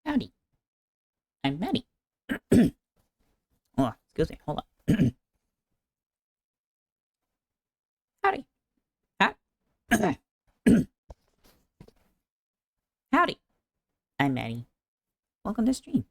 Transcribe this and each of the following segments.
Howdy, I'm Maddie. Oh, excuse me, hold on. Howdy. Howdy, I'm Maddie. Welcome to stream.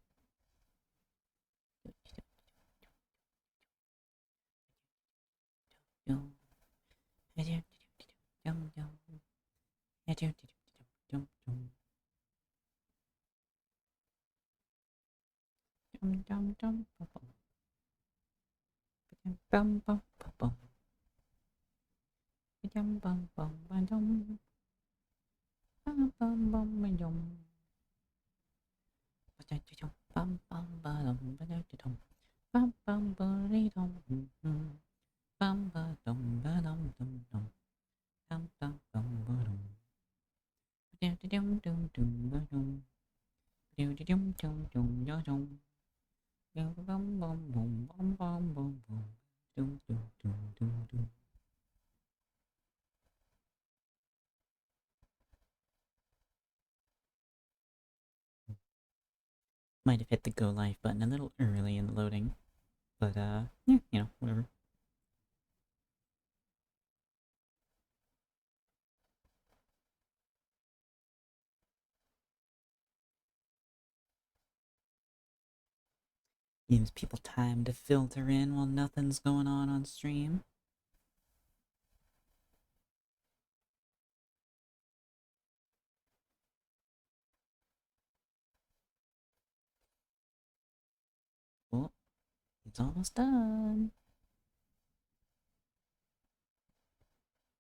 Might have hit the go live button a little early in the loading, but yeah, you know, whatever. Gives people time to filter in while nothing's going on stream. Oh, it's almost done.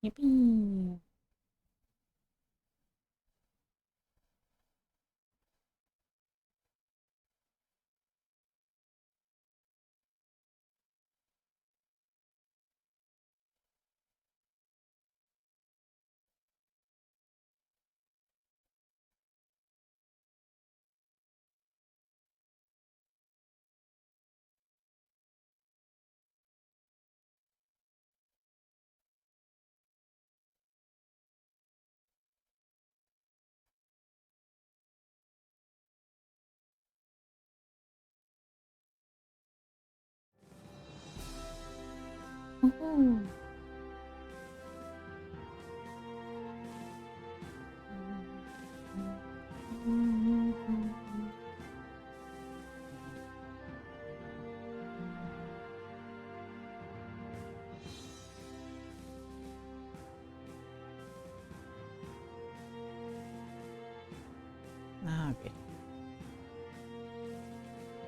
Yippee! Woohoo! Okay.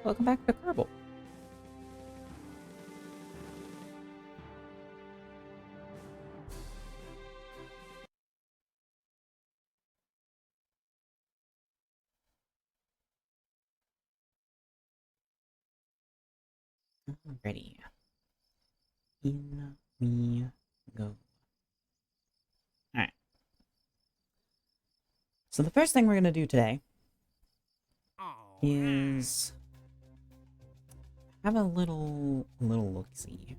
Welcome back to Kerbal. Alrighty. In we go. Alright. So the first thing we're gonna do today is have a little look-see.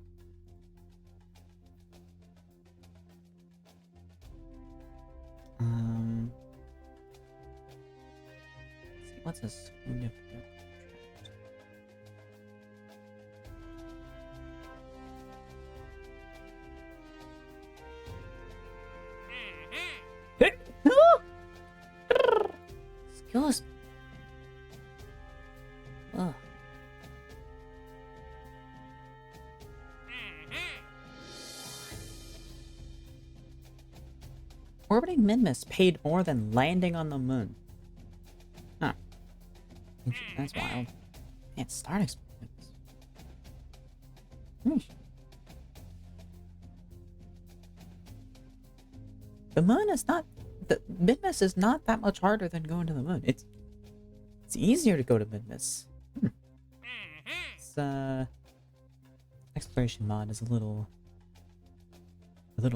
Let's see, what's this? Excuse me. Ugh. Orbiting Minmus paid more than landing on the moon. Huh. That's wild. Man, Star Experience. The moon is not the Minmus is not that much harder than going to the moon. It's easier to go to Minmus. This exploration mod is a little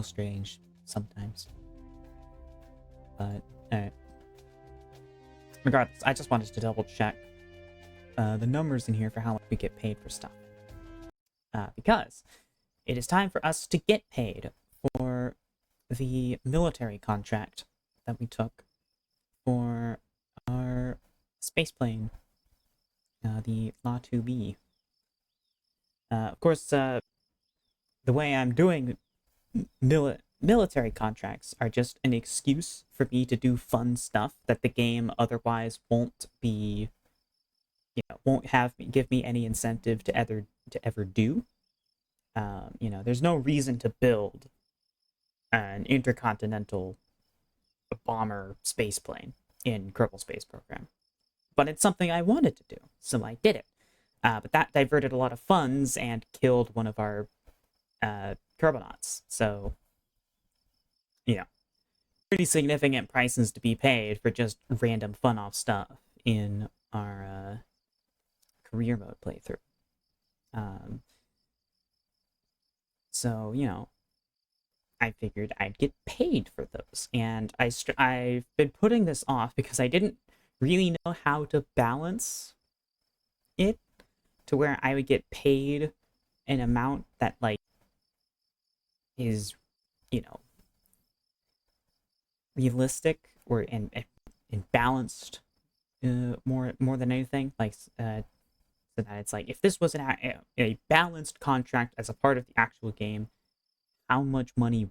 strange sometimes. But alright. Regardless, I just wanted to double check the numbers in here for how much we get paid for stuff. Because it is time for us to get paid for the military contract that we took for our space plane, the La-2B. Of course, the way I'm doing military contracts are just an excuse for me to do fun stuff that the game otherwise won't be, won't give me any incentive to ever do. There's no reason to build an intercontinental bomber space plane in Kerbal Space Program, but it's something I wanted to do, so I did it. But that diverted a lot of funds and killed one of our Kerbonauts. So, pretty significant prices to be paid for just random fun-off stuff in our career mode playthrough. So, I figured I'd get paid for those, and I've been putting this off because I didn't really know how to balance it to where I would get paid an amount that, like, is, realistic or and balanced more than anything. Like, so that it's like, if this was a balanced contract as a part of the actual game, how much money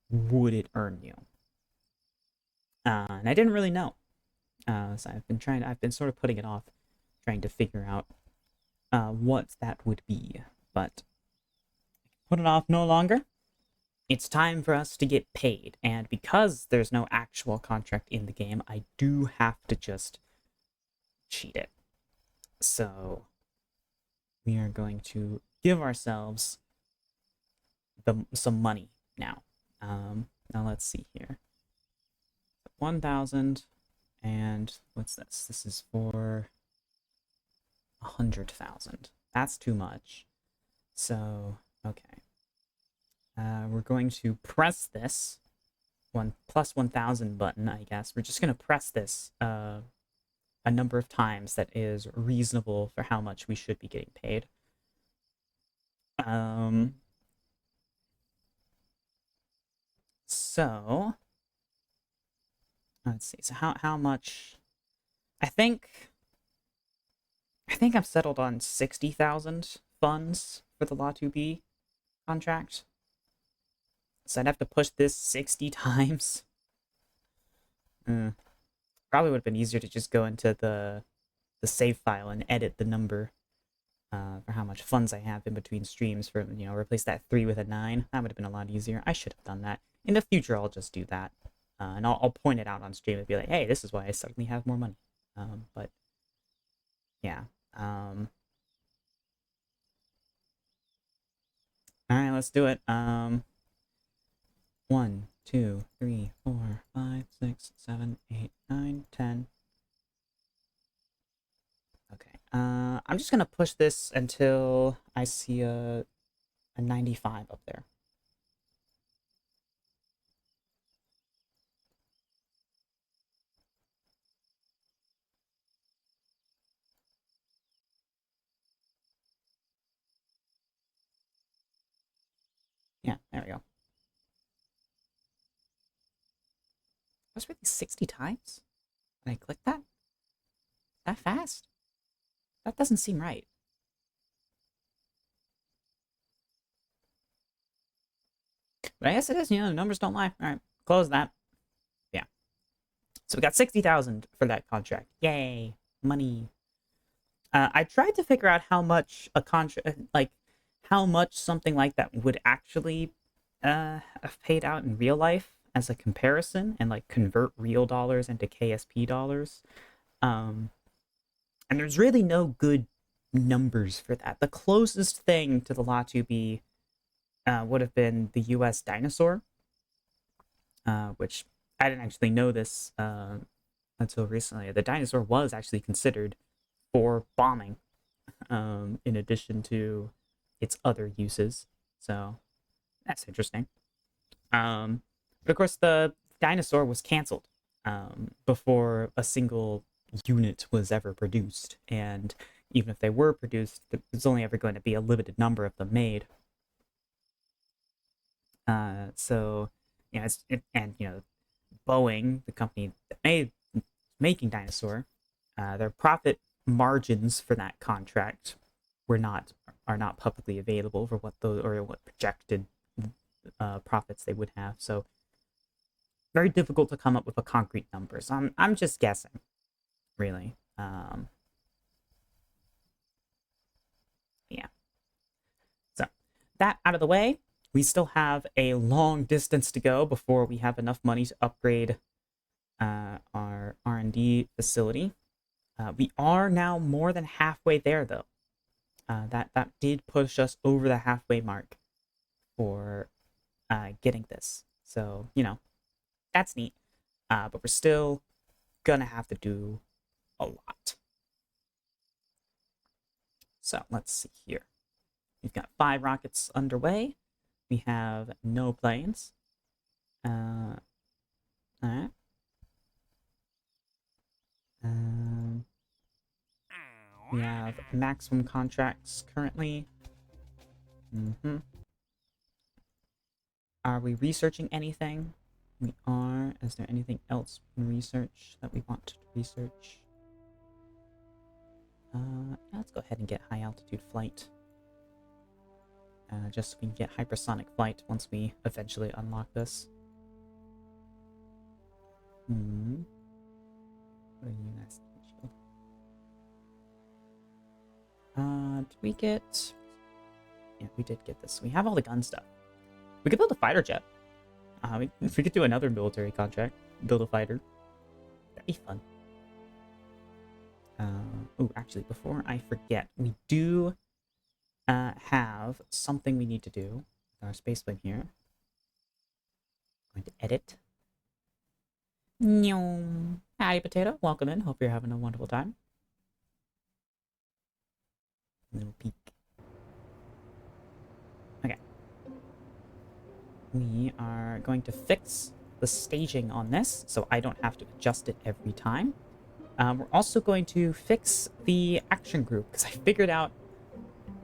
would it earn you? And I didn't really know. So I've been sort of putting it off, trying to figure out what that would be. But put it off no longer. It's time for us to get paid. And because there's no actual contract in the game, I do have to just cheat it. So we are going to give ourselves some money now. Now let's see here. 1,000, and what's this? This is for 100,000. That's too much. So, okay. We're going to press this plus 1,000 button, I guess. We're just going to press this a number of times that is reasonable for how much we should be getting paid. So let's see. So how much? I think I've settled on 60,000 funds for the La-2B contract. So I'd have to push this 60 times. Probably would have been easier to just go into the save file and edit the number for how much funds I have in between streams for, replace that 3 with a 9. That would have been a lot easier. I should have done that. In the future, I'll just do that. And I'll point it out on stream and be like, hey, this is why I suddenly have more money. But, yeah. Alright, let's do it. 1, 2, 3, 4, 5, 6, 7, 8, 9, 10. Okay. I'm just gonna push this until I see a 95 up there. Yeah, there we go. Was really 60 times? When I click that? That fast? That doesn't seem right. But I guess it is, the numbers don't lie. Alright, close that. Yeah. So we got 60,000 for that contract. Yay! Money. I tried to figure out how much a contract, how much something like that would actually have paid out in real life as a comparison, and convert real dollars into KSP dollars. And there's really no good numbers for that. The closest thing to the La-2B would have been the US Dinosaur, which I didn't actually know this until recently. The dinosaur was actually considered for bombing, in addition to its other uses. So that's interesting. But of course, the dinosaur was canceled before a single unit was ever produced, and even if they were produced, there's only ever going to be a limited number of them made. So, and Boeing, the company that made making dinosaur, their profit margins for that contract are not publicly available for what projected profits they would have. So very difficult to come up with a concrete number. So I'm just guessing, really. Yeah. So that out of the way, we still have a long distance to go before we have enough money to upgrade our R&D facility. We are now more than halfway there, though. That did push us over the halfway mark for getting this. So that's neat. But we're still gonna have to do a lot. So let's see here. We've got 5 rockets underway. We have no planes. All right. We have maximum contracts currently. Are we researching anything? We are. Is there anything else in research that we want to research? Let's go ahead and get high altitude flight. Just so we can get hypersonic flight once we eventually unlock this. What are you guys? Did we get... Yeah, we did get this. We have all the gun stuff. We could build a fighter jet. If we could do another military contract, build a fighter, that'd be fun. Oh, actually, before I forget, we do have something we need to do with our space plane here. I'm going to edit. Howdy, Potato. Welcome in. Hope you're having a wonderful time. Little peek. Okay. We are going to fix the staging on this, so I don't have to adjust it every time. We're also going to fix the action group, because I figured out,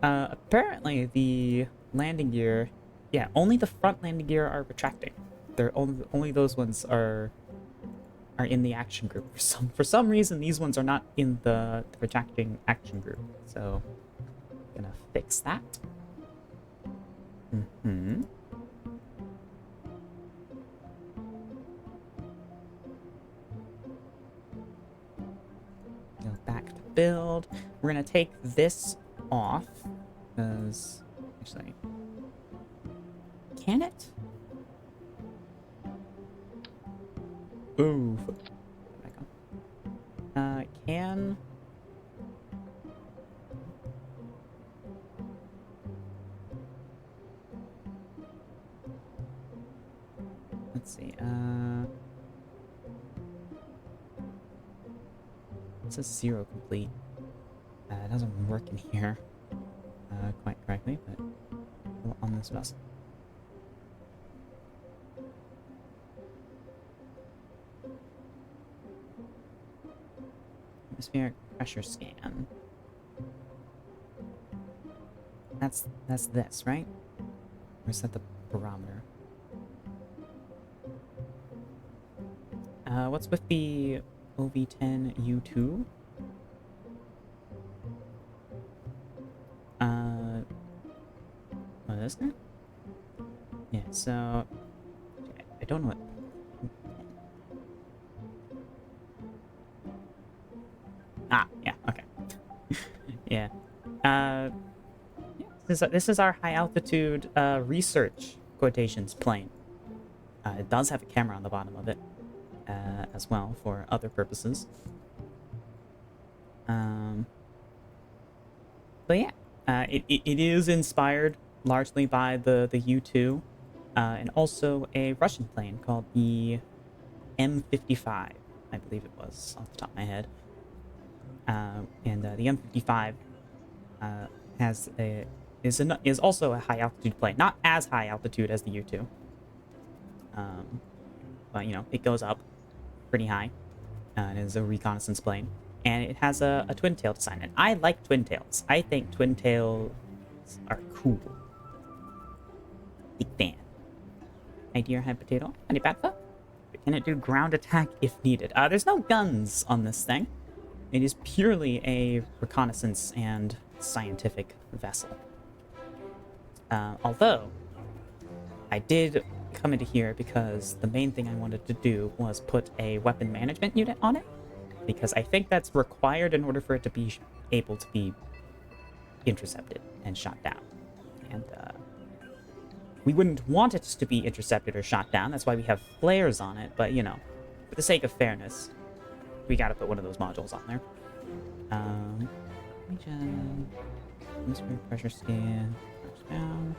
apparently the landing gear, yeah, only the front landing gear are retracting. They're only those ones are in the action group. For some reason, these ones are not in the retracting action group. So, I'm gonna fix that. Go back to build. We're gonna take this off because actually, can it? Ooh. Back on. Can. Let's see. It says 0 complete. It doesn't work in here quite correctly, but on this vessel. Atmospheric pressure scan. That's this, right? Or is that the barometer? What's with the OV10U2? What is that? Yeah, so I don't know what. Yeah, okay. Yeah. This is our high altitude research quotations plane. It does have a camera on the bottom of it as well for other purposes. But yeah, it is inspired largely by the U2 and also a Russian plane called the M55, I believe it was, off the top of my head. And the M55 is also a high altitude plane, not as high altitude as the U2, but you know it goes up pretty high. It is a reconnaissance plane, and it has a twin tail design. And I like twin tails. I think twin tails are cool. Big fan. Hi dear, hi potato. Honey Batfa. Can it do ground attack if needed? There's no guns on this thing. It is purely a reconnaissance and scientific vessel. Although, I did come into here because the main thing I wanted to do was put a weapon management unit on it, because I think that's required in order for it to be able to be intercepted and shot down. And we wouldn't want it to be intercepted or shot down, that's why we have flares on it, but you know, for the sake of fairness, we gotta put one of those modules on there. Atmospheric pressure scan, down.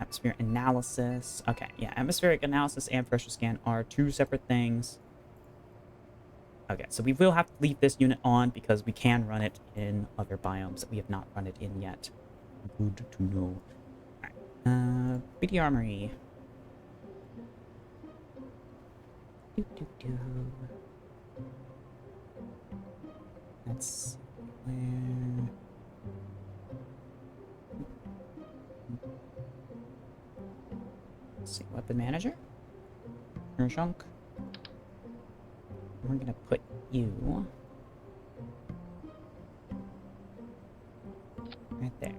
Atmospheric analysis. Okay, yeah, atmospheric analysis and pressure scan are two separate things. Okay, so we will have to leave this unit on because we can run it in other biomes that we have not run it in yet. Good to know. Alright, BD Armory. That's where... Let's see, weapon manager. Urshunk. We're gonna put you right there.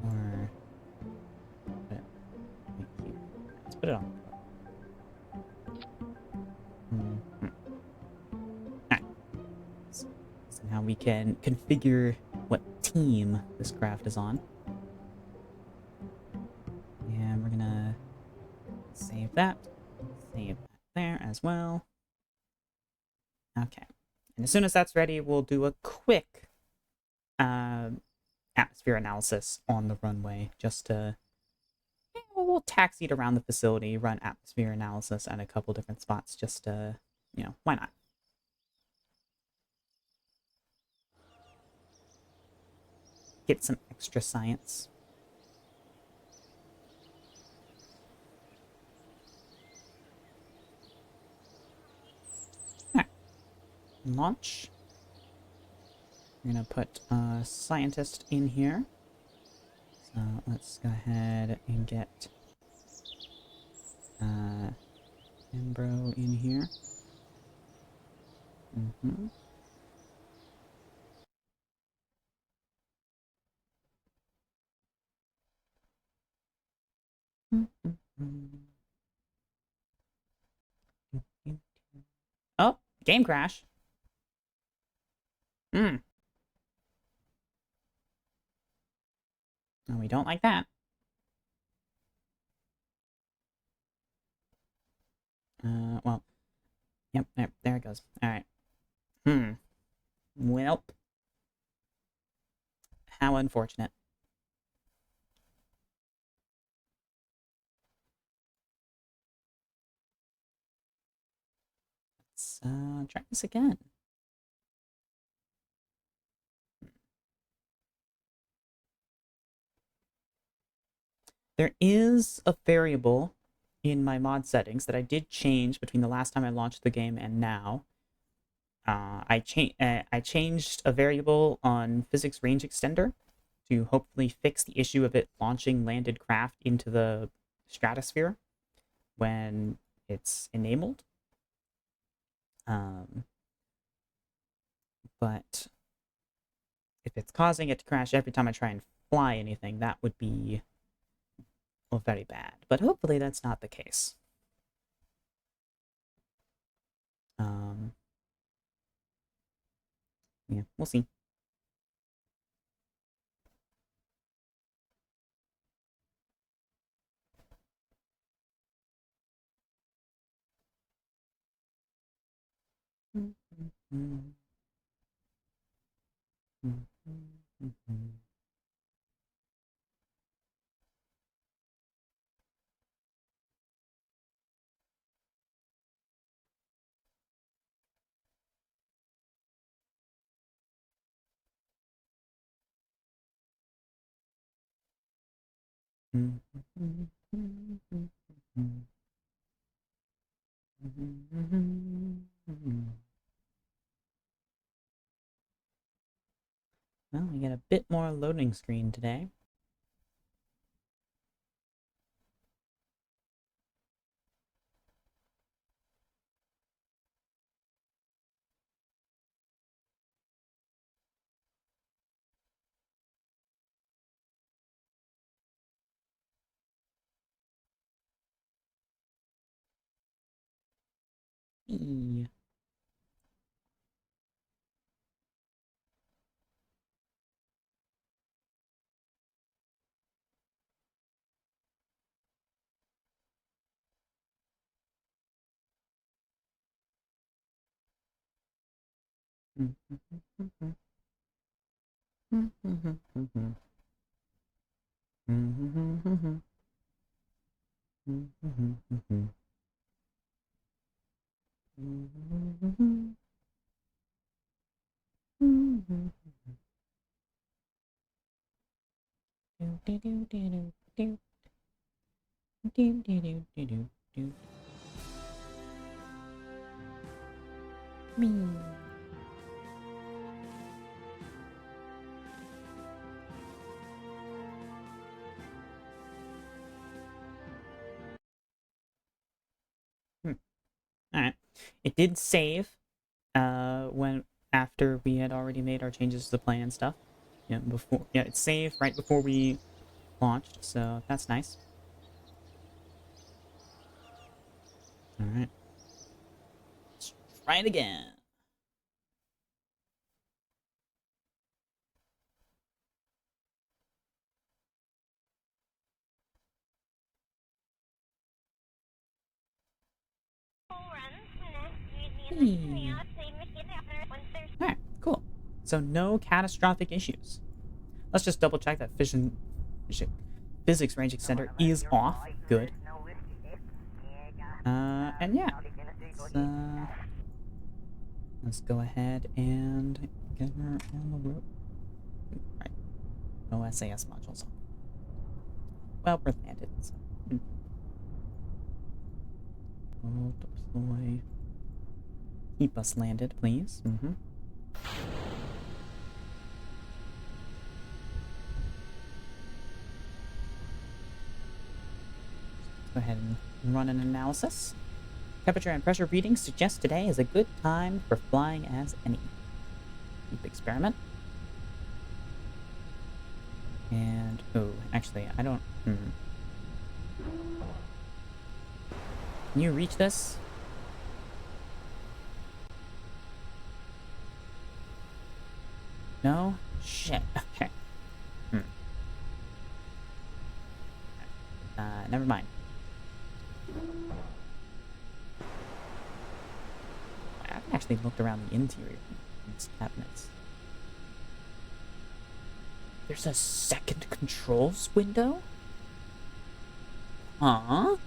Or put it right here. Let's put it on. Alright. So now we can configure what team this craft is on. And we're gonna save that. Save that there as well. Okay. And as soon as that's ready, we'll do a quick atmosphere analysis on the runway, just to... Yeah, we'll taxi it around the facility, run atmosphere analysis at a couple different spots, just to, you know, why not? Get some extra science. Alright. Launch. We're gonna put a scientist in here. So let's go ahead and get Embro in here. Oh, game crash. No, we don't like that. Well, yep, there it goes. All right. Welp. How unfortunate. Let's try this again. There is a variable in my mod settings that I did change between the last time I launched the game and now. I changed a variable on physics range extender to hopefully fix the issue of it launching landed craft into the stratosphere when it's enabled. But if it's causing it to crash every time I try and fly anything, that would be, well, very bad. But hopefully that's not the case. Yeah, we'll see. Well, we get a bit more loading screen today. Eee. Me. Alright. It did save when after we had already made our changes to the plan and stuff. Yeah, before it saved right before we launched, so that's nice. Alright. Let's try it again. Alright, cool. So no catastrophic issues. Let's just double check that physics range extender is off. Good. And yeah. Let's go ahead and get her on the road. Right. No SAS modules on. Well, we're landed. So. Oh, deploy. Keep us landed, please. Go ahead and run an analysis. Temperature and pressure readings suggest today is a good time for flying as any. Deep experiment. And, oh, actually, I don't, Can you reach this? No? Shit. Okay. Never mind. I haven't actually looked around the interior of these cabinets. There's a second controls window? Huh?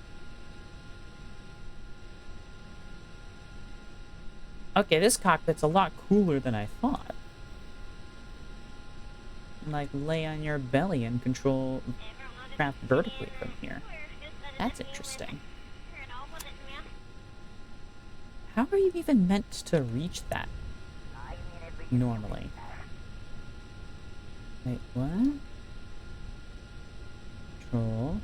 Okay, this cockpit's a lot cooler than I thought. Like, lay on your belly and control craft vertically from here. That's interesting. How are you even meant to reach that? Normally. Wait, what? Control.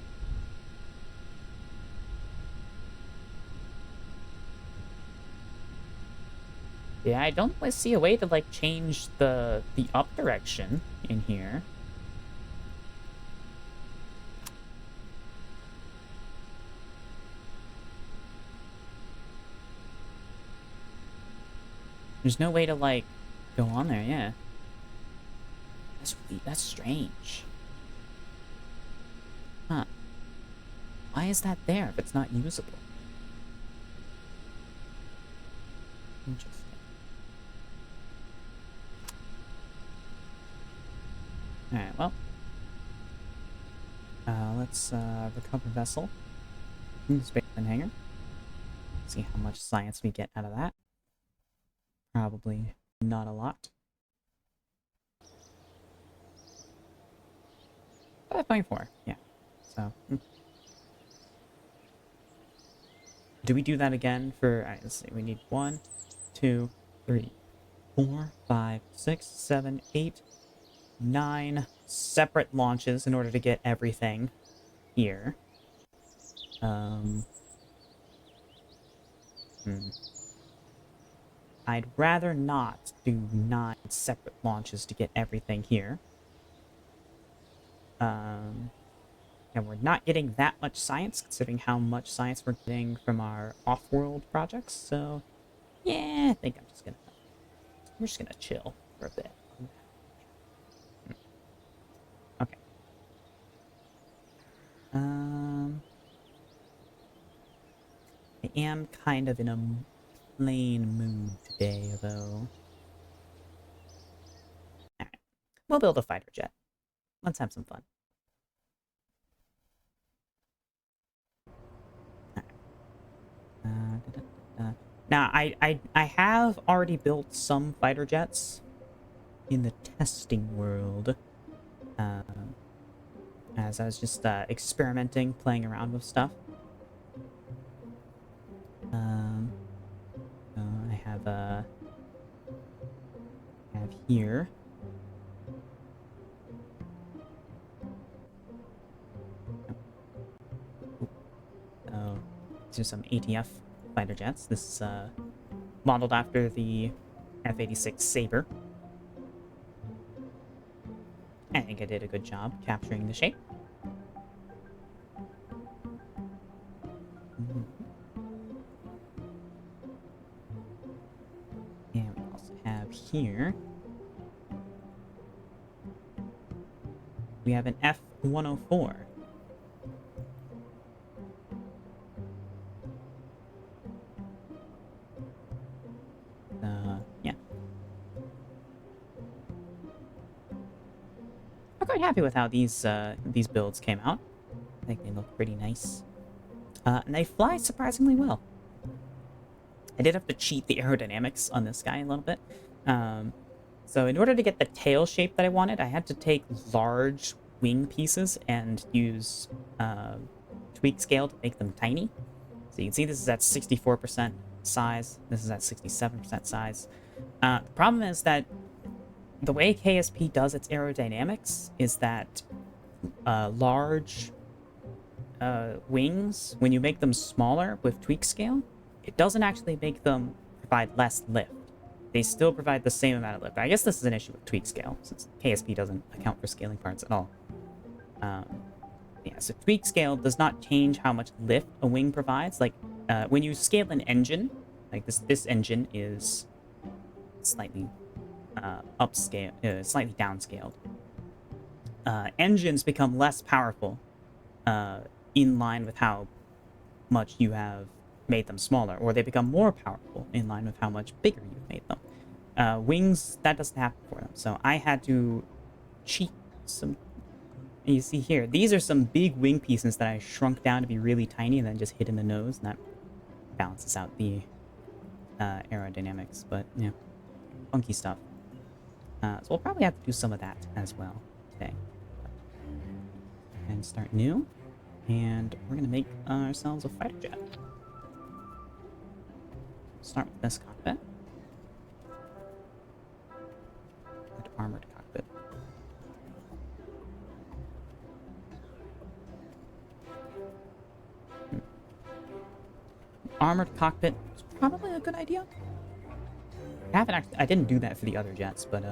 Yeah, I don't see a way to, like, change the up direction in here. There's no way to, like, go on there, yeah. That's strange. Huh. Why is that there if it's not usable? Interesting. Alright, well. Let's recover vessel from the spaceman hangar. See how much science we get out of that. Probably not a lot. 5.4, yeah. So So, do we do that again for? All right, let's see. We need 1, 2, 3, 4, 5, 6, 7, 8, 9 separate launches in order to get everything here. I'd rather not do 9 separate launches to get everything here. And we're not getting that much science, considering how much science we're getting from our off-world projects. So, yeah, I think we're just gonna chill for a bit. Okay. I am kind of in a plain mood today, though. Alright. We'll build a fighter jet. Let's have some fun. Now, I have already built some fighter jets in the testing world. As I was just experimenting, playing around with stuff. I have here. Oh, these are some ATF fighter jets. This is modeled after the F-86 Sabre. I think I did a good job capturing the shape. And we also have here, we have an F-104. Yeah. I'm quite happy with how these builds came out. I think they look pretty nice. And they fly surprisingly well. I did have to cheat the aerodynamics on this guy a little bit. So in order to get the tail shape that I wanted, I had to take large wing pieces and use tweak scale to make them tiny. So you can see this is at 64% size. This is at 67% size. The problem is that the way KSP does its aerodynamics is that large wings, when you make them smaller with tweak scale, it doesn't actually make them provide less lift. They still provide the same amount of lift. I guess this is an issue with tweak scale, since KSP doesn't account for scaling parts at all. Yeah, so tweak scale does not change how much lift a wing provides. Like, when you scale an engine, like this engine is slightly slightly downscaled. Engines become less powerful in line with how much you have made them smaller, or they become more powerful in line with how much bigger you've made them. Wings, that doesn't happen for them. So I had to cheat some. You see here, these are some big wing pieces that I shrunk down to be really tiny and then just hit in the nose, and that balances out the aerodynamics. But yeah, funky stuff. So we'll probably have to do some of that as well today. And start new, and we're gonna make ourselves a fighter jet. Start with this cockpit. And armored cockpit. Armored cockpit is probably a good idea. I didn't do that for the other jets, but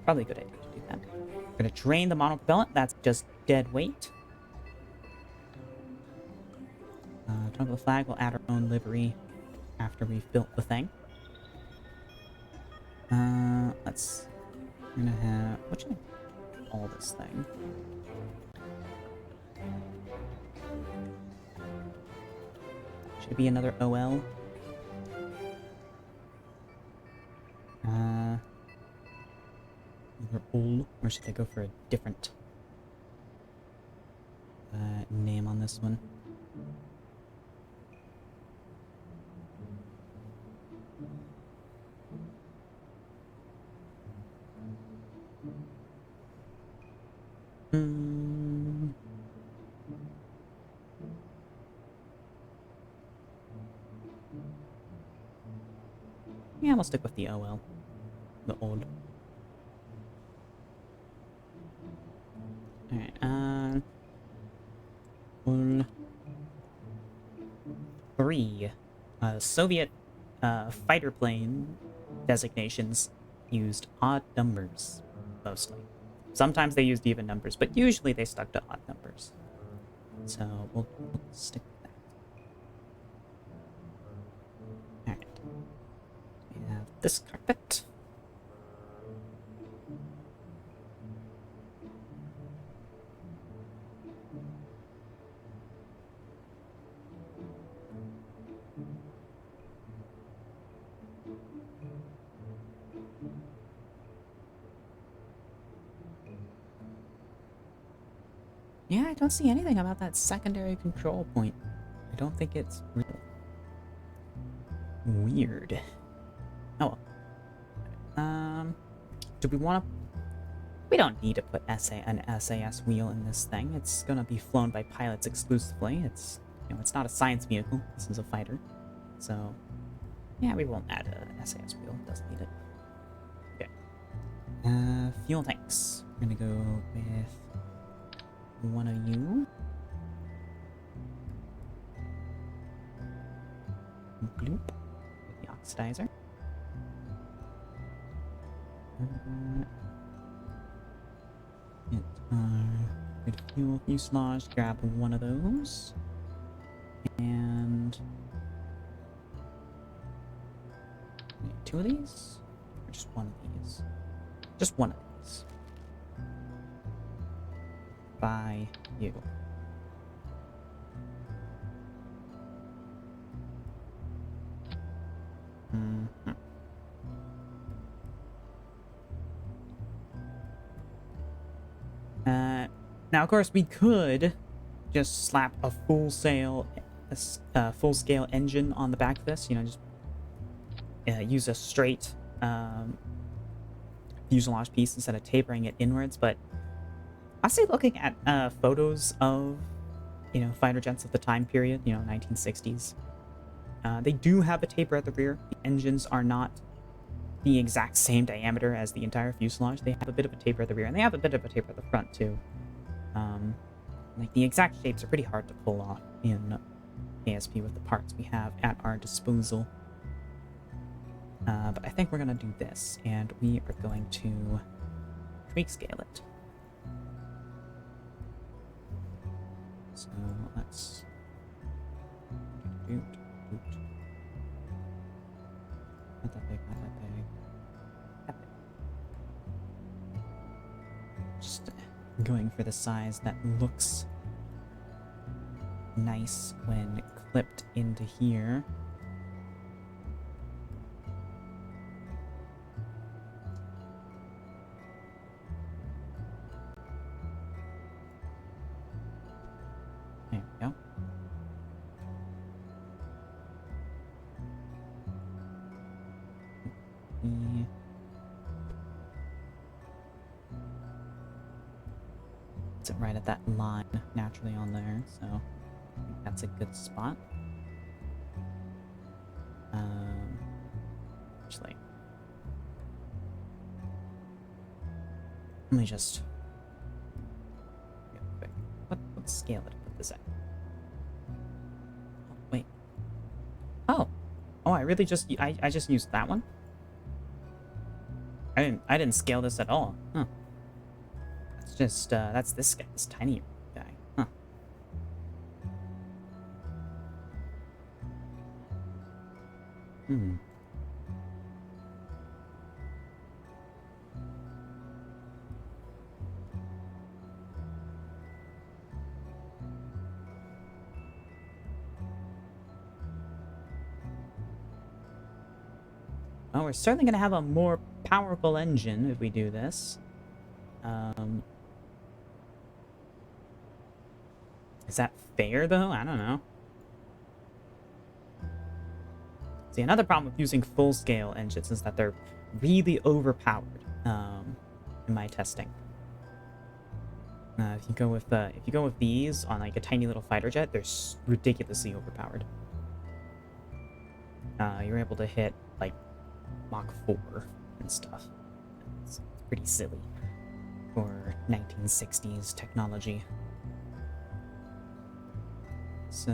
probably a good idea to do that. We're gonna drain the monopropellant. That's just dead weight. Toggle the flag. We'll add our own livery after we've built the thing. We're gonna have, what should I call this thing? Should it be another OL? Or should I go for a different name on this one? Yeah, we'll stick with the OL. The old. Alright, one, three. Soviet fighter plane designations used odd numbers, mostly. Sometimes they used even numbers, but usually they stuck to odd numbers. So we'll stick with that. Alright. We have this carpet. Yeah, I don't see anything about that secondary control point. I don't think it's real. Weird. Oh well. Do we want to... We don't need to put an SAS wheel in this thing. It's gonna be flown by pilots exclusively. It's, you know, it's not a science vehicle. This is a fighter. So, yeah, we won't add a SAS wheel. It doesn't need it. Okay. Fuel tanks. We're gonna go with one of you. Bloop. With the oxidizer. Get our good fuel fuselage. Grab one of those. And... Need two of these? Or just one of these? Just one of these. By you. Mm-hmm. Now, of course, we could just slap a full-scale engine on the back of this. You know, just use a straight fuselage piece instead of tapering it inwards. But honestly, looking at photos of, you know, fighter jets of the time period, you know, 1960s, they do have a taper at the rear. The engines are not the exact same diameter as the entire fuselage. They have a bit of a taper at the rear, and they have a bit of a taper at the front too. Like the exact shapes are pretty hard to pull off in ASP with the parts we have at our disposal. But I think we're gonna do this, and we are going to tweak scale it. So let's not that big, not that big. That big. Just going for the size that looks nice when clipped into here. There we go. It's it right at that line naturally on there, so I think that's a good spot. Actually, let me just real quick. What scale did I put this at? Oh, wait. Oh, I really just I just used that one. I didn't scale this at all. Huh. That's just that's this guy, this tiny guy. Huh. Hmm. Well, we're certainly going to have a more powerful engine if we do this. Is that fair, though? I don't know. See, another problem with using full-scale engines is that they're really overpowered in my testing. If you go with these on like a tiny little fighter jet, they're ridiculously overpowered. You're able to hit like Mach 4 and stuff. It's pretty silly for 1960s technology. So,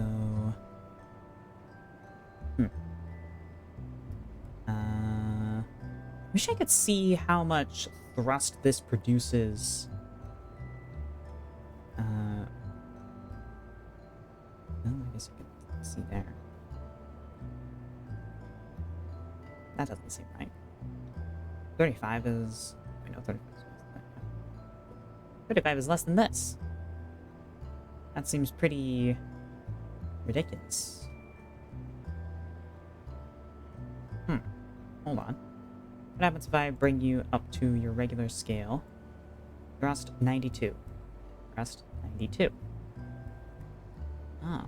wish I could see how much thrust this produces. Well, I guess you can see there. That doesn't seem right. 35 is... I know 35 is less than that. 35 is less than this. That seems pretty ridiculous. Hold on. What happens if I bring you up to your regular scale? Thrust 92. Thrust 92. Oh.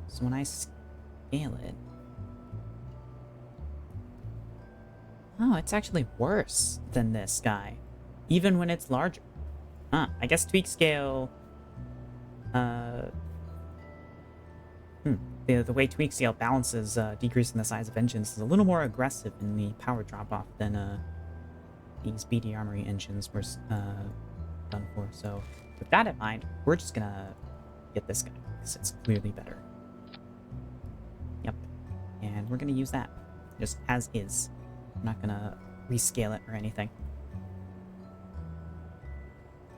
So when I scale it... Oh, it's actually worse than this guy. Even when it's larger. I guess tweak scale... The way tweak scale balances decreasing the size of engines is a little more aggressive in the power drop-off than these BD Armory engines were done for. So with that in mind, we're just gonna get this guy, because it's clearly better. Yep. And we're gonna use that, just as is. I'm not gonna rescale it or anything.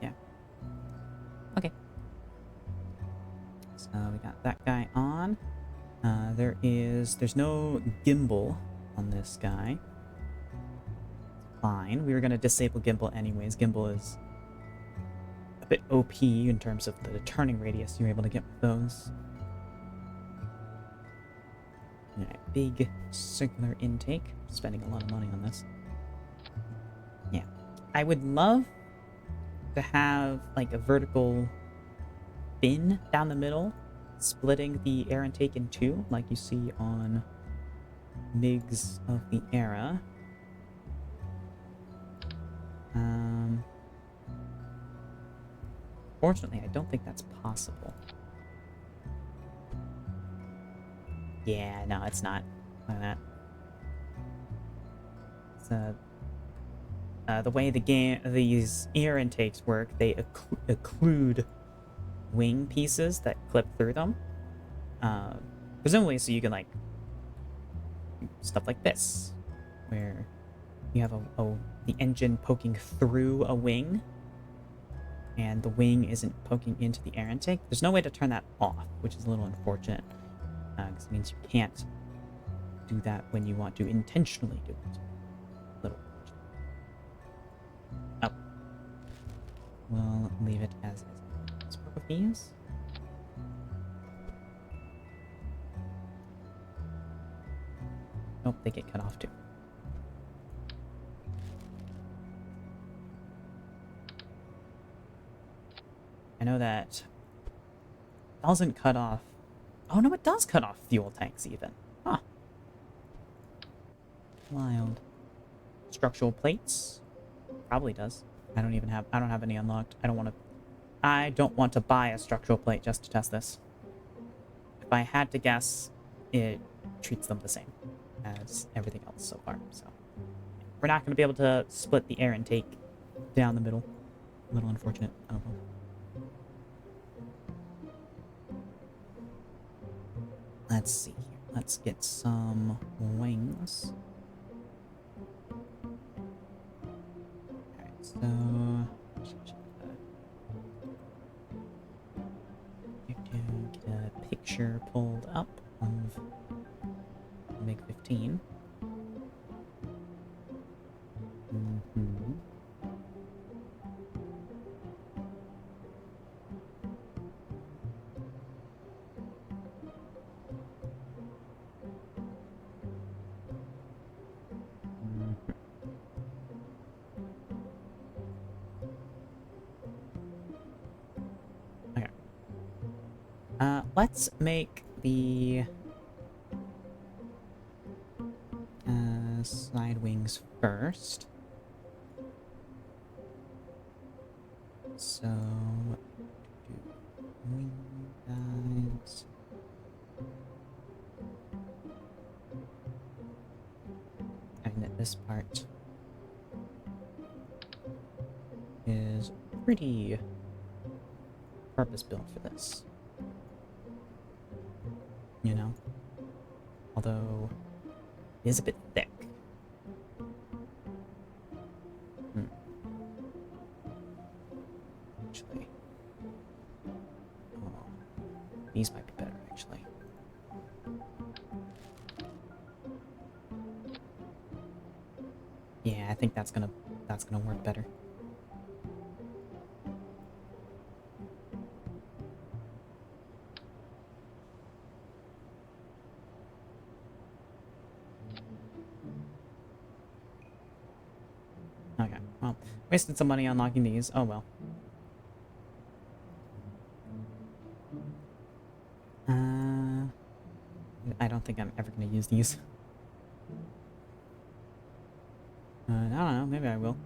Yeah. Okay. So we got that guy on. There's no gimbal on this guy. Fine. We were gonna disable gimbal anyways. Gimbal is a bit OP in terms of the turning radius you're able to get with those. Alright, big circular intake. Spending a lot of money on this. Yeah. I would love to have like a vertical fin down the middle, splitting the air intake in two, like you see on MiGs of the era. Fortunately, I don't think that's possible. Yeah, no, it's not. Look at that. The way these air intakes work, they occlude wing pieces that clip through them. Presumably so you can like stuff like this, where you have the engine poking through a wing and the wing isn't poking into the air intake. There's no way to turn that off, which is a little unfortunate, because it means you can't do that when you want to intentionally do it. Little unfortunate. Oh. We'll leave it as is. Let's work with these. Nope, they get cut off too. I know that doesn't cut off... Oh no, it does cut off fuel tanks even. Huh. Wild. Structural plates? Probably does. I don't have any unlocked. I don't want to buy a structural plate just to test this. If I had to guess, it treats them the same as everything else so far, so. We're not going to be able to split the air intake down the middle. A little unfortunate. I don't know. Let's see here. Let's get some wings. Alright, so... Get a picture pulled up of MiG-15. Let's make the side wings first. So, wing guides. And that this part is pretty purpose-built for this. You know? Although, it is a bit thick. Actually. Oh, these might be better, actually. Yeah, I think that's gonna work better. Okay, well, wasted some money unlocking these. Oh well. I don't think I'm ever gonna use these. I don't know, maybe I will.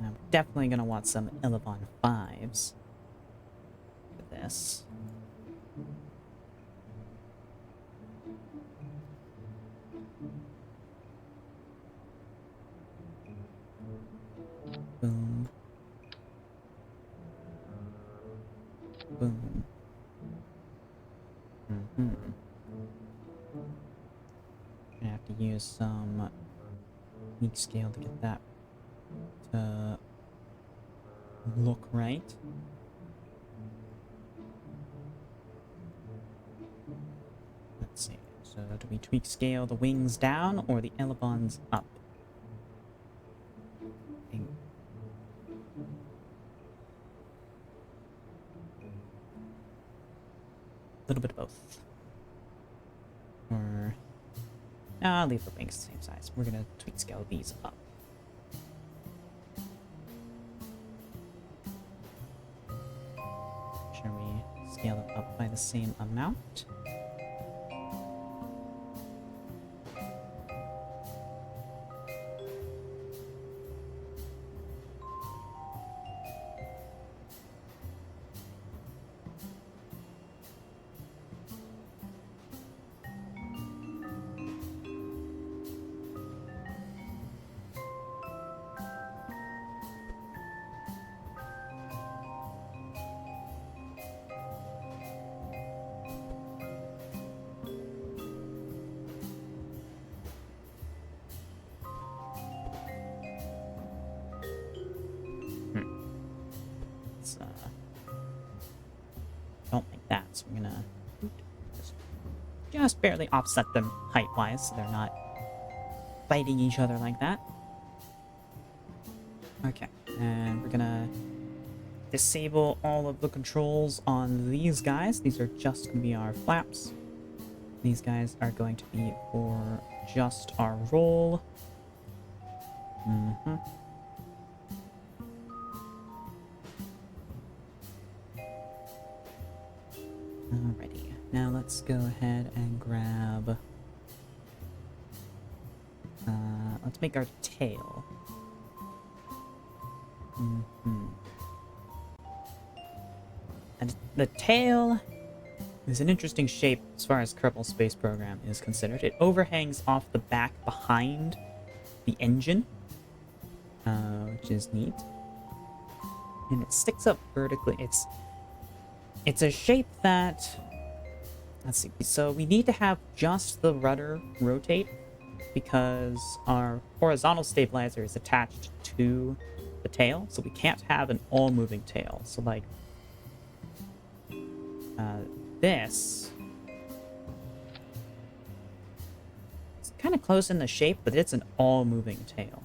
I'm definitely gonna want some Elevon 5s for this. Boom. Boom. Gonna have to use some weak scale to get that to look right. Let's see. So do we tweak scale the wings down or the elevons up? A little bit of both. Or I'll leave the wings the same size. We're gonna tweak scale these up. Sure we scale them up by the same amount. Don't like that, so we're gonna just barely offset them height-wise, so they're not fighting each other like that. Okay, and we're gonna disable all of the controls on these guys. These are just gonna be our flaps. These guys are going to be for just our roll. Alrighty, now let's go ahead and grab... let's make our tail. And the tail is an interesting shape as far as Kerbal Space Program is considered. It overhangs off the back behind the engine, which is neat. And it sticks up vertically. It's a shape that... Let's see. So we need to have just the rudder rotate because our horizontal stabilizer is attached to the tail. So we can't have an all-moving tail. So, like, this... It's kind of close in the shape, but it's an all-moving tail.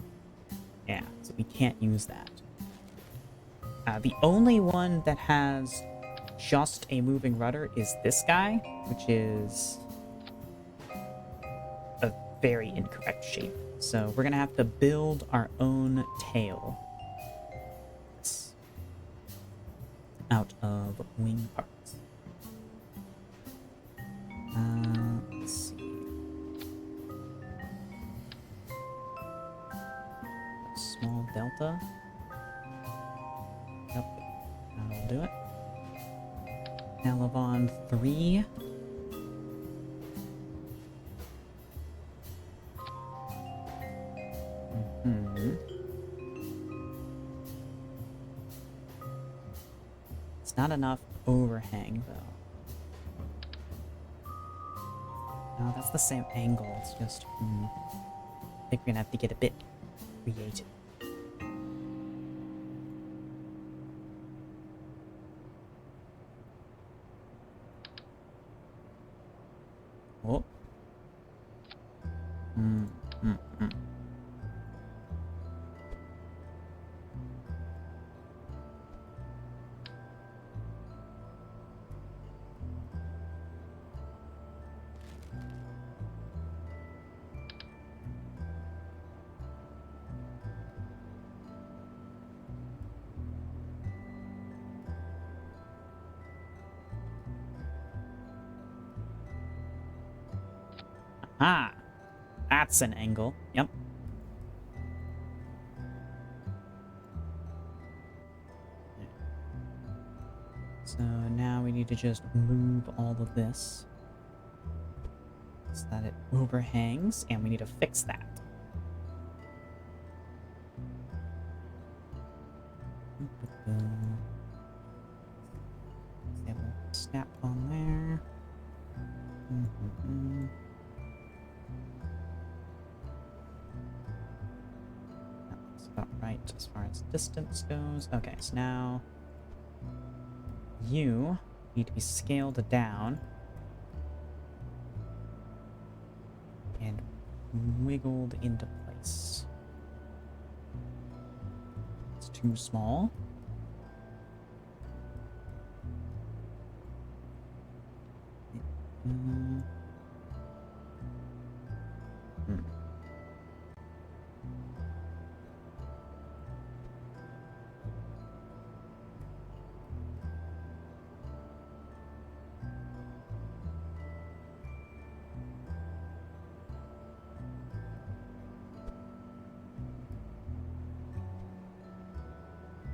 Yeah, so we can't use that. The only one that has just a moving rudder is this guy, which is a very incorrect shape. So we're gonna have to build our own tail out of wing parts. Let's see. Small delta. Yep, that'll do it. Elevon 3. Hmm. It's not enough overhang, though. No, that's the same angle. It's just, I think we're gonna have to get a bit creative. Oh. Ah, that's an angle. Yep. So now we need to just move all of this so that it overhangs, and we need to fix that. They will snap on there. That looks about right as far as distance goes. Okay, so now you need to be scaled down and wiggled into place. It's too small.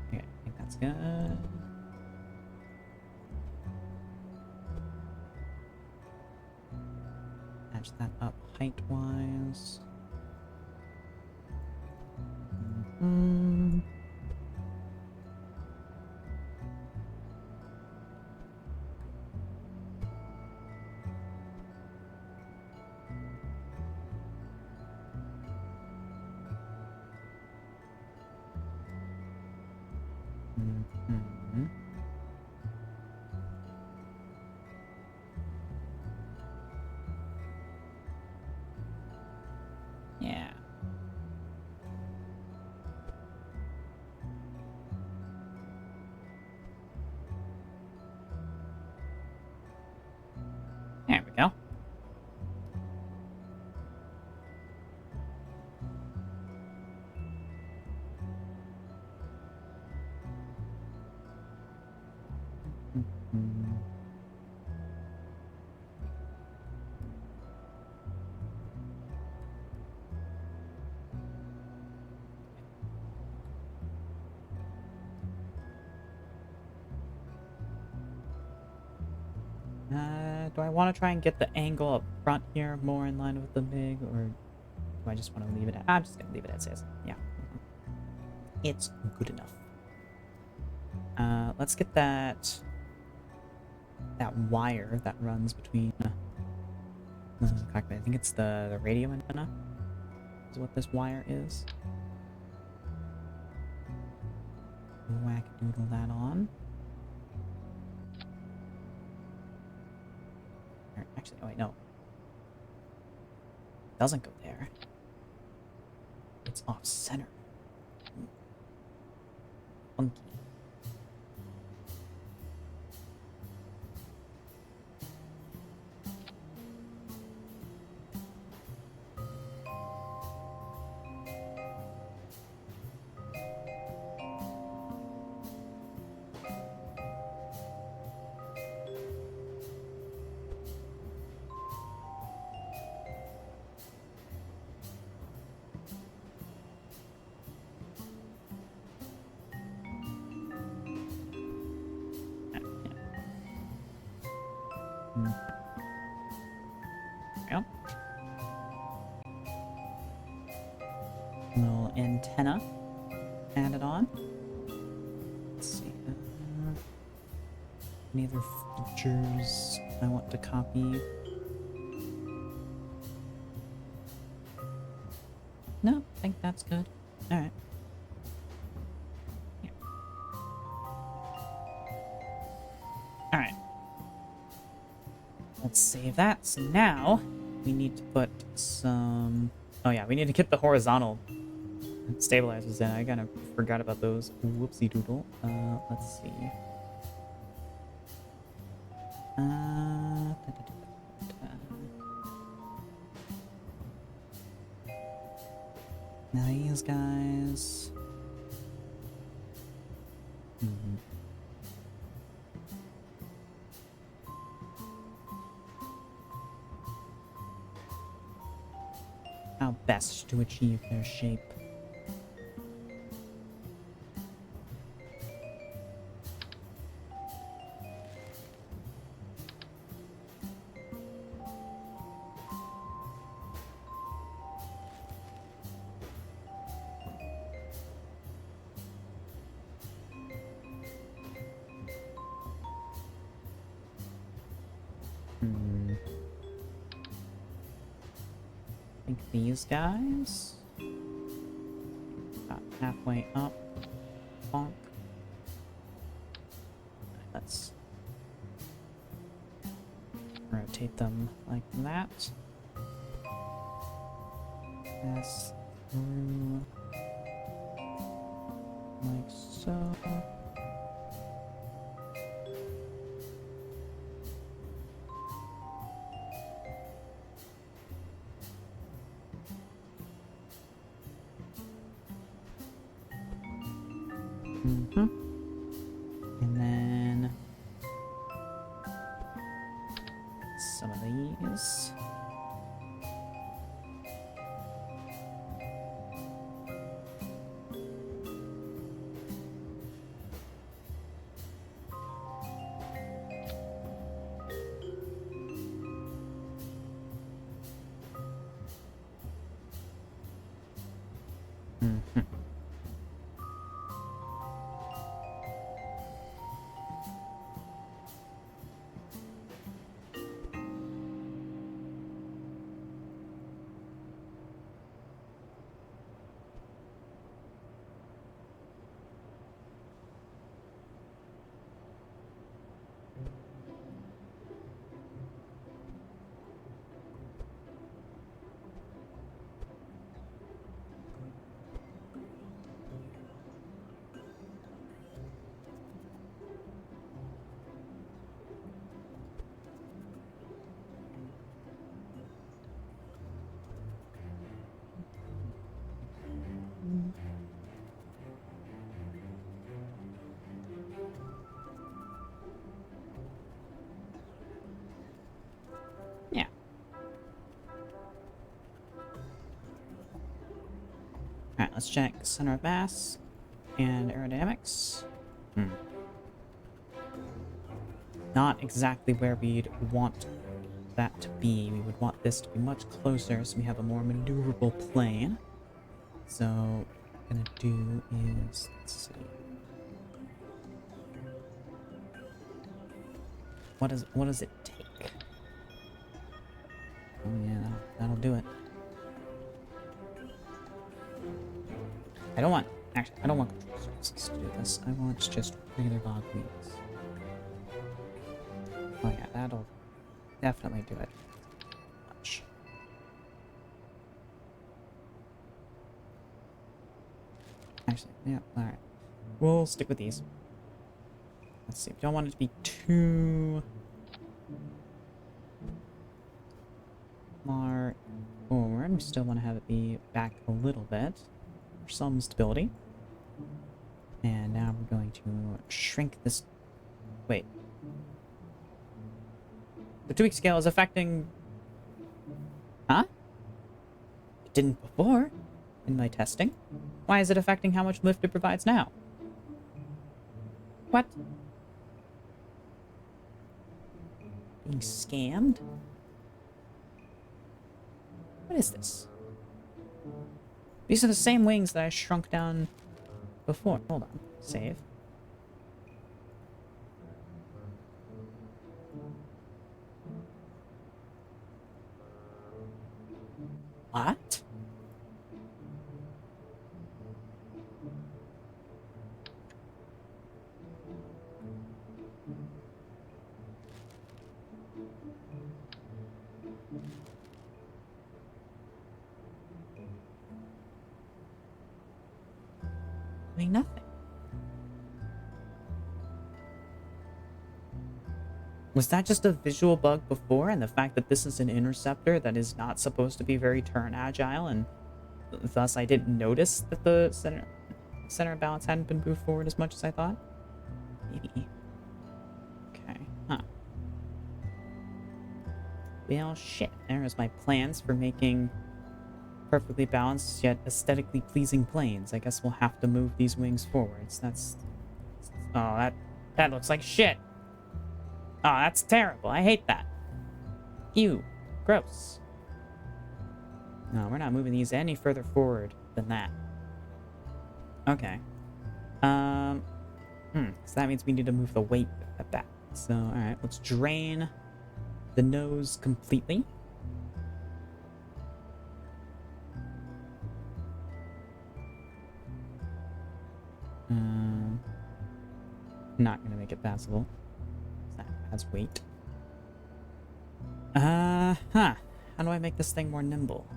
Okay, I think that's good. Match that up height-wise. Yeah. There we go. Do I want to try and get the angle up front here more in line with the MiG, or do I just want to leave it at... I'm just going to leave it as is. Yeah. It's good enough. Let's get that wire that runs between the cockpit. I think it's the radio antenna is what this wire is. Whack-doodle that on. Actually, oh wait, no. It doesn't go there. It's off-center. Funky. little antenna added on. Let's see. Any other features I want to copy? No, I think that's good. Alright. Yeah. Alright. Let's save that. So now we need to put some... Oh yeah, we need to get the horizontal stabilizers in. I kind of forgot about those. Whoopsie doodle. Let's see. Now these guys. How best to achieve their shape? I think these guys. About halfway up. Bonk. Let's rotate them like that. Pass through like so. And then some of these. Yeah. Alright, let's check center of mass and aerodynamics. Not exactly where we'd want that to be. We would want this to be much closer so we have a more maneuverable plane. So what I'm gonna do is, let's see. What does it take? Oh yeah, that'll do it. I don't want control surfaces to do this. I want just regular log wheels. Oh yeah, that'll definitely do it. Much. Actually, yeah, alright. We'll stick with these. Let's see, we don't want it to be too far forward. We still want to have it be back a little bit for some stability. And now we're going to shrink this. Wait. The tweak scale is affecting... Huh? It didn't before in my testing. Why is it affecting how much lift it provides now? What? Being scammed? What is this? These are the same wings that I shrunk down before. Hold on. Save. What? Doing nothing. Was that just a visual bug before, and the fact that this is an interceptor that is not supposed to be very turn agile, and thus I didn't notice that the center of balance hadn't been moved forward as much as I thought? Maybe. Okay. Huh. Well, shit. There's my plans for making perfectly balanced yet aesthetically pleasing planes. I guess we'll have to move these wings forwards. Oh, that looks like shit. Oh, that's terrible. I hate that. Ew. Gross. No, we're not moving these any further forward than that. Okay. So that means we need to move the weight back. So, alright, let's drain the nose completely. Not gonna make it passable. That has weight. How do I make this thing more nimble?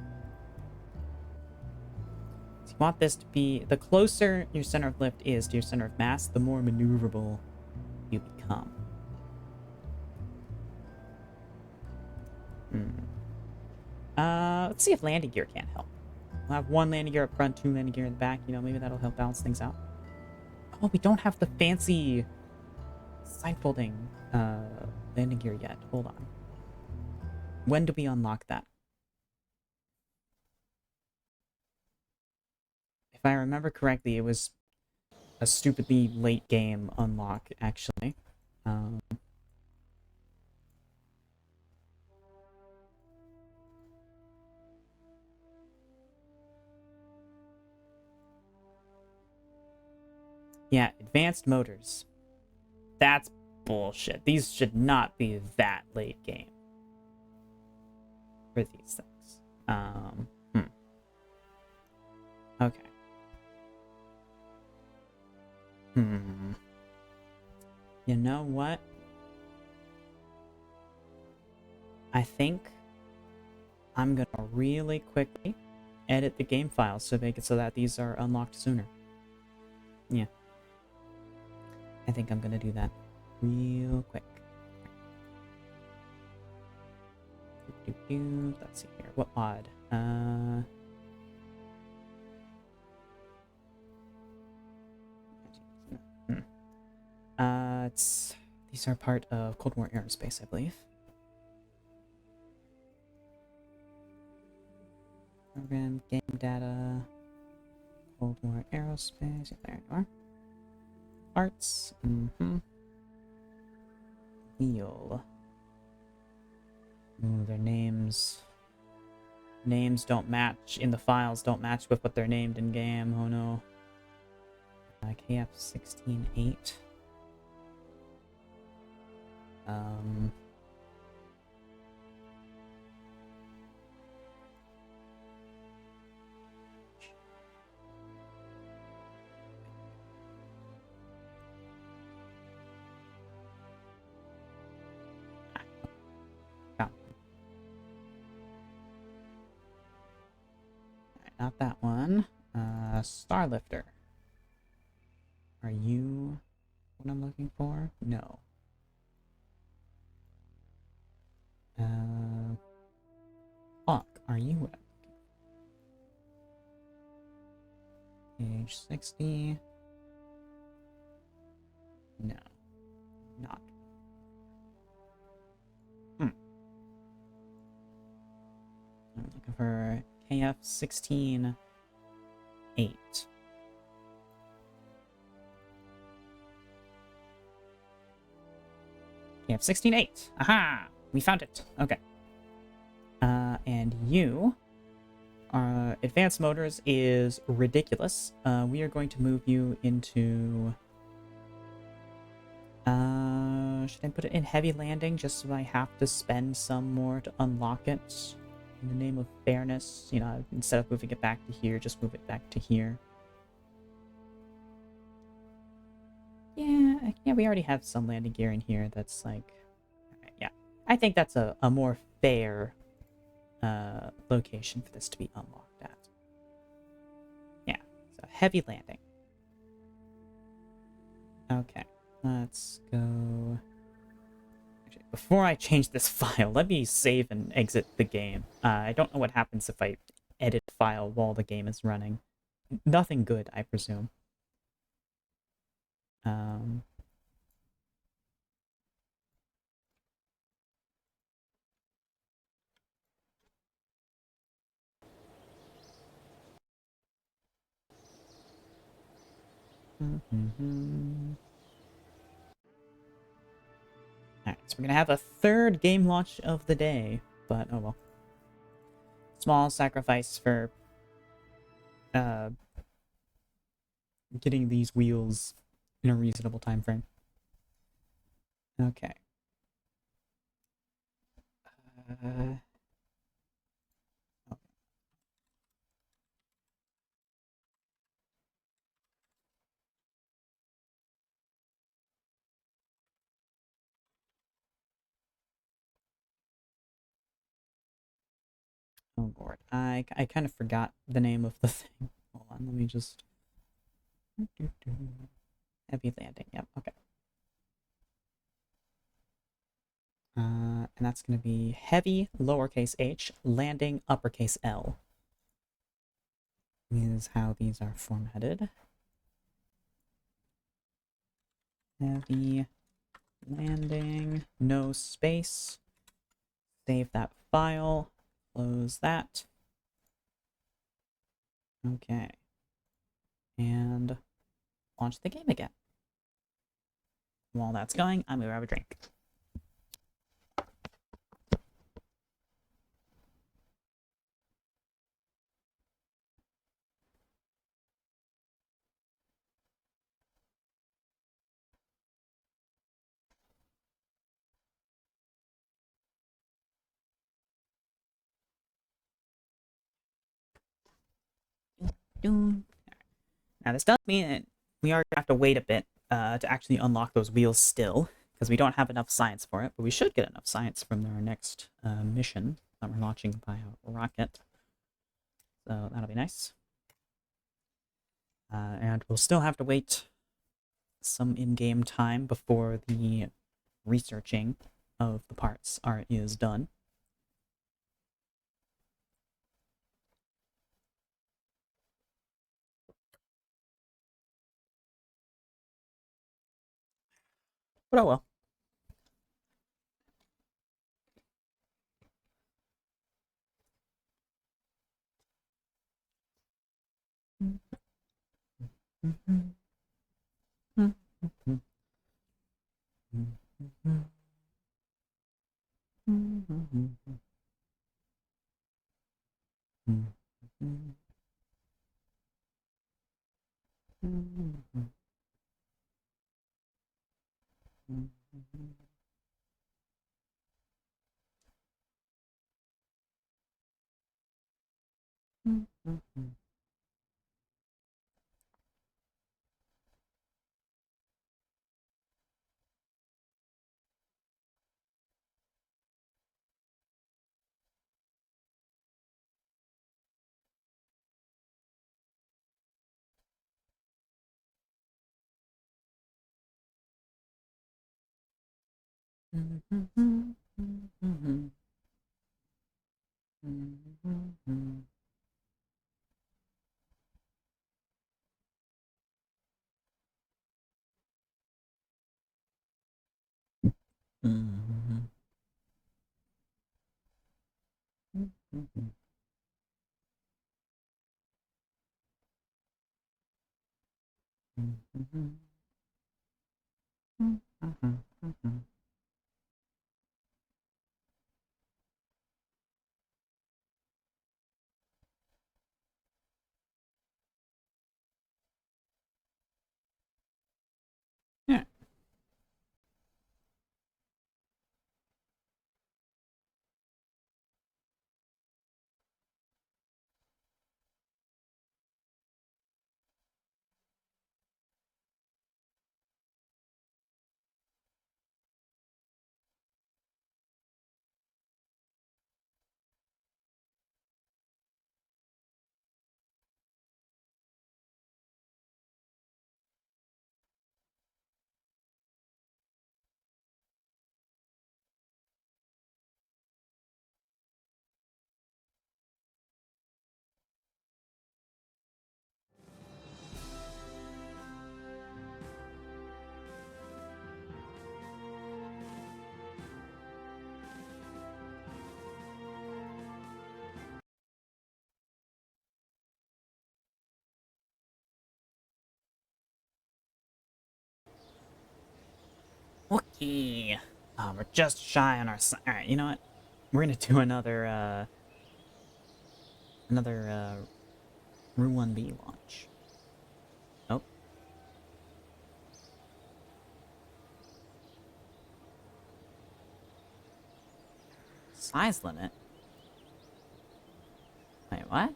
So you want this to be... The closer your center of lift is to your center of mass, the more maneuverable you become. Let's see if landing gear can't help. We'll have one landing gear up front, two landing gear in the back. You know, maybe that'll help balance things out. Oh, we don't have the fancy side-folding landing gear yet. Hold on. When do we unlock that? If I remember correctly, it was a stupidly late game unlock, actually. Yeah, advanced motors. That's bullshit. These should not be that late game for these things. Okay. You know what? I think I'm gonna really quickly edit the game files to make it so that these are unlocked sooner. Yeah. I think I'm gonna do that real quick. Let's see here. What mod? These are part of Cold War Aerospace, I believe. Program, game data, Cold War Aerospace. Yeah, there you are. Parts. Wheel. Ooh, their names. Names don't match in the files, don't match with what they're named in game. Oh no. KF-16-8. Not that one. Starlifter. Are you what I'm looking for? No. Hawk, are you what I'm looking for? Page 60. No. Not. I'm looking for KF-16-8. KF-16-8. Aha! We found it. Okay. And you advanced motors is ridiculous. We are going to move you into... should I put it in heavy landing just so I have to spend some more to unlock it? In the name of fairness, you know, instead of moving it back to here, just move it back to here. Yeah, we already have some landing gear in here that's like... Alright, yeah. I think that's a more fair location for this to be unlocked at. Yeah, so heavy landing. Okay, let's go... Actually, before I change this file, let me save and exit the game. I don't know what happens if I edit file while the game is running. Nothing good, I presume. Alright, so we're gonna have a third game launch of the day, but oh well. Small sacrifice for getting these wheels in a reasonable time frame. Okay. Okay. Oh lord, I kind of forgot the name of the thing. Hold on, let me just... Heavy landing, yep, okay. And that's going to be heavy, lowercase h, landing, uppercase L. Is how these are formatted. Heavy landing, no space. Save that file, close that. Okay. And launch the game again. While that's going, I'm gonna grab a drink. Now this does mean that we are gonna have to wait a bit to actually unlock those wheels still, because we don't have enough science for it, but we should get enough science from our next mission that we're launching by a rocket. So that'll be nice. And we'll still have to wait some in-game time before the researching of the parts is done. But oh well. Okay. We're just shy on our side. Alright, you know what? We're gonna do another Rue 1B launch. Nope. Size limit? Wait, what?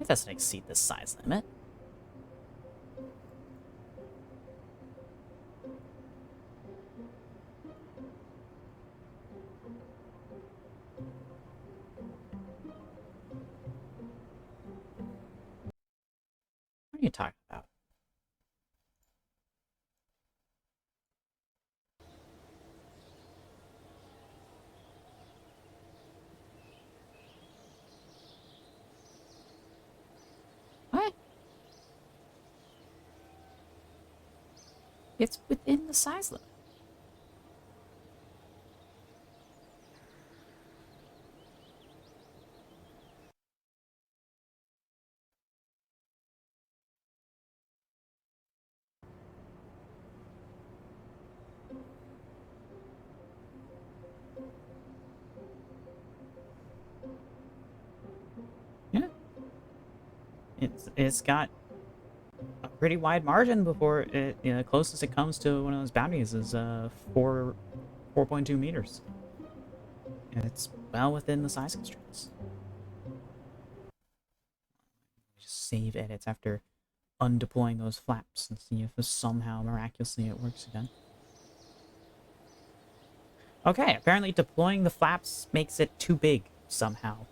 It doesn't exceed the size limit. What are you talking about? What? It's within the size limit. Yeah. It's got a pretty wide margin before it, you know, closest it comes to one of those bounties is 4.2 meters. And it's well within the size constraints. Just save edits after undeploying those flaps and see if somehow miraculously it works again. Okay, apparently deploying the flaps makes it too big somehow.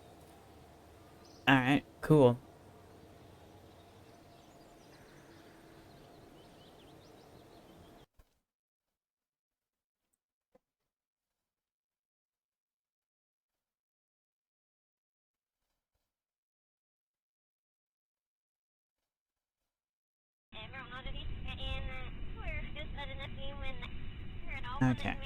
Alright, cool. Okay.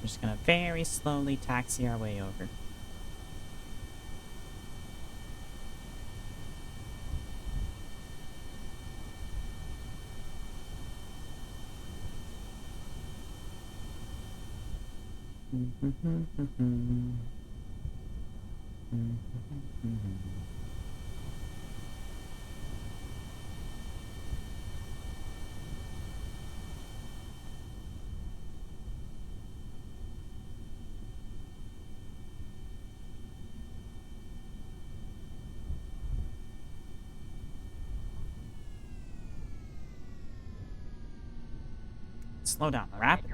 We're just gonna very slowly taxi our way over. Slow down rapidly.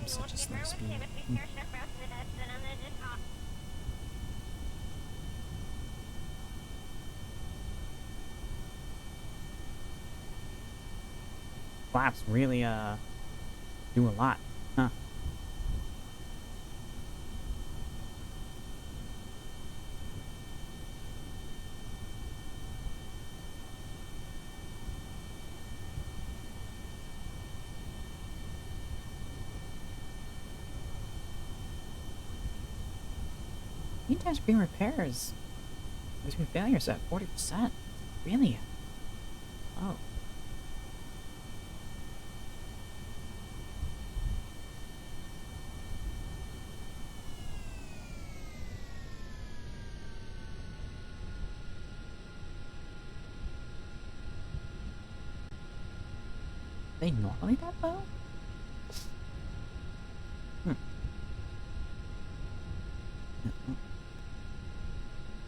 I'm such a slow speed. Flaps really do a lot, huh? Mean times between repairs, between failures at 40%. Really? Oh. They normally that low?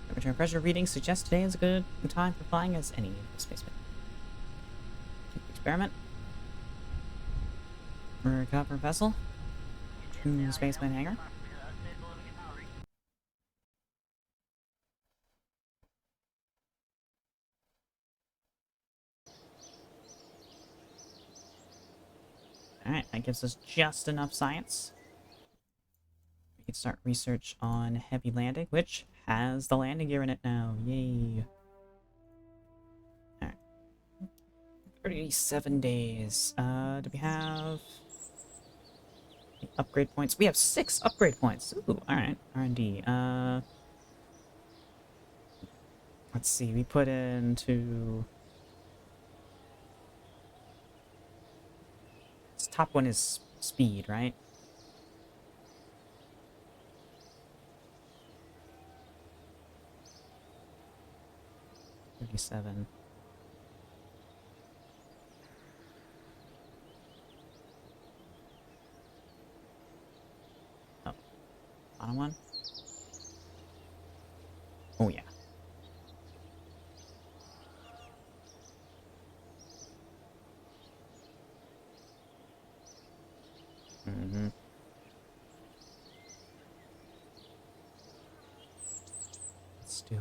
Temperature and pressure readings suggest today is a good time for flying as any spaceman. Experiment. Recover vessel. To spaceman hangar. gives us just enough science. We can start research on heavy landing, which has the landing gear in it now. Yay. Alright. 37 days. Do we have upgrade points? We have 6 upgrade points. Ooh, alright. R&D. Let's see. We put into... This top one is speed, right? $37. Oh, bottom one? Oh, yeah. Mm-hmm. Let's do,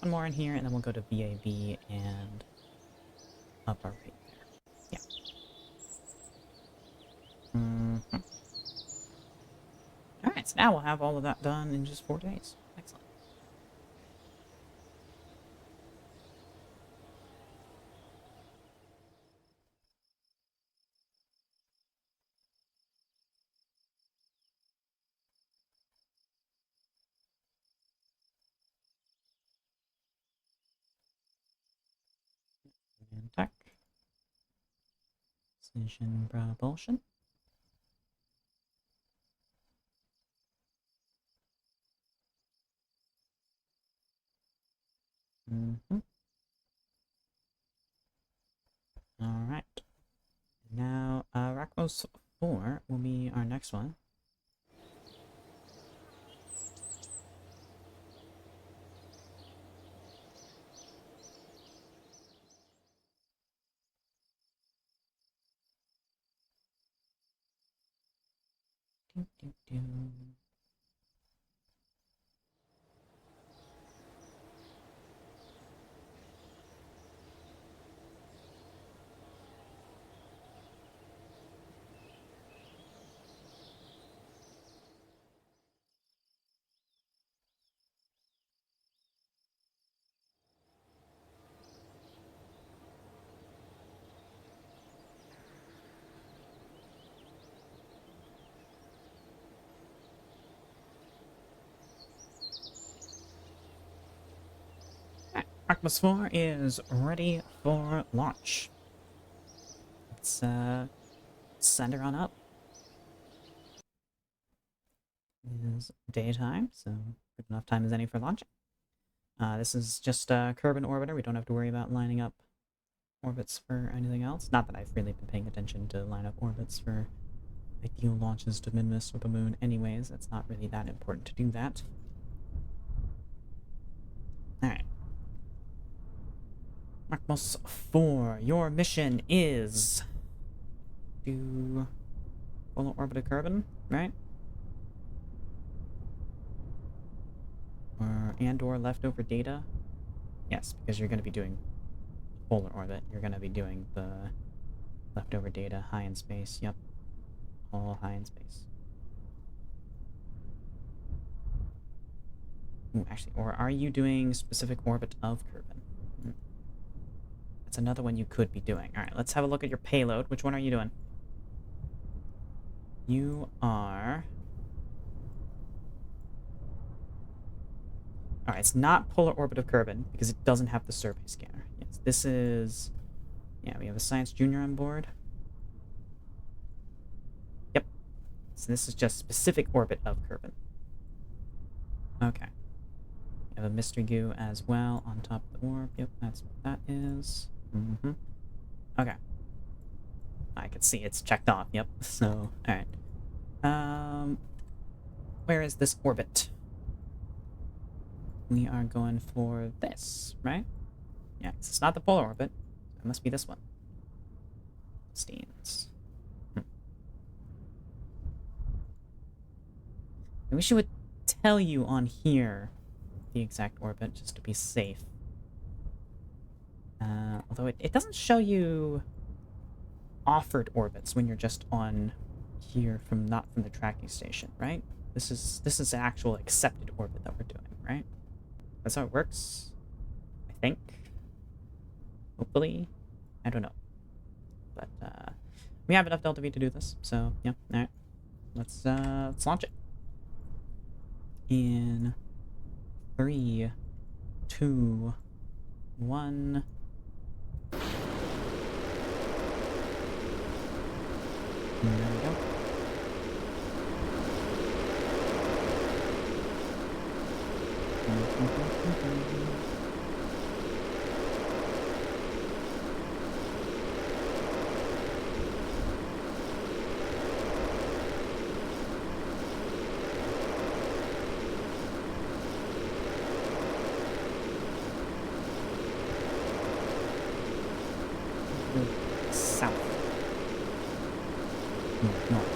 one more in here, and then we'll go to VAB and up our rate there. Yeah. Mm-hmm. Alright, so now we'll have all of that done in just 4 days. Excellent. And tech. Precision propulsion. Mm-hmm. Alright. Now, Rakmos 4 will be our next one. Doo, doo, doo. Alright, Rakmos 4 is ready for launch. Let's send her on up. It is daytime, so good enough time as any for launching. This is just a Kerbal orbiter. We don't have to worry about lining up orbits for anything else. Not that I've really been paying attention to line up orbits for ideal launches to Minmus or the moon anyways. It's not really that important to do that. Alright. Rakmos 4, your mission is to polar orbit a Kerbal, right? Or leftover data. Yes, because you're going to be doing polar orbit. You're going to be doing the leftover data high in space. Yep. All high in space. Ooh, actually, or are you doing specific orbit of Kerbal? That's another one you could be doing. Alright, let's have a look at your payload. Which one are you doing? You are... Alright, it's not polar orbit of Kerbal because it doesn't have the survey scanner. Yes, this is... Yeah, we have a Science Junior on board. Yep. So this is just specific orbit of Kerbal. Okay. We have a mystery goo as well on top of the orb. Yep, that's what that is. Mm-hmm. Okay. I can see it's checked off. Yep. So, alright. Where is this orbit? We are going for this, right? Yeah, it's not the polar orbit. It must be this one. Steens. I wish it would tell you on here the exact orbit, just to be safe. Although it doesn't show you offered orbits when you're just on here from not from the tracking station, right? This is an actual accepted orbit that we're doing, right? That's how it works, I think. Hopefully, I don't know, but we have enough Delta V to do this, so yeah. All right, let's launch it in 3, 2, 1. There we go. South. North.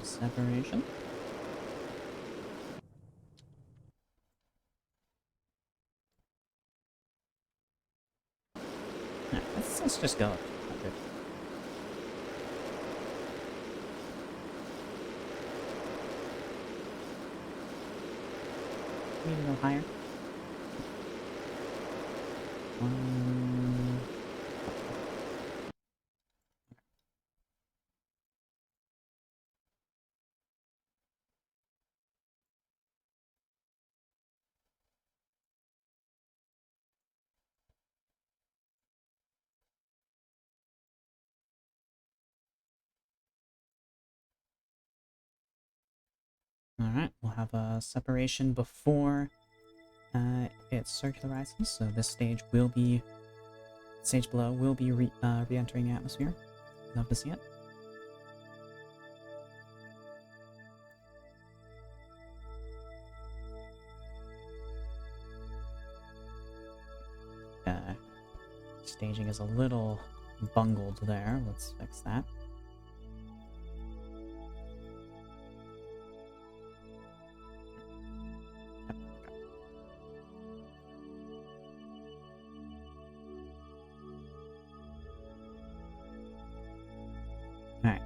Separation. Right, let's just go up to 100. Maybe go higher. Alright, we'll have a separation before it circularizes, so this stage will be, stage below will be re-entering the atmosphere. Love to see it. Staging is a little bungled there, let's fix that. Alright.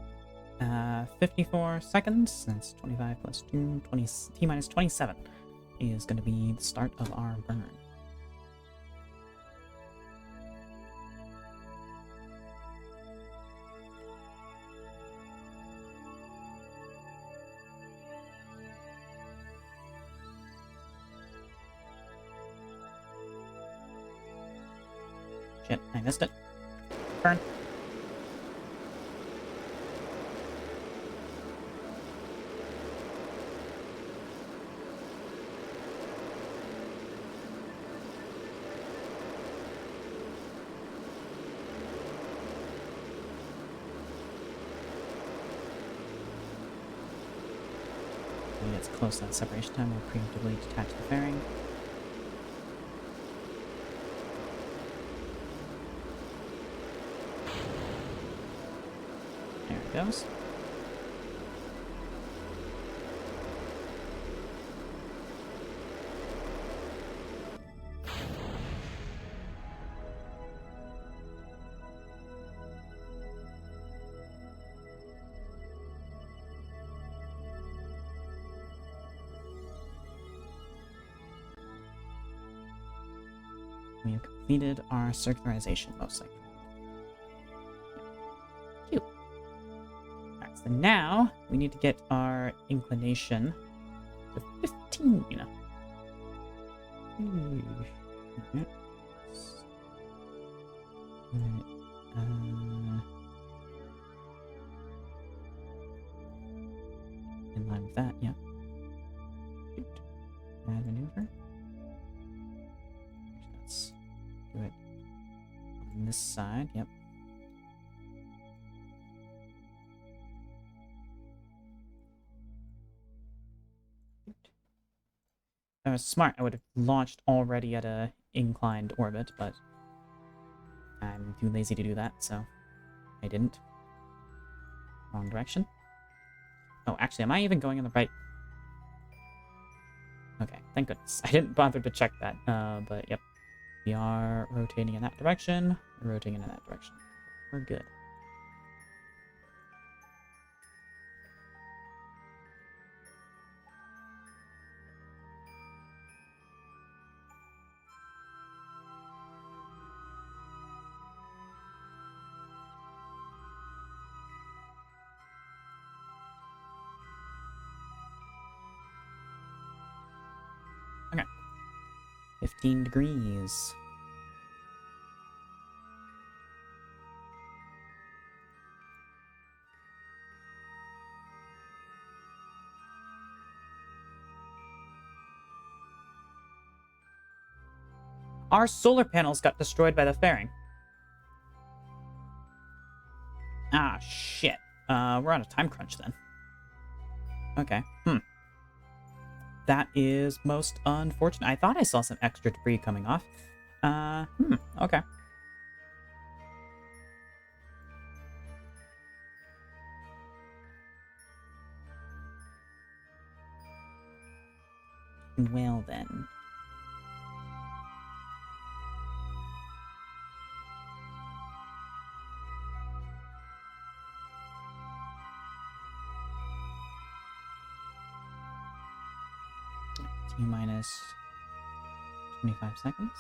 54 seconds, that's 25 plus 2, 20, T-minus 27 is going to be the start of our burn. Shit, I missed it. Burn. When it's close to that separation time, we'll preemptively detach the fairing. There it goes. We have completed our circularization, most likely. Cute. Alright, so now we need to get our inclination to 15. Alright. In line with that, yeah. Add maneuver. Let's do it on this side, yep. If I was smart, I would have launched already at a inclined orbit, but I'm too lazy to do that, so I didn't. Wrong direction. Oh, actually, am I even going in the right? Okay, thank goodness. I didn't bother to check that, but yep. We are rotating in that direction, rotating in that direction. We're good. Okay. 15 degrees. Our solar panels got destroyed by the fairing. Ah, shit. We're on a time crunch then. Okay. That is most unfortunate. I thought I saw some extra debris coming off. Okay. Well then. T minus 25 seconds.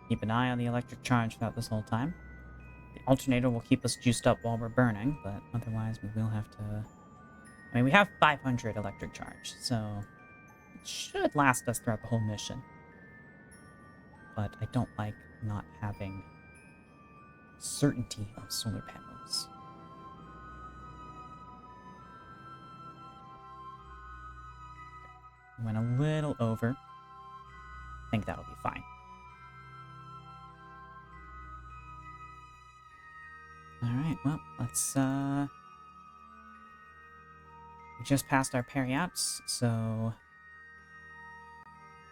Keep an eye on the electric charge throughout this whole time. The alternator will keep us juiced up while we're burning, but otherwise we will have to... I mean, we have 500 electric charge, so it should last us throughout the whole mission. But I don't like not having certainty of solar panels. Went a little over. I think that'll be fine. Alright, well, let's, we just passed our periaps, so...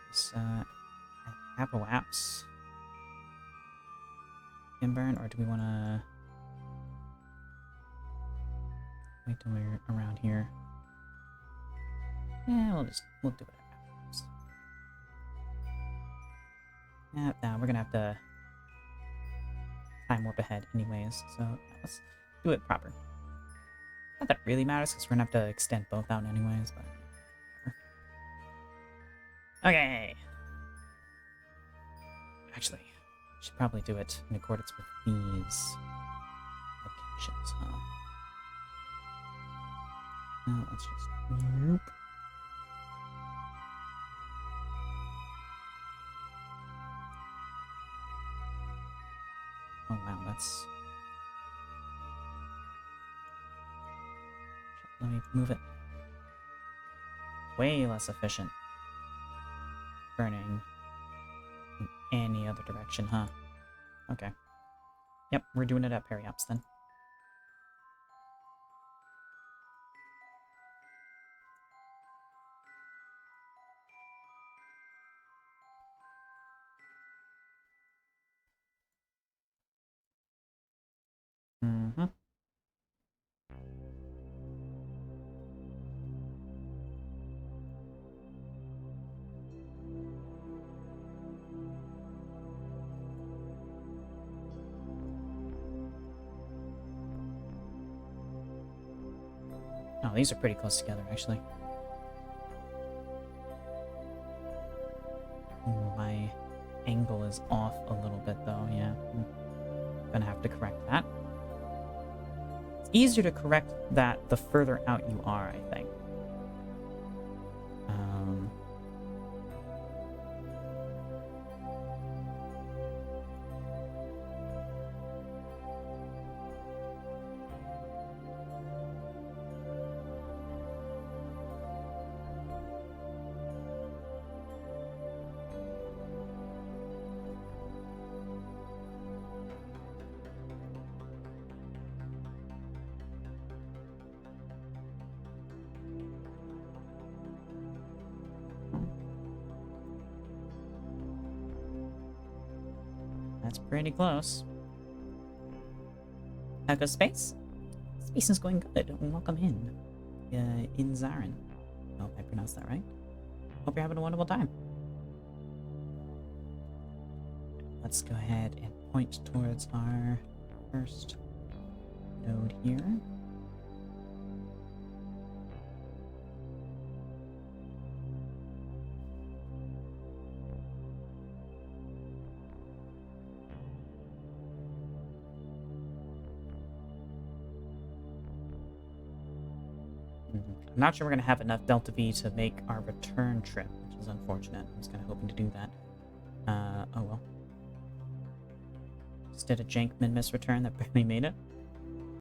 Let's, apoaps can burn, or do we want to wait till we're around here? Yeah, we'll do it afterwards. Yeah, nah, we're gonna have to time warp ahead anyways, so let's do it proper. Not that it really matters, because we're gonna have to extend both out anyways, but... Okay! Actually, I should probably do it in accordance with these locations, huh? Well, let's just... Nope. Oh wow, that's... Let me move it. Way less efficient. Burning in any other direction, huh? Okay. Yep, we're doing it at Periops then. Oh, these are pretty close together, actually. Ooh, my angle is off a little bit, though. Yeah, I'm gonna have to correct that. It's easier to correct that the further out you are, I think. That's pretty close. How goes space? Space is going good. Welcome in Zarin. I hope I pronounced that right. Hope you're having a wonderful time. Let's go ahead and point towards our first node here. I'm not sure we're going to have enough Delta V to make our return trip, which is unfortunate. I was kind of hoping to do that. Oh well. Just did a jank min-miss return that barely made it.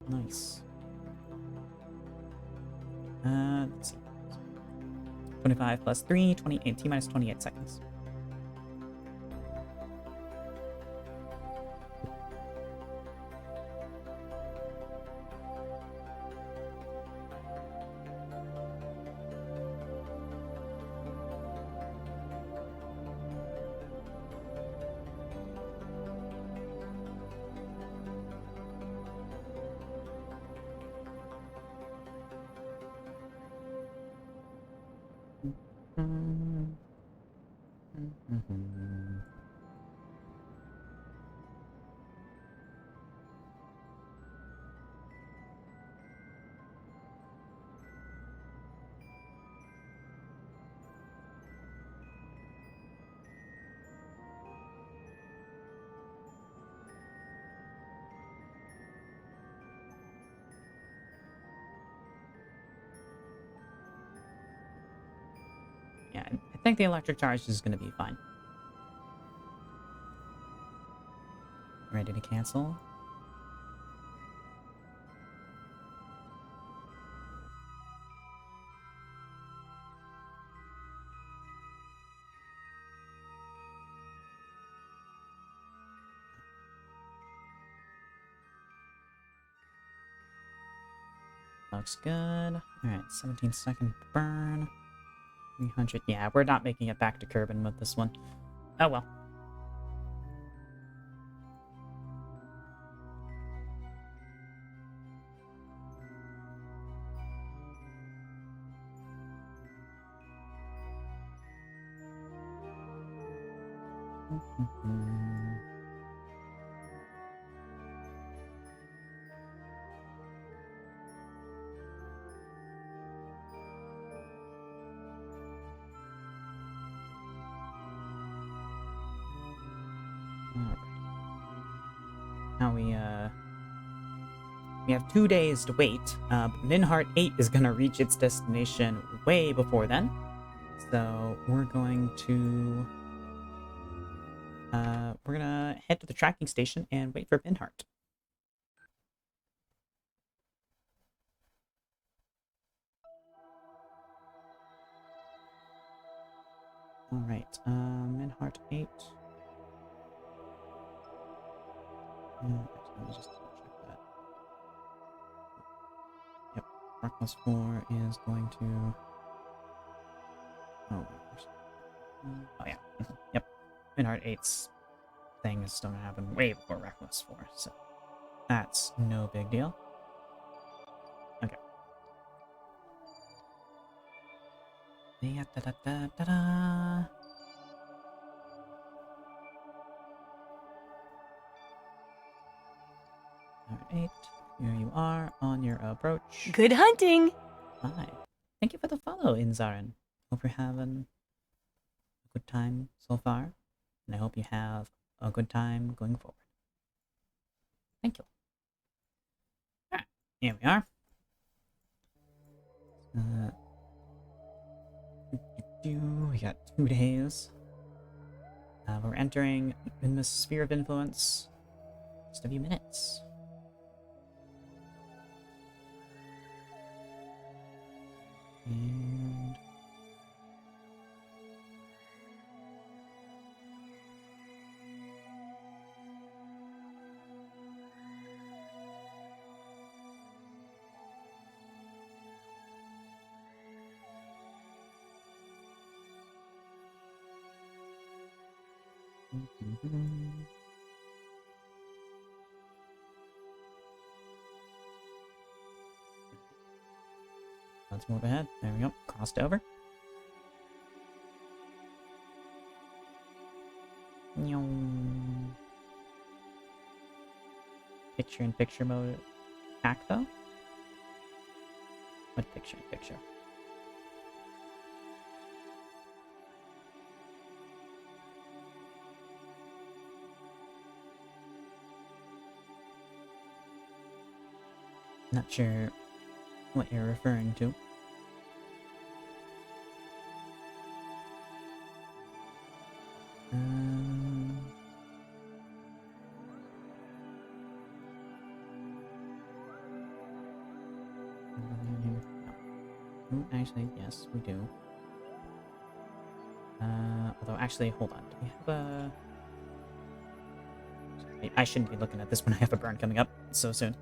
Nice. Let's see. 25 plus 3, 28, T minus 28 seconds. Yeah, I think the electric charge is going to be fine. Ready to cancel? Looks good. Alright, 17-second burn. 300. Yeah, we're not making it back to Kerbin with this one. Oh well. Now we have 2 days to wait. Minheart 8 is gonna reach its destination way before then. So we're going to head to the tracking station and wait for Minheart. Alright, Minheart 8. Let me just check that. Yep, Reckless 4 is going to... Oh yeah. Yep. Minheart 8's thing is still gonna happen way before Reckless 4, so that's no big deal. Okay. Da-da-da-da-da-da. Alright, here you are on your approach. Good hunting! Hi. Thank you for the follow, Inzarin. Hope you're having a good time so far, and I hope you have a good time going forward. Thank you. Alright, here we are. We got 2 days. We're entering in the sphere of influence. Just a few minutes. And let's move ahead. There we go. Crossed over. Picture-in-picture mode. Acto? What picture-in-picture? Not sure what you're referring to. Actually, yes, we do. Although, actually, hold on. Do we have a... I shouldn't be looking at this when I have a burn coming up so soon.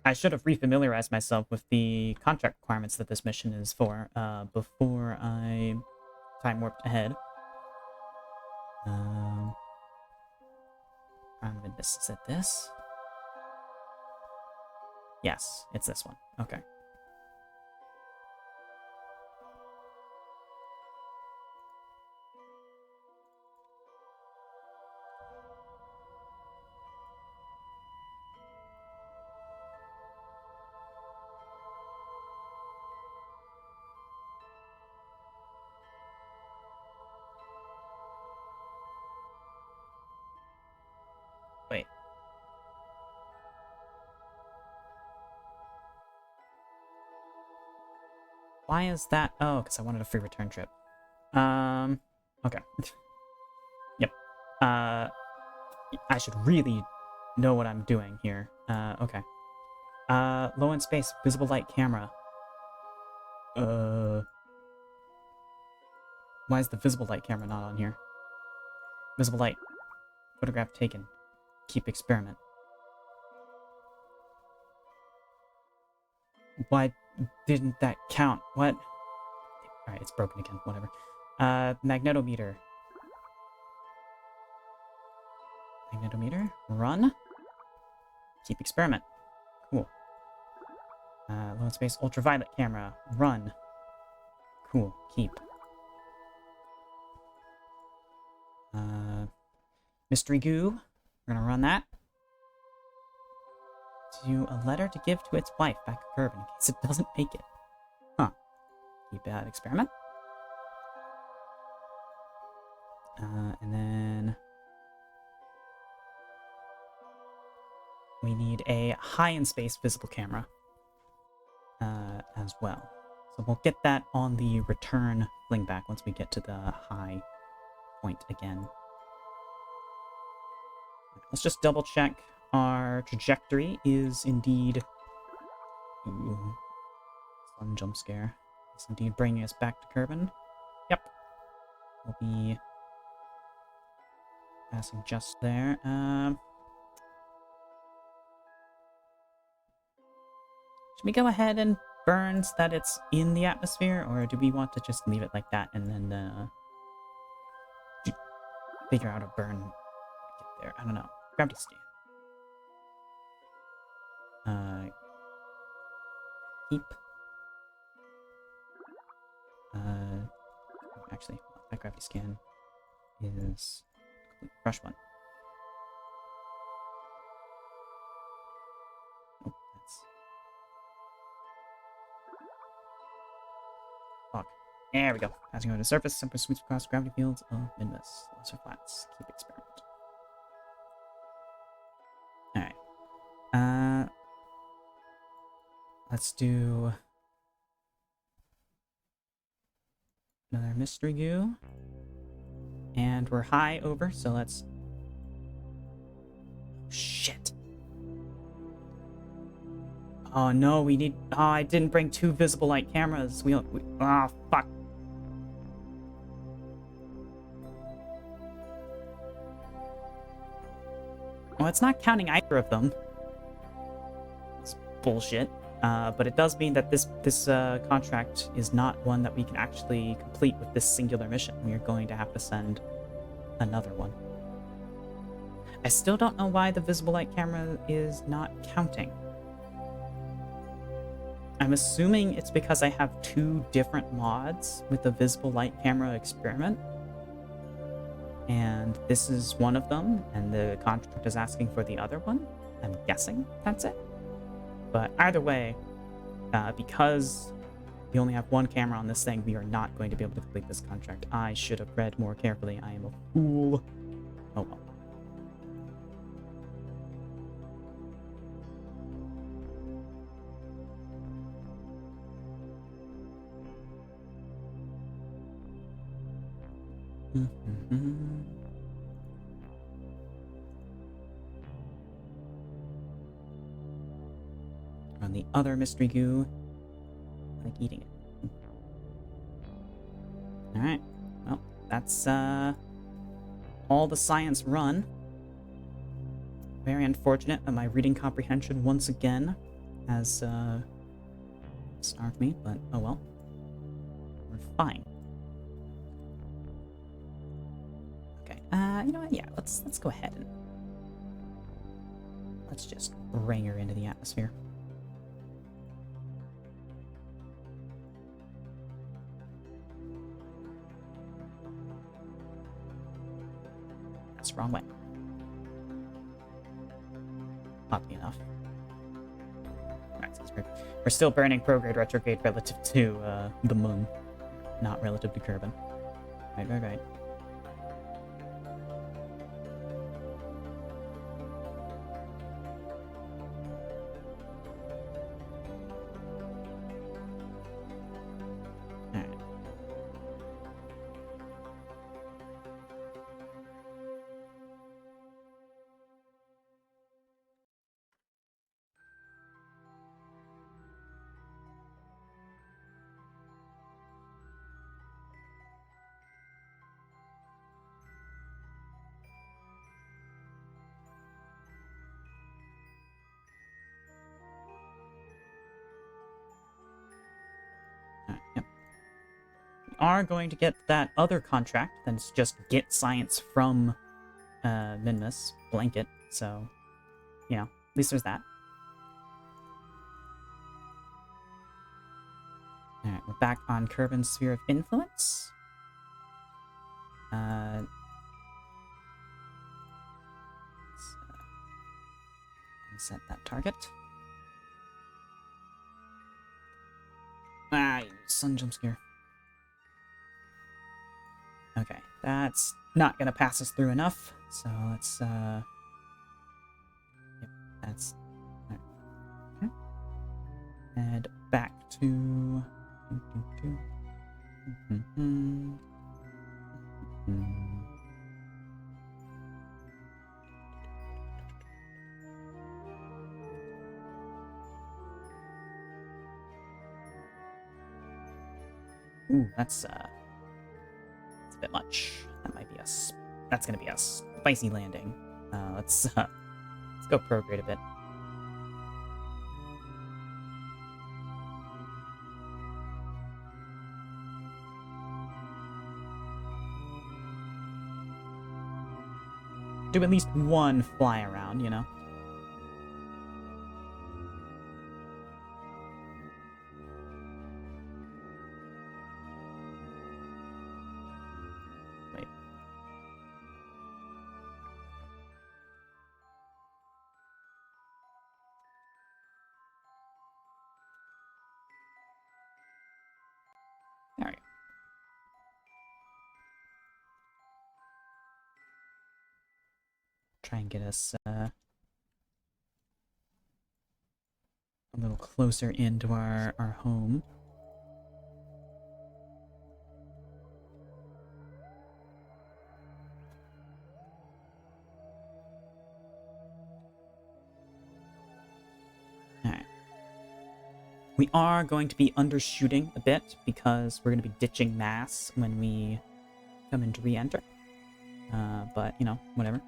I should have refamiliarized myself with the contract requirements that this mission is for, before I time warped ahead. Is it this? Yes, it's this one. Okay. Wait. Why is that? Oh, because I wanted a free return trip. Okay. Yep. I should really know what I'm doing here. Okay. Low in space, visible light camera. Why is the visible light camera not on here? Visible light. Photograph taken. Keep experiment. Why didn't that count? What? Alright, it's broken again. Whatever. Magnetometer. Magnetometer. Run. Keep experiment. Cool. Low in space ultraviolet camera. Run. Cool. Keep. Mystery goo. We're gonna run that. To a letter to give to its wife back at Kerbal in case it doesn't make it. Huh. Keep that experiment. And then we need a high in space visible camera as well. So we'll get that on the return fling back once we get to the high point again. Let's just double check our trajectory is indeed... Ooh, fun jump scare. It's indeed bringing us back to Kerbal. Yep. We'll be passing just there. Should we go ahead and burn so that it's in the atmosphere, or do we want to just leave it like that and then figure out a burn to get there? I don't know. Gravity scan. Keep. Actually, that gravity scan is a fresh one. Oh, that's... There we go. Passing over the surface, simple sweeps across gravity fields of Minmus. Lesser flats. Keep experiment. Alright. Let's do another mystery goo. And we're high over, so let's... Shit. Oh no, we need... Oh, I didn't bring 2 visible light cameras. Oh, fuck. Well, it's not counting either of them. It's bullshit. But it does mean that this contract is not one that we can actually complete with this singular mission. We are going to have to send another one. I still don't know why the visible light camera is not counting. I'm assuming it's because I have 2 different mods with the visible light camera experiment. And this is one of them, and the contract is asking for the other one. I'm guessing that's it. But either way, because we only have 1 camera on this thing, we are not going to be able to complete this contract. I should have read more carefully. I am a fool. Oh well. On the other mystery goo, like eating it. Alright, well, that's all the science run. Very unfortunate that my reading comprehension once again has starved me, but oh well. We're fine. Okay, you know what? Yeah, let's go ahead and let's just bring her into the atmosphere. That's the wrong way. Oddly enough. Right, so we're still burning prograde retrograde relative to the moon, not relative to Kerbal. Right. Yep. We are going to get that other contract, then it's just get science from Minmus blanket, so you know, at least there's that. Alright, we're back on Kerban's sphere of influence. Let's set that target. Sun jump scare. Okay, that's not gonna pass us through enough, so let's yep, that's okay. And back to ooh, that's a bit much. That might be that's gonna be a spicy landing. Let's go prograde a bit. Do at least 1 fly around, you know? Wait. Alright. try and get us a little closer into our home. Alright. We are going to be undershooting a bit because we're going to be ditching mass when we come in to re-enter. But, you know, whatever.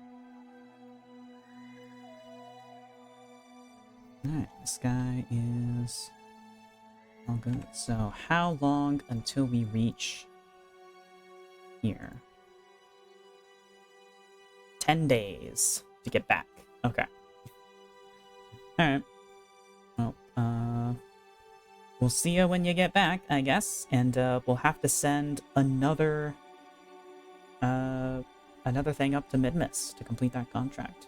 Alright, this guy is all good. So, how long until we reach here? 10 days to get back. Okay. Alright. Well, we'll see you when you get back, I guess. And, we'll have to send another thing up to Midmas to complete that contract.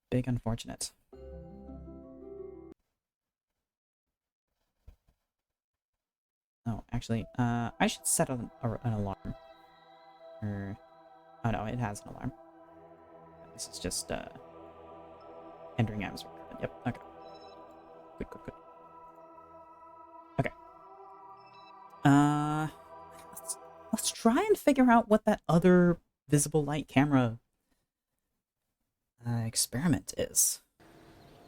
Big unfortunate. Oh, actually, I should set an alarm. Or, oh no, it has an alarm. This is just, entering atmosphere. Yep, okay. Good. Okay. Let's try and figure out what that other visible light camera experiment is.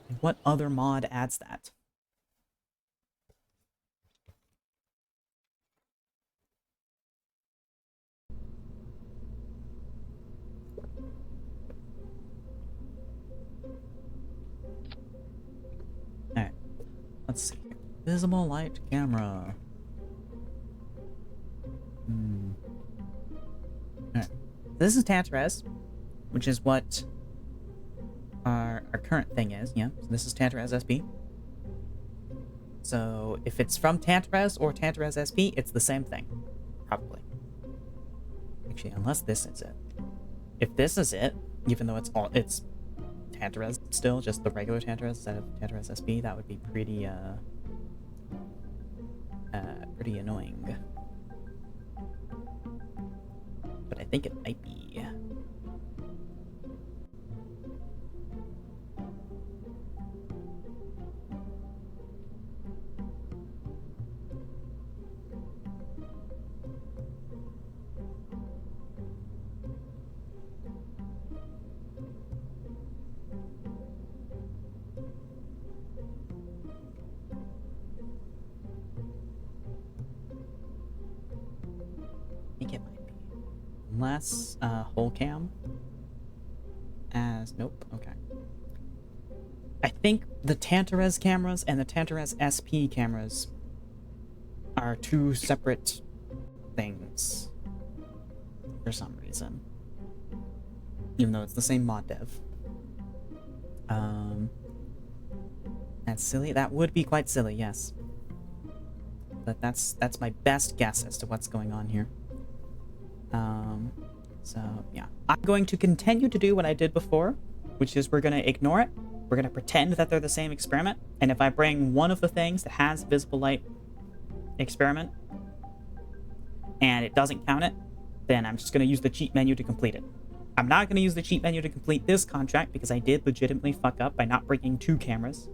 And what other mod adds that? Alright. Let's see here. Visible light camera. Alright. This is Tantarez, which is what our current thing is. Yeah, so this is Tantarez SP. So if it's from Tantarez or Tantarez SP, it's the same thing. Probably. Actually, unless this is it. If this is it, even though it's Tantarez still, just the regular Tantarez instead of Tantarez SP, that would be pretty pretty annoying. But I think it might be. Unless whole cam as nope. Okay. I think the Tantarez cameras and the Tantarez SP cameras are two separate things for some reason, even though it's the same mod dev. That's silly. That would be quite silly, yes. But that's my best guess as to what's going on here. So yeah, I'm going to continue to do what I did before, which is we're going to ignore it. We're going to pretend that they're the same experiment. And if I bring one of the things that has visible light experiment and it doesn't count it, then I'm just going to use the cheat menu to complete it. I'm not going to use the cheat menu to complete this contract because I did legitimately fuck up by not bringing 2 cameras.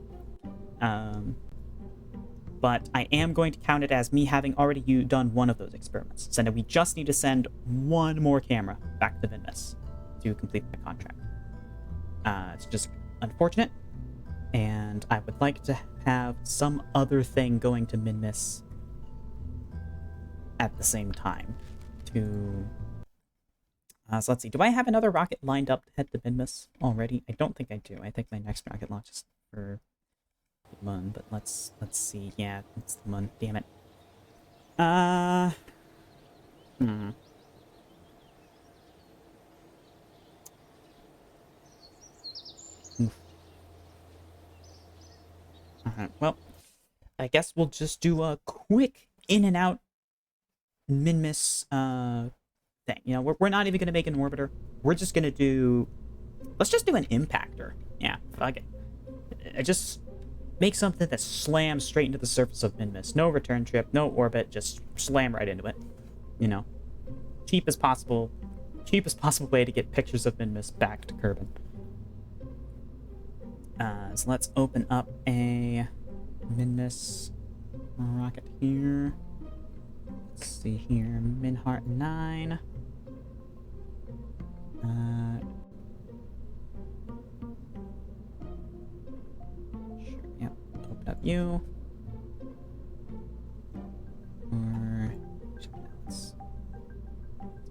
But I am going to count it as me having already done one of those experiments. So now we just need to send 1 more camera back to Vinmus to complete the contract. It's just unfortunate, and I would like to have some other thing going to Minmus at the same time. So let's see. Do I have another rocket lined up to head to Minmus already? I don't think I do. I think my next rocket launch is for Mun, but let's see. Yeah, it's the Mun. Damn it. Alright, well, I guess we'll just do a quick in and out Minmus thing. You know, we're not even gonna make an orbiter. We're just gonna do. Let's just do an impactor. Yeah, fuck it. I just make something that slams straight into the surface of Minmus. No return trip, no orbit, just slam right into it. You know, cheap as possible, cheapest possible way to get pictures of Minmus back to Kerbal. So let's open up a Minmus rocket here. Let's see here, Minheart 9. Sure, yep, open up you. Or let's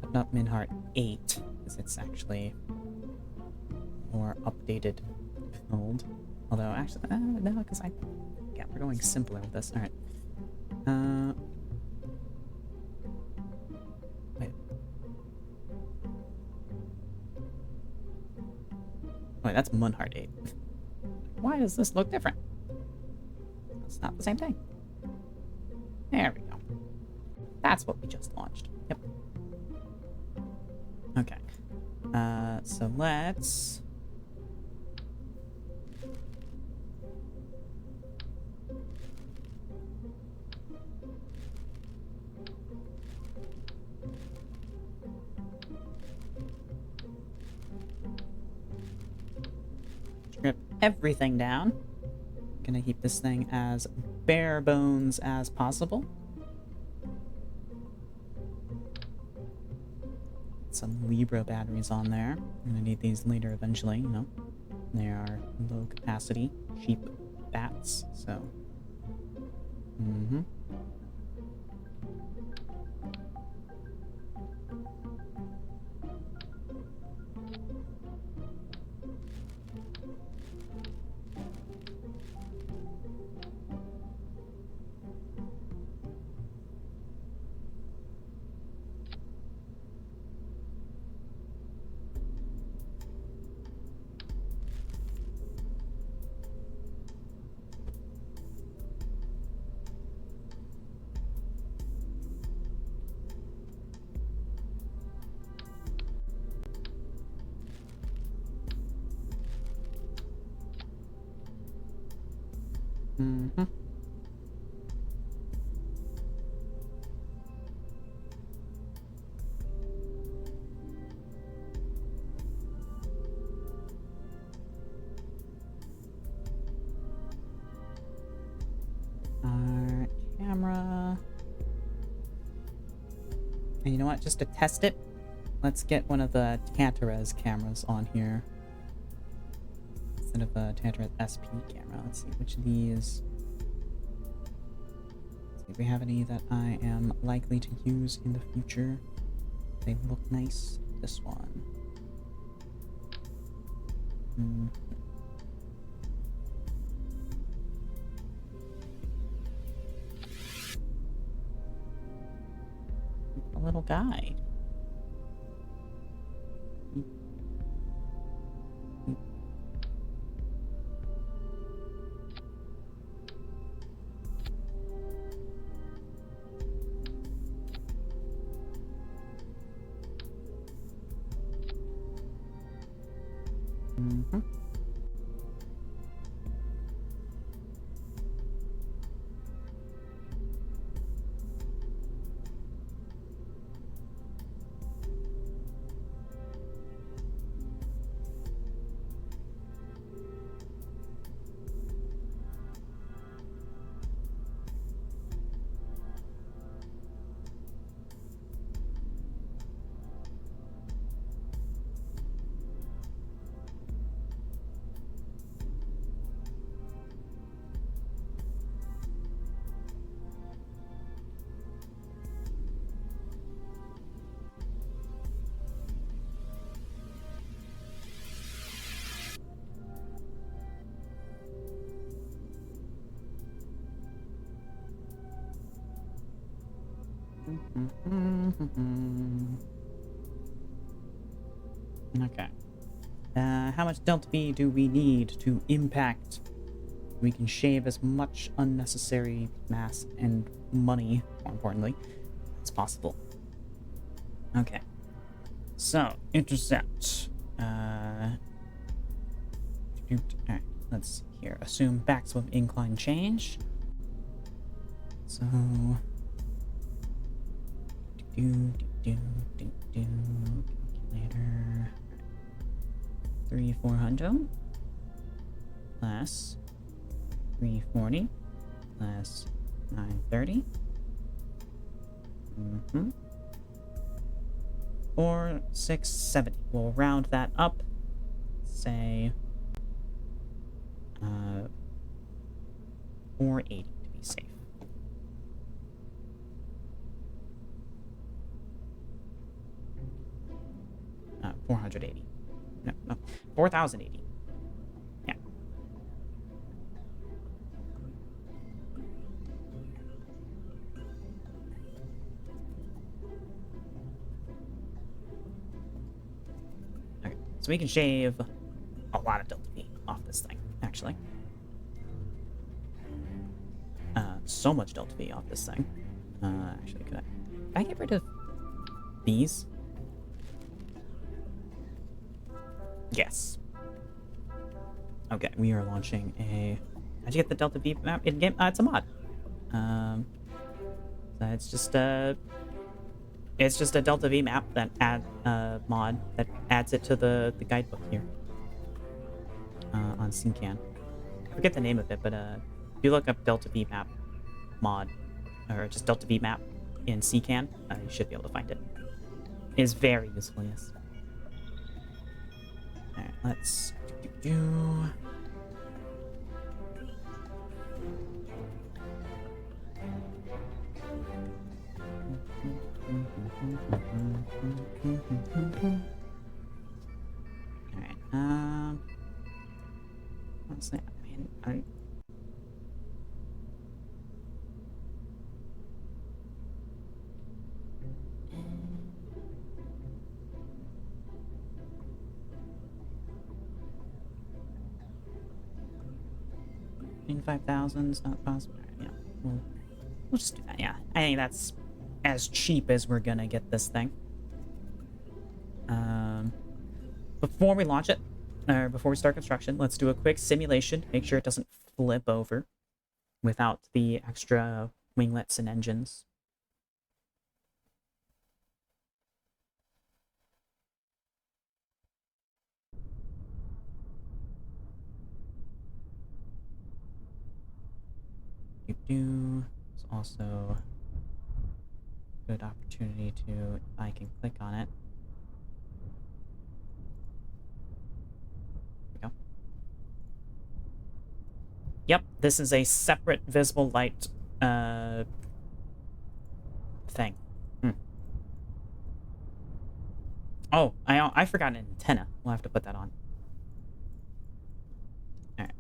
open up Minheart 8, because it's actually more updated build. Although, actually, no, because yeah, we're going simpler with this. Alright. Wait, that's Munhart 8. Why does this look different? It's not the same thing. There we go. That's what we just launched. Yep. Okay. So let's... strip everything down. Gonna keep this thing as bare bones as possible. Some Libra batteries on there. I'm gonna need these later eventually, you know. They are low capacity, cheap bats, so. Our camera. And you know what? Just to test it, let's get one of the Tantarez cameras on here. Instead of a Tantarez SP camera. Let's see which of these. Let's see if we have any that I am likely to use in the future. They look nice. This one. A little guy. Okay. How much Delta V do we need to impact? We can shave as much unnecessary mass and money, more importantly, as possible. Okay. So, intercept. Alright, let's see here. Assume backswim incline change. So... 400 plus 340 plus 930. 4670. We'll round that up. Say 480 to be safe. Uh, 480. No, 4080. Yeah. Okay, so we can shave a lot of Delta V off this thing, actually. So much Delta V off this thing. Actually, could I get rid of these? Yes. Okay, we are launching a... How'd you get the Delta V map in game? It's a mod. So it's just a Delta V map that mod that adds it to the guidebook here. On Syncan. I forget the name of it, but if you look up Delta V map mod, or just Delta V map in Syncan, you should be able to find it. It is very useful, yes. Alright, let's do. Alright, honestly, I mean, 5,000's not possible. Yeah, we'll just do that. Yeah, I think that's as cheap as we're gonna get this thing. Before we launch it, or before we start construction, let's do a quick simulation. Make sure it doesn't flip over without the extra winglets and engines. It's also a good opportunity to, if I can click on it. There we go. Yep, this is a separate visible light thing. Oh, I forgot an antenna. We'll have to put that on. Alright.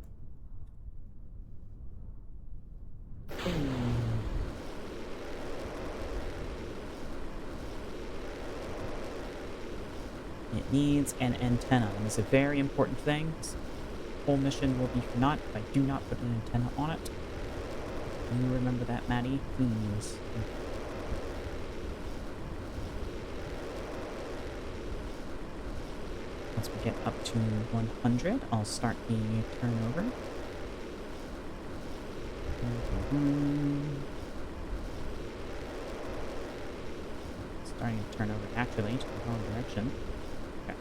It needs an antenna, and it's a very important thing. This whole mission will be for naught if I do not put an antenna on it. Can you remember that, Maddie? Please. Once we get up to 100, I'll start the turnover. Starting to turn over naturally to the wrong direction. Okay.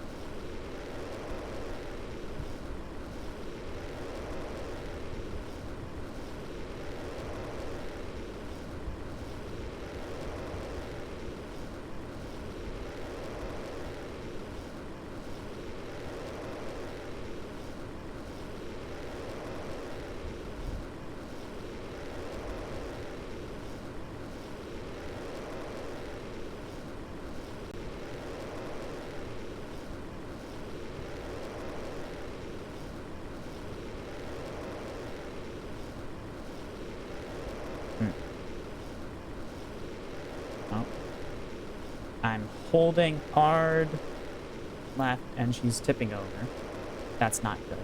I'm holding hard left and she's tipping over. That's not good.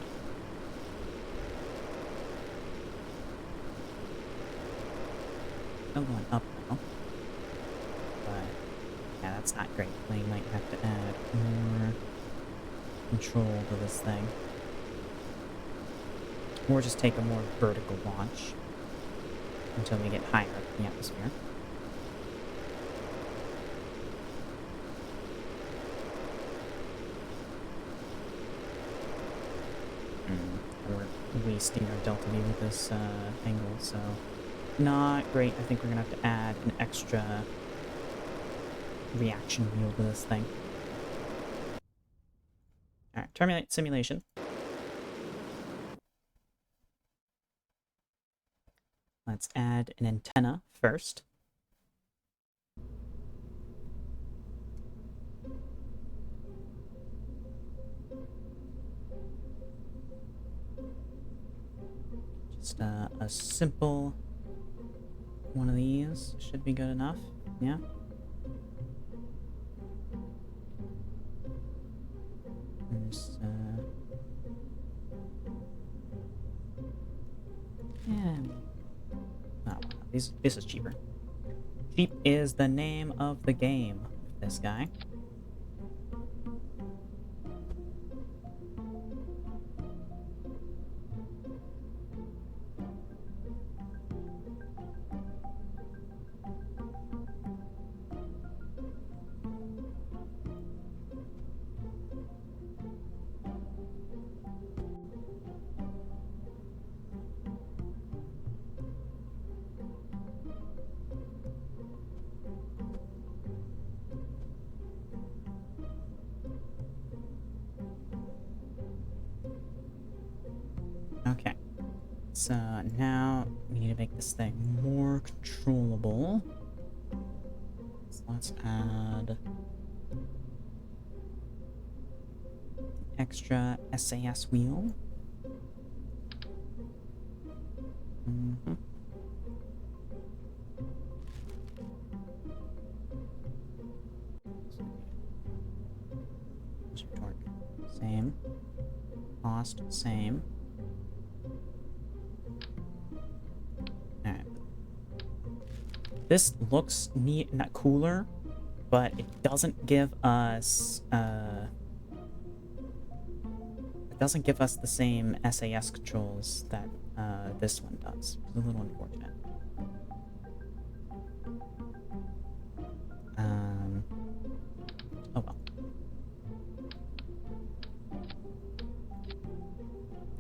Still going up now. But yeah, that's not great. We might have to add more control to this thing. Or just take a more vertical launch until we get higher up in the atmosphere. wasting our delta V with this angle, so not great. I think we're gonna have to add an extra reaction wheel to this thing. Alright, terminate simulation. Let's add an antenna first. Just a simple one of these should be good enough. Yeah. There's yeah. Oh, this is cheaper. Cheap is the name of the game with this guy. Okay. So now we need to make this thing more controllable. So let's add extra SAS wheel. What's your torque? Same. Cost, same. Alright. This looks neat, not cooler, but it doesn't give us the same SAS controls that this one does. It's a little unfortunate. Oh well.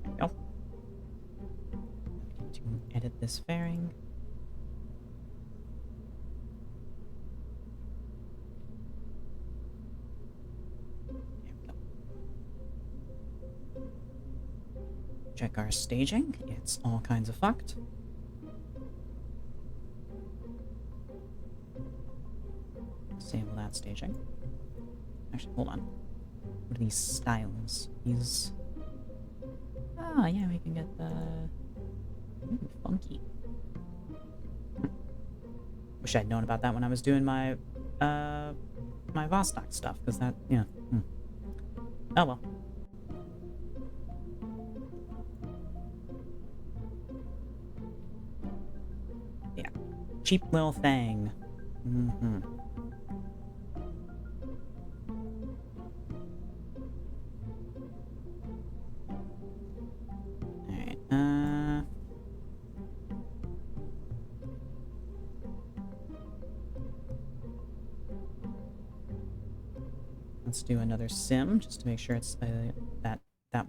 There we go. I need to edit this fairing. Check our staging. It's all kinds of fucked. Disable that staging. Actually, hold on. What are these styles? These... Ah, yeah, we can get the... Ooh, funky. Wish I'd known about that when I was doing my, my Vostok stuff, because that, yeah. Oh well. Yeah. Cheap little thing. Alright, let's do another sim, just to make sure it's, that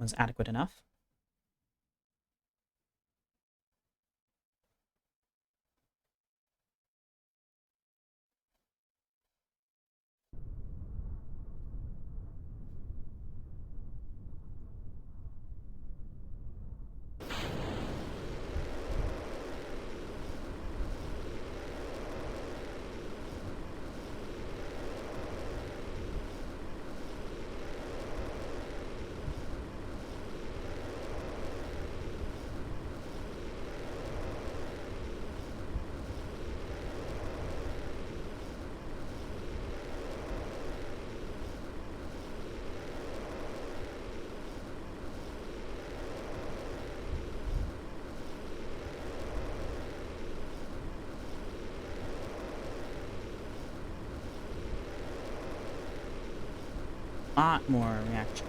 was adequate enough. Lot more reaction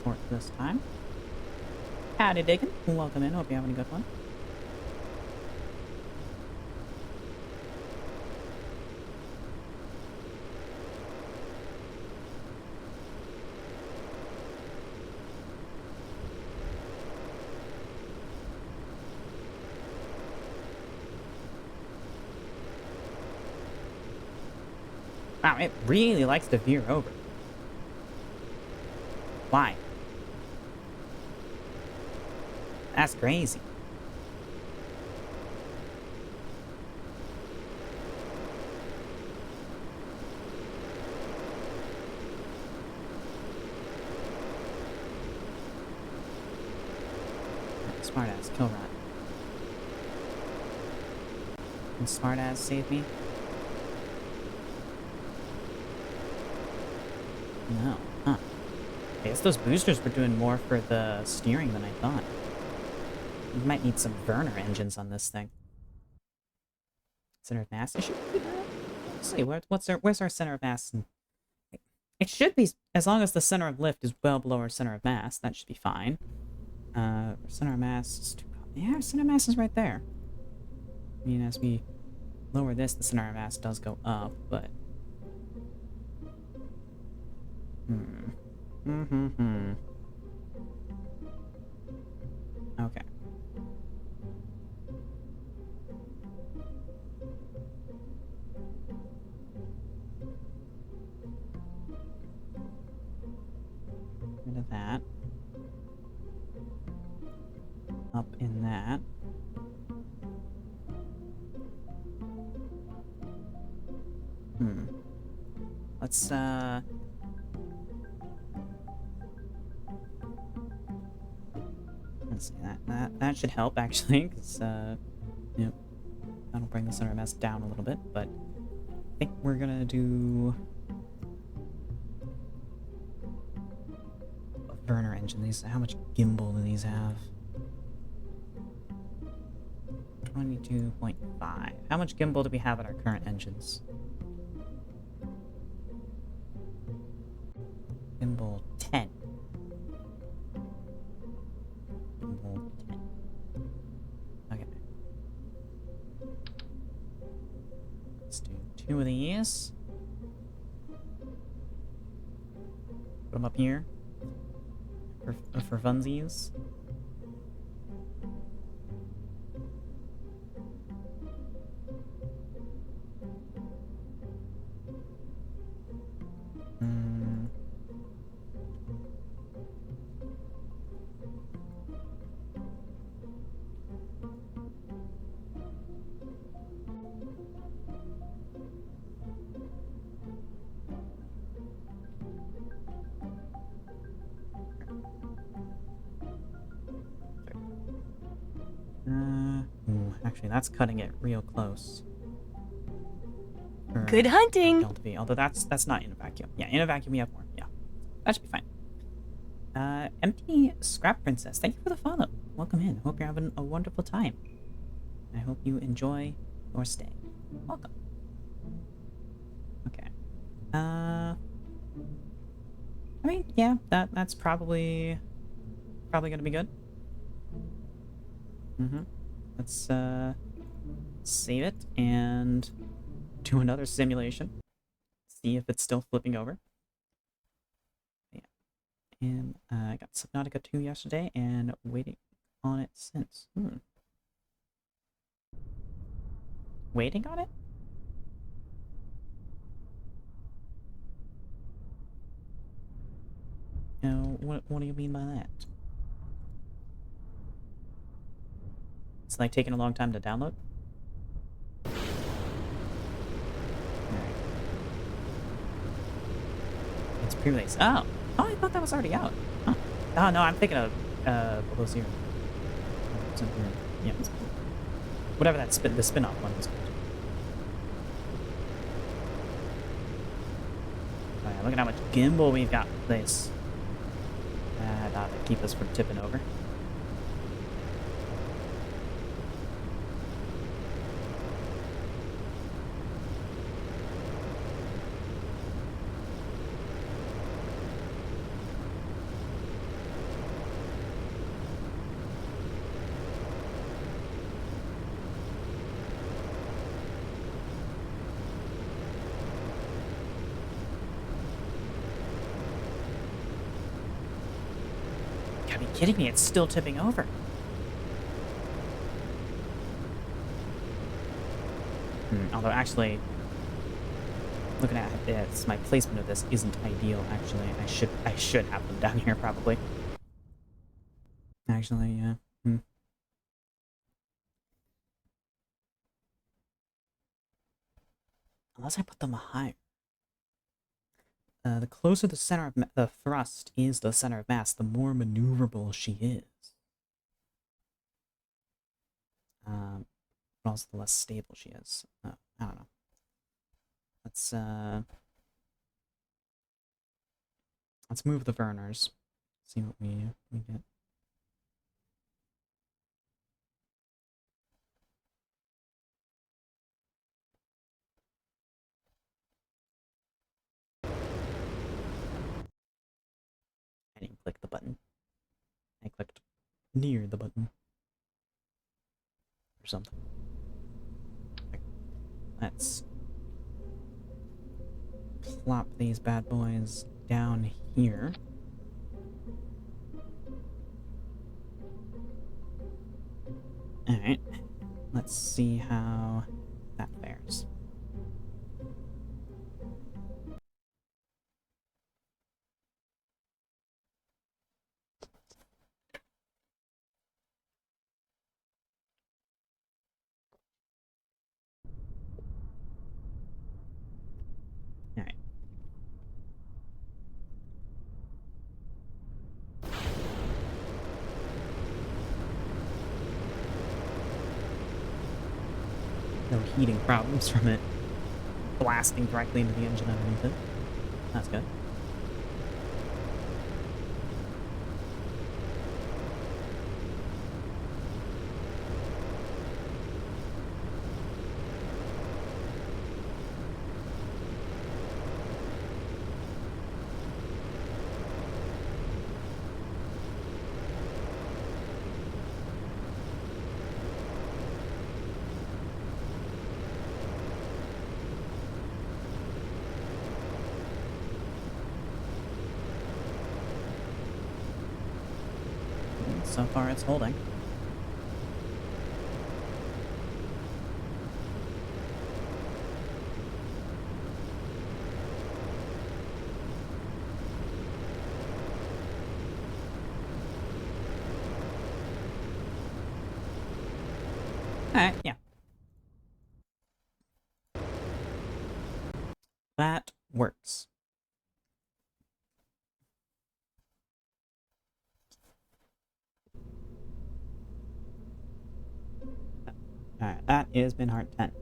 torque this time. Howdy diggin', welcome in, hope you're having a good one. Wow, it really likes to veer over. Why? That's crazy. Smartass, kill rat. Can smartass save me? No. Huh. I guess those boosters were doing more for the steering than I thought. We might need some burner engines on this thing. Center of mass issue? Let's see, where's our center of mass? It should be, as long as the center of lift is well below our center of mass, that should be fine. Center of mass is yeah, center of mass is right there. I mean, as we lower this, the center of mass does go up, but... Okay. Rid of that. Up in that. Let's, let's see, that should help, actually, because, yep, that'll bring the center mass down a little bit, but I think we're gonna do a burner engine. These, how much gimbal do these have? 22.5. How much gimbal do we have in our current engines? Gimbal 10. Gimbal 10. Okay. Let's do 2 of these. Put them up here. For funsies. Actually, that's cutting it real close. Good hunting! Delta V, although that's not in a vacuum. Yeah, in a vacuum we have more. Yeah, that should be fine. Empty Scrap Princess, thank you for the follow. Welcome in. Hope you're having a wonderful time. I hope you enjoy your stay. Welcome. Okay. I mean, yeah, that's probably gonna be good. Let's save it and do another simulation. See if it's still flipping over. Yeah. And I got Subnautica 2 yesterday and waiting on it since. Waiting on it? No, what do you mean by that? It's like taking a long time to download? Alright. It's pre-release. Oh! Oh, I thought that was already out. Huh. Oh, no, I'm thinking of Below Zero. Yeah. Whatever that the spin-off one was called. Oh, yeah, look at how much gimbal we've got for this. That'll keep us from tipping over. You gotta be kidding me, it's still tipping over. Although actually, Looking at this, my placement of this isn't ideal, actually. I should have them down here, probably. Actually, yeah. Unless I put them higher. The closer the center of the thrust is the center of mass, the more maneuverable she is. But also the less stable she is. I don't know. Let's move the Werners. See what we get. I didn't click the button. I clicked near the button. Or something. Let's plop these bad boys down here. Alright. Let's see how that fares. Alright. No heating problems from it blasting directly into the engine underneath it. That's good. So far it's holding. Alright, yeah. That works. Alright, that is Minhart 10.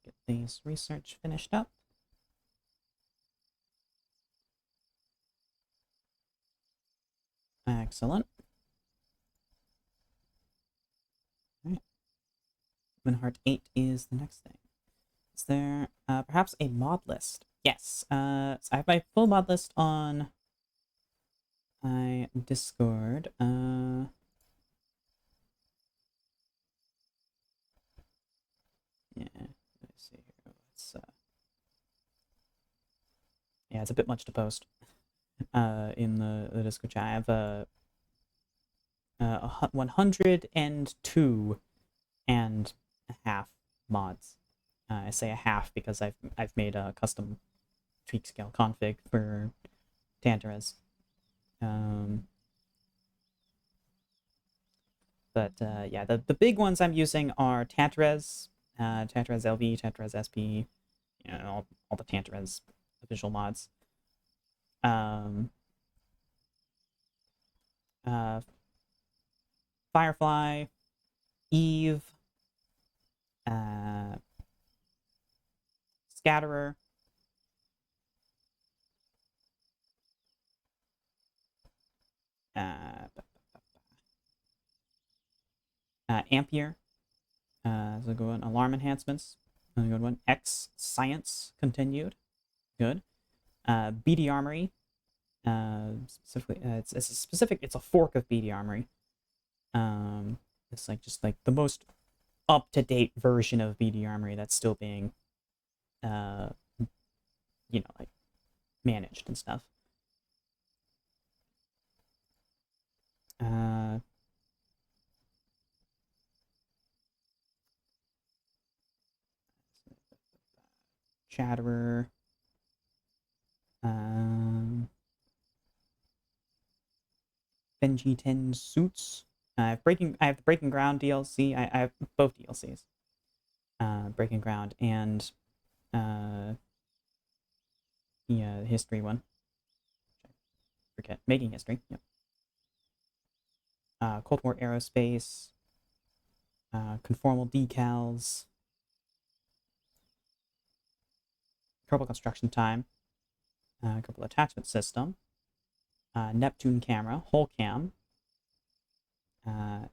Get these research finished up. Excellent. Alright. Minhart 8 is the next thing. Is there perhaps a mod list? Yes. So I have my full mod list on my Discord. Yeah, let's see here. Yeah, it's a bit much to post in the Discord chat. I have 102 and a half mods. I say a half because I've made a custom tweak scale config for Tantarus. But yeah, the big ones I'm using are Tantarus, Tantarus LV, Tantarus SP, you know, all the Tantarus official mods. Firefly, Eve, Scatterer, Ampere. That's a good one. Alarm enhancements. Another good one. X Science continued. Good. BD Armory. Specifically, it's a specific. It's a fork of BD Armory. It's like just like the most up-to-date version of BD Armory that's still being, like managed and stuff. Chatterer. Benji 10 suits. I have the Breaking Ground DLC. I have both DLCs. Breaking Ground and the history one. Forget making history. Yep. Cold War Aerospace. Conformal decals. Kerbal construction time. Kerbal attachment system. Neptune camera, whole cam. Have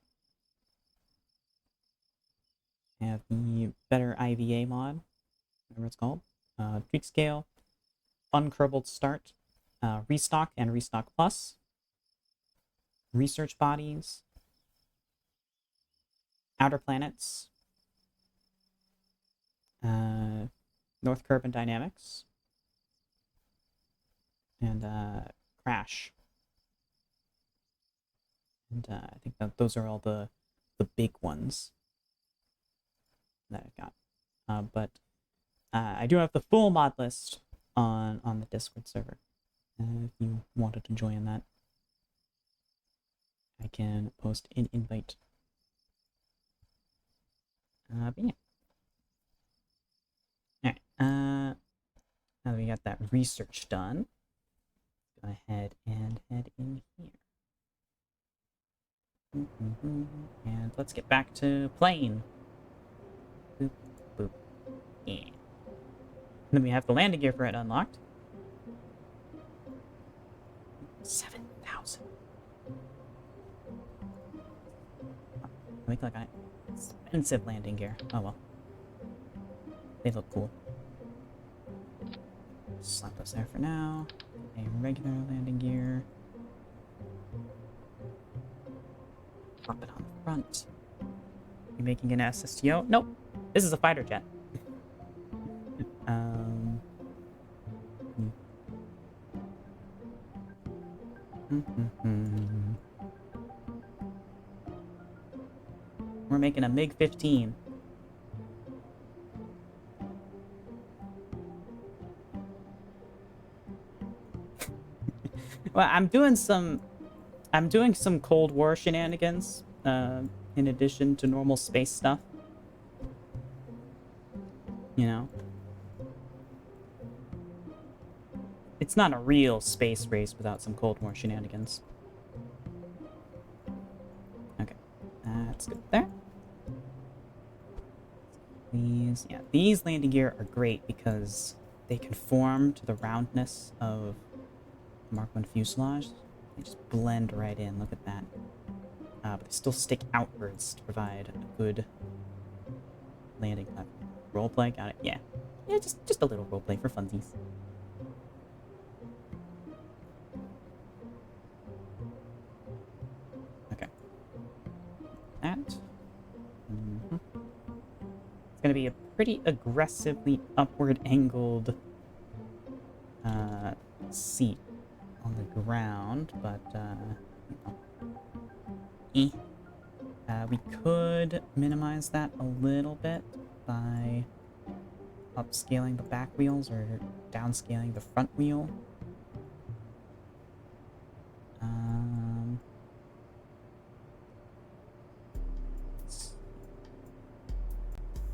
the better IVA mod, whatever it's called. Tweak scale, unkerbal start, restock and restock plus, research bodies, outer planets, North Kerbal dynamics, and crash. And I think that those are all the big ones that I've got. But I do have the full mod list on the Discord server. If you wanted to join that, I can post an invite. But yeah. Alright, now that we got that research done, go ahead and head in here. And let's get back to playing. Boop, boop. Yeah. And then we have the landing gear for it unlocked. 7,000. Let me click on it. Expensive landing gear. Oh well. They look cool. Slap those there for now. A regular landing gear. Pop it on the front. You making an SSTO? Nope. This is a fighter jet. We're making a MiG-15. Well, I'm doing some Cold War shenanigans, in addition to normal space stuff. You know? It's not a real space race without some Cold War shenanigans. Okay. That's good there. These landing gear are great because they conform to the roundness of Mark 1 fuselage. They just blend right in. Look at that. But they still stick outwards to provide a good landing platform. Roleplay, got it. Yeah, just a little roleplay for funsies. Okay. That. It's gonna be a pretty aggressively upward angled seat on the ground, but we could minimize that a little bit by upscaling the back wheels or downscaling the front wheel.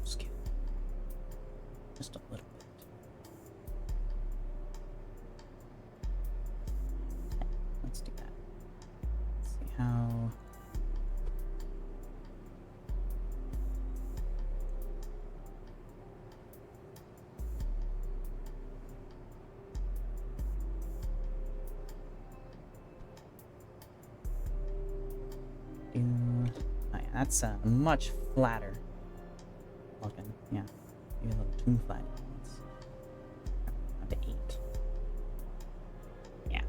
Scale just a little bit. Let's do that. Let's see how. That's much flatter looking. Yeah, maybe a little too flat. Down to 8. Yeah.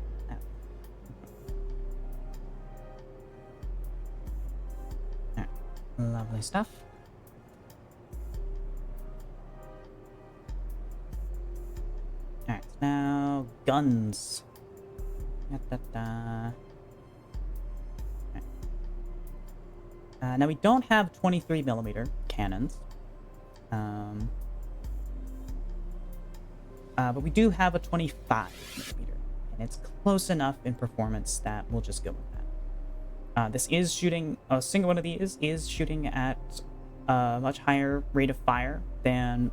Alright. Lovely stuff. Alright, so now guns. Da-da-da. Now we don't have 23mm cannons. But we do have a 25mm, and it's close enough in performance that we'll just go with that. This is shooting, a single one of these is shooting at a much higher rate of fire than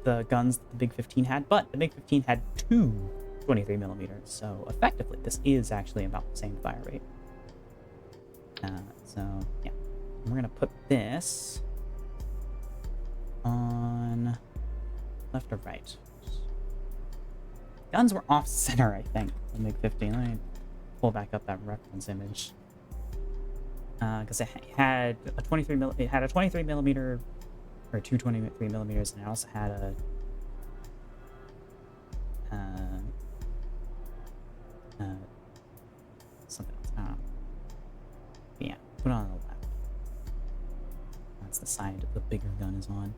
the guns that the Big 15 had, but the Big 15 had 2 23mm, so effectively this is actually about the same fire rate. So yeah, we're gonna put this on left or right. Guns were off center, I think, the Big 15. Let me pull back up that reference image. Because it had a 23mm, or 2 23mm, and it also had a something else. I don't know. Yeah, put it on the left. That's the side the bigger gun is on.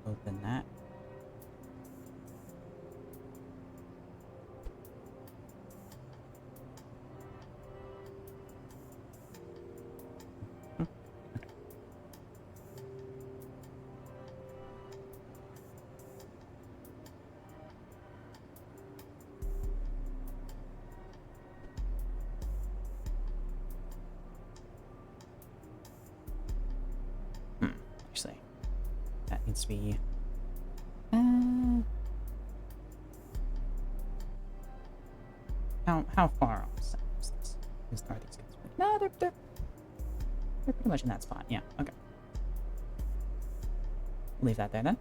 Open that. Actually, that needs to be. How far off center is this? Are these guys? No, they're pretty much in that spot. Yeah. Okay. Leave that there then.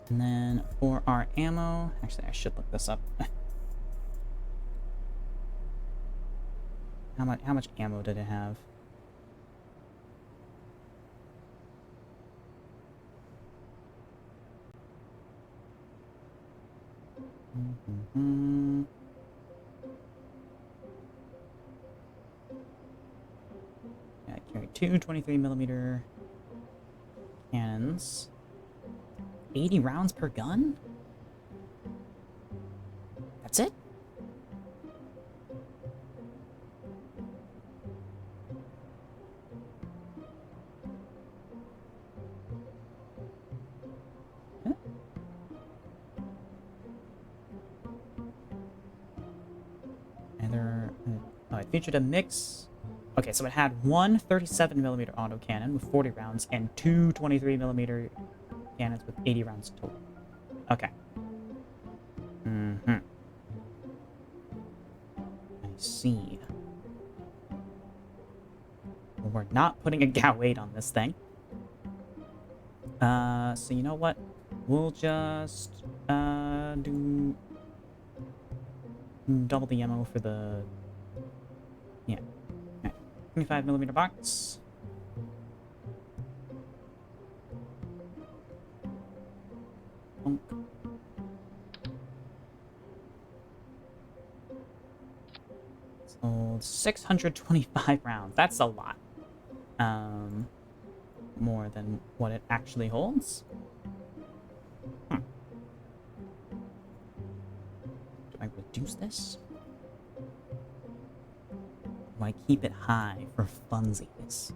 And then for our ammo, actually, I should look this up. How much ammo did it have? Yeah, I carry 2 23mm cannons. 80 rounds per gun? That's it? Huh? Oh, it featured a mix. Okay, so it had one 37mm autocannon with 40 rounds and 2 23mm cannons with 80 rounds total. Okay. I see. Well, we're not putting a GAU 8 on this thing. So you know what? We'll just do double the ammo for the 25mm box. Bonk. So 625 rounds. That's a lot. More than what it actually holds. Do I reduce this? Do I keep it high for funsies?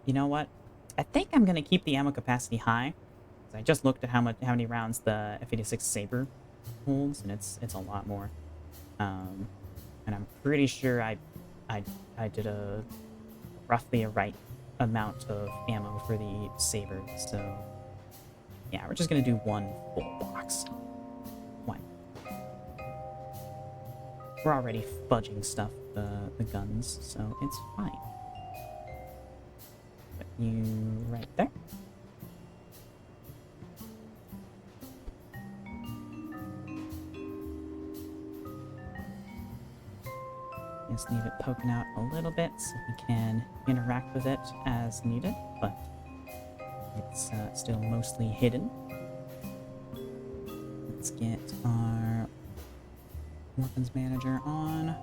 You know what? I think I'm gonna keep the ammo capacity high. 'Cause I just looked at how many rounds the F-86 Saber holds, and it's a lot more. And I'm pretty sure I I did a roughly a right amount of ammo for the Saber. So yeah, we're just gonna do one full box. One. We're already fudging stuff the guns, so it's fine. Put you right there. Just leave it poking out a little bit so we can interact with it as needed, but it's still mostly hidden. Let's get our weapons manager on.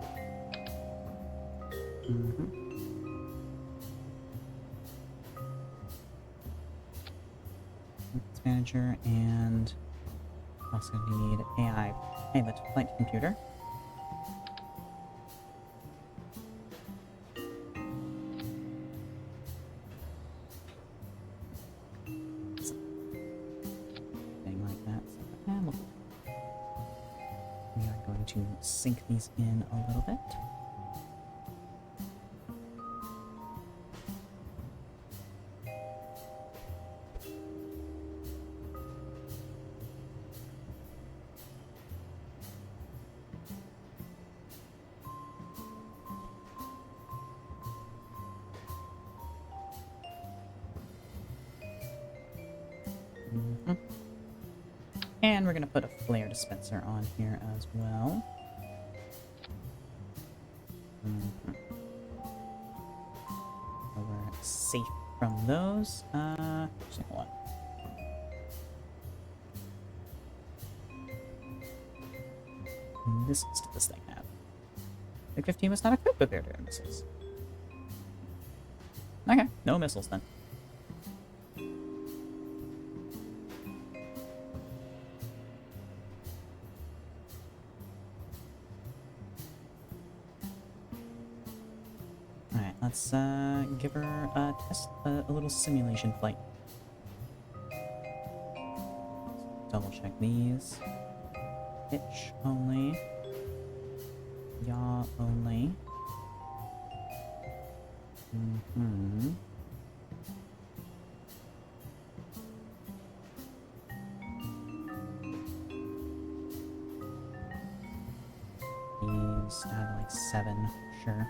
Weapons manager, and also need AI pilot flight computer. To sink these in a little bit. And we're going to put a flare dispenser on here as well. So we're safe from those. Actually, hold on. Missiles did this thing have? The 15 was not equipped with air-to-air missiles. Okay, no missiles then. Alright, let's give her a test, a little simulation flight. Double check these. Pitch only. Yaw only. These add like 7, sure.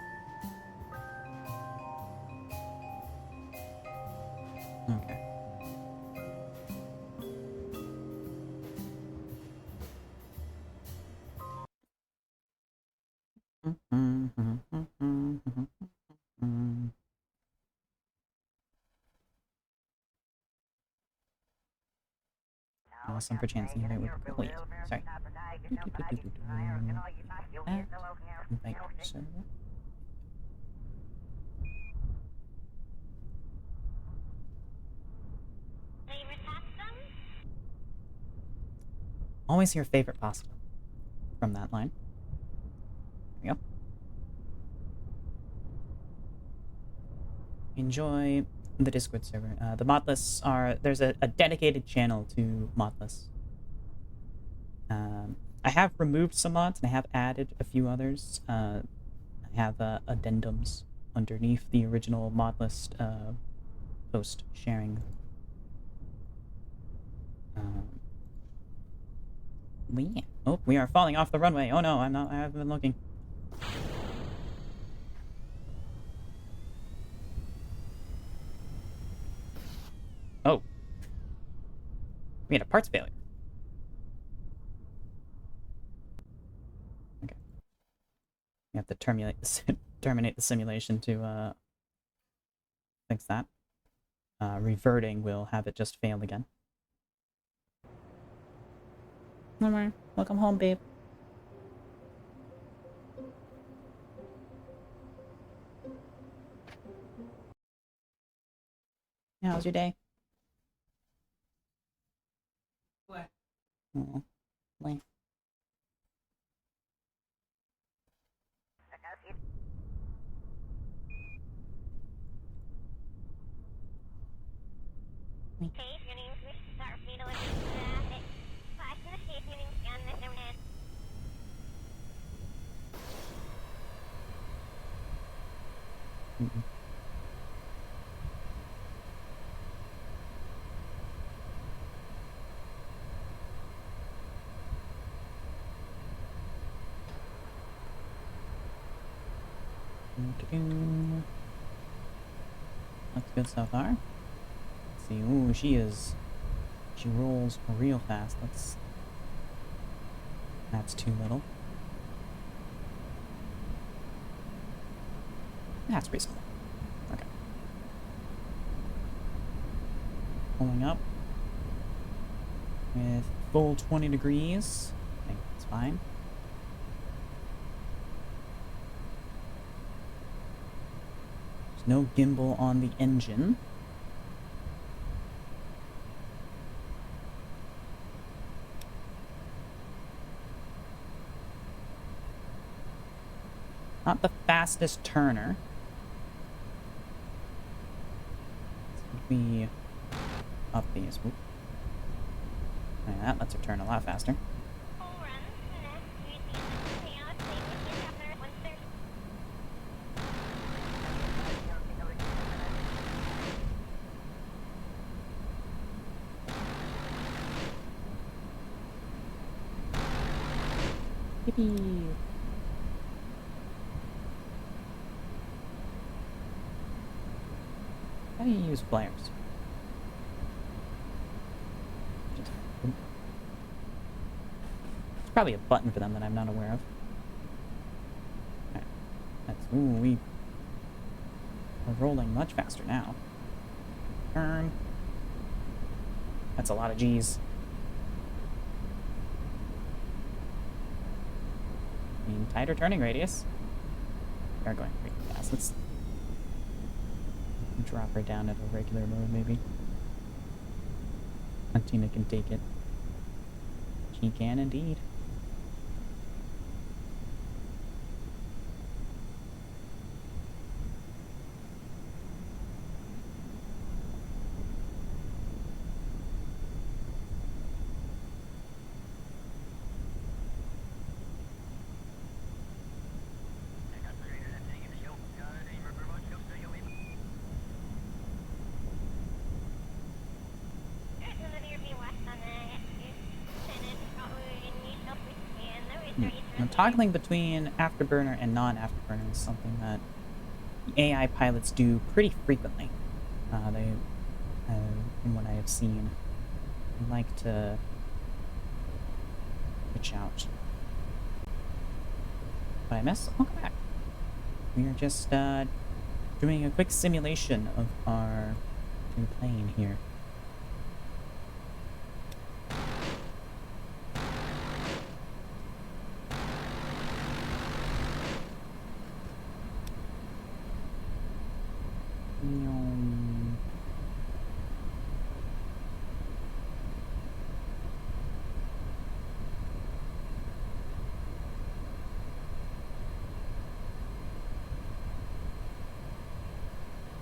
Okay. Some perchance the invite would oh yes, sorry. Invite server. Always your favorite pasta from that line. There we go. Enjoy the Discord server. The mod lists are there's a dedicated channel to mod lists. I have removed some mods and I have added a few others. I have addendums underneath the original mod list post sharing. Yeah. Oh, we are falling off the runway. Oh no, I'm not. I haven't been looking. Oh. We had a parts failure. Okay. You have to terminate the simulation to fix that. Reverting will have it just fail again. Lunar, welcome home, babe. How was your day? What? Oh, wait. Looks good so far. Let's see. Ooh, she rolls real fast. That's too little. That's reasonable. Okay. Pulling up with full 20 degrees. I think that's fine. There's no gimbal on the engine. Not the fastest turner. We up these. Oop. And that lets her turn a lot faster. Yippee! How do you use flares? There's probably a button for them that I'm not aware of. Okay. We're rolling much faster now. Turn. That's a lot of G's. I mean, tighter turning radius. We are going pretty fast. Let's drop her down at a regular mode, maybe. Antina can take it. She can indeed. Now, toggling between afterburner and non-afterburner is something that AI pilots do pretty frequently. From what I have seen, they like to switch out. But I miss? Welcome back. We are just doing a quick simulation of our new plane here.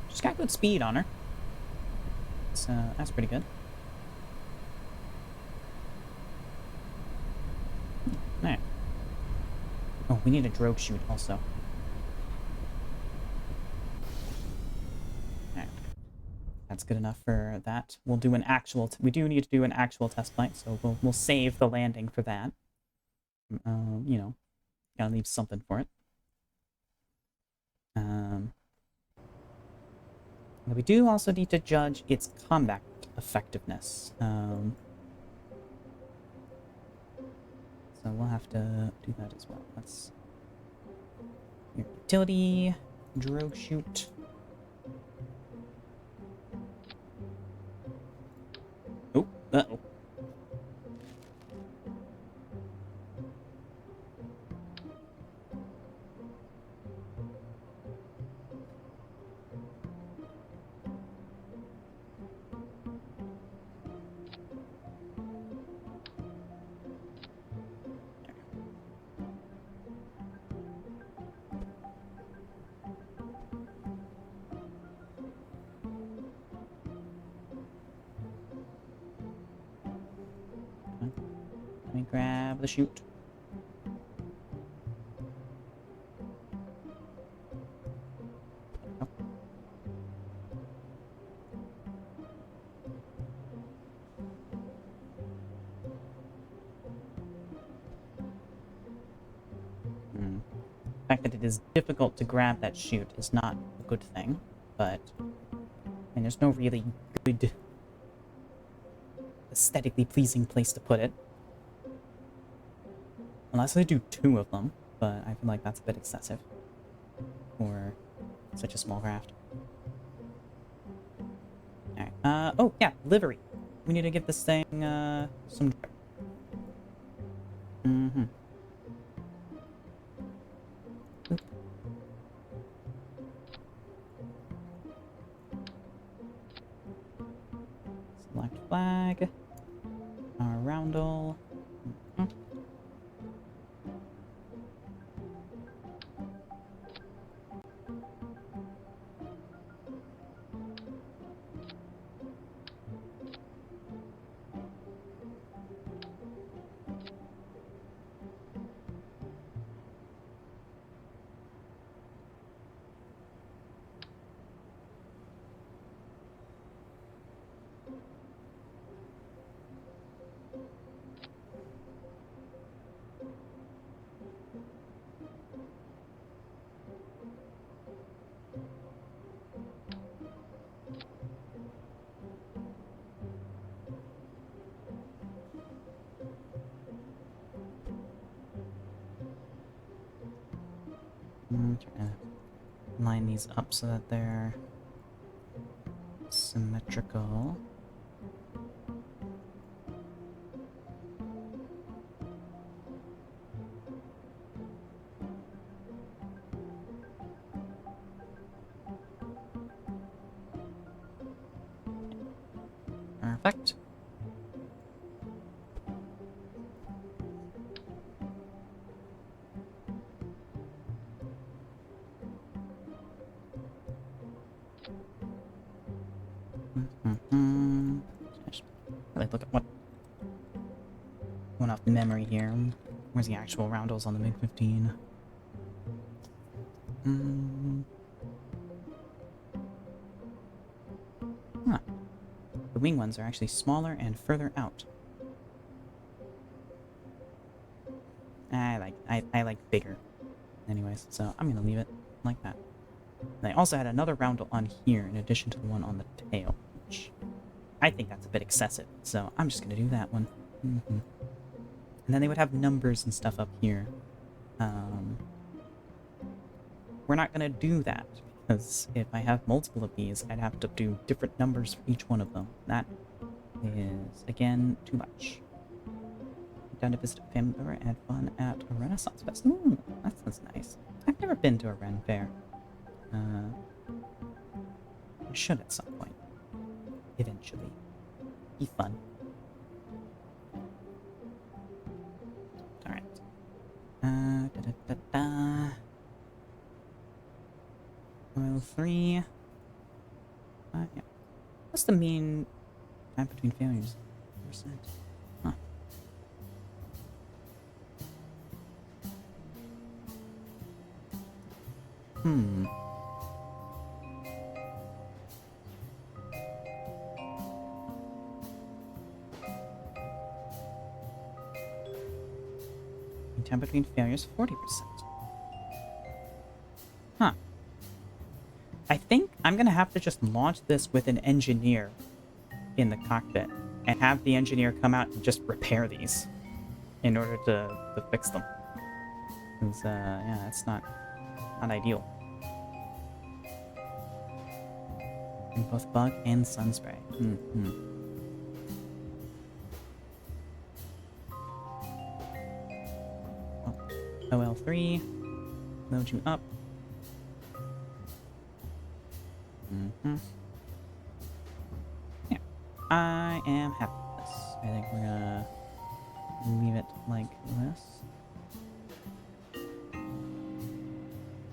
She's got good speed on her. That's pretty good. Alright. Oh, we need a drogue chute also. Alright. That's good enough for that. We'll do an actual... we do need to do an actual test flight, so we'll save the landing for that. You know, gotta leave something for it. We do also need to judge its combat effectiveness. So we'll have to do that as well. Let's... utility, drogue chute. Oh, uh-oh. Let me grab the chute. Oh. fact that it is difficult to grab that chute is not a good thing, but and there's no really good aesthetically pleasing place to put it. Unless I do 2 of them, but I feel like that's a bit excessive for such a small craft. Alright, oh yeah, livery. We need to give this thing, some drip. Mm-hmm. Oop. Select flag. Our roundel. Mm-hmm. I'm trying to line these up so that they're symmetrical. Perfect. Like, look at what went off the memory here. Where's the actual roundels on the MiG-15? Huh. The wing ones are actually smaller and further out. I like bigger. Anyways, so I'm gonna leave it like that. And I also had another roundel on here in addition to the one on the tail, which I think that's a bit excessive. So I'm just gonna do that one. And then they would have numbers and stuff up here. We're not gonna do that because if I have multiple of these, I'd have to do different numbers for each one of them. That is, again, too much. Down to visit a family member and fun at a Renaissance Fest. Ooh, that sounds nice. I've never been to a Ren fair. I should at some point. Eventually. Be fun. Alright. Oil 3. Yeah. What's the mean time between failures? %. Huh. Time between failures, 40%. Huh. I think I'm gonna have to just launch this with an engineer in the cockpit and have the engineer come out and just repair these in order to fix them. Because, yeah, that's not ideal. In both bug and sunspray. OL3, load you up. Yeah, I am happy with this. I think we're gonna leave it like this.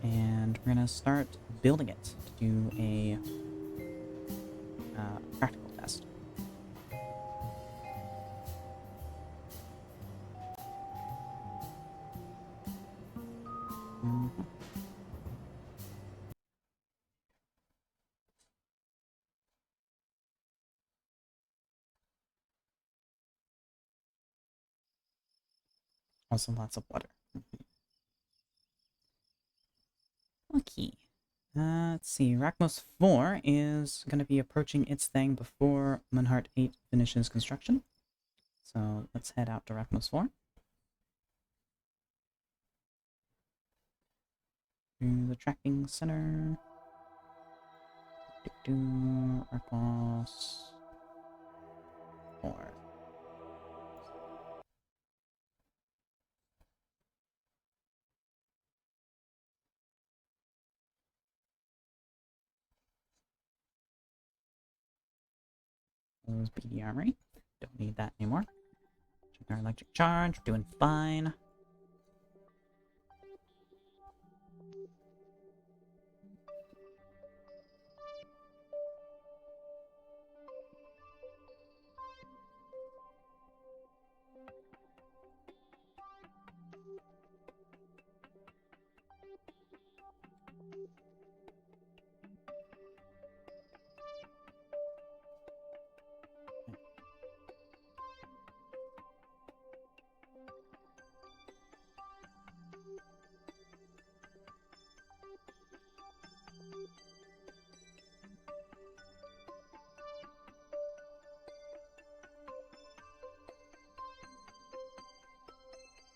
And we're gonna start building it to do a practical test. Also lots of water. key. Let's see. Rachmos 4 is going to be approaching its thing before Munhart 8 finishes construction. So let's head out to Rachmos 4. To the tracking center. Rachmos 4. Close BD Armory. Don't need that anymore. Check our electric charge. We're doing fine.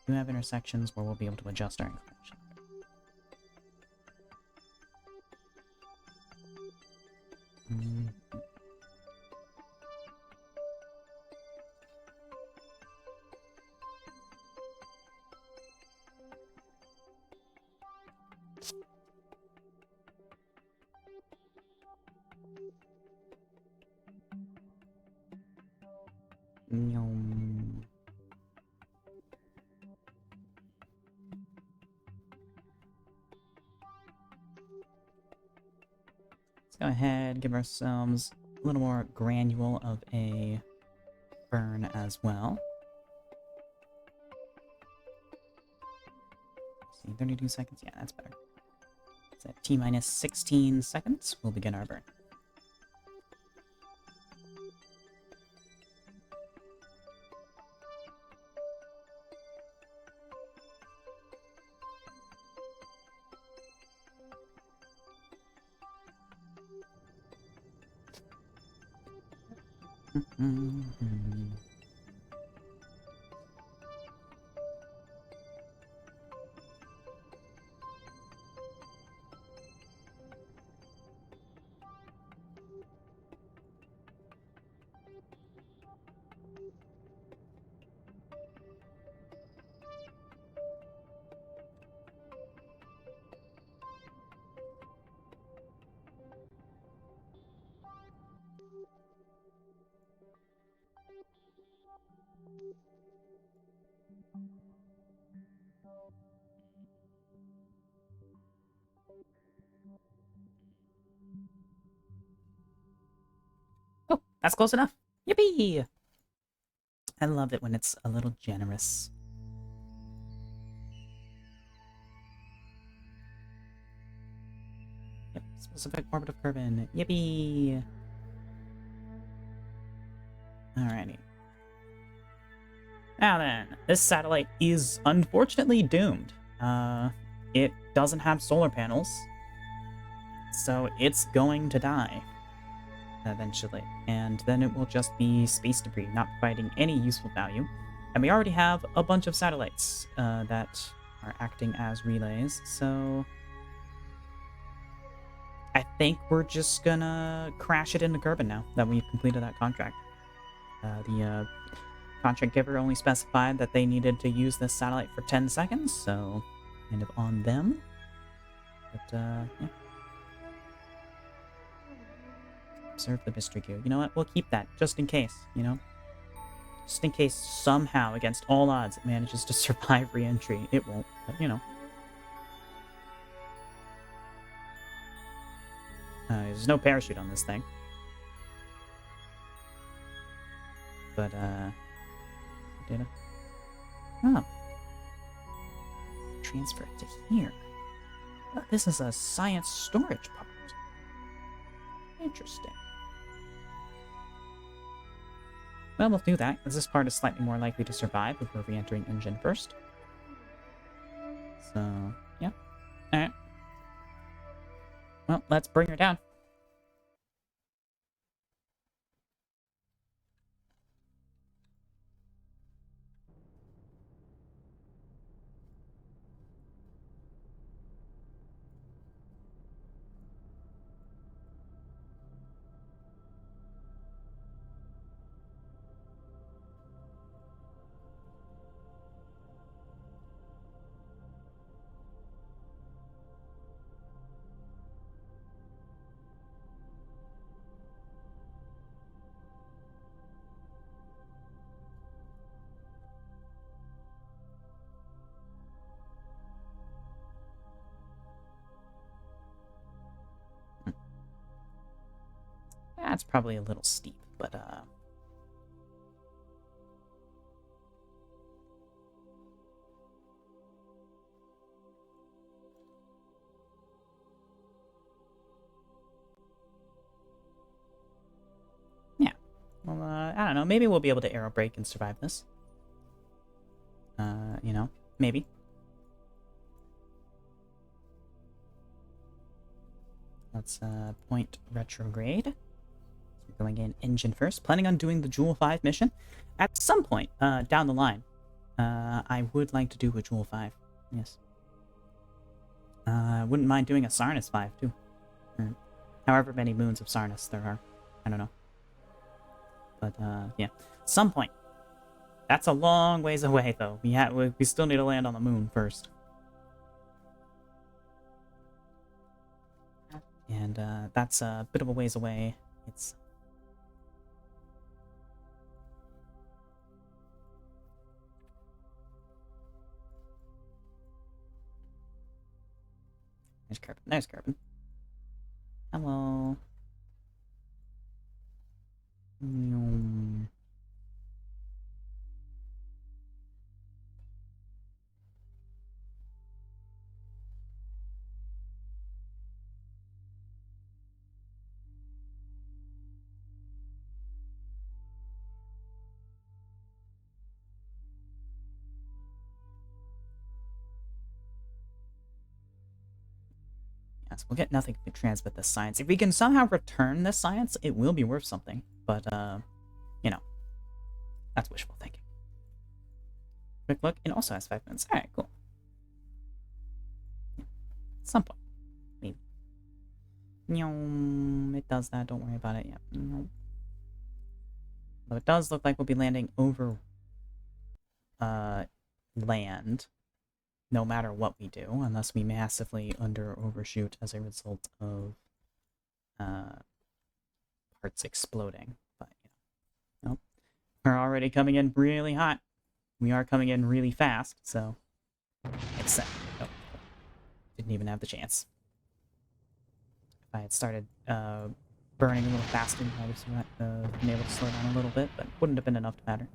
We have intersections where we'll be able to adjust our inclination. Let's go ahead, give ourselves a little more granule of a burn as well. Let's see, 32 seconds? Yeah, that's better. It's at T-minus 16 seconds. We'll begin our burn. Oh, that's close enough. Yippee! I love it when it's a little generous. Yep, specific orbit of Kerbal. Yippee! Alrighty. Now then, this satellite is unfortunately doomed. It doesn't have solar panels, so it's going to die eventually, and then it will just be space debris, not providing any useful value. And we already have a bunch of satellites that are acting as relays, so I think we're just gonna crash it into Kerbal now that we've completed that contract. The contract giver only specified that they needed to use this satellite for 10 seconds, so kind of on them. But, yeah. Observe the mystery cube. You know what? We'll keep that, just in case, you know? Just in case somehow, against all odds, it manages to survive re-entry. It won't, but, you know. There's no parachute on this thing. But, data. Oh. Transfer it to here. Oh, this is a science storage part. Interesting. Well, we'll do that, because this part is slightly more likely to survive if we're re-entering engine first. So, yeah. Alright. Well, let's bring her down. That's probably a little steep, but yeah. Well, I don't know. Maybe we'll be able to arrow break and survive this. You know, maybe. Let's point retrograde. So we're going in engine first. Planning on doing the Jewel 5 mission at some point down the line. I would like to do a Jewel 5. Yes. I wouldn't mind doing a Sarnus 5 too. Or however many moons of Sarnus there are. I don't know. But yeah, some point. That's a long ways away though. We still need to land on the moon first. And that's a bit of a ways away. It's there's Kerbal. There's Kerbal. Hello. Yes, we'll get nothing to transmit this science. If we can somehow return this science, it will be worth something. But, you know, that's wishful thinking. Quick look, it also has 5 minutes. Alright, cool. Yeah. At some point. Maybe. It does that, don't worry about it. Yeah. Though it does look like we'll be landing over land no matter what we do, unless we massively under or overshoot as a result of parts exploding. But you know, we're already coming in really hot. We are coming in really fast, so it's set. Oh, didn't even have the chance. If I had started burning a little faster, I would have been able to slow down a little bit, but wouldn't have been enough to matter.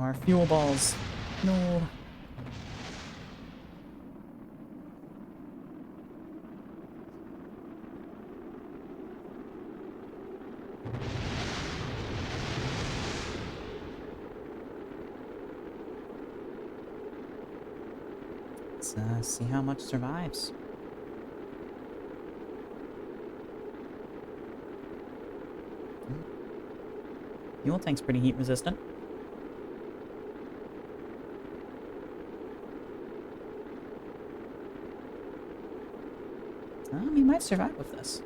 Our fuel balls. No. Let's see how much survives. Fuel tank's pretty heat resistant. We might survive with this.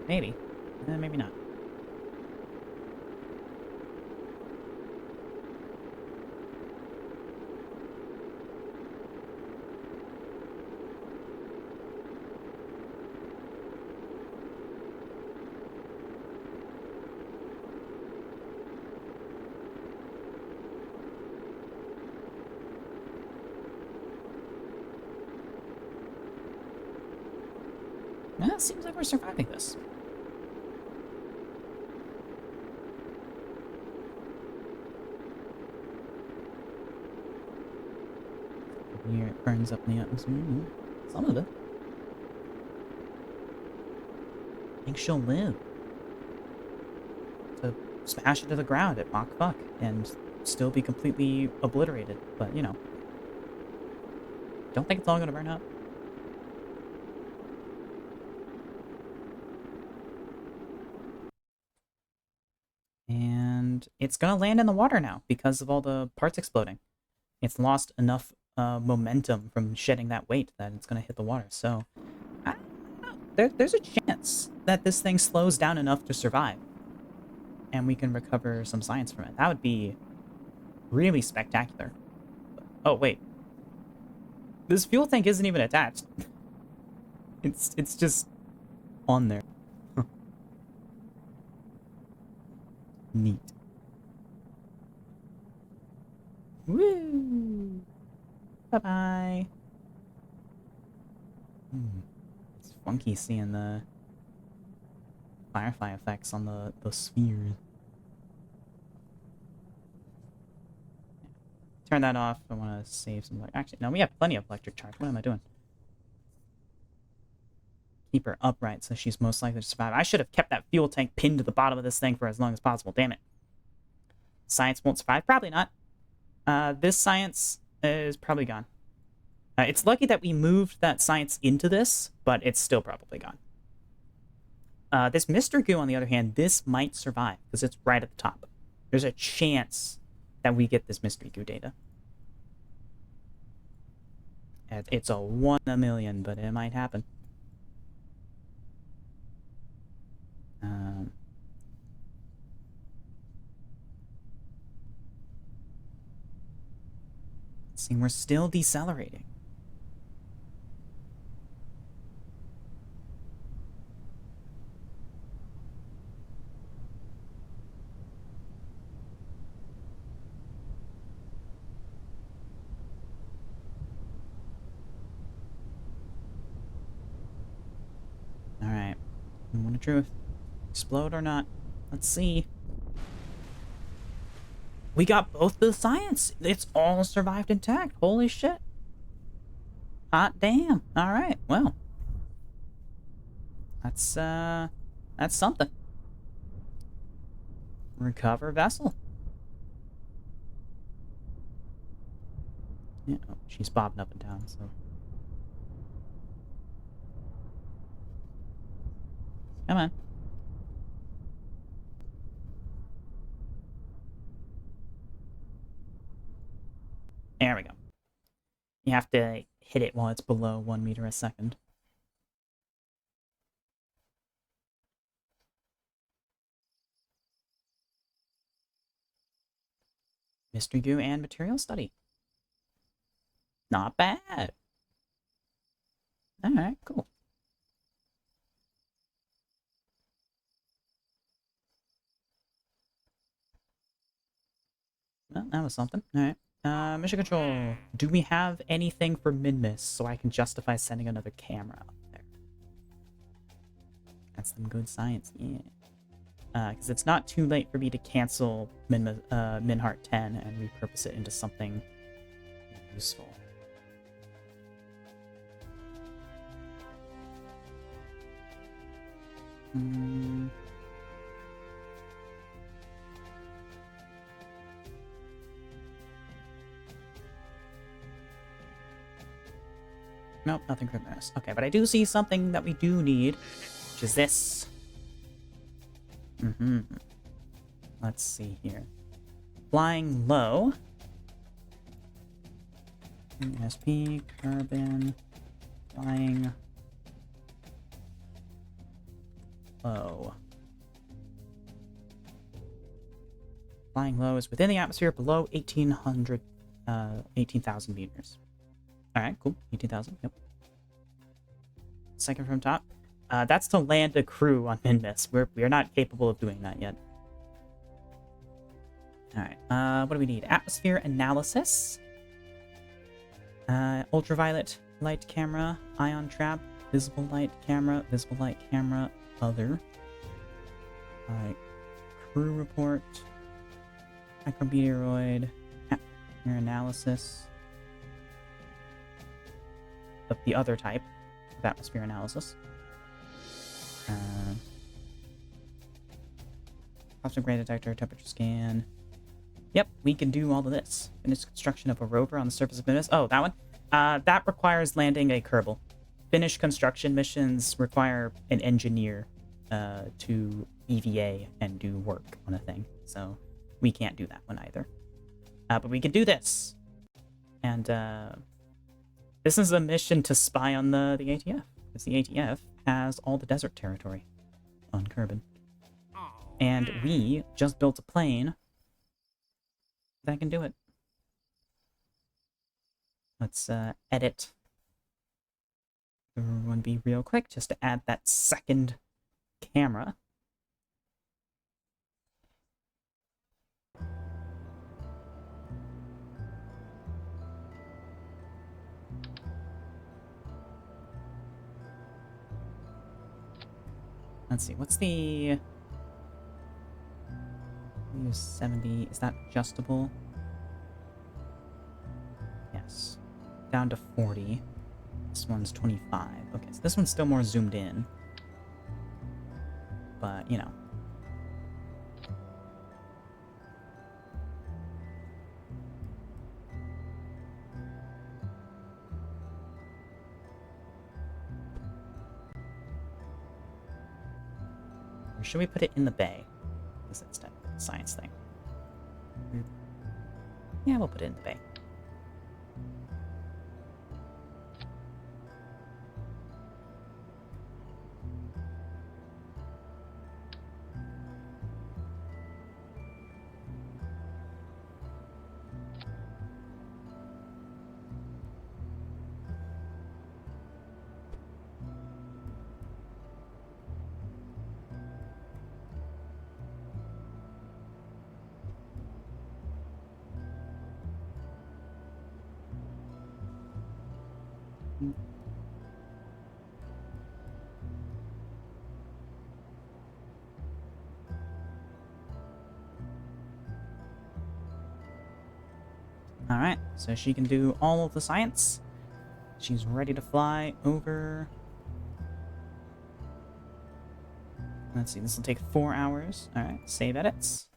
Maybe. Maybe not. It seems like we're surviving this. Here it burns up in the atmosphere. Some of it. I think she'll live. To smash into the ground at Mach fuck and still be completely obliterated. But, you know, don't think it's all gonna burn up. And it's gonna land in the water now because of all the parts exploding. It's lost enough momentum from shedding that weight that it's gonna hit the water. So, I don't know. There's a chance that this thing slows down enough to survive. And we can recover some science from it. That would be really spectacular. Oh, wait. This fuel tank isn't even attached. It's just on there. Neat. Woo! Bye-bye. It's funky seeing the firefly effects on the sphere. Turn that off. I want to save some... Actually, no, we have plenty of electric charge. What am I doing? Keep her upright so she's most likely to survive. I should have kept that fuel tank pinned to the bottom of this thing for as long as possible. Damn it. Science won't survive? Probably not. This science is probably gone. It's lucky that we moved that science into this, but it's still probably gone. This Mr. Goo, on the other hand, this might survive because it's right at the top. There's a chance that we get this Mystery Goo data. It's a 1 in a million, but it might happen. Let's see, we're still decelerating. Alright. Moment of truth. Explode or not? Let's see. We got both the science. It's all survived intact. Holy shit. Hot damn. Alright, well. That's something. Recover vessel. Yeah, oh, she's bobbing up and down, so. Come on. There we go. You have to hit it while it's below 1 meter a second. Mystery Goo and material study. Not bad. Alright, cool. Well, that was something. Alright. Mission control. Do we have anything for Minmus so I can justify sending another camera up there? That's some good science, yeah. Because it's not too late for me to cancel Minheart 10 and repurpose it into something useful. Nope, nothing for this. Okay, but I do see something that we do need, which is this. Let's see here. Flying low. SP, carbon, flying low. Flying low is within the atmosphere below 18,000 meters. Alright, cool. 18,000, yep. Second from top. That's to land a crew on Minmus. We're not capable of doing that yet. Alright, what do we need? Atmosphere analysis. Ultraviolet light camera, ion trap, visible light camera, other. Alright, crew report, micrometeoroid, atmosphere analysis. Of the other type of atmosphere analysis. Cosmic ray detector, temperature scan. Yep, we can do all of this. Finish construction of a rover on the surface of Minmus. Oh, that one? That requires landing a Kerbal. Finished construction missions require an engineer to EVA and do work on a thing. So we can't do that one either. But we can do this. And this is a mission to spy on the ATF. Because the ATF has all the desert territory on Kerbin. And we just built a plane that can do it. Let's edit one B real quick just to add that second camera. Let's see, what's the... Use 70, is that adjustable? Yes. Down to 40. This one's 25. Okay, so this one's still more zoomed in. But, you know. Or should we put it in the bay? Because it's a science thing. Yeah, we'll put it in the bay. Alright, so she can do all of the science. She's ready to fly over. Let's see, this will take 4 hours. Alright, save edits.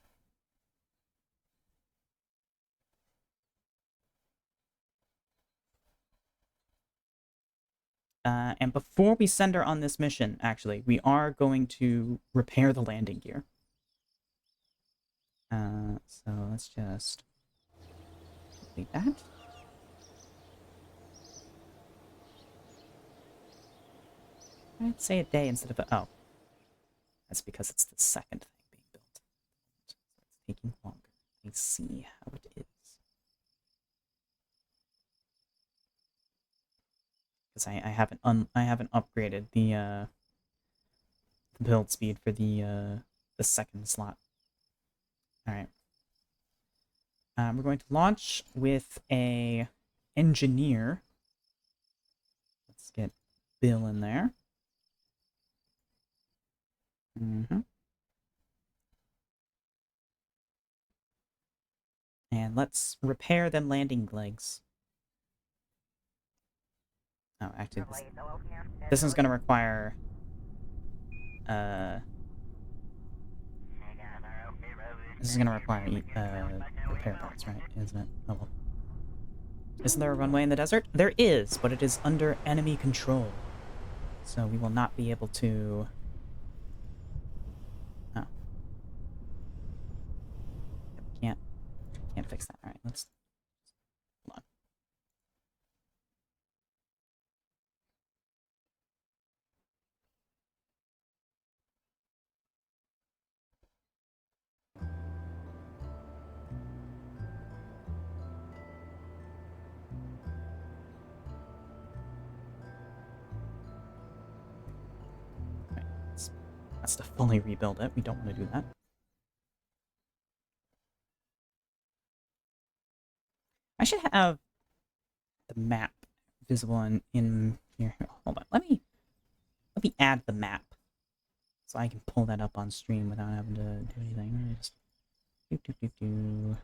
And before we send her on this mission, actually, we are going to repair the landing gear. So let's just delete that. I'd say a day instead of a... Oh. That's because it's the second thing being built. So it's taking longer. Let's see how it is. Because I haven't upgraded the build speed for the second slot. Alright. We're going to launch with a engineer. Let's get Bill in there. And let's repair them landing legs. Oh, actually, this is going to require... This is going to require repair parts, right? Isn't it? Oh, well. Isn't there a runway in the desert? There is, but it is under enemy control. So we will not be able to... Oh. Can't fix that. Alright, let's... Hold on. That's to fully rebuild it. We don't want to do that. I should have the map visible in here. Hold on. Let me add the map so I can pull that up on stream without having to do anything. Just do.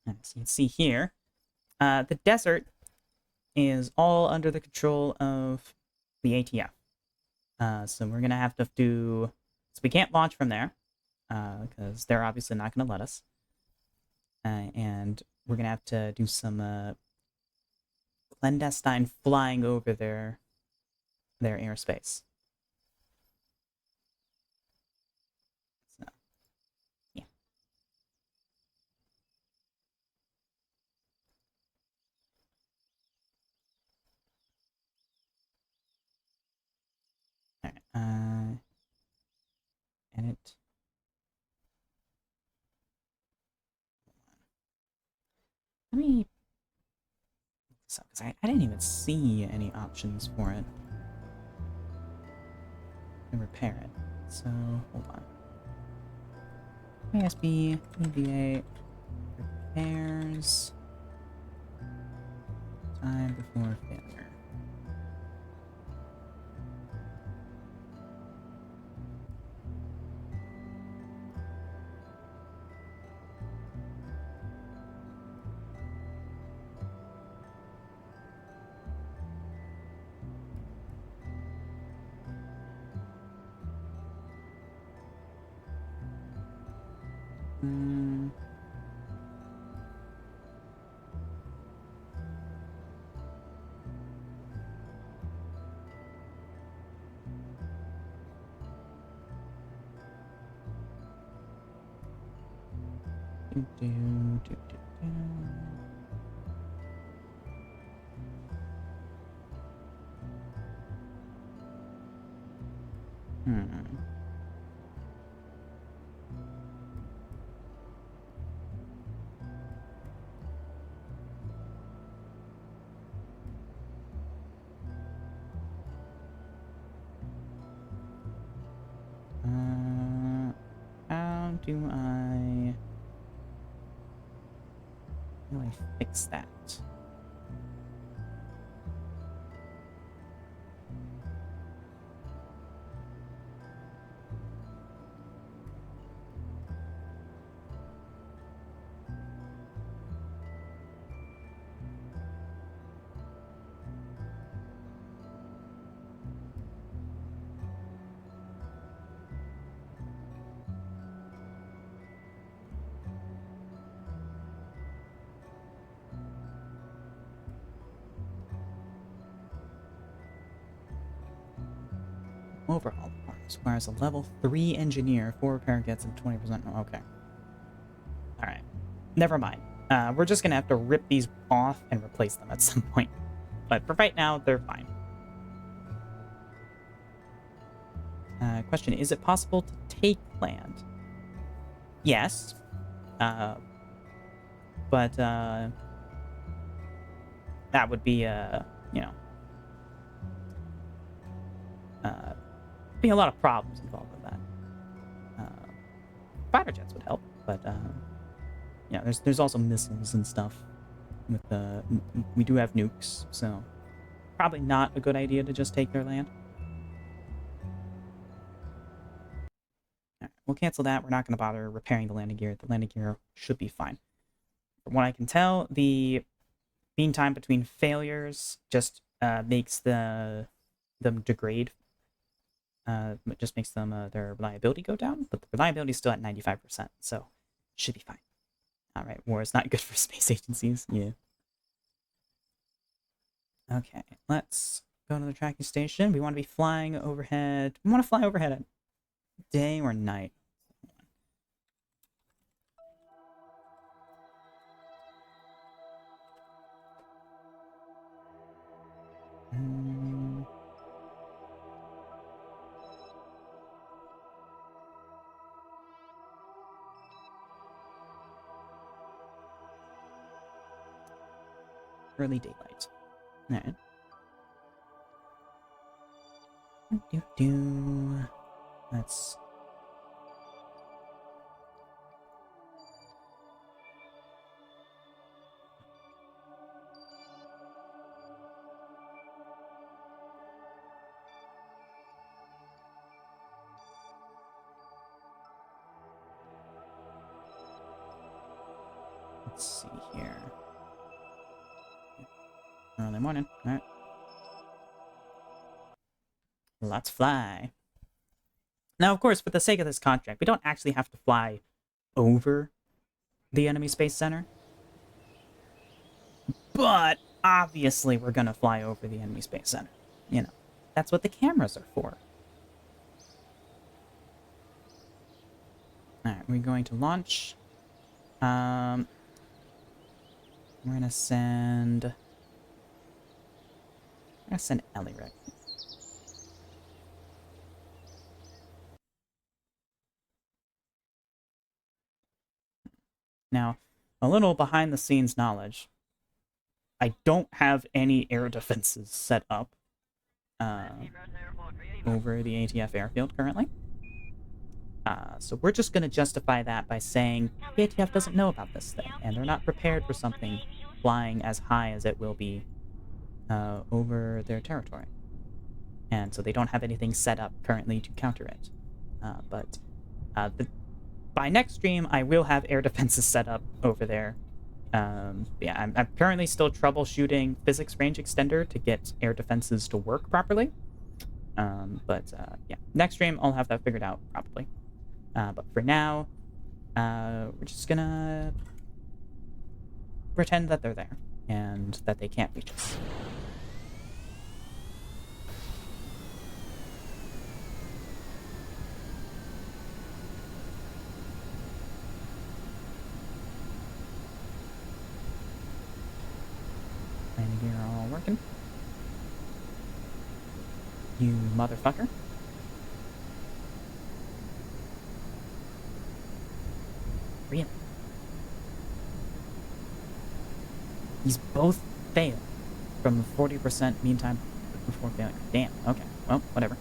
As you can see here, the desert is all under the control of the ATF. So we're gonna have to do. So we can't launch from there because they're obviously not gonna let us. And we're gonna have to do some clandestine flying over their airspace. So, yeah. All right. Edit. Let me. So, because I didn't even see any options for it. To repair it. So hold on. ASB EVA repairs time before failure. Do, do, do, do, do. How do I fix that? Overhaul the parts requires a level 3 engineer. 4 repair gets him 20%. Oh, okay. Alright. Never mind. We're just gonna have to rip these off and replace them at some point. But for right now, they're fine. Question, is it possible to take land? Yes. But that would be, be a lot of problems involved with that. Fighter jets would help, but yeah, there's also missiles and stuff. With we do have nukes, so probably not a good idea to just take their land. All right, we'll cancel that. We're not going to bother repairing the landing gear. The landing gear should be fine. From what I can tell, the mean time between failures just makes them degrade. It just makes them their reliability go down, but the reliability is still at 95%, so should be fine. All right, war is not good for space agencies. Yeah. Okay, let's go to the tracking station. We want to be flying overhead. We want to fly overhead at day or night. Early daylight. All right. Let's. Let's see here. Early morning. All right. Let's fly. Now, of course, for the sake of this contract, we don't actually have to fly over the enemy space center. But obviously, we're gonna fly over the enemy space center. You know, that's what the cameras are for. All right, we're going to launch. We're gonna send. Ellie right. Now, a little behind the scenes knowledge. I don't have any air defenses set up over the ATF airfield currently. So we're just going to justify that by saying the ATF doesn't know about this thing, and they're not prepared for something flying as high as it will be over their territory. And so they don't have anything set up currently to counter it. But by next stream, I will have air defenses set up over there. Yeah, I'm currently still troubleshooting physics range extender to get air defenses to work properly. Yeah, next stream I'll have that figured out probably. But for now, we're just gonna pretend that they're there and that they can't reach us. Landing gear all working. You motherfucker. Really? These both fail from 40% mean time before failing. Damn, okay. Well, whatever.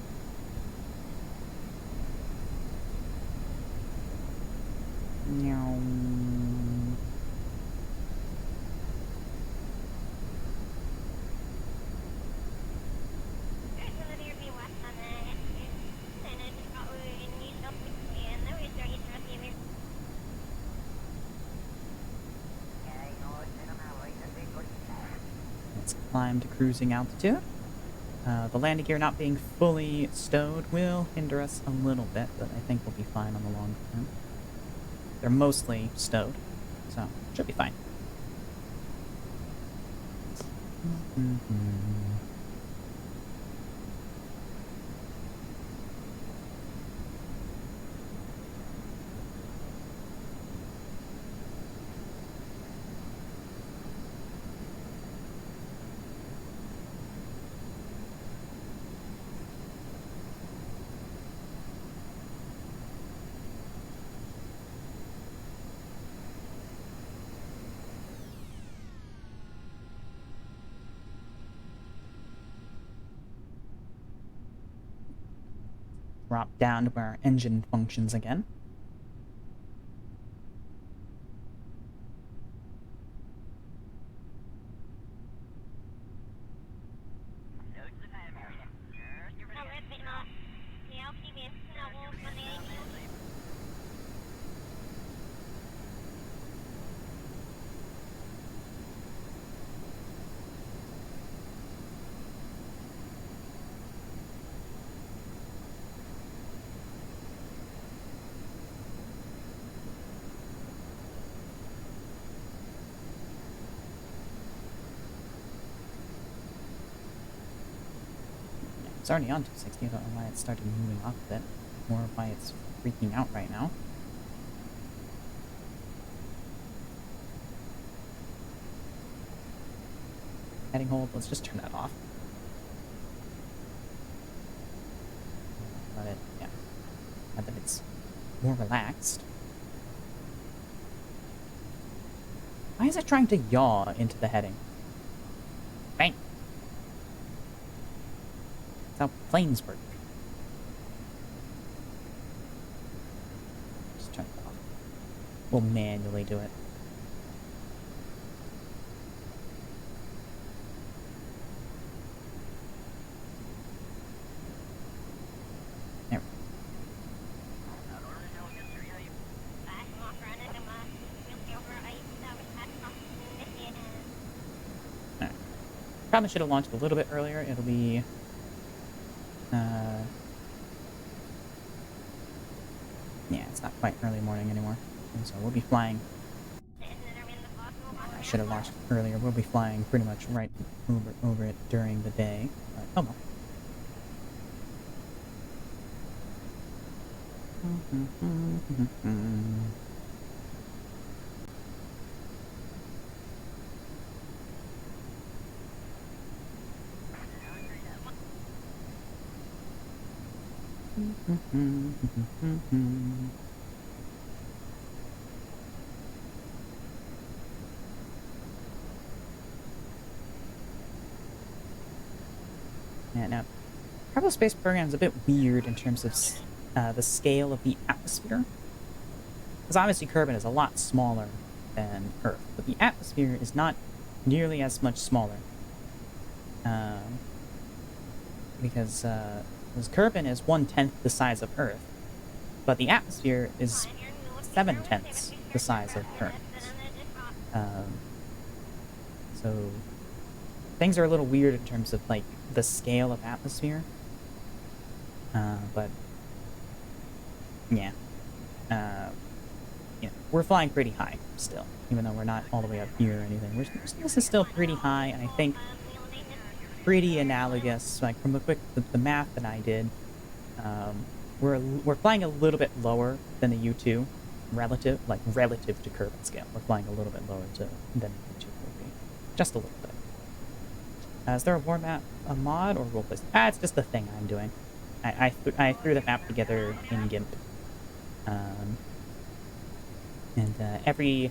No. Let's climb to cruising altitude. The landing gear not being fully stowed will hinder us a little bit, but I think we'll be fine on the long term. They're mostly stowed, so should be fine. Drop down to where our engine functions again. It's already on 260. I don't know why it started moving off a bit, or why it's freaking out right now. Heading hold, let's just turn that off. Let it, yeah. Now that it's more relaxed. Why is it trying to yaw into the heading? Bang! That's how planes work. Just turn it off. We'll manually do it. There. probably should have launched a little bit earlier. It'll be... yeah, it's not quite early morning anymore. And so we'll be flying... I should have launched earlier. We'll be flying pretty much right over it during the day. But, oh well. Yeah, now, Kerbal Space Program is a bit weird in terms of the scale of the atmosphere. Because obviously Kerbal is a lot smaller than Earth, but the atmosphere is not nearly as much smaller. Because Kerbal is 1/10 the size of Earth, but the atmosphere is 7/10 the size of Earth. So things are a little weird in terms of like the scale of atmosphere. But yeah, we're flying pretty high still, even though we're not all the way up here or anything. This is still pretty high, and I think pretty analogous. Like from the math that I did, we're flying a little bit lower than the U2, relative to Kerbal scale. We're flying a little bit lower than the U2 will be, just a little bit. Is there a mod or role play? It's just the thing I'm doing. I threw the map together in GIMP, and every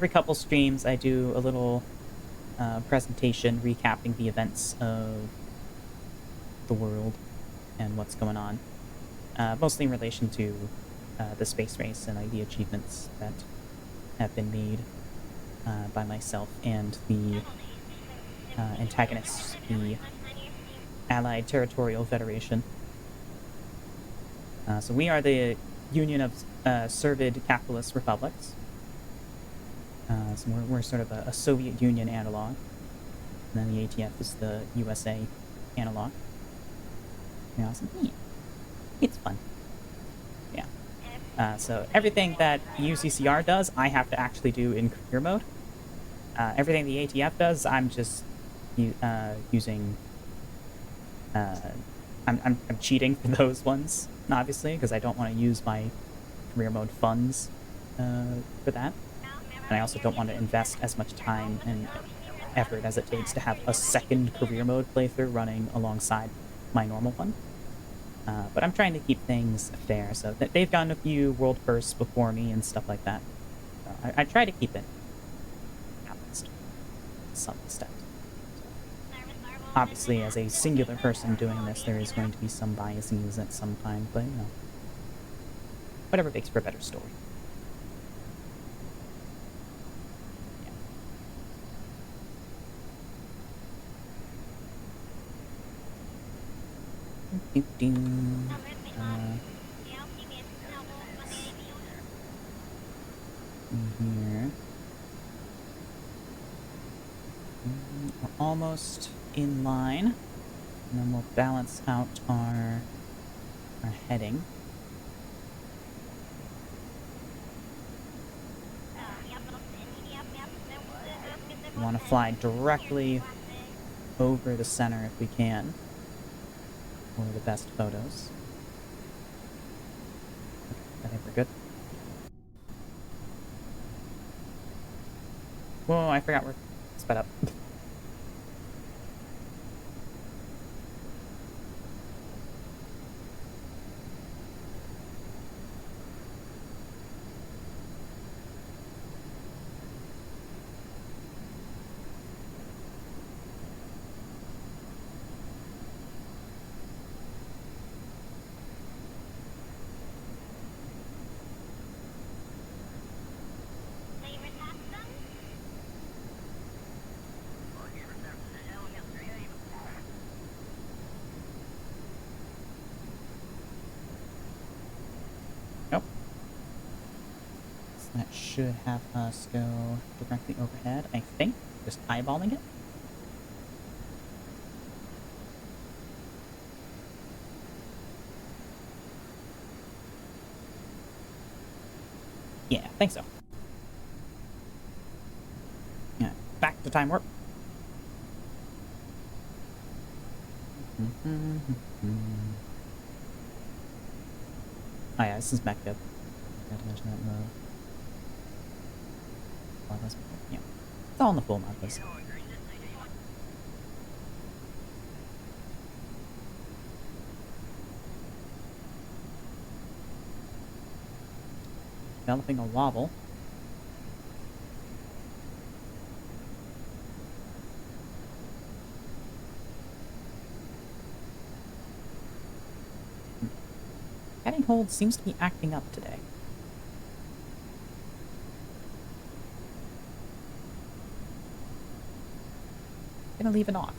couple streams I do a little presentation recapping the events of the world and what's going on, mostly in relation to the space race and the achievements that have been made by myself and the antagonists, the Allied Territorial Federation. So we are the Union of Servid Capitalist Republics. So we're sort of a Soviet Union analog. And then the ATF is the USA analog. Yeah, awesome. It's fun. Yeah. So everything that UCCR does, I have to actually do in career mode. Everything the ATF does, I'm just using... I'm cheating for those ones, obviously, because I don't want to use my career mode funds for that. And I also don't want to invest as much time and effort as it takes to have a second career mode playthrough running alongside my normal one. But I'm trying to keep things fair, so they've gotten a few world firsts before me and stuff like that. So I try to keep it balanced to some extent. Obviously, as a singular person doing this, there is going to be some biases at some time, but, whatever makes for a better story. Yeah. Here. We're almost in line, and then we'll balance out our heading. We want to fly directly over the center if we can for the best photos. Okay, I think we're good. Whoa, I forgot we're sped up. That should have us go directly overhead, I think. Just eyeballing it. Yeah, I think so. Yeah, back to time warp. Oh yeah, this is backed up. Forgot to mention that in the... Yeah. It's all in the full map list. Developing a wobble. Heading hold seems to be acting up today. Gonna leave it off.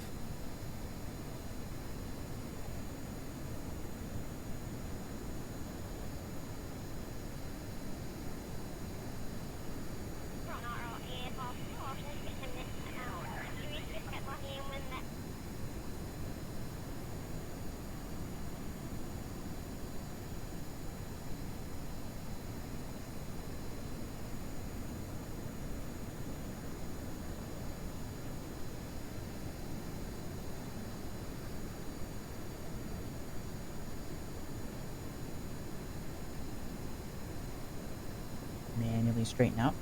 Manually straighten out,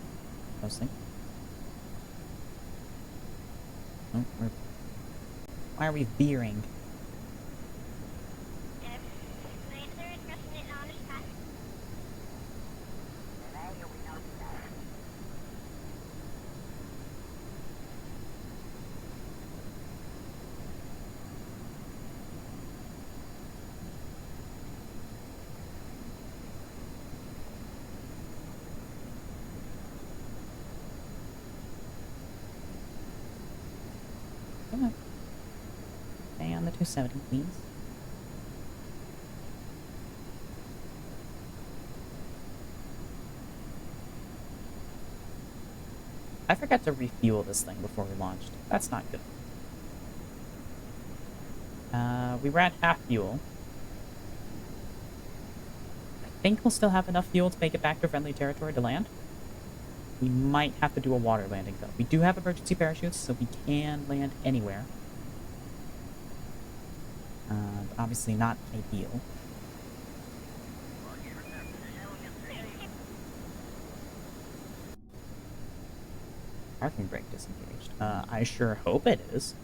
mostly. Oh, why are we veering? Come on. Stay on the 270, please. I forgot to refuel this thing before we launched. That's not good. We were at half fuel. I think we'll still have enough fuel to make it back to friendly territory to land. We might have to do a water landing, though. We do have emergency parachutes, so we can land anywhere. But obviously not ideal. Parking brake disengaged. I sure hope it is.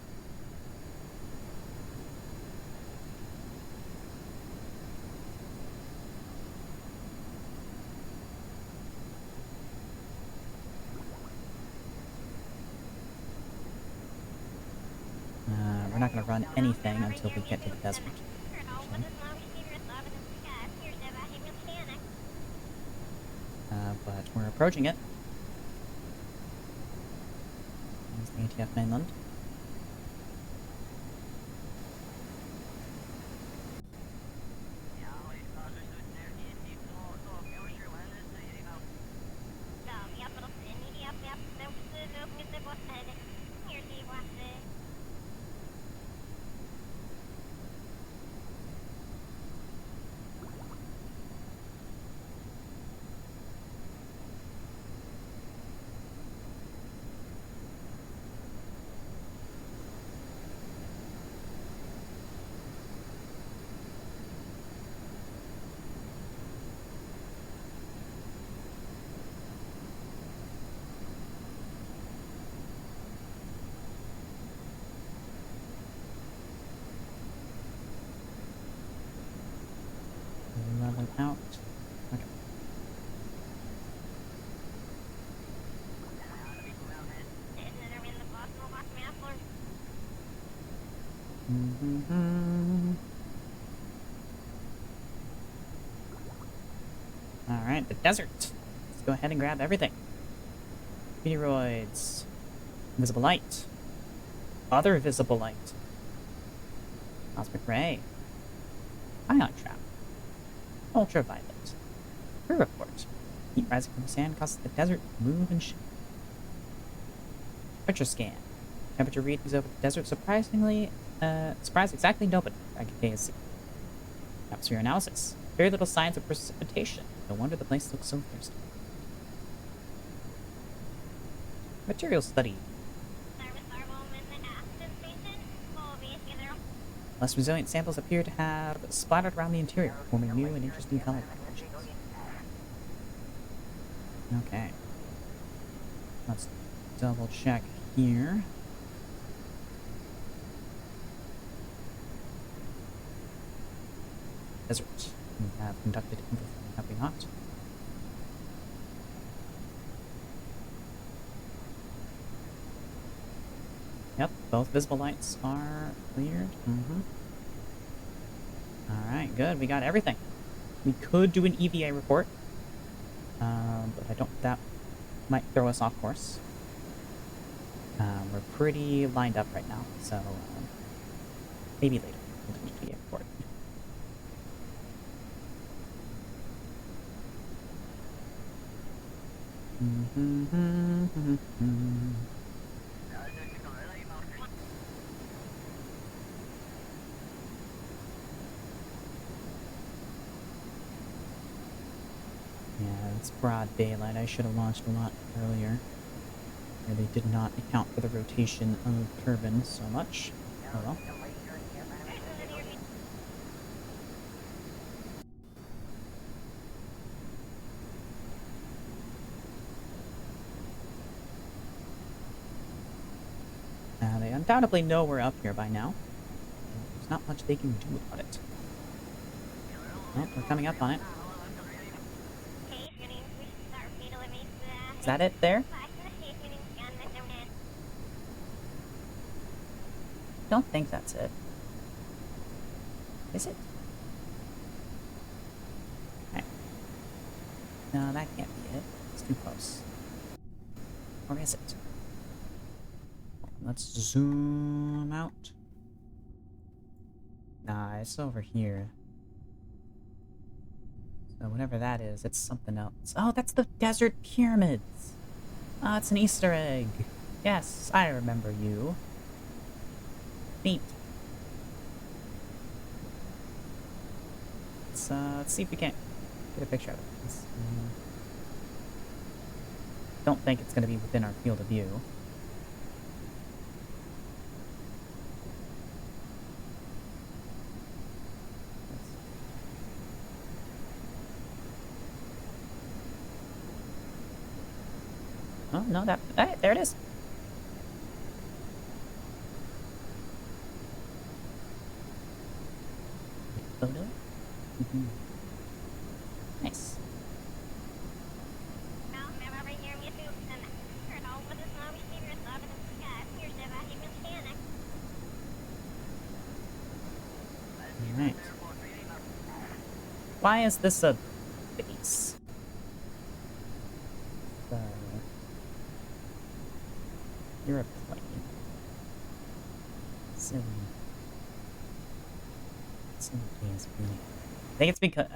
We're not going to run anything until we get to the desert. Actually. But we're approaching it. There's the ATF mainland. Level out. Okay. Alright, the desert. Let's go ahead and grab everything. Meteoroids. Invisible light. Other visible light. Cosmic ray. Ion trap. Ultraviolet. Crew report. Heat rising from the sand causes the desert to move and shift. Temperature scan. Temperature readings over the desert surprise exactly nobody I can see. Atmosphere analysis. Very little signs of precipitation. No wonder the place looks so thirsty. Material study. Less resilient samples appear to have splattered around the interior, forming new and interesting color combinations. Okay. Let's double check here. Desert. We have conducted infrared copy hot. Yep, both visible lights are cleared. Alright, good. We got everything. We could do an EVA report. But I don't... That might throw us off course. We're pretty lined up right now, so... maybe later we'll do an EVA report. Yeah, it's broad daylight. I should have launched a lot earlier. They did not account for the rotation of turbines so much. Oh well. They undoubtedly know we're up here by now. There's not much they can do about it. Oh, we're coming up on it. Is that it there? Don't think that's it. Is it? Okay. No, that can't be it. It's too close. Or is it? Let's zoom out. Nah, it's over here. So whatever that is, it's something else. Oh, that's the desert pyramids! Oh, it's an Easter egg. Yes, I remember you. Neat. Let's see if we can't get a picture of it. Don't think it's going to be within our field of view. Oh, no, that... Hey, there it is! Photo? Nice. Alright. Why is this a base? You're a plane. Silly. Silly PSP. I think it's because...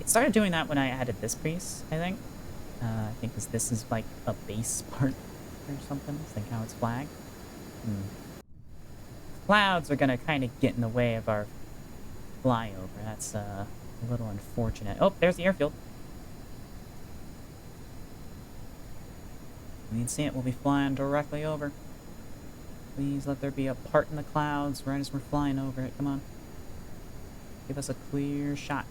it started doing that when I added this piece, I think. I think this is like a base part or something. It's like how it's flagged. Clouds are gonna kind of get in the way of our flyover. That's a little unfortunate. Oh, there's the airfield. We can see it. We'll be flying directly over. Please let there be a part in the clouds right as we're flying over it. Come on. Give us a clear shot.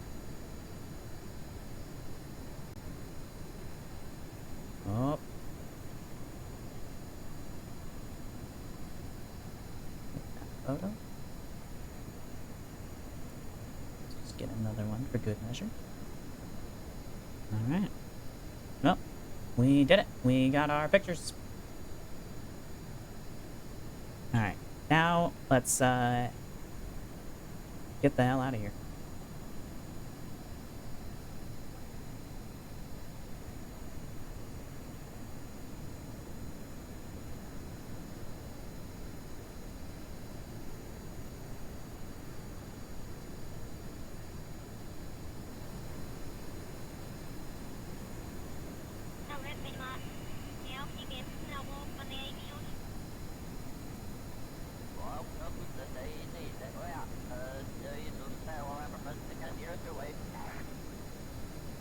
Oh. Photo. Let's just get another one for good measure. Alright. Well, we did it. We got our pictures. Alright. Now, let's, get the hell out of here.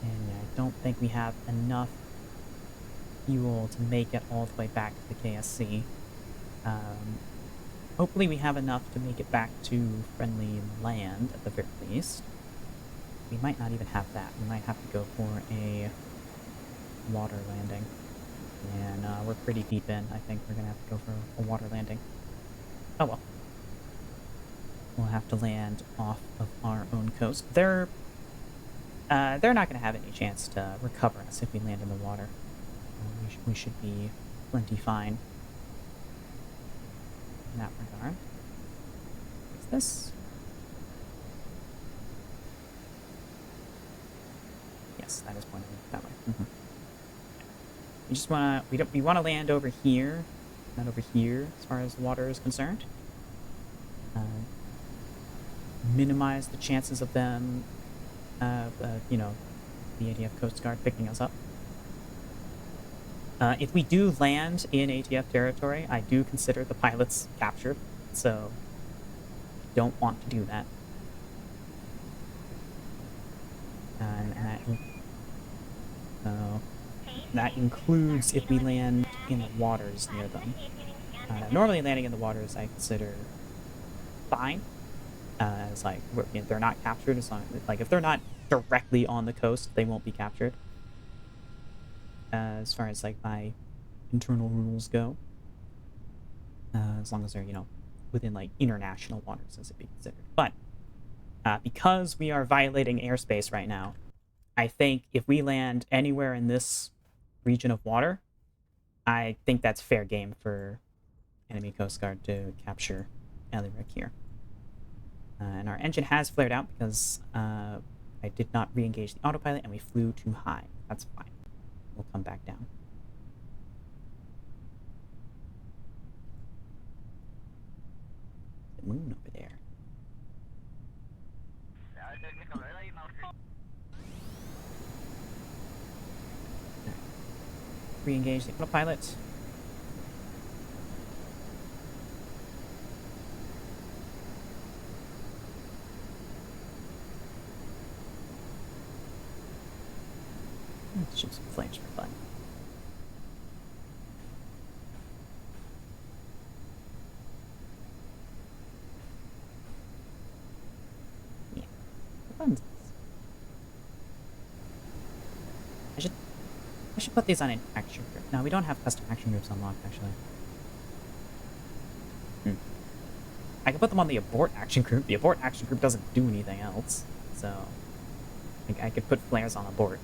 And I don't think we have enough fuel to make it all the way back to the KSC. Hopefully we have enough to make it back to friendly land, at the very least. We might not even have that. We might have to go for a water landing. And we're pretty deep in. I think we're going to have to go for a water landing. Oh well. We'll have to land off of our own coast. They're not going to have any chance to recover us if we land in the water. We should be plenty fine in that regard. What's this? Yes, that is pointing that way. We just we want to land over here, not over here, as far as water is concerned. Minimize the chances of them, you know, the ATF Coast Guard picking us up. If we do land in ATF territory, I do consider the pilots captured, so don't want to do that. That includes if we land in the waters near them. Normally landing in the waters I consider fine, as like they're not captured. As long like if they're not directly on the coast, they won't be captured. As far as like my internal rules go, as long as they're within like international waters, as it be considered. But because we are violating airspace right now, I think if we land anywhere in this region of water, I think that's fair game for enemy Coast Guard to capture Ellyric here. And our engine has flared out because I did not re-engage the autopilot and we flew too high. That's fine. We'll come back down. The moon over there. Re-engage the autopilot. Let's shoot some flames for fun. Yeah, funsies. I should put these on an action group. No, we don't have custom action groups unlocked, actually. I can put them on the abort action group. The abort action group doesn't do anything else, so I could put flares on abort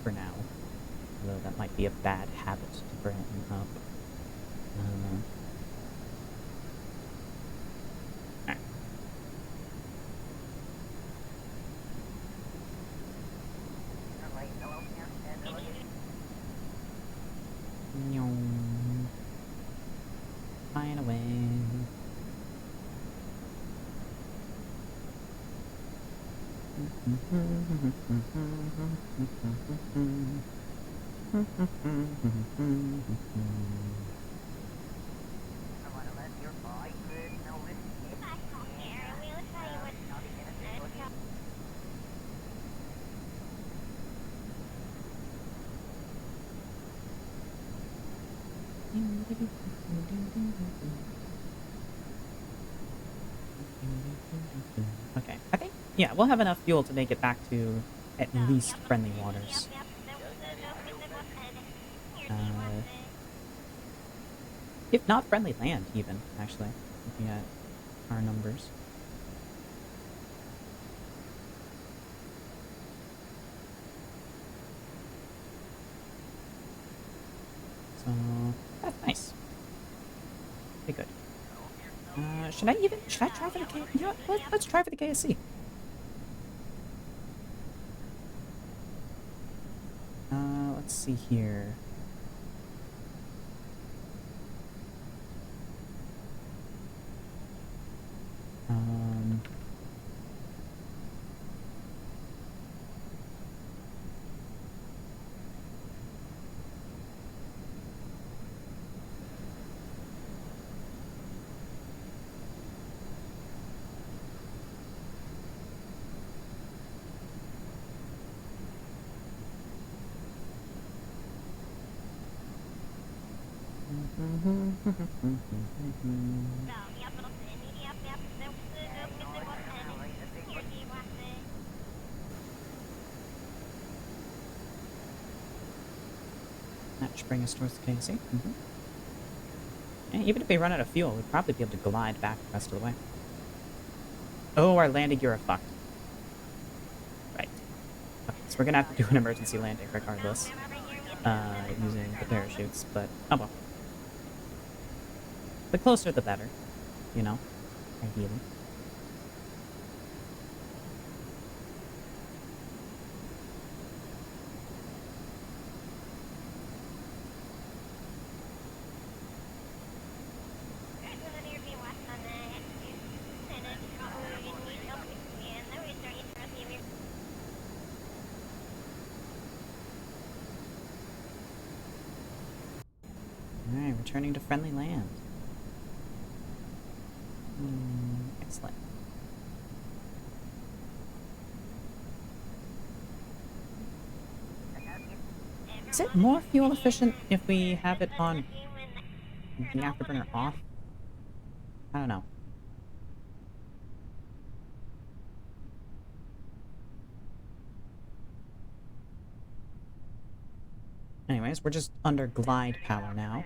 for now. Although that might be a bad habit to bring up. Flying away. Okay, I think, yeah, we'll have enough fuel to make it back to at least friendly waters. If not friendly land, even, actually, looking at our numbers. So, that's nice. Okay, good. Should I try for the KSC? You know what? Let's try for the KSC. Let's see here. That should bring us towards the KC. And even if we run out of fuel, we'd probably be able to glide back the rest of the way. Oh, our landing gear are fucked. Right. Okay, so we're gonna have to do an emergency landing regardless. Using the parachutes, but oh well. The closer the better, you know, ideally. Alright, returning to friendly land. Excellent. Is it more fuel efficient if we have it on the afterburner off? I don't know. Anyways, we're just under glide power now.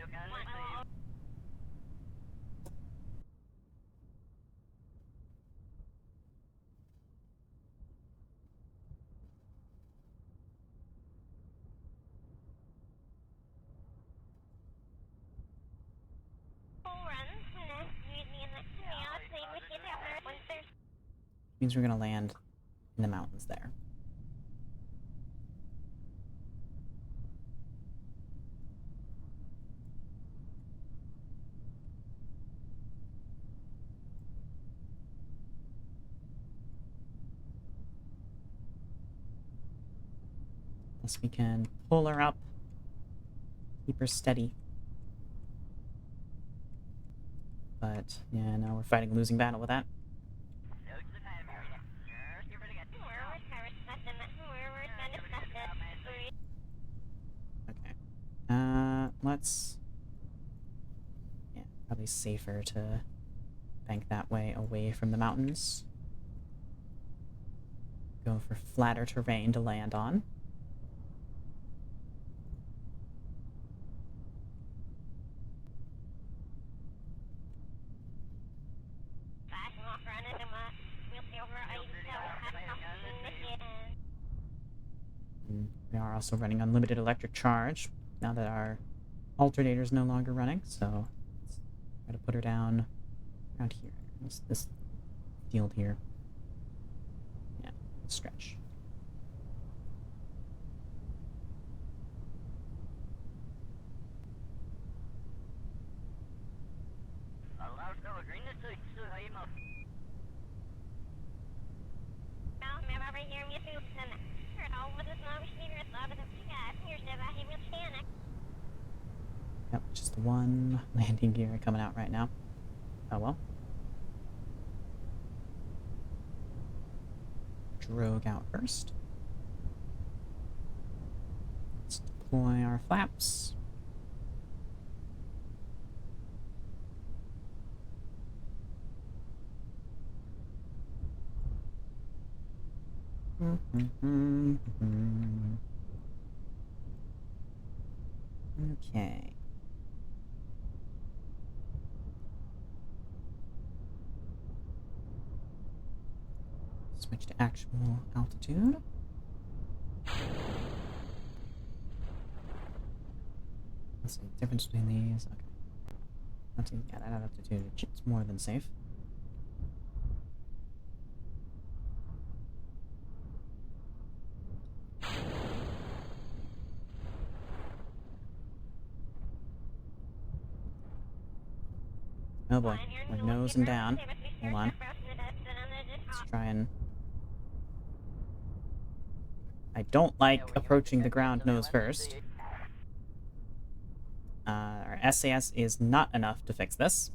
Means we're gonna land in the mountains there. Unless we can pull her up, keep her steady. But yeah, no, we're fighting a losing battle with that. Okay. Let's... Yeah, probably safer to bank that way away from the mountains. Go for flatter terrain to land on. We are also running unlimited electric charge now that our alternator is no longer running, so let's try to put her down around here. This field here. Yeah, stretch. Yep, just one landing gear coming out right now. Oh well. Drogue out first. Let's deploy our flaps. Okay. Switch to actual altitude. Let's see, difference between these. Okay. Let's see, yeah, that altitude, it's more than safe. Oh boy, we're nosing down. Hold on. Let's try and... I don't like approaching the ground nose first. Our SAS is not enough to fix this.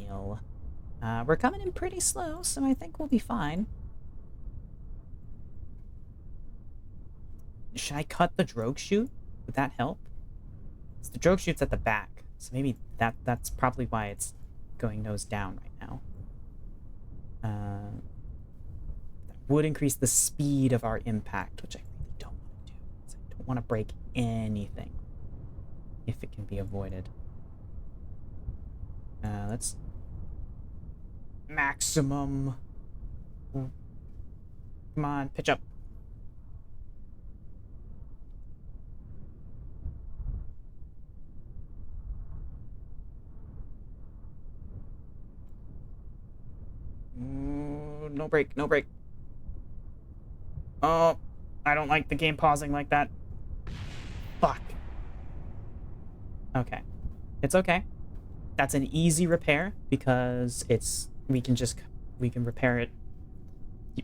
meal. We're coming in pretty slow, so I think we'll be fine. Should I cut the drogue chute? Would that help? The drogue chute's at the back, so maybe that's probably why it's going nose down right now. That would increase the speed of our impact, which I really don't want to do. I don't want to break anything if it can be avoided. Let's maximum. Come on, pitch up. Ooh, no break, no break. Oh, I don't like the game pausing like that. Fuck. Okay. It's okay. That's an easy repair because we can repair it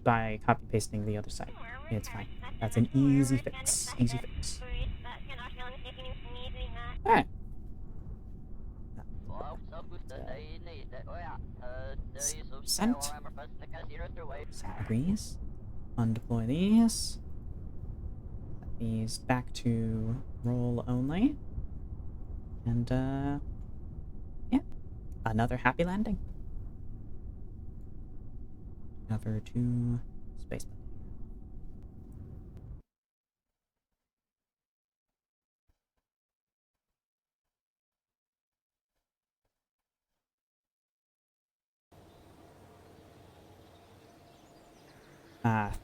by copy pasting the other side. It's fine. That's an easy fix. Easy fix. Alright. Sent. Send degrees. Undeploy these. Set these back to roll only. And yeah. Another happy landing. Cover to space.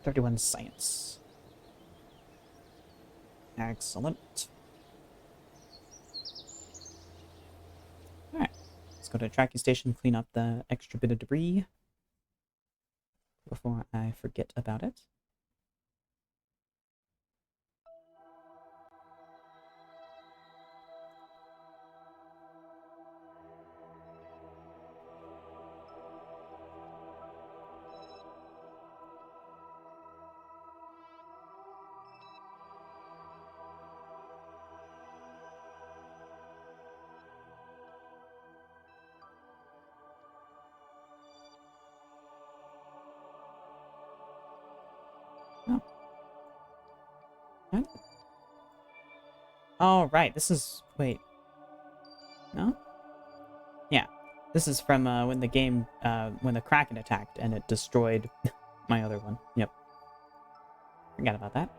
31 science. Excellent. Alright. Let's go to the tracking station, clean up the extra bit of debris before I forget about it. Oh. What? Oh, right. This is... Wait. No? Yeah. This is from when the game... when the Kraken attacked and it destroyed my other one. Yep. Forgot about that.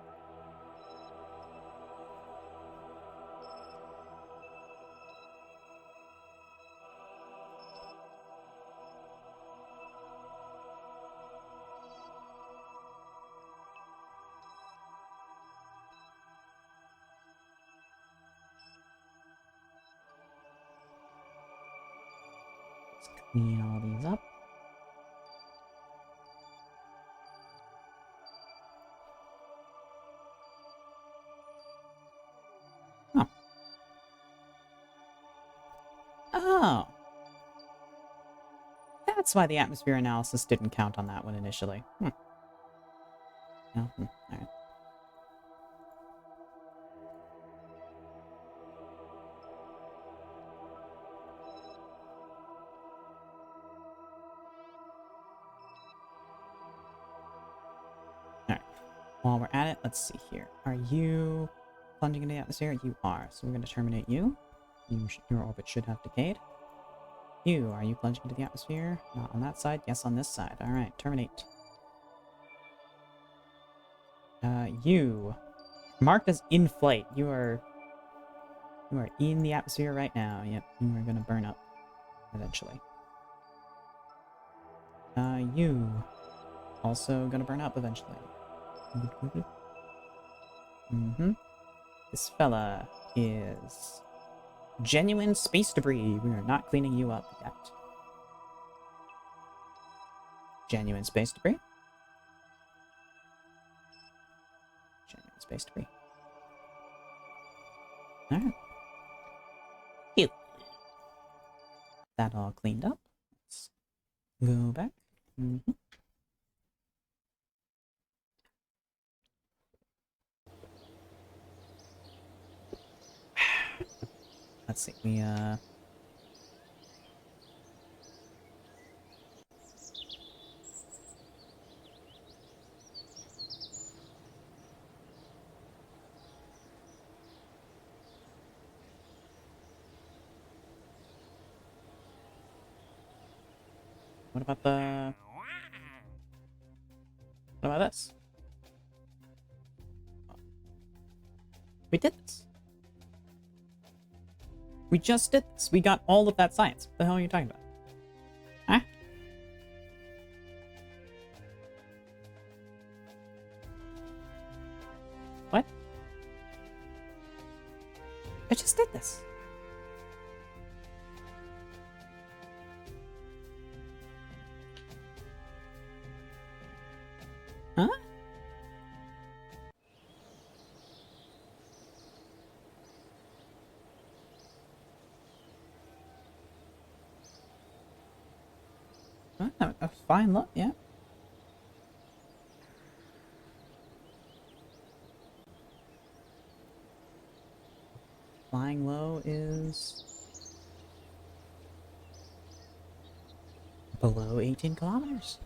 Clean all these up. Oh. Oh. That's why the atmosphere analysis didn't count on that one initially. No? Alright. Alright. While we're at it, let's see here. Are you plunging into the atmosphere? You are. So we're going to terminate you. Your orbit should have decayed. You, are you plunging into the atmosphere? Not on that side. Yes, on this side. Alright, terminate. You. Marked as in flight. You are in the atmosphere right now. Yep, you are going to burn up eventually. You. Also going to burn up eventually. This fella is genuine space debris. We are not cleaning you up yet. Genuine space debris. Genuine space debris. Alright. Cute. That all cleaned up. Let's go back. Let's see, What about the... What about this? We did this. We just did this. We got all of that science. What the hell are you talking about? Huh? What? I just did this. Huh? A fine look, yeah. Flying low is below 18 kilometers.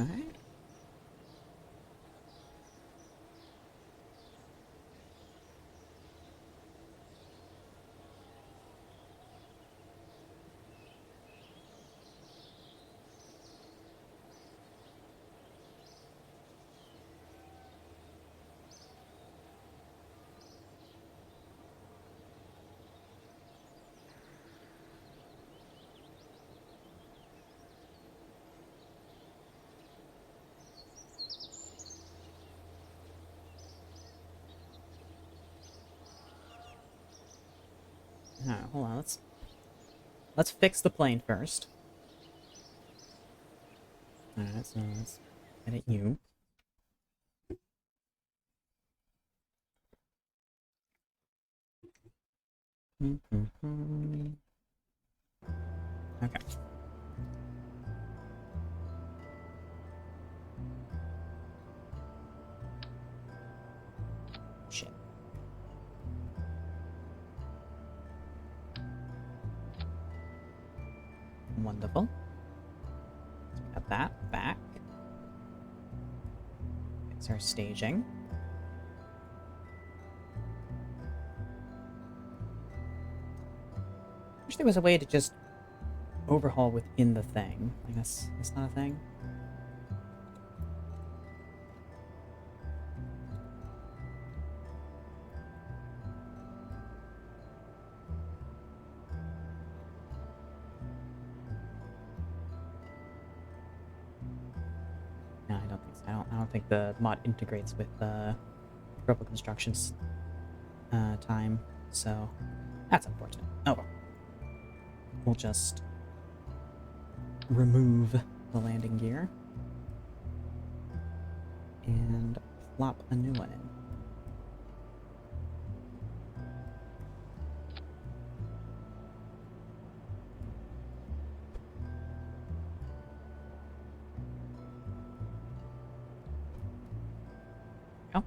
All right. Alright, hold on, let's fix the plane first. Alright, so let's edit you. Okay. Shit. Wonderful. So we got that back. Fix our staging. Wish there was a way to just overhaul within the thing. I guess it's not a thing. No, I don't think so. I don't think the mod integrates with Kerbal Construction's time, so that's unfortunate. Oh well. We'll just remove the landing gear and plop a new one in. Go.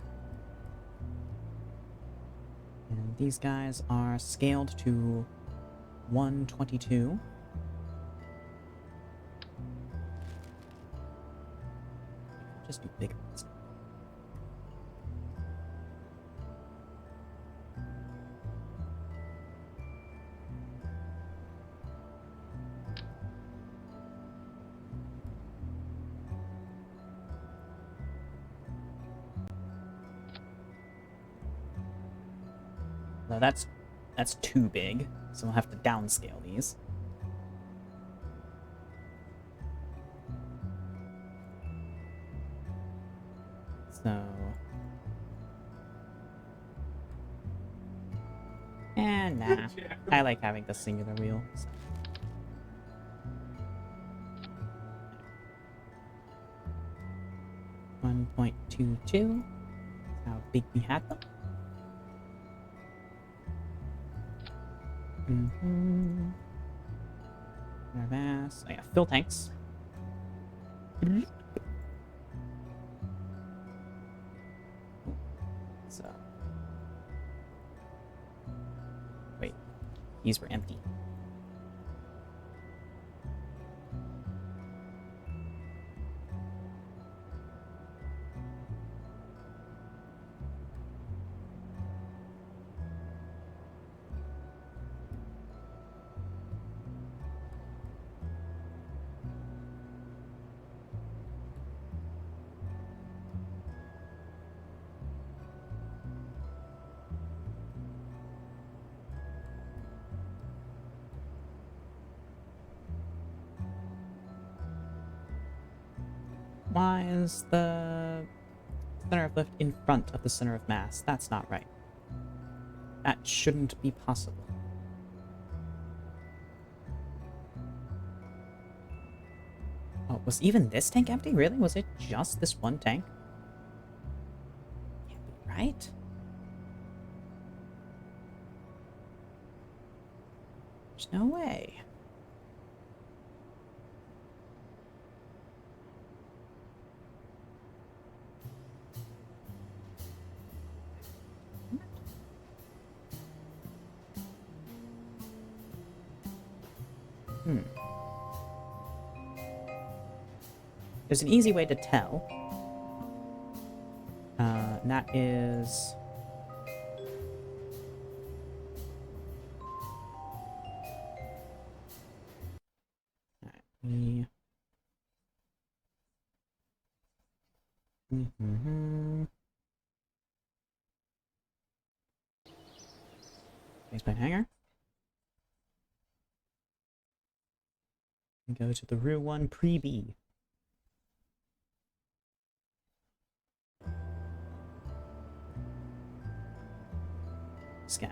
And these guys are scaled to 122. Just do bigger ones. No, that's too big, so we'll have to downscale these. So... And nah. I like having the singular wheel. So. 1.22. How big we had them. Our mass. Oh yeah, fill tanks. These were empty. Why is the center of lift in front of the center of mass? That's not right. That shouldn't be possible. Oh, was even this tank empty? Really? Was it just this one tank? Can't be right. There's no way. There's an easy way to tell. And that is... Alright, Baseplate hanger. And go to the Rue 1 pre-B. Sky.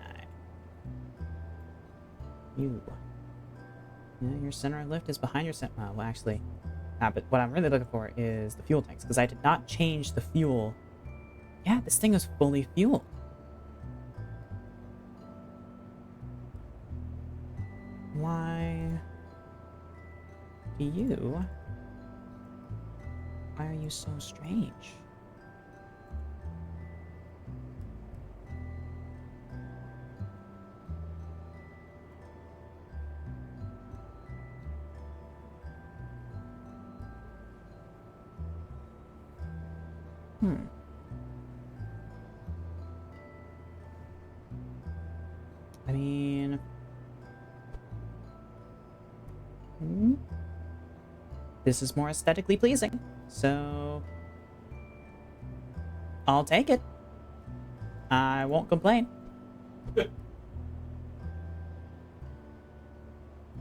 You. Yeah, your center lift is behind your center. Well, actually, but what I'm really looking for is the fuel tanks, because I did not change the fuel. Yeah, this thing is fully fueled. Why do you? Why are you so strange? I mean... This is more aesthetically pleasing, so... I'll take it. I won't complain.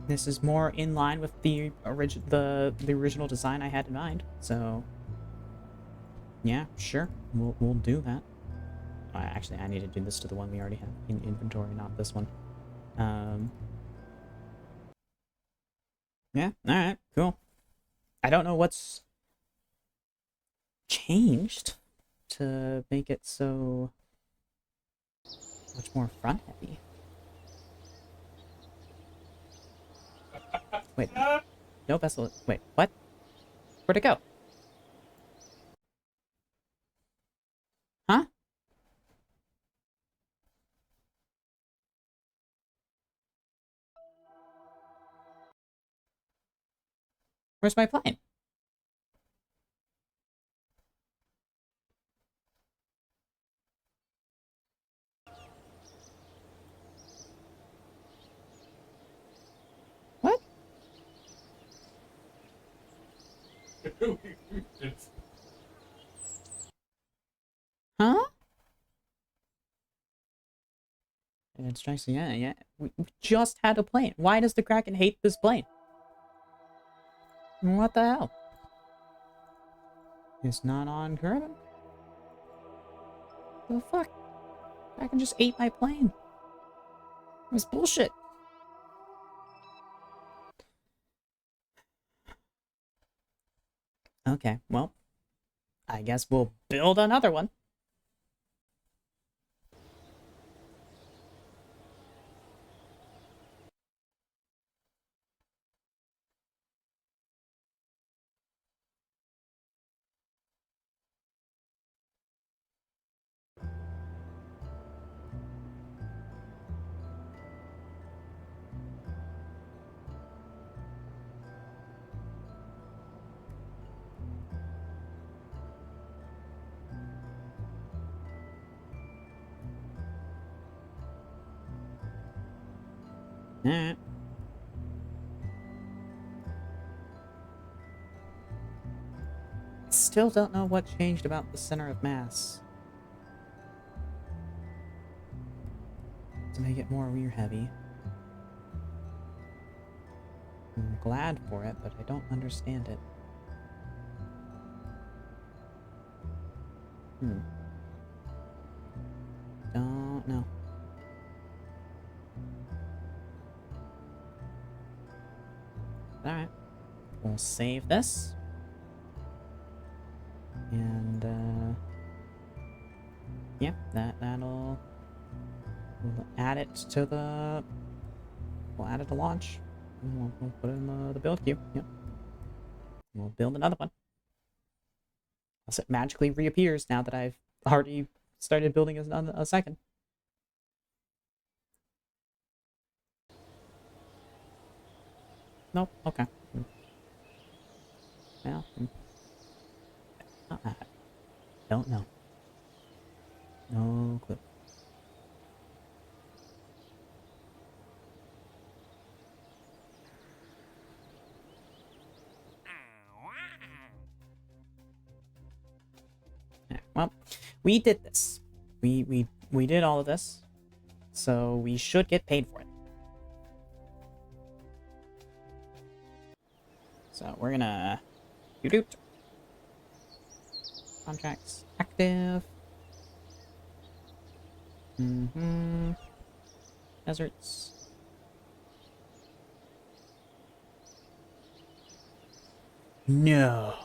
This is more in line with the original design I had in mind, so... Yeah, sure. We'll do that. Actually, I need to do this to the one we already have in inventory, not this one. Yeah, alright, cool. I don't know what's changed to make it so much more front heavy. Wait, no vessel. Wait, what? Where'd it go? Huh? Where's my plane? What? Huh? And it strikes me, yeah. We just had a plane. Why does the Kraken hate this plane? What the hell? It's not on Kerbal? The fuck? Kraken just ate my plane. It was bullshit. Okay, well, I guess we'll build another one. Alright. Still don't know what changed about the center of mass to make it more rear heavy. I'm glad for it, but I don't understand it. Don't know. Alright. We'll save this. And, yeah, that'll... We'll add it to the... We'll add it to launch. And we'll put it in the build queue. Yep. We'll build another one. Unless it magically reappears now that I've already started building a second. Nope. Okay. Well, I don't know. No clue. Well, we did this. We did all of this, so we should get paid for it. So we're gonna do contracts active. Deserts. No.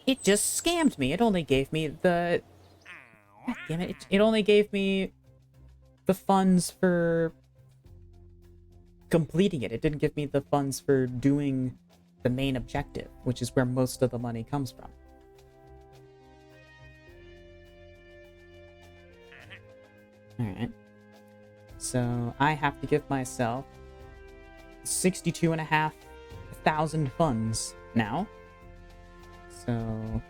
It just scammed me. It only gave me the... God damn it. It only gave me the funds for completing it. It didn't give me the funds for doing the main objective, which is where most of the money comes from. Alright. So I have to give myself 62,500 funds now. So,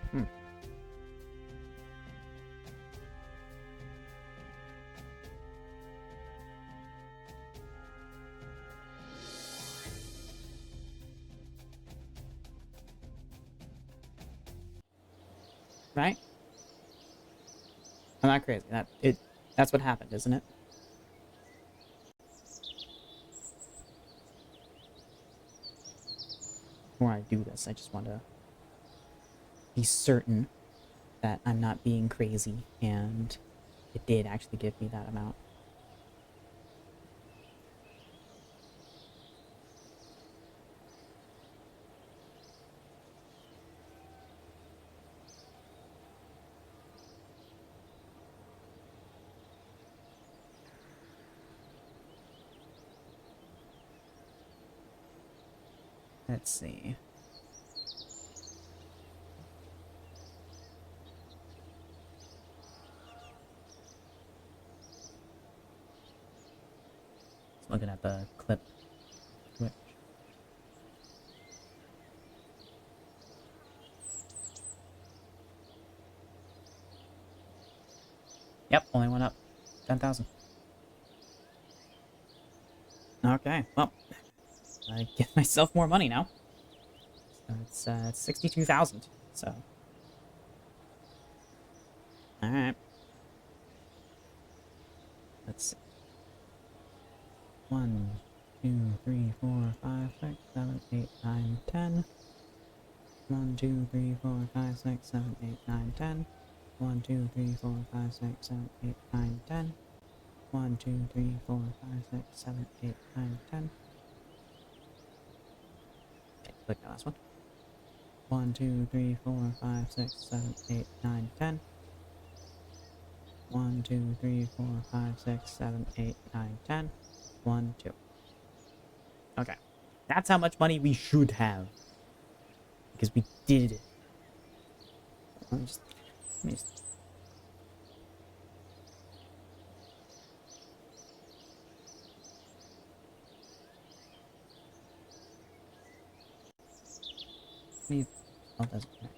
Right? I'm not crazy. That's what happened, isn't it? Before I do this, I just want to be certain that I'm not being crazy, and it did actually give me that amount. Let's see. Looking at the clip. Switch. Yep, only went up 10,000. Okay, well, I give myself more money now. So it's 62,000. So, all right. Let's see. 1, 2, 3, 4, 5, 6, 7, 8, 9, 10. 1, 2, 3, 4, 5, 6, 7, 8, 9, 10. 1, 2, 3, 4, 5, 6, 7, 8, 9, 10. 1, 2, 3, 4, 5, 6, 7, 8, 9, 10. Okay, click the last one. 1, 2, 3, 4, 5, 6, 7, 8, 9, 10. 1, 2, 3, 4, 5, 6, 7, 8, 9, 10. 1, 2. Okay. That's how much money we should have. Because we did it. Let me just... Oh, doesn't matter.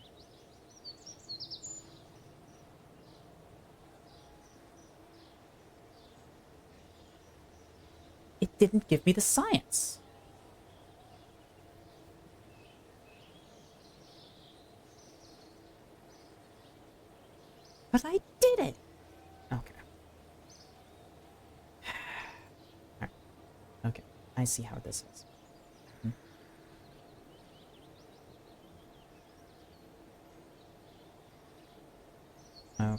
didn't give me the science. But I did it! Okay. Alright. Okay. I see how this is. Okay.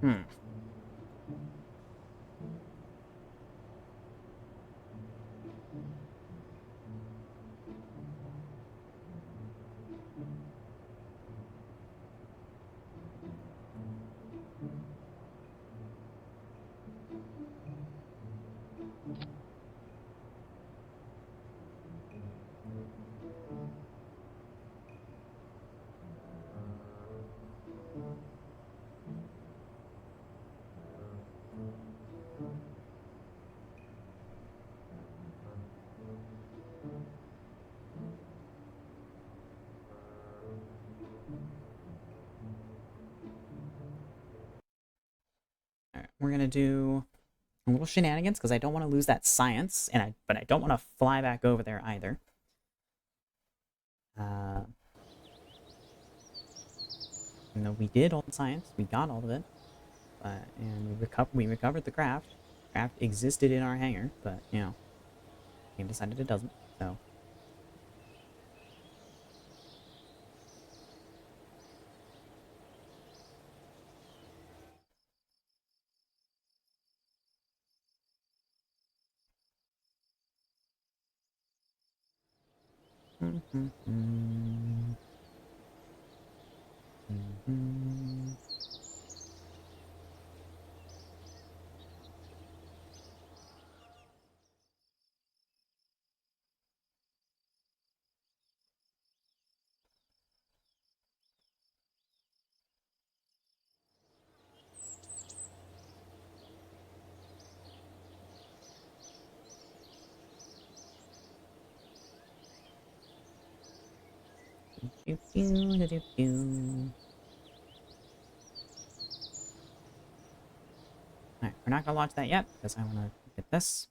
Hmm. Alright, we're gonna do a little shenanigans because I don't want to lose that science, but I don't want to fly back over there either. Uh, even though we did all the science, we got all of it, and we recovered the craft. Craft existed in our hangar, but you know, game decided it doesn't. So. Alright, we're not gonna launch that yet because I want to get this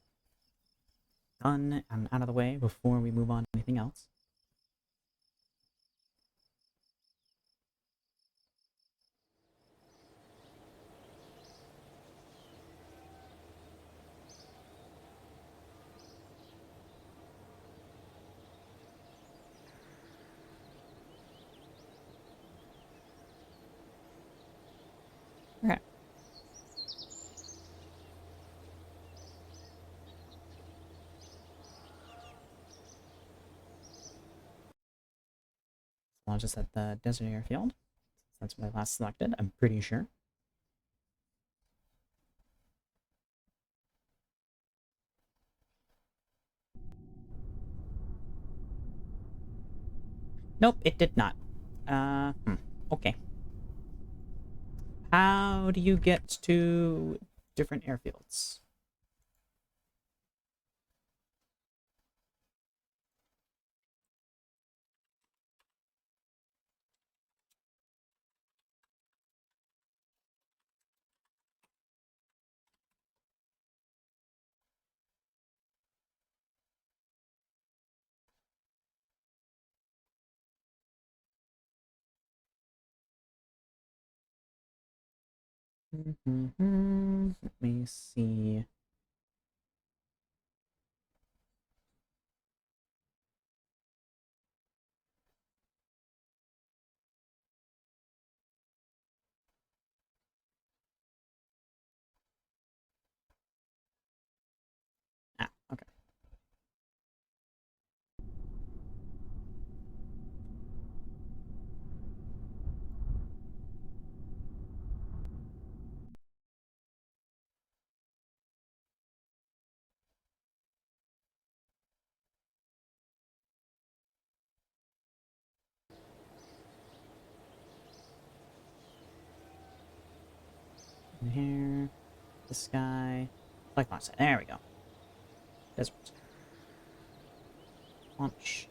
done and out of the way before we move on to anything else. Okay. Launch us at the desert airfield. That's what I last selected, I'm pretty sure. Nope, it did not. Okay. How do you get to different airfields? Let me see. Ah, okay. In here. This guy. Like launch site. There we go. Desert. Launch.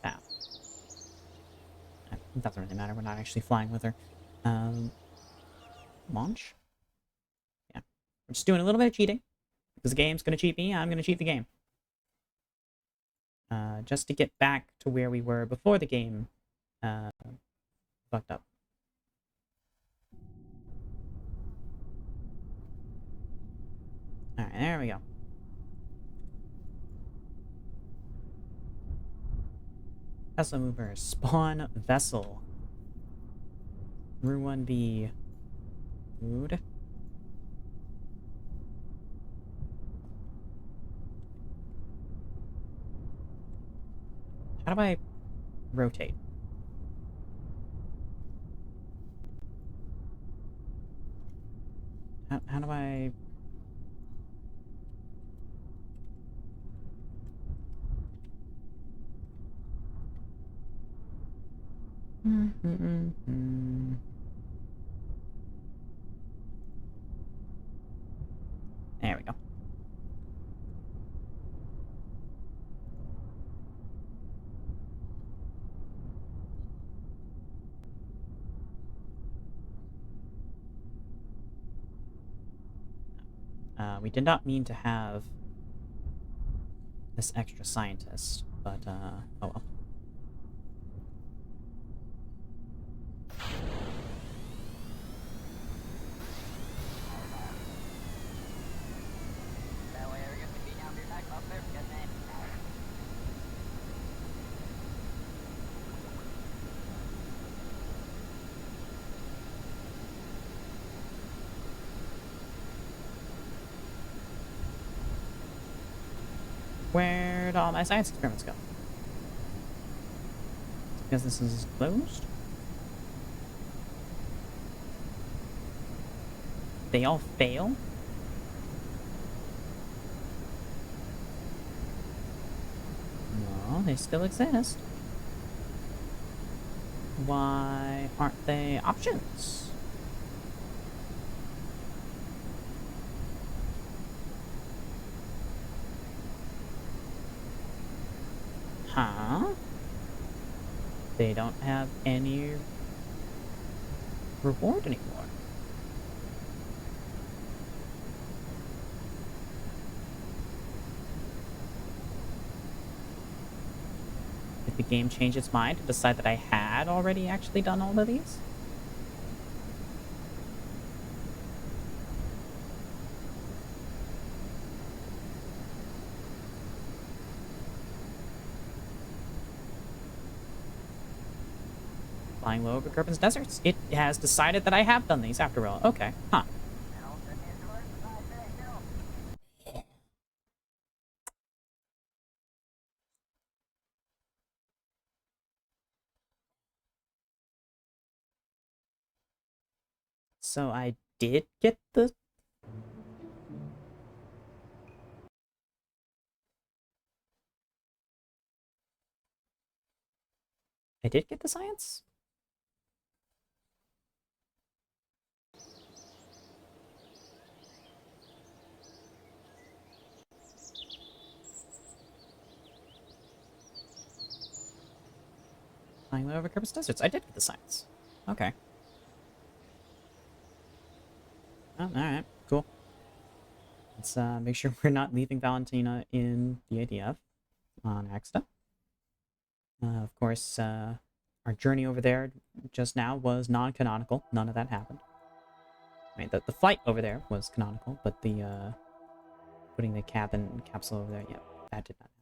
Now. It doesn't really matter. We're not actually flying with her. Launch. Yeah. We're just doing a little bit of cheating. Because the game's gonna cheat me, I'm gonna cheat the game. Just to get back to where we were before the game fucked up. Alright, there we go. Vessel mover, spawn vessel. Room 1B. Food. How do I rotate? How do I... There we go. We did not mean to have this extra scientist, but, oh well. Where'd all my science experiments go? Because this is closed? They all fail? No, they still exist. Why aren't they options? Huh? They don't have any reward anymore. Did the game change its mind to decide that I had already actually done all of these? Flying low over Kerbin's deserts. It has decided that I have done these after all. Okay. Huh. So I did get the... I did get the science? Flying low over Kerbin's deserts. I did get the science. Okay. Oh, alright. Cool. Let's make sure we're not leaving Valentina in the ADF on accident. Of course, our journey over there just now was non-canonical. None of that happened. I mean, the flight over there was canonical, but the putting the cabin capsule over there, yeah, that did not happen.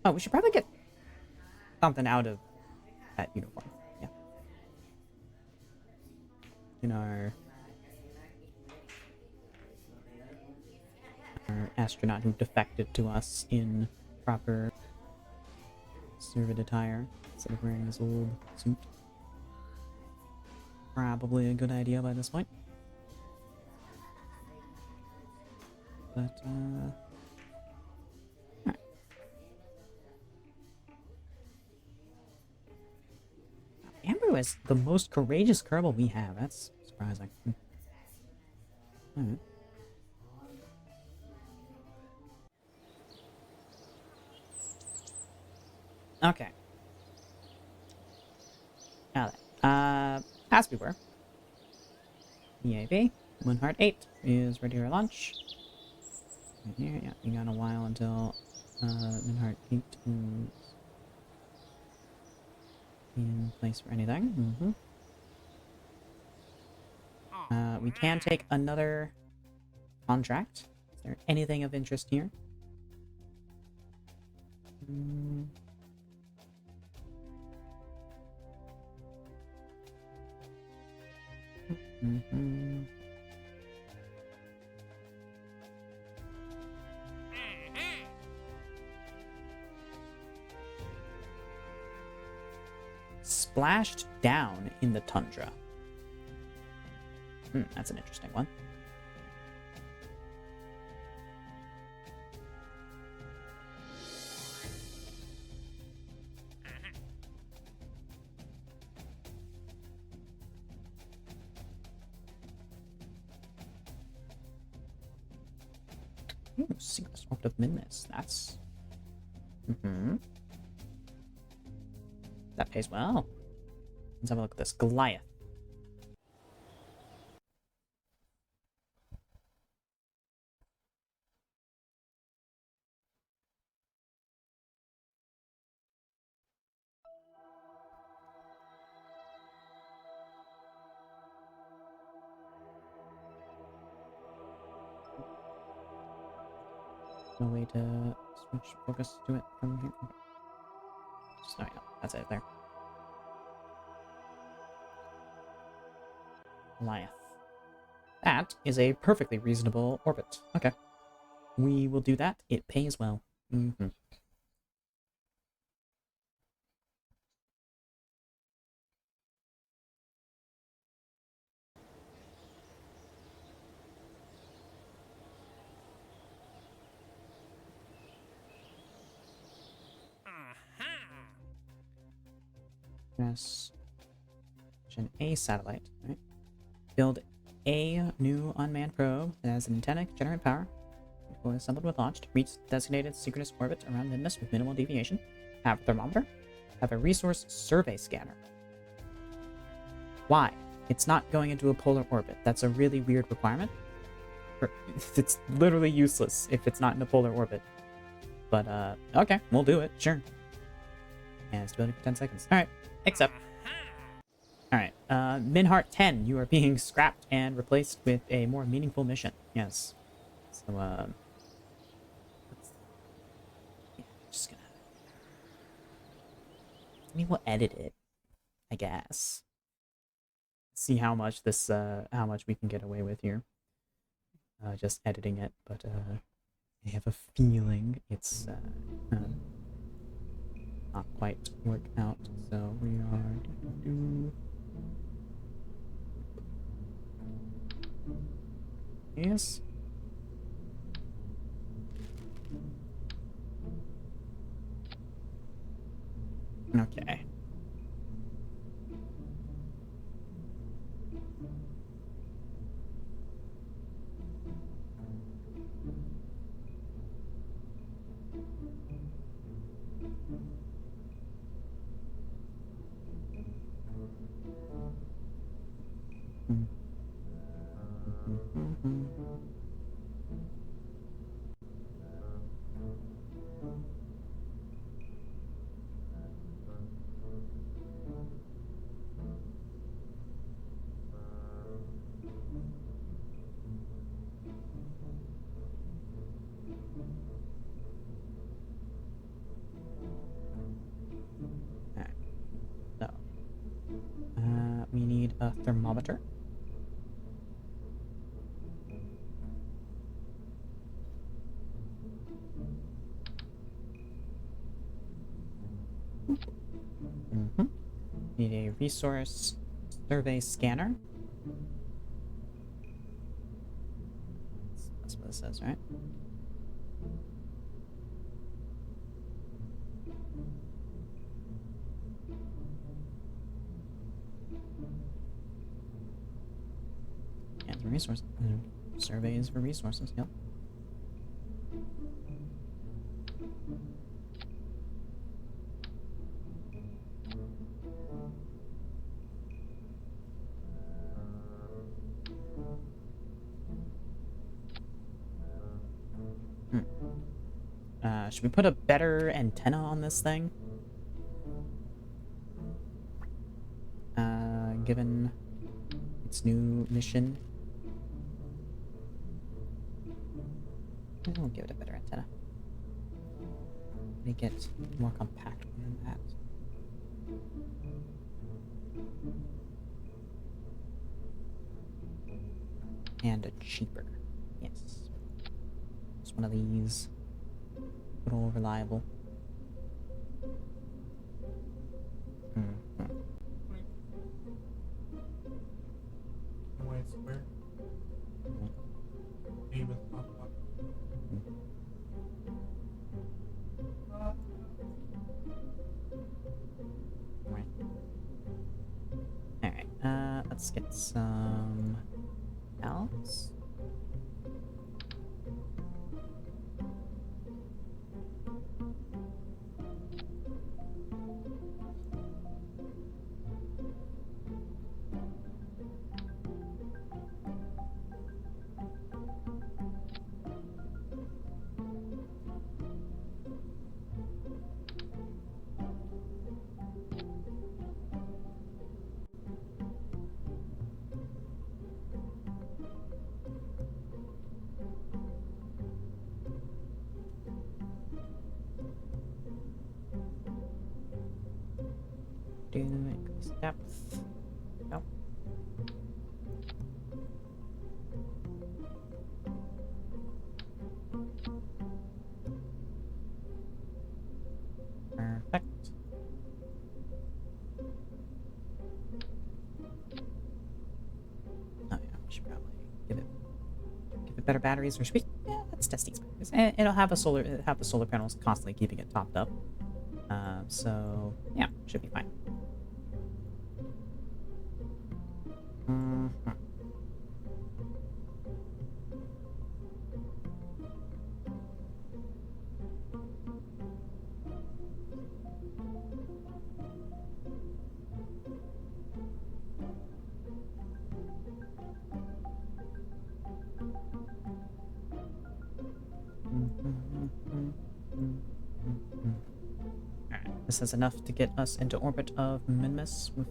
Oh, we should probably get something out of that uniform. Yeah. In our astronaut who defected to us in proper service attire instead of wearing his old suit. Probably a good idea by this point. But, alright. Amber is the most courageous Kerbal we have. That's surprising. Alright. Okay. Now then, as we were, EAB, Moonheart 8 is ready for launch. Right here, yeah, we got a while until Moonheart 8 is in place for anything. We can take another contract. Is there anything of interest here? Splashed down in the tundra. That's an interesting one. Secret Orbit of Midness. That's... That pays well. Let's have a look at this. Goliath. No way to switch focus to it from here. Oh, yeah, that's it there. Goliath. That is a perfectly reasonable orbit. Okay. We will do that. It pays well. Yes. Mission A satellite. All right. Build a new unmanned probe that has an antenna, generate power, fully assembled with launched, reach designated synchronous orbit around Midness with minimal deviation, have a thermometer, have a resource survey scanner. Why? It's not going into a polar orbit. That's a really weird requirement. It's literally useless if it's not in a polar orbit. But, okay, we'll do it, sure. And stability for 10 seconds. Alright, accept. Alright, Minheart 10, you are being scrapped and replaced with a more meaningful mission. Yes. So, yeah, just gonna... I mean, we'll edit it, I guess. See how much this, how much we can get away with here. Just editing it, but, I have a feeling it's, not quite work out, so we are... Yes. Okay. We need a thermometer. resource survey scanner. That's what it says, right? And the resource surveys for resources. Yep. Should we put a better antenna on this thing? Given its new mission. We'll give it a better antenna. Make it more compact than that. And a cheaper. Yes. Just one of these. Good old reliable. White square. A with top one. Alright, let's get some else. Do increase depth. Nope. Perfect. Oh yeah, we should probably give it better batteries or speed. Yeah, let's test these batteries. And it'll have the solar panels constantly keeping it topped up. So yeah, should be fine. Alright, this is enough to get us into orbit of Minmus with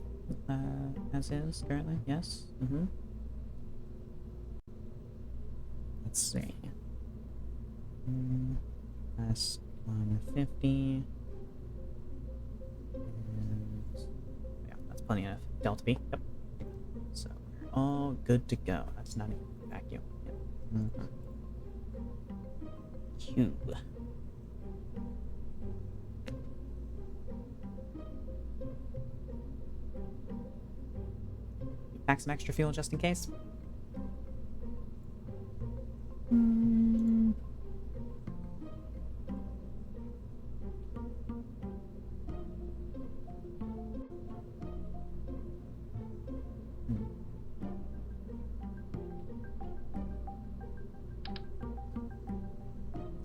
as is currently, yes? Let's see. Plus 150. And yeah, that's plenty enough delta V. Yep. So we're all good to go. That's not even a vacuum. Yep. Q. Pack some extra fuel just in case.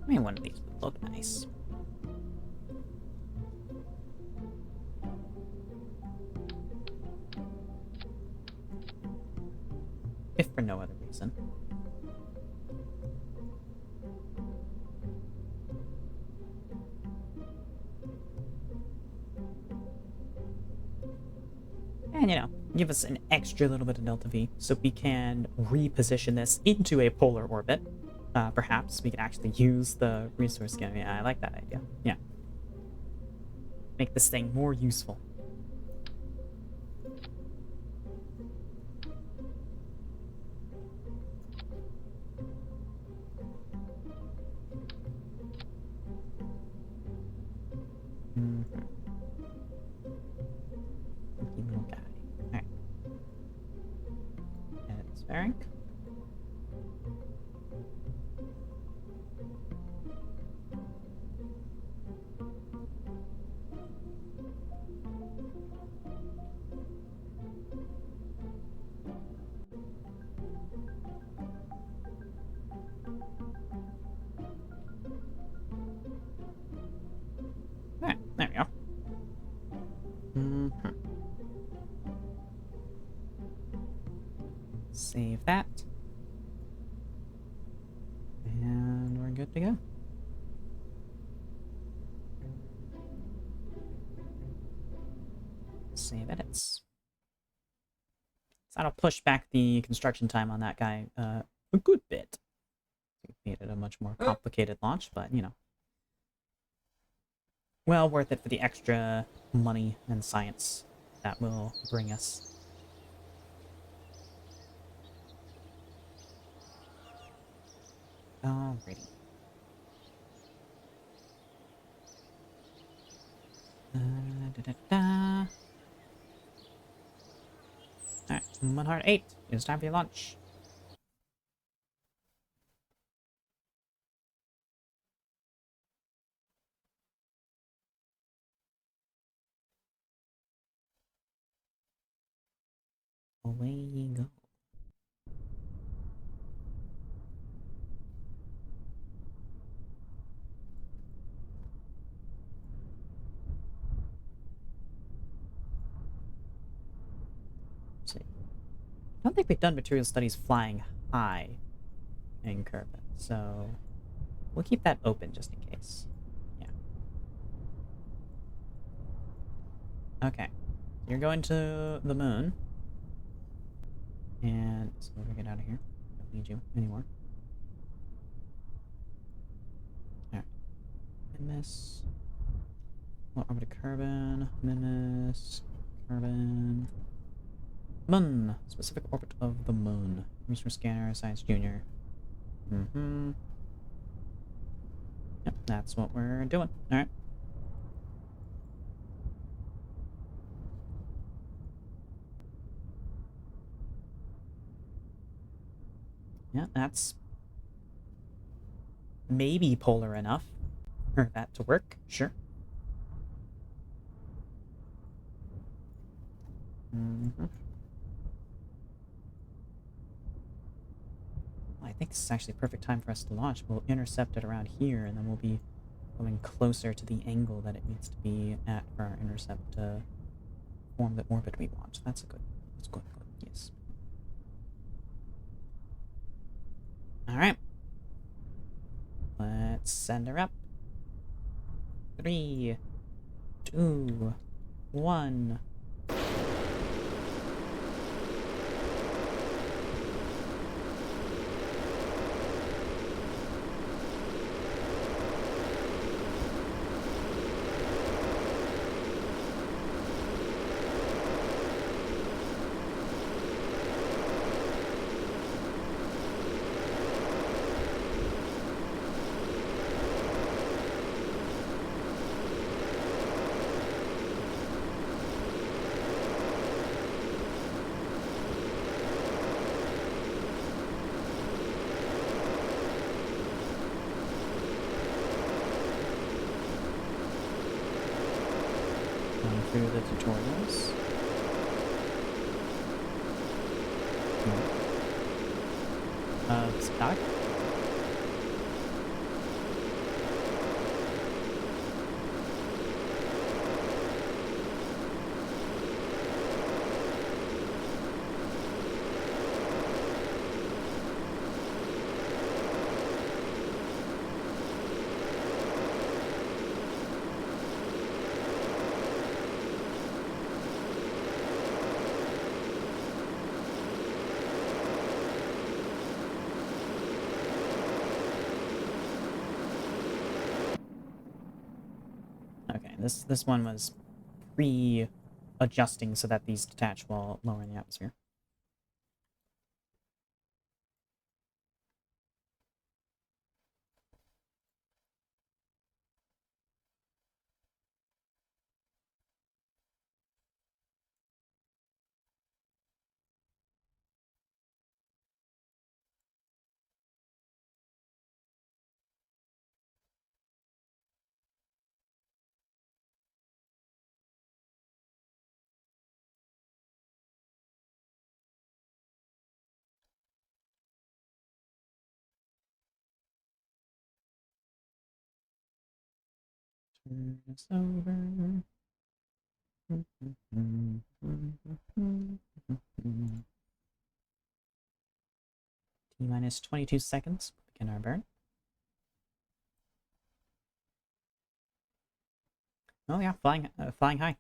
I mean, one of these would look nice. If for no other reason. And, you know, give us an extra little bit of delta V so we can reposition this into a polar orbit. Perhaps we can actually use the resource scanner. Yeah, I like that idea. Yeah. Make this thing more useful. Okay. bearing. Alright, there we go. Save that. And we're good to go. Save edits. So that'll push back the construction time on that guy a good bit. It made it a much more complicated launch, but you know. Well worth it for the extra money and science that will bring us. Alrighty. Alright, 108. It's time for your lunch. Away you go. See. I don't think we've done material studies flying high in Kerbal, so we'll keep that open just in case. Yeah. Okay. You're going to the moon. And so we're gonna get out of here. Don't need you anymore. Alright. Miss. Well, orbit of Kerbal. Miss. Kerbal. Moon. Specific orbit of the moon. Research scanner. Science Junior. Mm-hmm. Yep, that's what we're doing. Alright. Yeah, that's maybe polar enough for that to work. Sure. Mm-hmm. I think this is actually a perfect time for us to launch. We'll intercept it around here, and then we'll be going closer to the angle that it needs to be at for our intercept to form the orbit we want. That's good. That's good. Yes. Alright. Let's send her up. 3, 2, 1. Going through the tutorials. Stock. Okay, this one was pre-adjusting so that these detach while lowering the atmosphere. Turn this over. T-minus 22 seconds. Begin our burn. Oh yeah, flying high.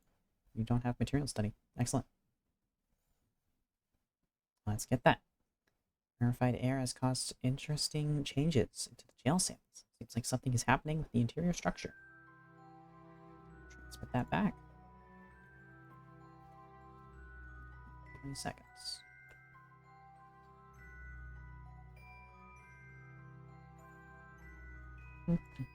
You don't have material study. Excellent. Let's get that. Purified air has caused interesting changes into the jail cells. Seems like something is happening with the interior structure. Transmit that back. 20 seconds. Okay.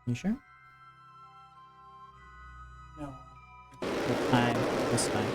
You sure? No. What time? This time.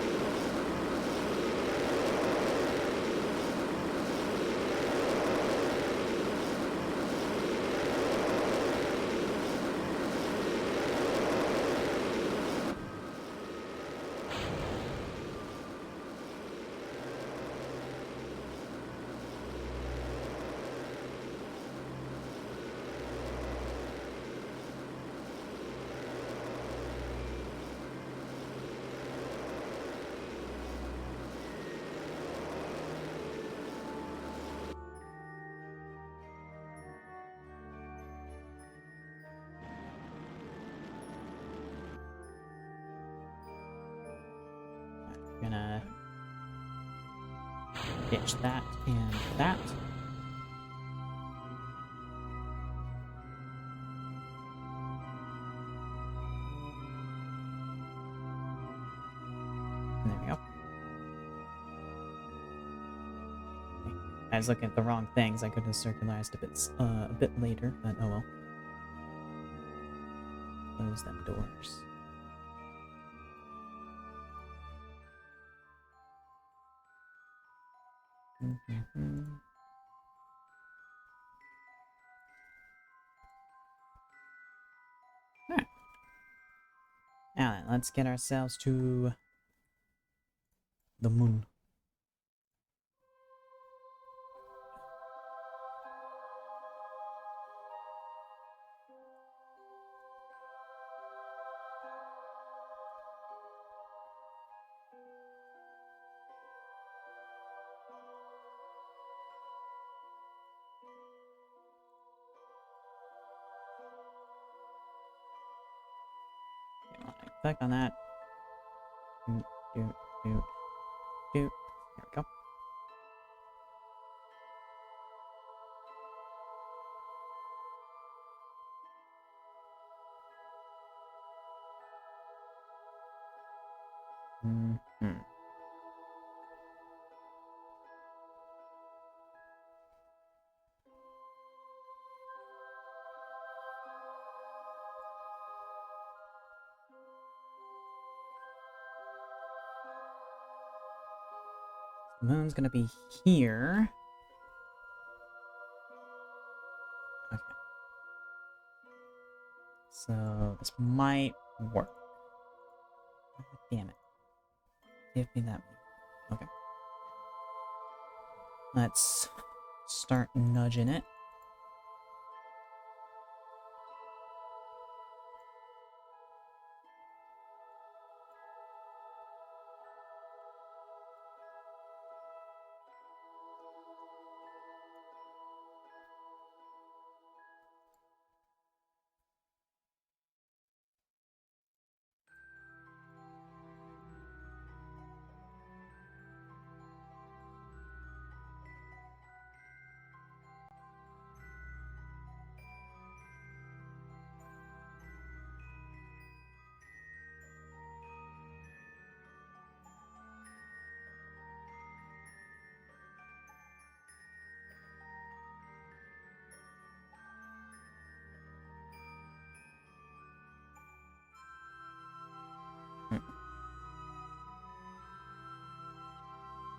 Gonna ditch that and that. And there we go. Okay. I was looking at the wrong things. I could have circularized a bit later, but oh well. Close them doors. Alright. Now then, let's get ourselves to the moon. Click on that. Do. There we go. The moon's gonna be here. Okay. So this might work. Damn it. Give me that. Okay. Let's start nudging it.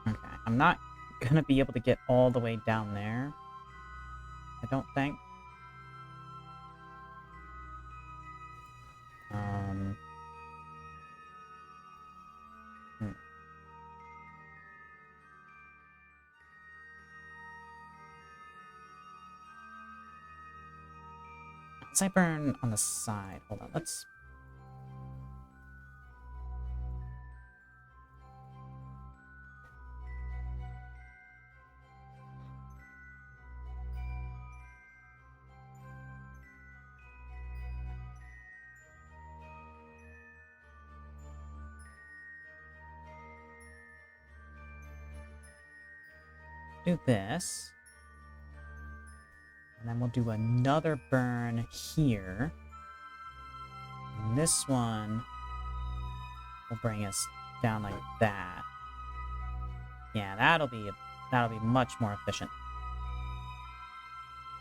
Okay, I'm not gonna be able to get all the way down there. I don't think. Hmm. Let's I burn on the side. Hold on, let's... do this. And then we'll do another burn here. And this one will bring us down like that. Yeah, that'll be much more efficient.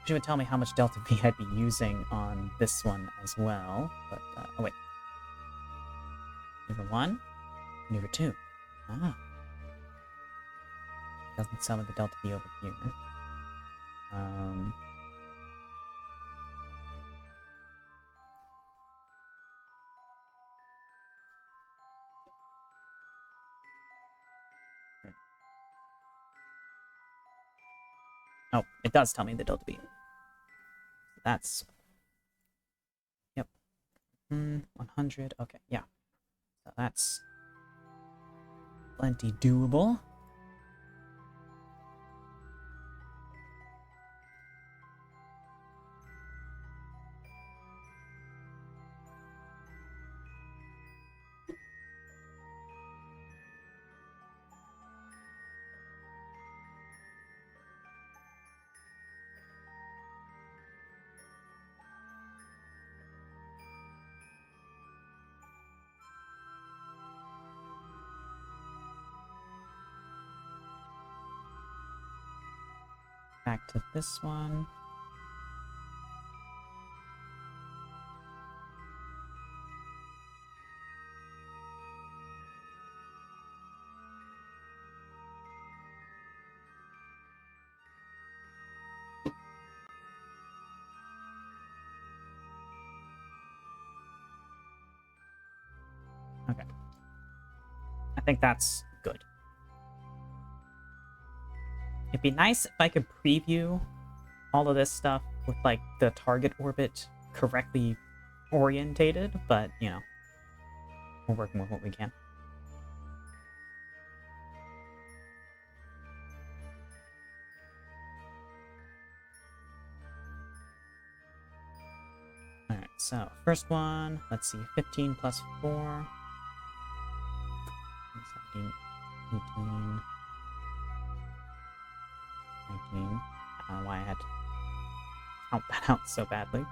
She would tell me how much Delta V I'd be using on this one as well. But, oh wait. Maneuver 1, Maneuver 2. Ah. Doesn't summon the Delta V over here. Oh, it does tell me the Delta V. That's... Yep. 100. Okay, yeah. So that's plenty doable. Back to this one. Okay. I think that's good. It'd be nice if I could preview all of this stuff with, like, the target orbit correctly orientated, but, you know, we're working with what we can. Alright, so, first one, let's see, 15 plus 4. 17, 18, 19. I don't know why I had to count that out so badly.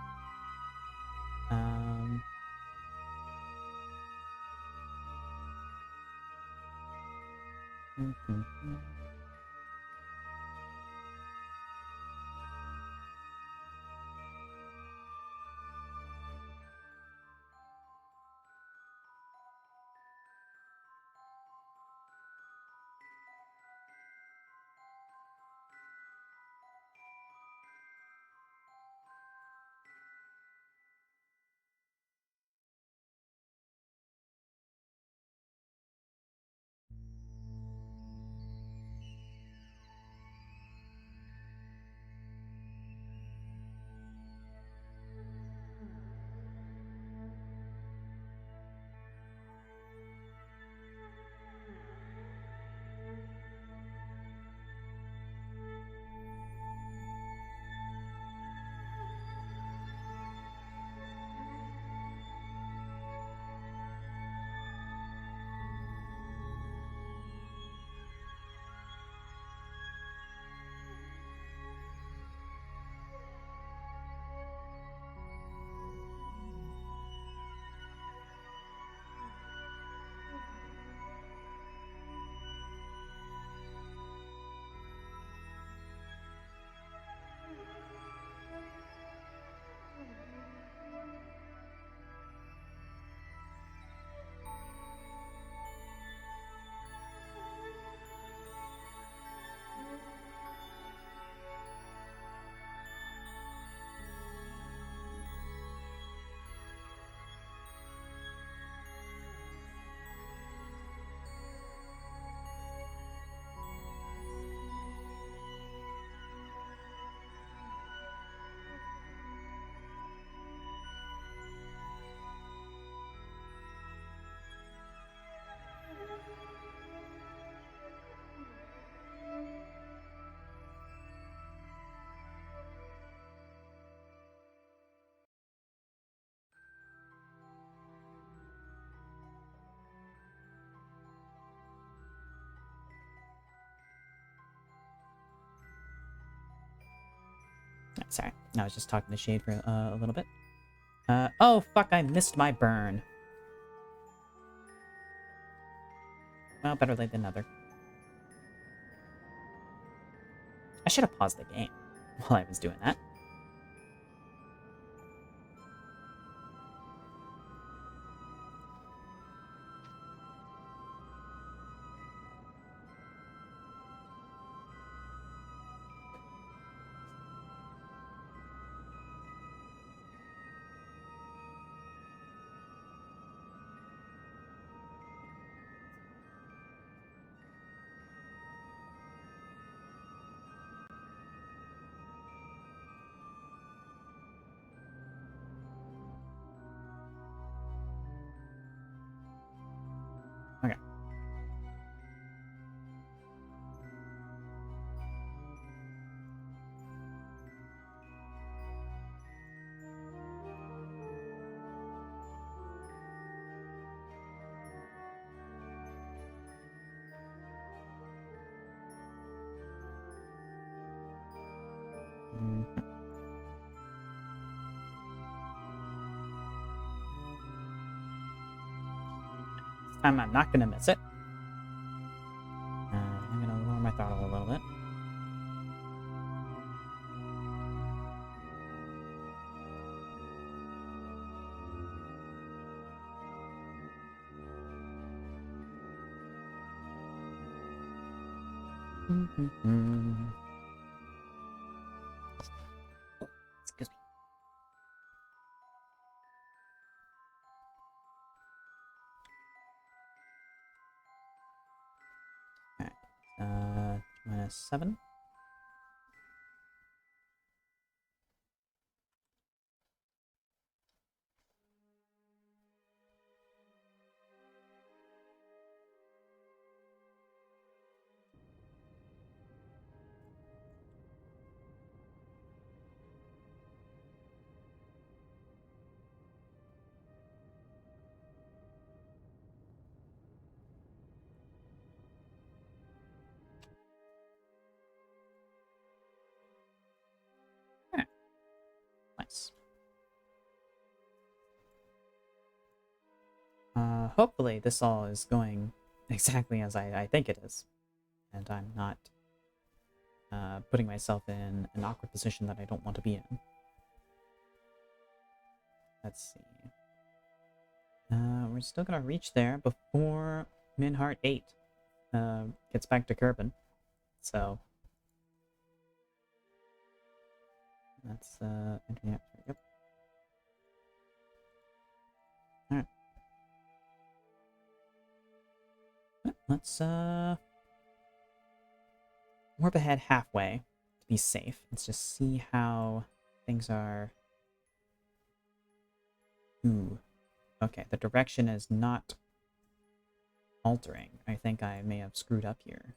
Sorry, I was just talking to Shade for a little bit. Oh, fuck, I missed my burn. Well, better late than never. I should have paused the game while I was doing that. Okay. Mhm. This time I'm not gonna miss it. I'm gonna lower my throttle a little bit. Excuse me. Alright. -7. Alright. Nice. Hopefully this all is going exactly as I think it is. And I'm not putting myself in an awkward position that I don't want to be in. Let's see. We're still gonna reach there before Minheart 8 gets back to Kerbal. So that's internet. Yep. Alright. Let's warp ahead halfway to be safe. Let's just see how things are. Ooh. Okay, the direction is not altering. I think I may have screwed up here.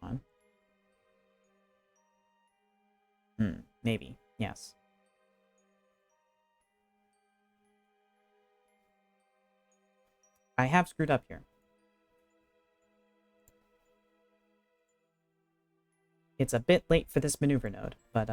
On. Maybe. Yes. I have screwed up here. It's a bit late for this maneuver node, but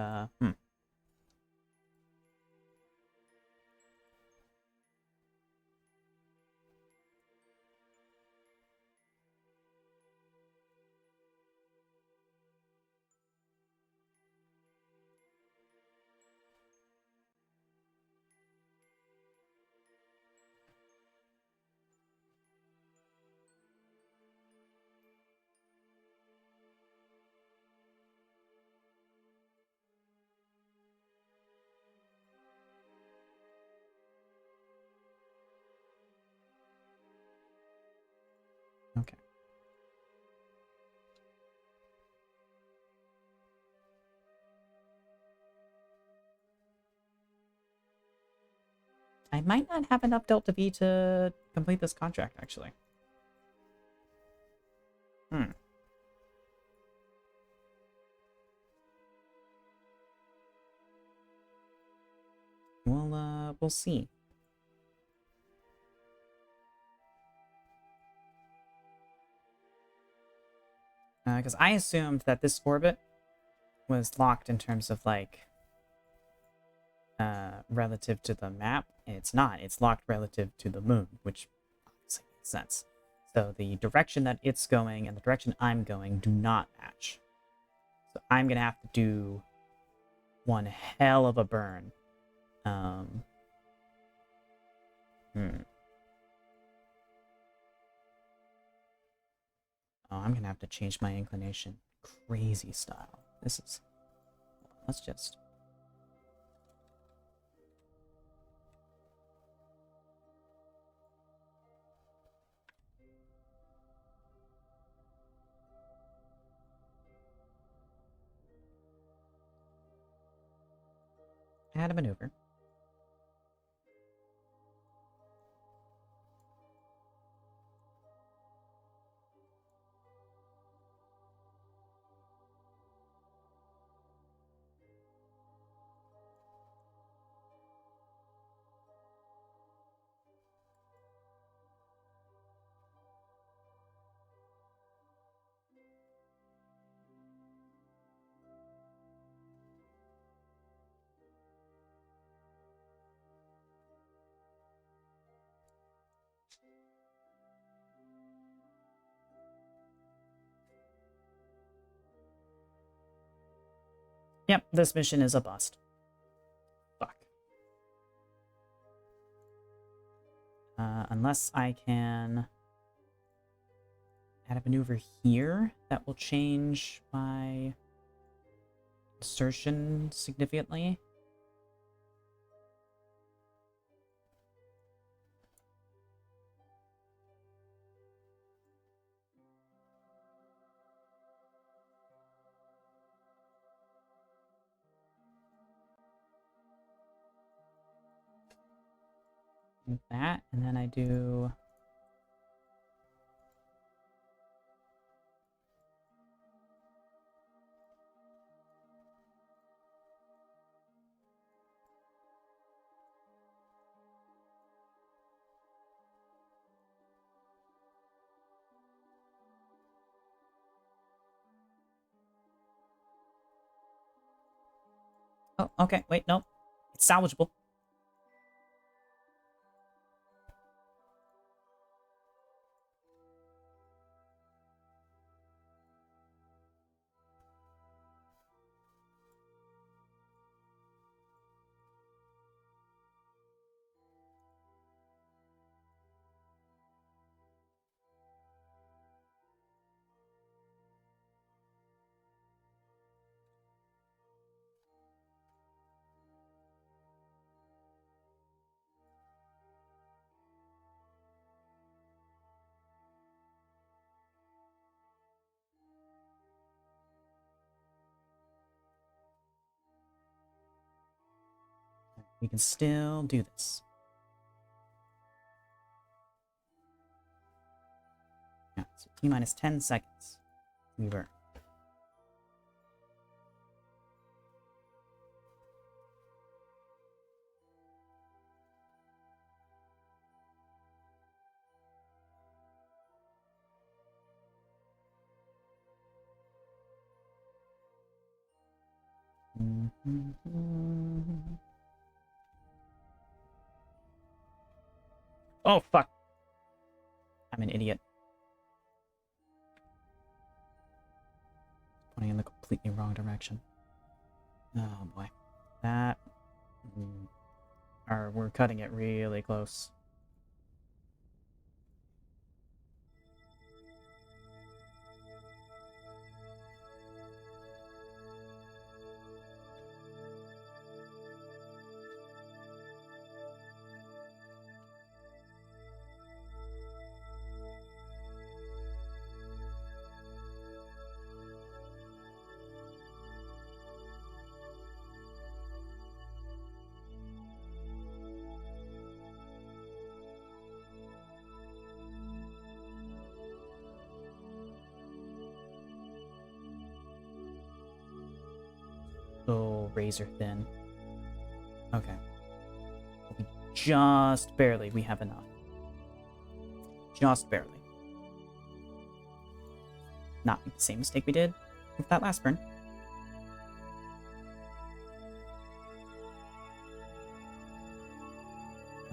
okay. I might not have enough Delta V to complete this contract, actually. We'll see. Because I assumed that this orbit was locked in terms of, like, relative to the map. It's not. It's locked relative to the moon, which obviously makes sense. So the direction that it's going and the direction I'm going do not match. So I'm going to have to do one hell of a burn. Oh, I'm going to have to change my inclination. Crazy style. This is... Let's just... add a maneuver. Yep, this mission is a bust. Fuck. Unless I can add a maneuver here, that will change my insertion significantly. Like that, and then I do... Oh, okay, wait, no. It's salvageable. We can still do this. Yeah, so T-minus 10 seconds. We were. Oh, fuck. I'm an idiot. Pointing in the completely wrong direction. Oh, boy. That... we're cutting it really close. So razor thin. Okay. Just barely we have enough. Just barely. not make the same mistake we did with that last burn.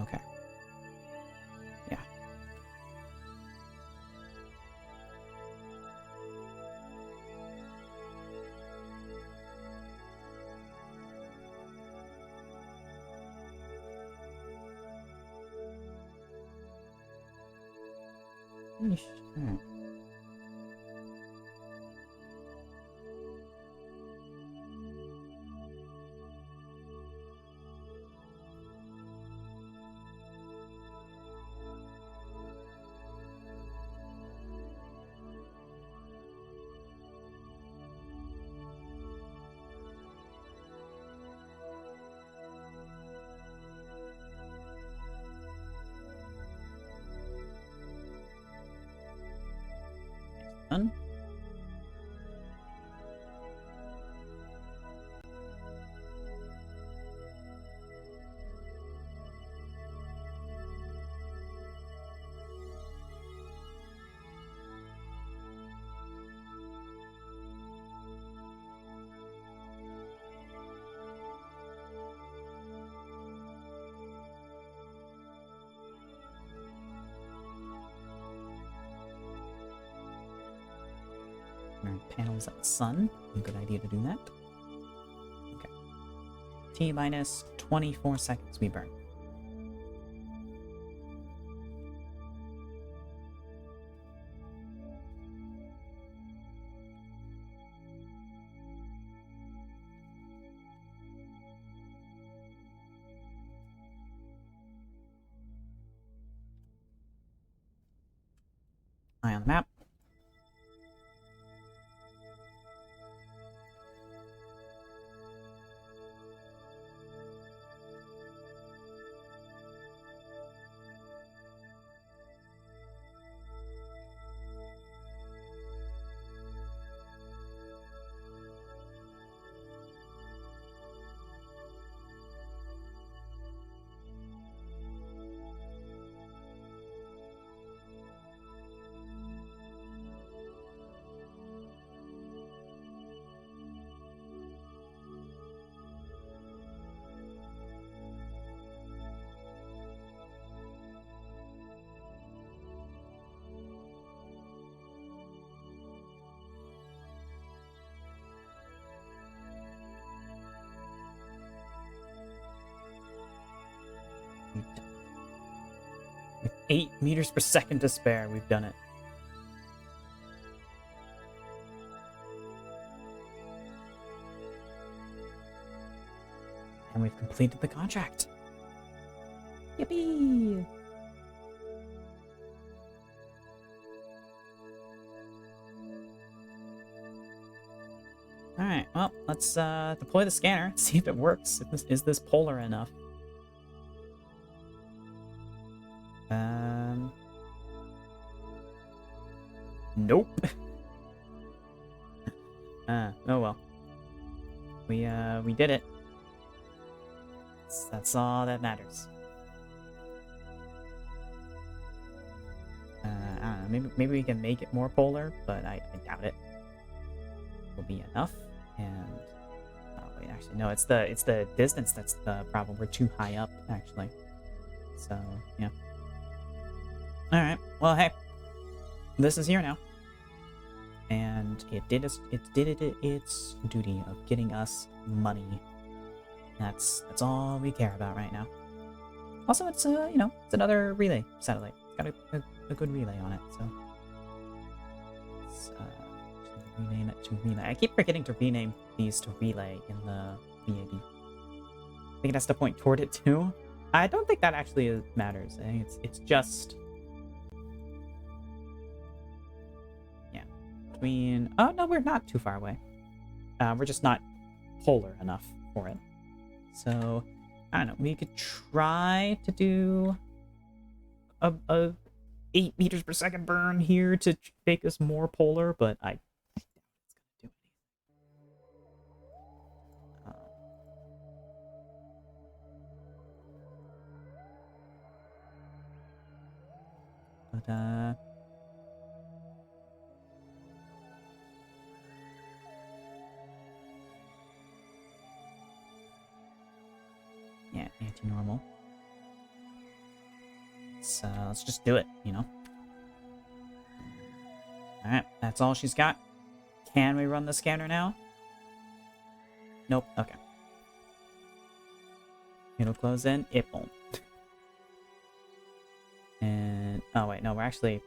Okay. Yeah. Sure. Done. Panels at the sun. A good idea to do that. Okay. T minus 24 seconds we burn. Eye on the map. With 8 meters per second to spare, we've done it. And we've completed the contract. Yippee! Alright, well, let's deploy the scanner, see if it works. Is this polar enough? Nope. Oh well. We did it. That's all that matters. I don't know, maybe we can make it more polar, but I doubt it will be enough. And oh wait, actually no, it's the distance that's the problem. We're too high up, actually. So yeah. All right. Well, hey, this is here now, and it did its duty of getting us money. That's all we care about right now. Also, it's it's another relay satellite. It's got a good relay on it, so let's rename it to relay. I keep forgetting to rename these to relay in the VOD. I think it has to point toward it too. I don't think that actually matters. I think it's just between. Oh no, we're not too far away. We're just not polar enough for it. So I don't know. We could try to do a 8 meters per second burn here to make us more polar, but I doubt it's gonna do anything. Yeah, anti-normal. So let's just do it, you know? Alright, that's all she's got. Can we run the scanner now? Nope, okay. It'll close in, it won't. And, oh wait, no, we're actually...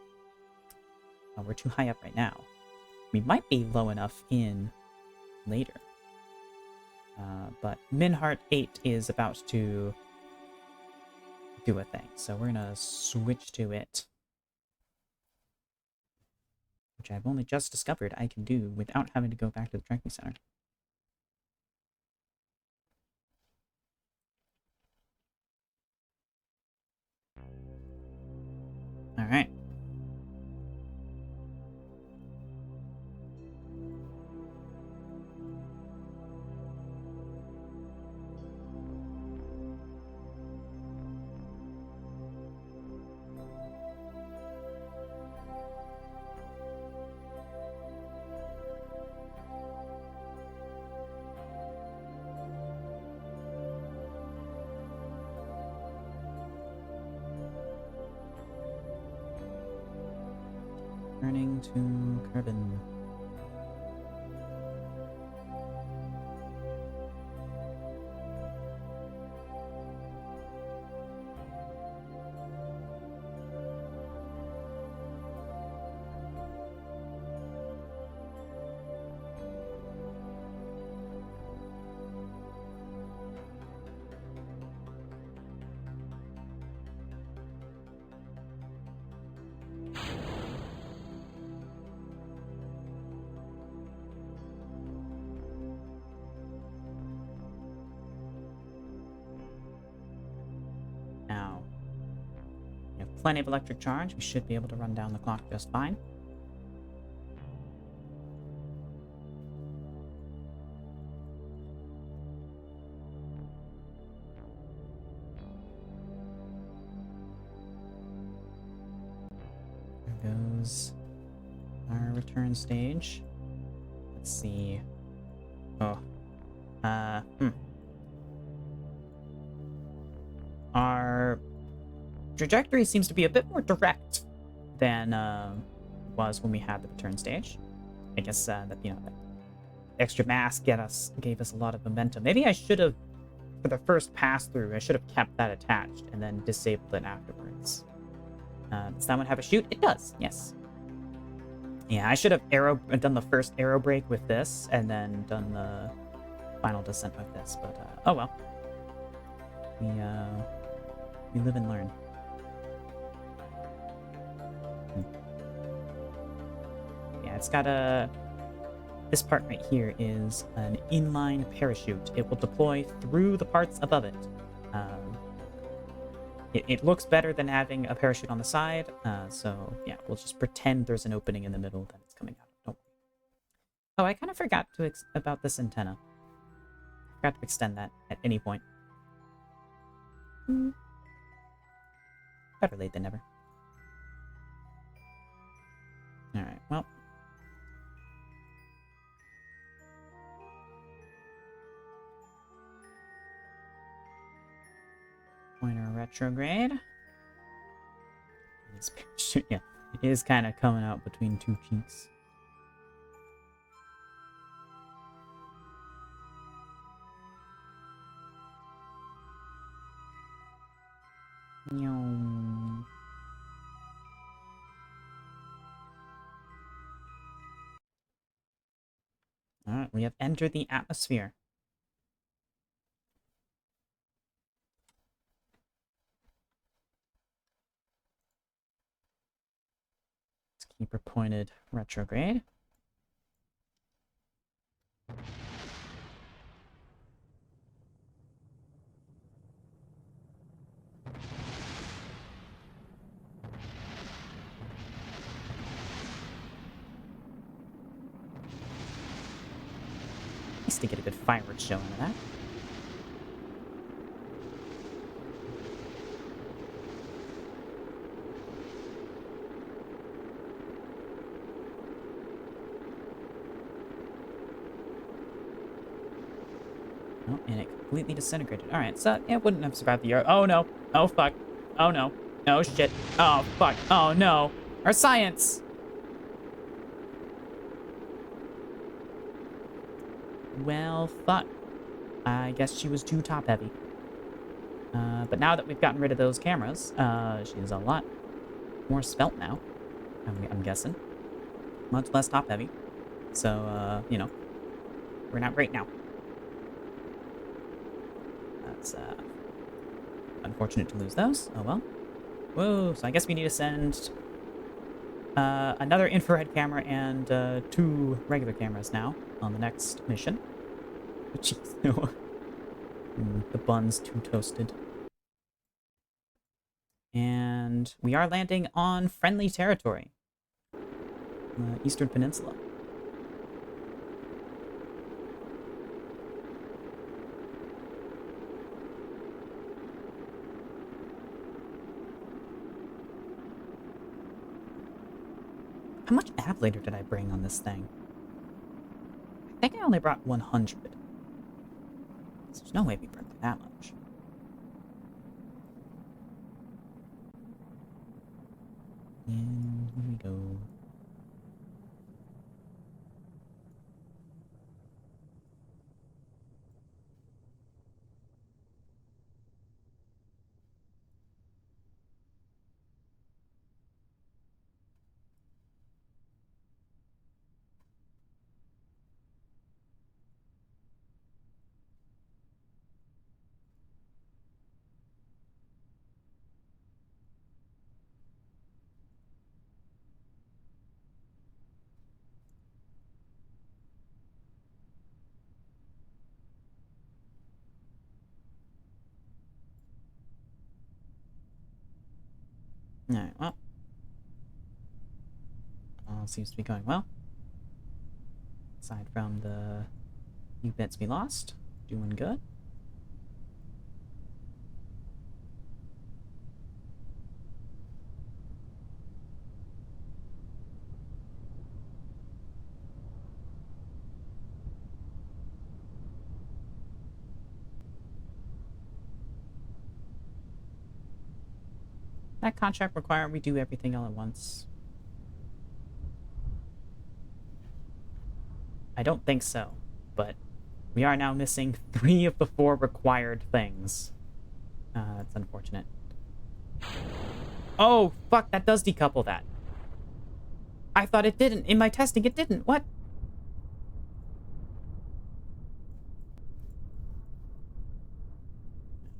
Oh, we're too high up right now. We might be low enough in later. But Minheart 8 is about to do a thing, so we're gonna switch to it. Which I've only just discovered I can do without having to go back to the tracking center. Alright. Turning to Kerbal. Now, we have plenty of electric charge. We should be able to run down the clock just fine. There goes our return stage. Let's see. Oh. Our trajectory seems to be a bit more direct than was when we had the return stage. I guess that, you know, that extra mass gave us a lot of momentum. Maybe I should have, for the first pass through, I should have kept that attached and then disabled it afterwards. Does that one have a shoot? It does, yes. Yeah, I should have done the first aero brake with this and then done the final descent with this, but oh well. We live and learn. Yeah, it's got this part right here is an inline parachute. It will deploy through the parts above it. It looks better than having a parachute on the side, so yeah, we'll just pretend there's an opening in the middle that it's coming out of. Don't worry. Oh, I kind of forgot about this antenna. Forgot to extend that at any point. Better late than never. Alright, well. Pointer retrograde. This parachute, yeah, it is kind of coming out between two cheeks. Alright, we have entered the atmosphere. Let's keep her pointed retrograde. Nice to get a good fireworks show out of that. Oh, And it completely disintegrated. Alright, so it wouldn't have survived the year. Oh no. Oh fuck. Oh no. Oh shit. Oh fuck. Oh no. Our science! Well, fuck. I guess she was too top heavy. But now that we've gotten rid of those cameras, she's a lot more svelte now. I'm guessing. Much less top heavy. So, you know, we're not great now. That's, unfortunate to lose those. Oh well. Whoa, so I guess we need to send another infrared camera and 2 regular cameras now on the next mission. Jeez, no. The bun's too toasted. And we are landing on friendly territory. Eastern Peninsula. How much ablator did I bring on this thing? I think I only brought 100. There's no way we burned that much. And here we go. Alright, well. All seems to be going well. Aside from the few bits we lost. Doing good. That contract require we do everything all at once? I don't think so, but we are now missing 3 of the 4 required things. That's unfortunate. Oh, fuck, that does decouple that. I thought it didn't. In my testing, it didn't. What?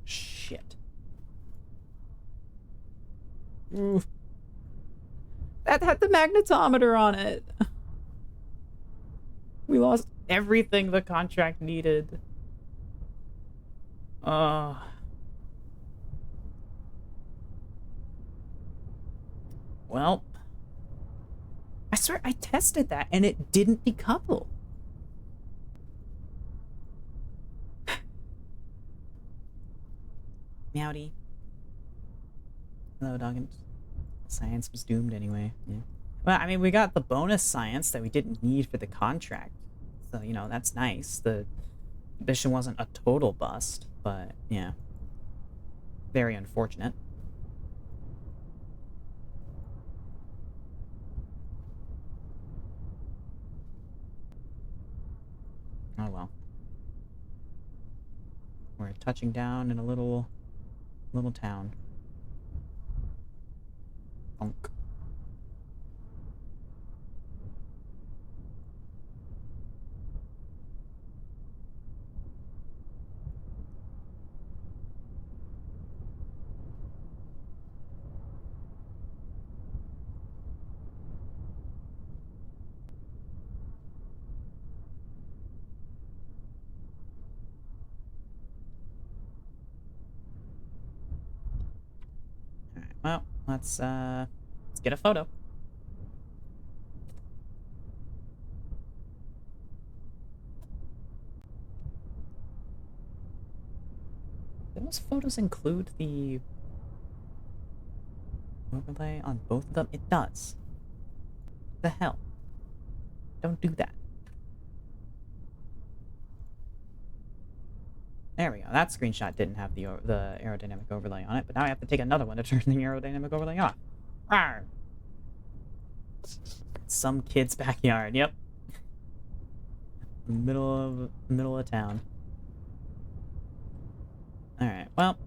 Shit. Oof. That had the magnetometer on it. We lost everything the contract needed. Well, I swear I tested that and it didn't decouple. Meowdy. Hello, Doggins. Science was doomed anyway. Yeah. Well, I mean, we got the bonus science that we didn't need for the contract. So, you know, that's nice. The mission wasn't a total bust, but, yeah. Very unfortunate. Oh, well. We're touching down in a little town. Bonk. Alright, well, let's get a photo. Do those photos include the overlay on both of them? It does. The hell? Don't do that. There we go. That screenshot didn't have the aerodynamic overlay on it, but now I have to take another one to turn the aerodynamic overlay off. Rawr. Some kid's backyard. Yep. Middle of town. All right. Well,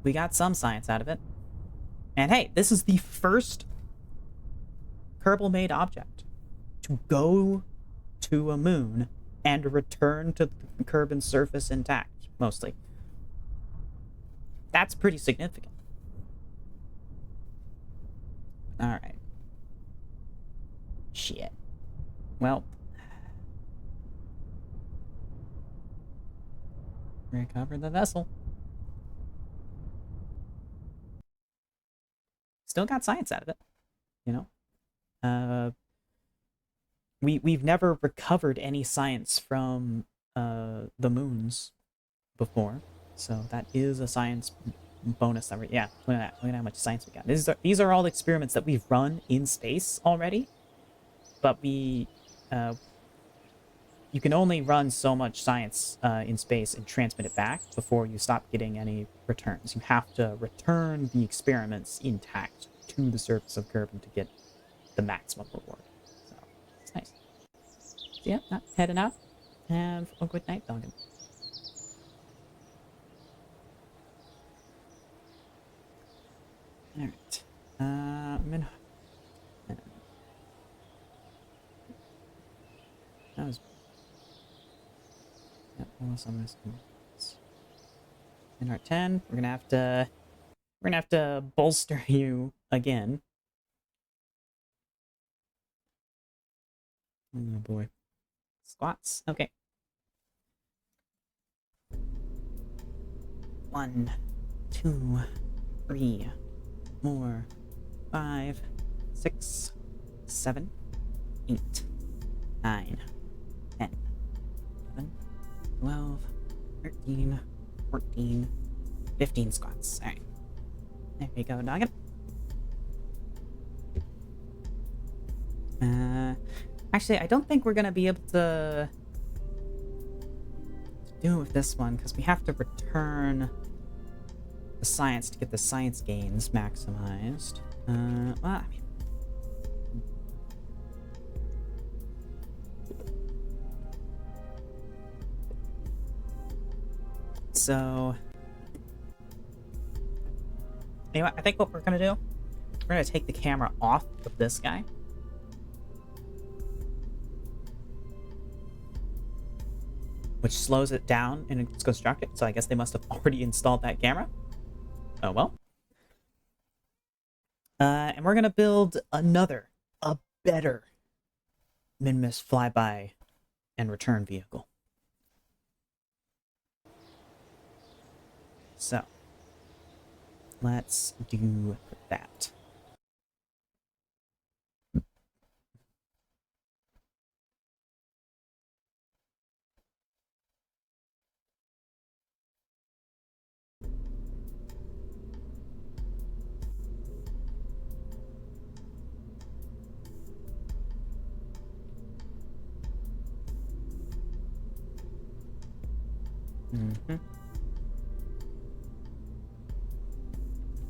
we got some science out of it. And hey, this is the first Kerbal-made object to go to a moon and return to the Kerbin surface intact, mostly. That's pretty significant. Alright. Shit. Well. Recover the vessel. Still got science out of it, you know? We've never recovered any science from the moons before, so that is a science bonus. Look at that! Look at how much science we got. These are all experiments that we've run in space already, but you can only run so much science in space and transmit it back before you stop getting any returns. You have to return the experiments intact to the surface of Kerbin to get the maximum reward. It's nice. So yeah, heading out. Have a good night, Duncan. Alright. That was... Yeah, almost on this. In our 10, we're gonna have to bolster you again. Oh boy. Squats. Okay. 1, 2, 3, 4, 5, 6, 7, 8, 9, 10, 11, 12, 13, 14, 15 squats. Alright. There we go, noggin. Actually, I don't think we're gonna be able to do it with this one, because we have to return the science to get the science gains maximized. Well, I mean... So... Anyway, I think what we're gonna do, we're gonna take the camera off of this guy. Which slows it down and it's constructed, so I guess they must have already installed that camera. Oh well. And we're gonna build a better Minmus flyby and return vehicle. So, let's do that.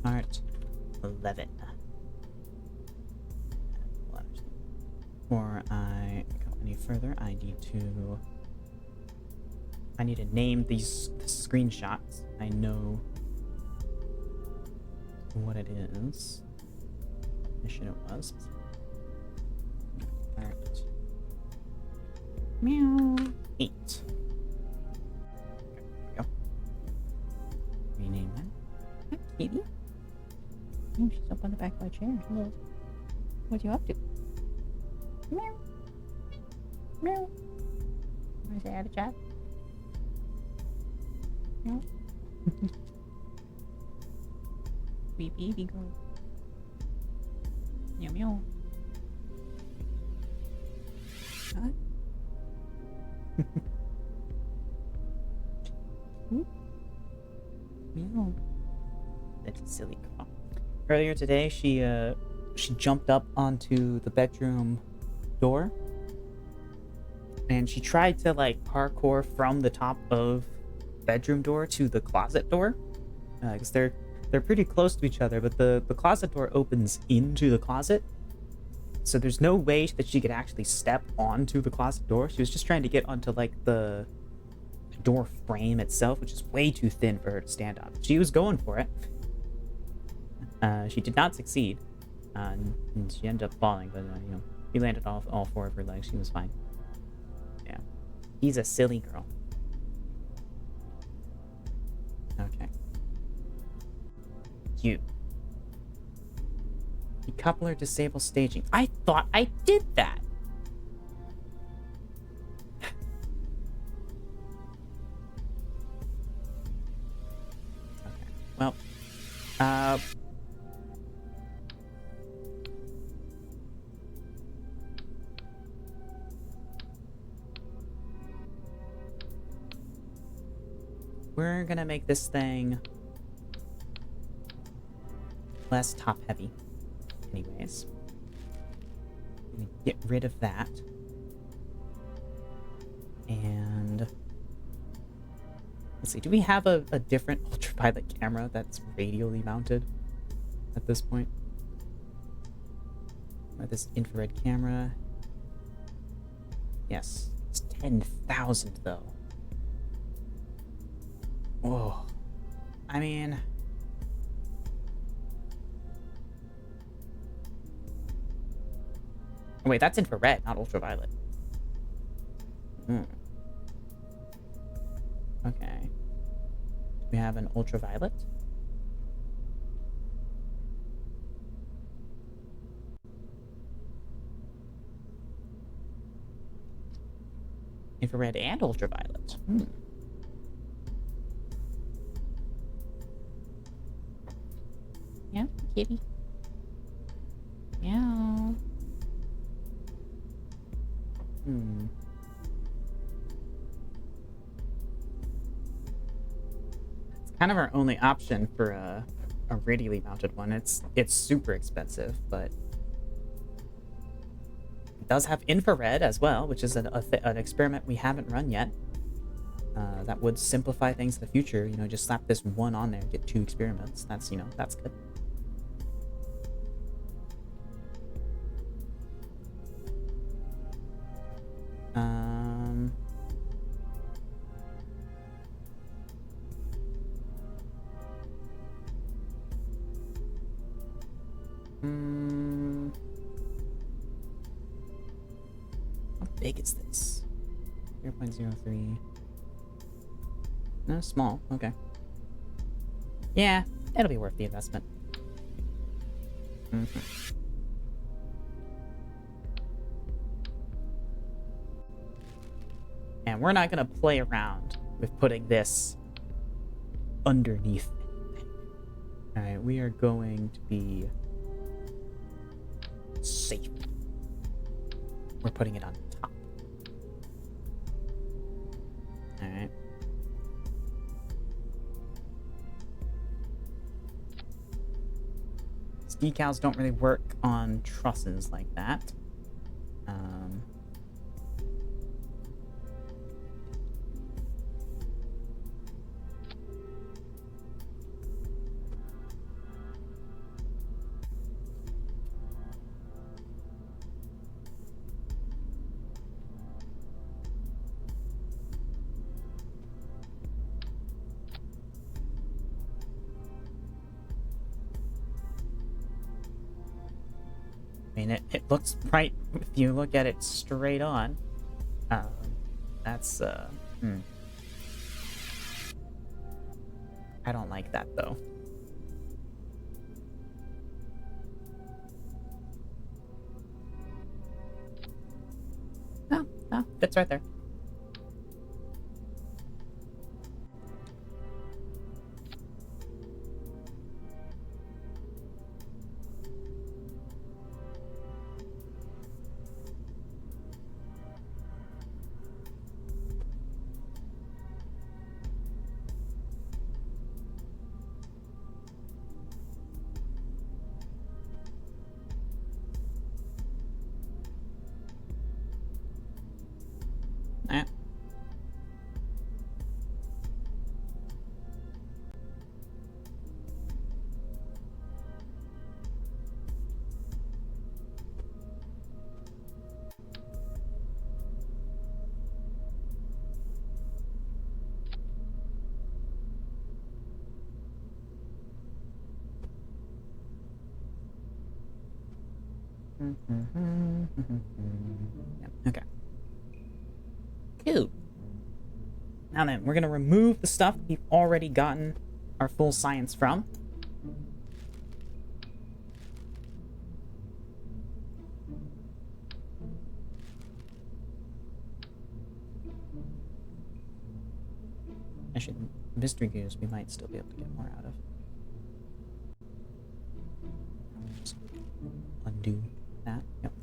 Part 11. Before I go any further, I need to name these screenshots. I know what it is. Mission it was. Part meow 8. Okay, there we go. Rename that. Hi, kitty. Oh, she's up on the back of my chair. Hello. What you up to? Meow. Meow. Wanna say hi to chat? Meow. Wee baby girl. Meow meow. Huh? Meow. That's a silly girl. Earlier today, she jumped up onto the bedroom door and she tried to like parkour from the top of bedroom door to the closet door, because they're pretty close to each other, but the closet door opens into the closet, so there's no way that she could actually step onto the closet door. She was just trying to get onto like the door frame itself, which is way too thin for her to stand on. She was going for it. She did not succeed, and she ended up falling, but she landed off all four of her legs. She was fine. Yeah, he's a silly girl. Okay. You. Decoupler disable staging. I thought I did that. Okay. Well, we're gonna make this thing less top heavy. Anyways, get rid of that, and let's see, do we have a different ultraviolet camera that's radially mounted at this point? Or this infrared camera? Yes, it's 10,000 though. Oh, I mean, oh, wait, that's infrared, not ultraviolet. Okay. We have an ultraviolet. Infrared and ultraviolet. Yeah, kitty. Meow. It's kind of our only option for a radially mounted one. It's super expensive, but it does have infrared as well, which is an experiment we haven't run yet. That would simplify things in the future. Just slap this one on there, get 2 experiments. That's that's good. How big is this? 0.03. No, small. Okay. Yeah, it'll be worth the investment. And we're not gonna play around with putting this underneath anything. Alright, we are going to be safe. We're putting it on top. Alright. These decals don't really work on trusses like that. I mean, it looks right if you look at it straight on. That's I don't like that though. No, fits right there. Yep, okay. Cool. Now then, we're gonna remove the stuff we've already gotten our full science from. Actually, the mystery gears we might still be able to get more out of. Just undo that. Yep.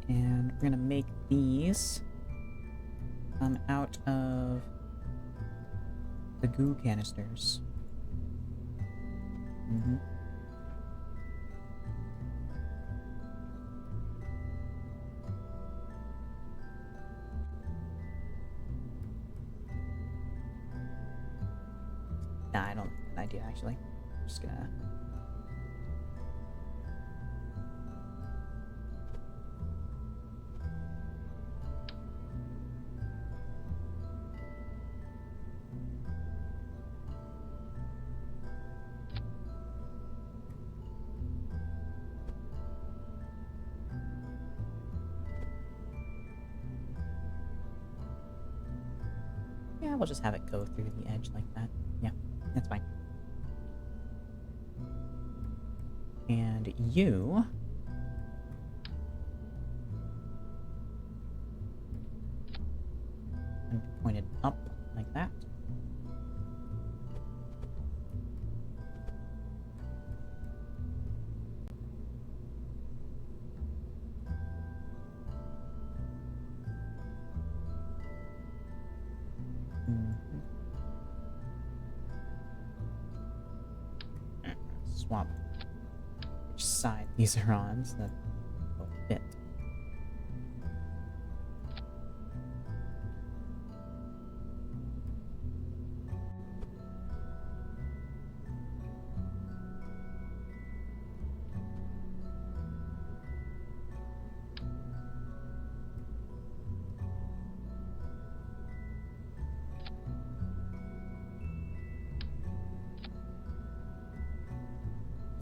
And we're gonna make these come out of the goo canisters. Nah, I don't have an idea actually. I'm just gonna. Yeah, we'll just have it go through the edge like that. Yeah, that's fine. And you... and point it up like that. Swap which side these are on so that they'll fit.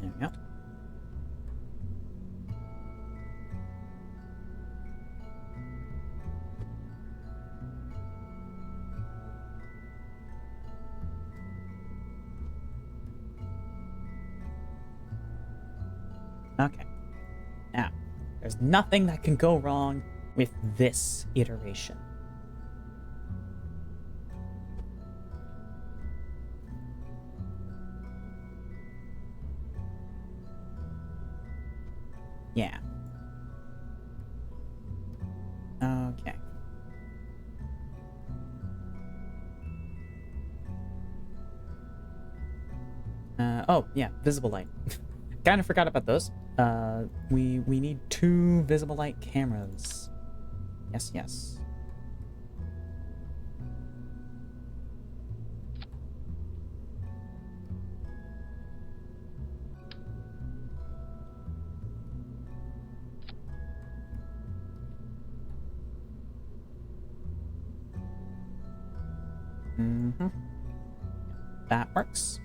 There we go. Okay. Now, there's nothing that can go wrong with this iteration. Yeah. Okay. Oh, yeah, visible light. Kind of forgot about those. We need 2 visible light cameras. Yes, yes. That works.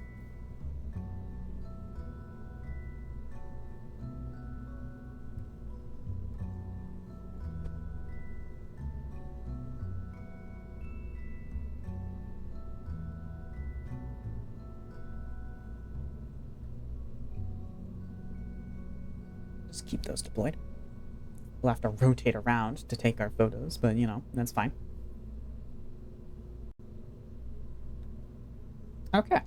Just keep those deployed. We'll have to rotate around to take our photos, but you know, that's fine. Okay.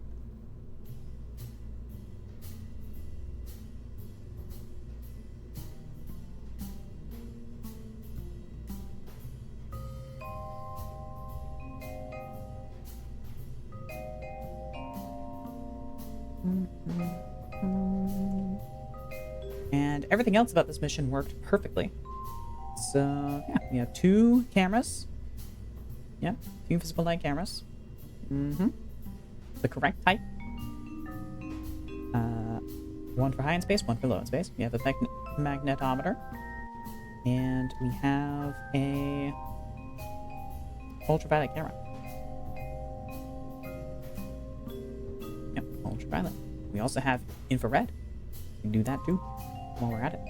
And everything else about this mission worked perfectly. So, yeah, we have 2 cameras. Yeah, 2 visible light cameras. The correct type. 1 for high in space, 1 for low in space. We have a magnetometer. And we have a ultraviolet camera. Yep, ultraviolet. We also have infrared. We can do that too while we're at it.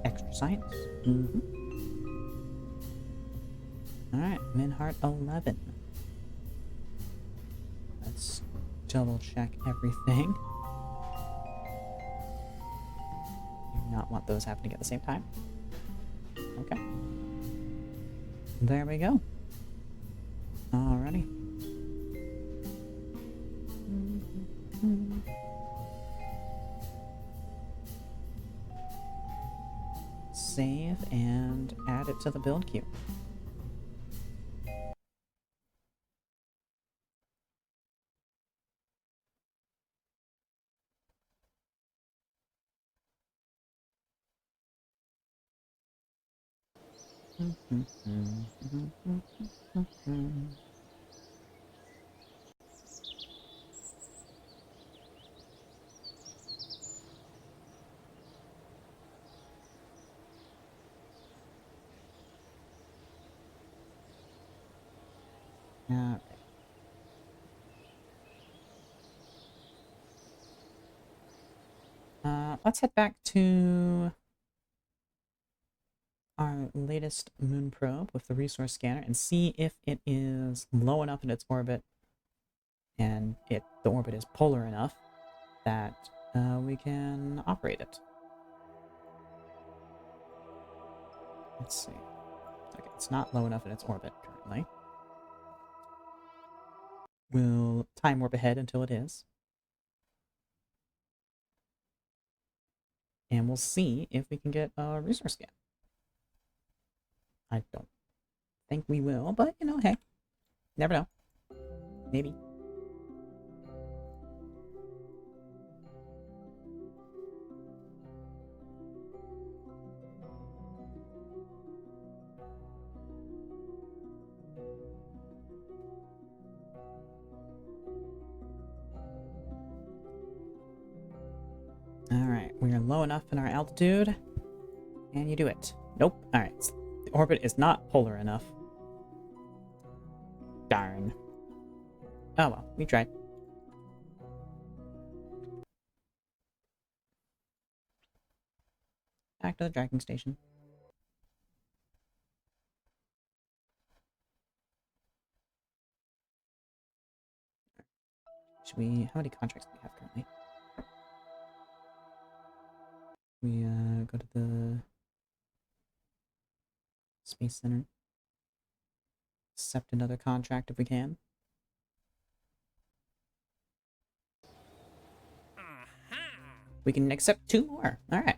Extra science. Alright, Minhart 11. Let's double check everything. Do not want those happening at the same time. Okay. There we go. Alrighty. Save and add it to the build queue. Alright. Let's head back to our latest moon probe with the resource scanner and see if it is low enough in its orbit and the orbit is polar enough that we can operate it. Let's see. Okay, it's not low enough in its orbit currently. We'll time warp ahead until it is. And we'll see if we can get a resource scan. I don't think we will, but you know, hey, never know. Maybe. Alright, we are low enough in our altitude. And you do it. Nope. Alright, the orbit is not polar enough. Darn. Oh well, we tried. Back to the tracking station. Should we... How many contracts do we have currently? We go to the Space Center. Accept another contract if we can. We can accept 2 more. Alright.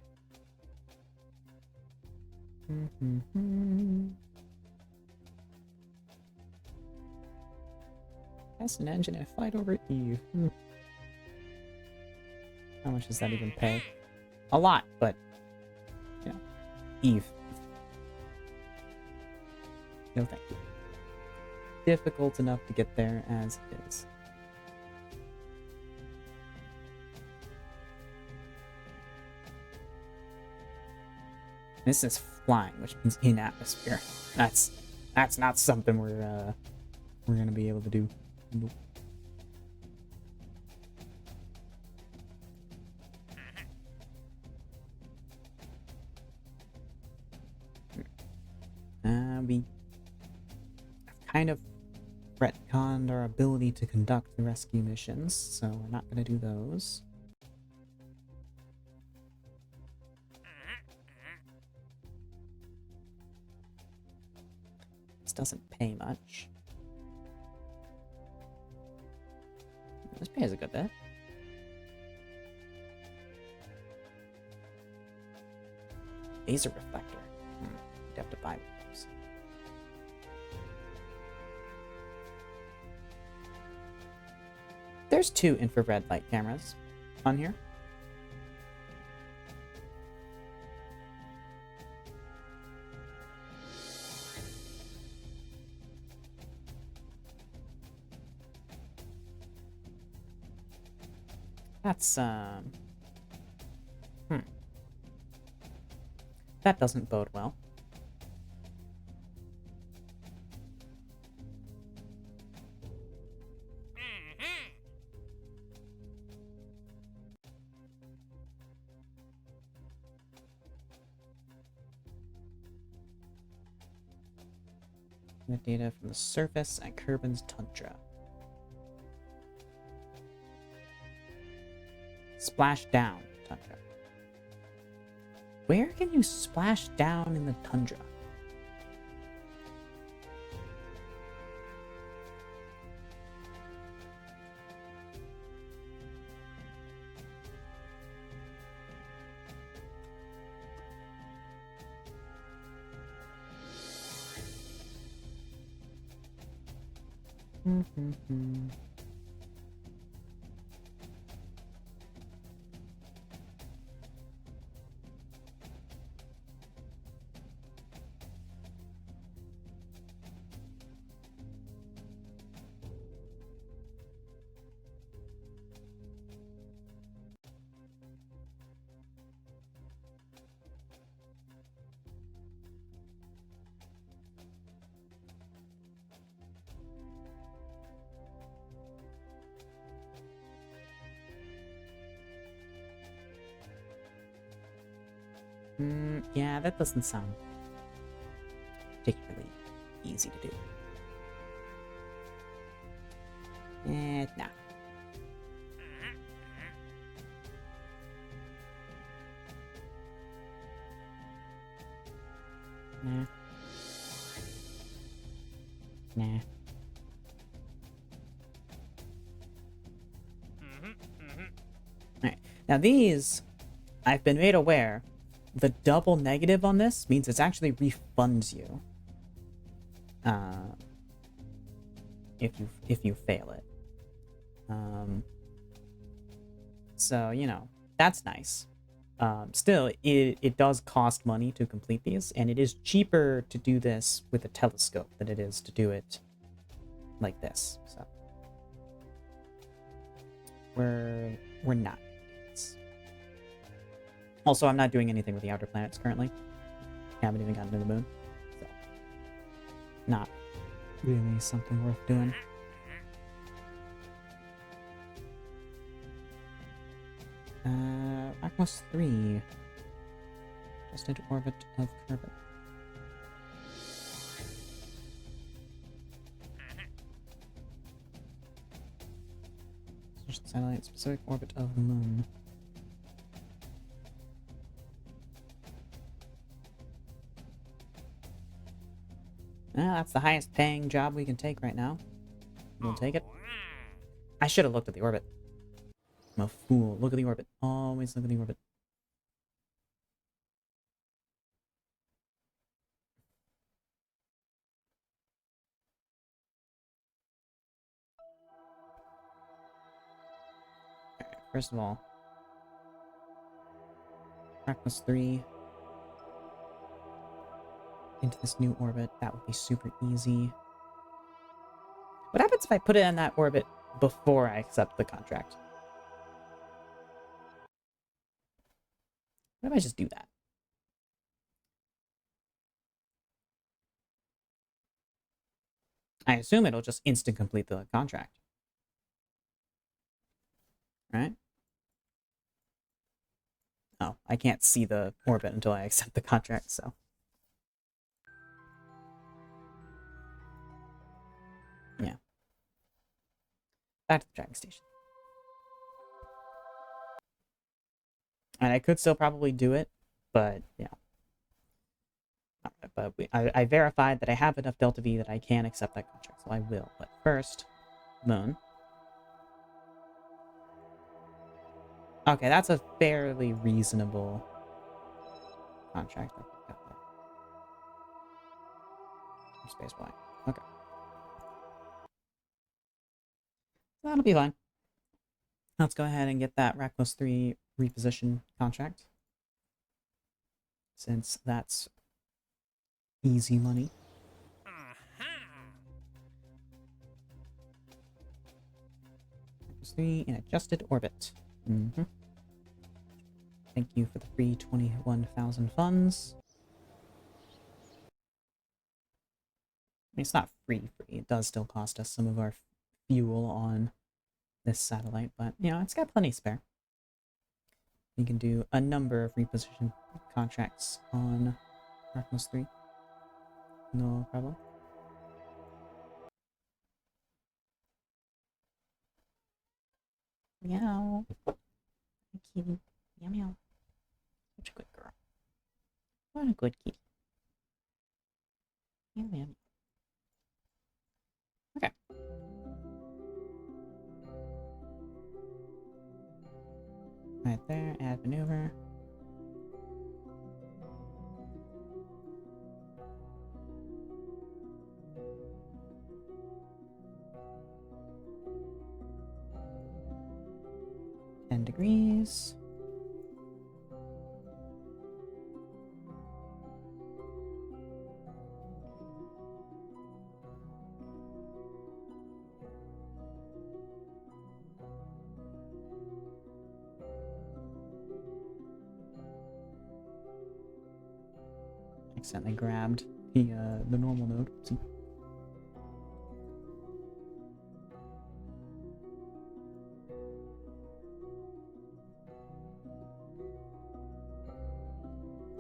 Test an engine and fight over Eve. How much does that even pay? A lot, but you know, Eve. No thank you. Difficult enough to get there as is. This is flying, which means in atmosphere. That's not something we're gonna be able to do. Nope. We have kind of retconned our ability to conduct the rescue missions, so we're not gonna do those. This doesn't pay much. This pays a good bit. Laser reflector. You'd have to buy those. There's 2 infrared light cameras on here. That's, that doesn't bode well. The data from the surface at Kerbal's tundra. Splash down tundra. Where can you splash down in the tundra? Yeah, that doesn't sound particularly easy to do. Nah. Nah. Alright, now these, I've been made aware, the double negative on this means it actually refunds you if you fail it. So, you know, that's nice. Still, it does cost money to complete these, and it is cheaper to do this with a telescope than it is to do it like this. So we're not doing this. Also, I'm not doing anything with the outer planets currently. Haven't even gotten to the moon. So not really something worth doing. Arcmos 3. Just into orbit of Kerbal. Satellite specific orbit of the moon. Well, that's the highest paying job we can take right now. We'll take it. I should have looked at the orbit. I'm a fool. Look at the orbit. Always look at the orbit. Alright, first of all, Arcmos 3 into this new orbit. That would be super easy. What happens if I put it in that orbit before I accept the contract? What if I just do that? I assume it'll just instant complete the contract. Right? Oh, I can't see the orbit until I accept the contract, so. Yeah. Back to the tracking station. And I could still probably do it, but yeah. Not gonna but I verified that I have enough Delta V that I can accept that contract, so I will. But first, Moon. Okay, that's a fairly reasonable contract that we've got there. Space Y. Okay. That'll be fine. Let's go ahead and get that Rakdos 3 reposition contract, since that's easy money. Rakdos 3 in adjusted orbit. Thank you for the free 21,000 funds. I mean, it's not free. It does still cost us some of our fuel on this satellite, but, you know, it's got plenty spare. You can do a number of reposition contracts on Rakdos 3. No problem. Meow. Hi, kitty. Meow, meow. Such a good girl. What a good kitty. Meow, meow. Okay. Right there, add maneuver. Degrees. Accidentally grabbed the normal node. Oopsie.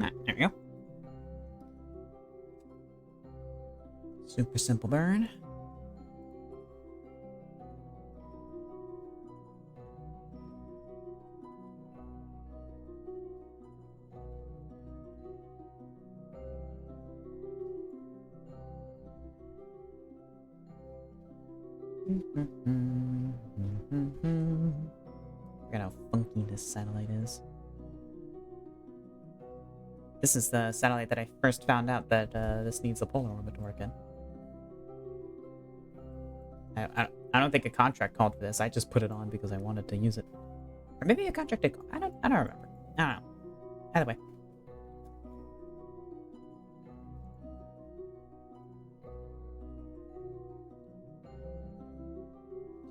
Ah, there we go. Super simple burn. Forgot how funky this satellite is. This is the satellite that I first found out that this needs a polar orbit to work in. I don't think a contract called for this. I just put it on because I wanted to use it. Or maybe a contract did. I don't remember. I don't know. Either way.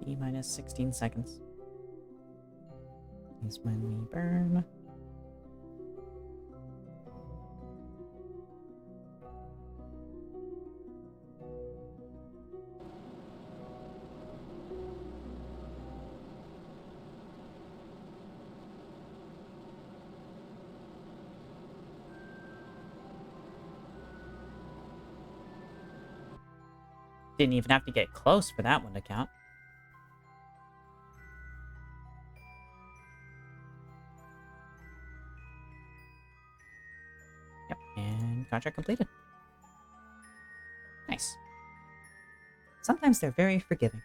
T minus 16 seconds is when we burn. Didn't even have to get close for that one to count. Yep, and contract completed. Nice. Sometimes they're very forgiving.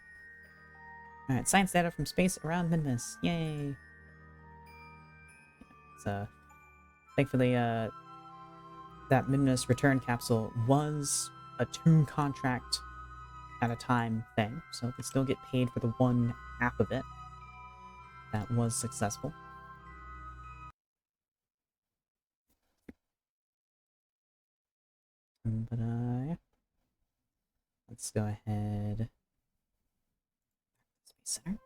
Alright, science data from space around Minimus. Yay! So, thankfully, that Minimus return capsule was a 2 contract at a time thing, so we still get paid for the one half of it. That was successful. But yeah. Let's go ahead. Space Center.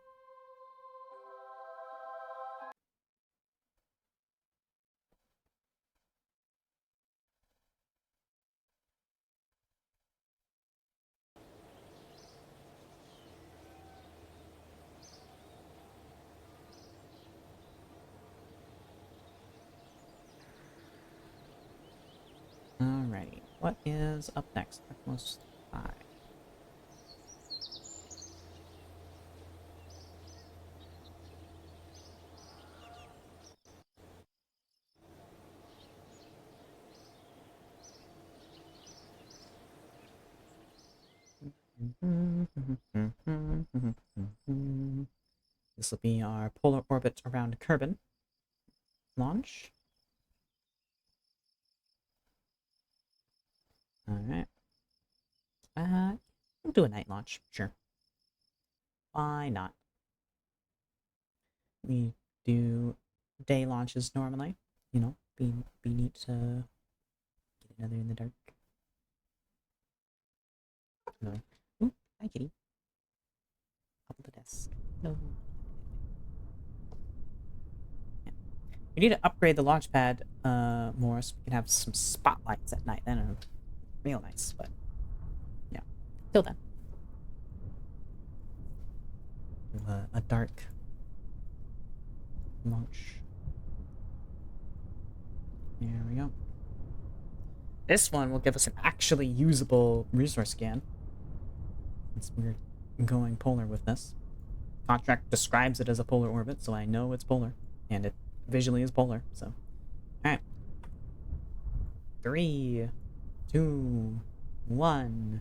Alrighty, what is up next? Almost 5. This will be our polar orbit around Kerbal. Launch. Alright. We'll do a night launch, sure. Why not? We do day launches normally. You know, be neat to get another in the dark. No. Ooh, hi kitty. Up the desk. No. Yeah. We need to upgrade the launch pad more so we can have some spotlights at night. Then real nice, but yeah. Till then. A dark launch. There we go. This one will give us an actually usable resource scan. Since we're going polar with this. Contract describes it as a polar orbit, so I know it's polar. And it visually is polar, so. Alright. 3, 2, 1.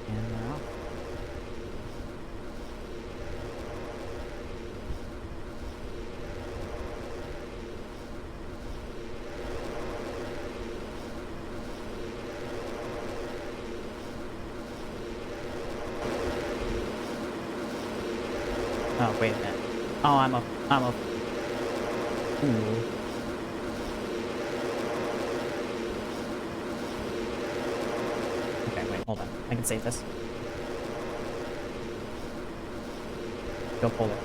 And we're off. Oh, wait a minute. Oh, I'm a fool. Okay, wait, hold on. I can save this. Go polar.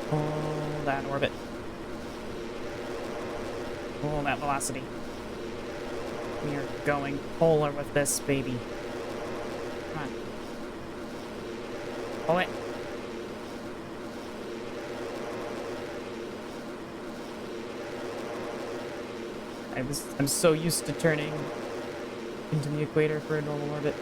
Pull that orbit. Pull that velocity. We are going polar with this baby. Come on. Pull it. I'm so used to turning into the equator for a normal orbit.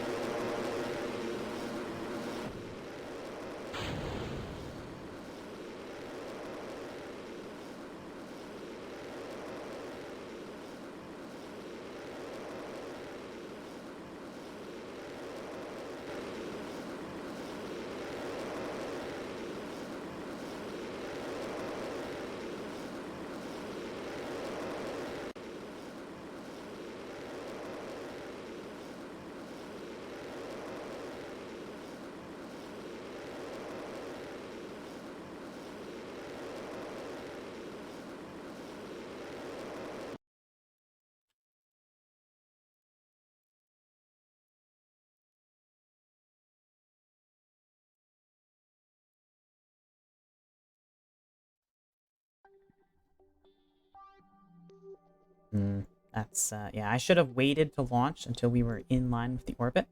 That's, yeah, I should have waited to launch until we were in line with the orbit.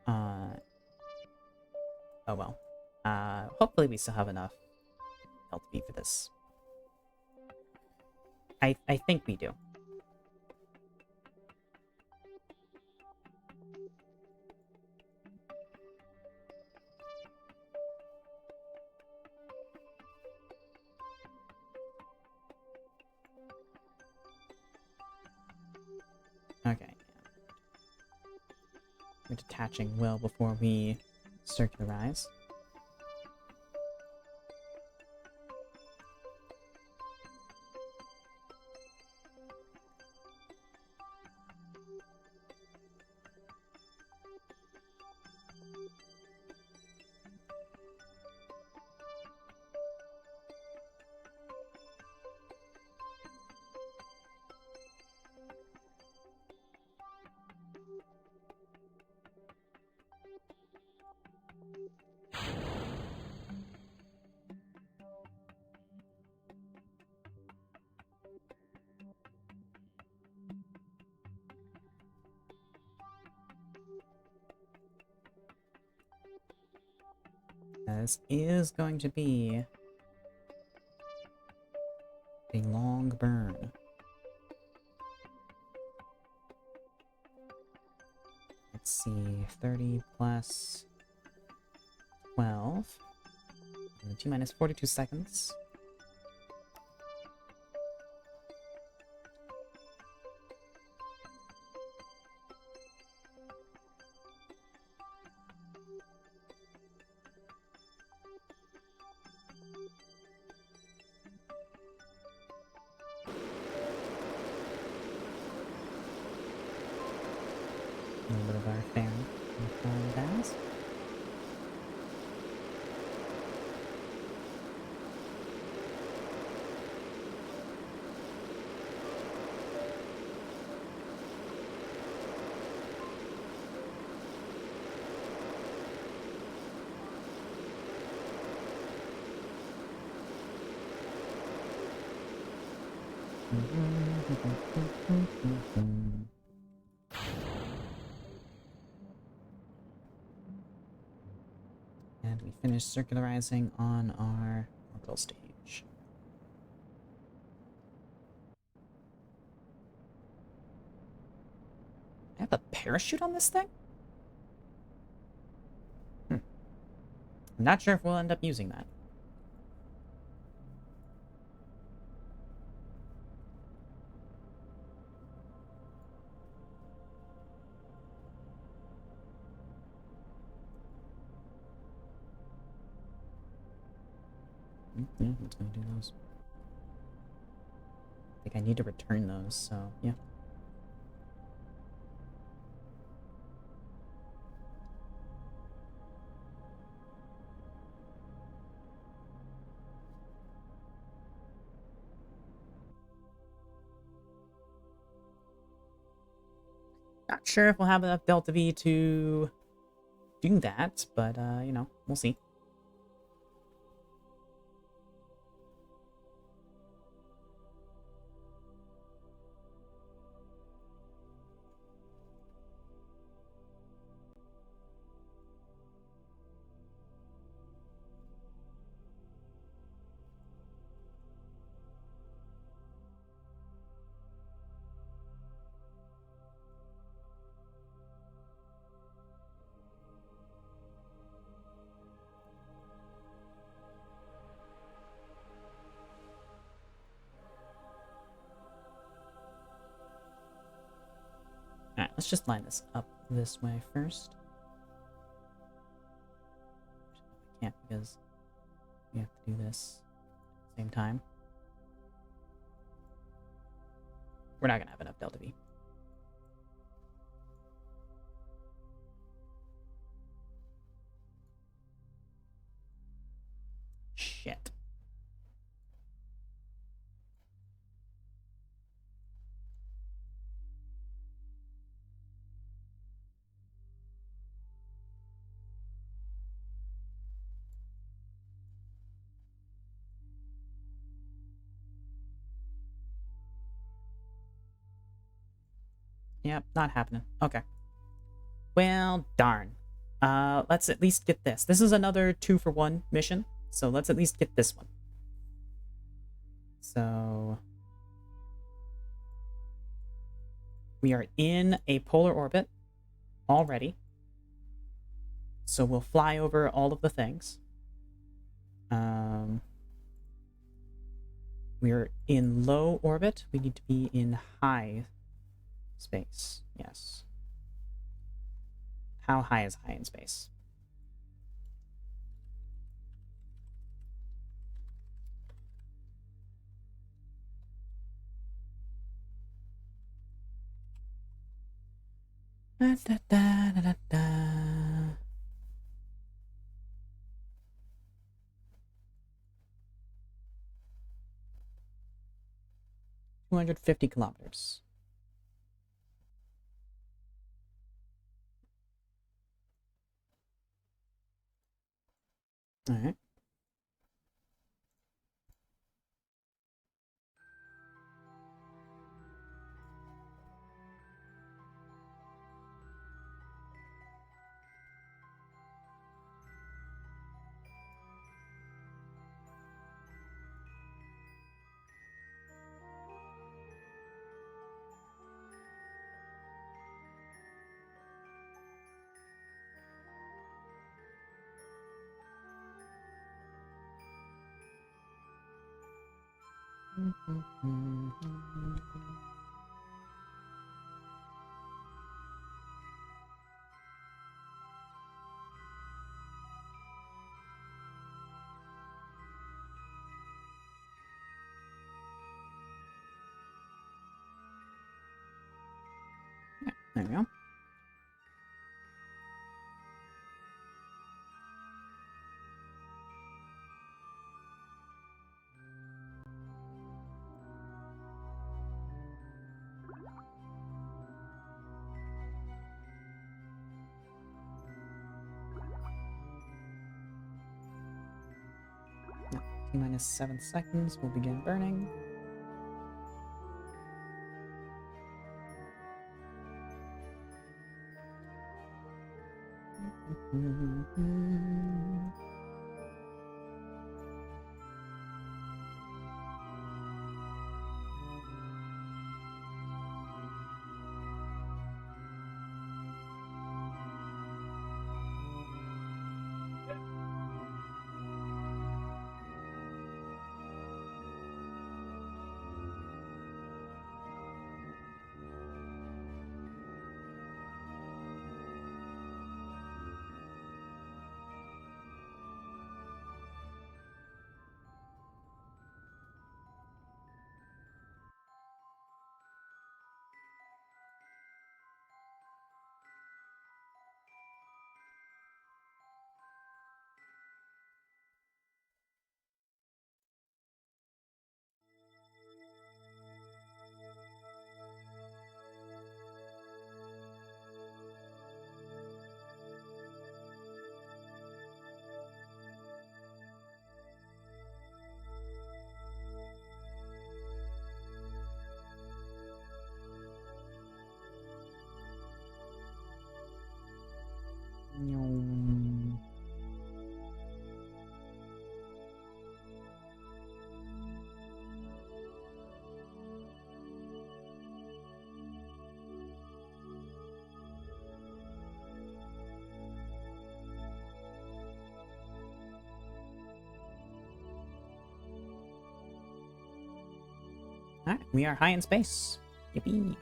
Oh well. Hopefully we still have enough LTV for this. I think we do. Okay. We're detaching well before we circularize. This is going to be a long burn. Let's see, 30 plus 12. And T minus 42 seconds. A little bit of our fan gas. And we finish circularizing on our orbital stage. I have a parachute on this thing? I'm not sure if we'll end up using that. Yeah, let's go do those. I think I need to return those, so yeah. Not sure if we'll have enough Delta V to do that, but you know, we'll see. Alright, let's just line this up this way first. I can't because we have to do this at the same time. We're not gonna have enough Delta V. Shit. Yep, not happening. Okay. Well, darn. Let's at least get this. This is another 2-for-1 mission, so let's at least get this one. So we are in a polar orbit already. So we'll fly over all of the things. We're in low orbit. We need to be in high space. Yes. How high is high in space? Da, da, da, da, da, da. 250 kilometers. All right. There we go. T-minus 7 seconds, we'll begin burning. Alright, we are high in space. Yippee.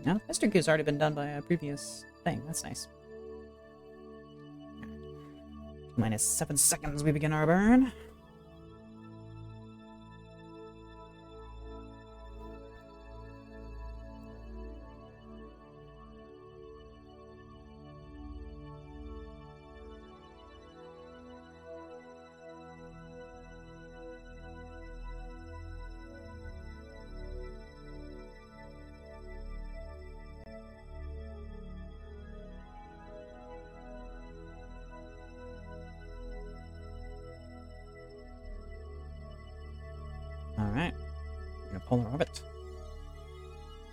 Now, Mr. Q's already been done by a previous thing. That's nice. Minus 7 seconds, we begin our burn. Alright. We're gonna polar orbit.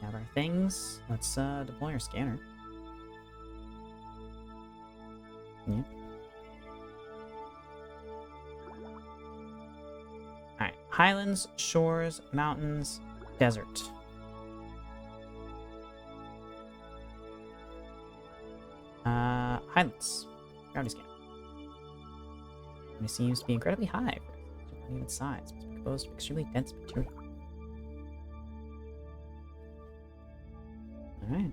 Have our things. Let's deploy our scanner. Yeah. Alright. Highlands, shores, mountains, desert. Highlands. Gravity scan. It seems to be incredibly high for its size. It's composed of extremely dense material. Alright.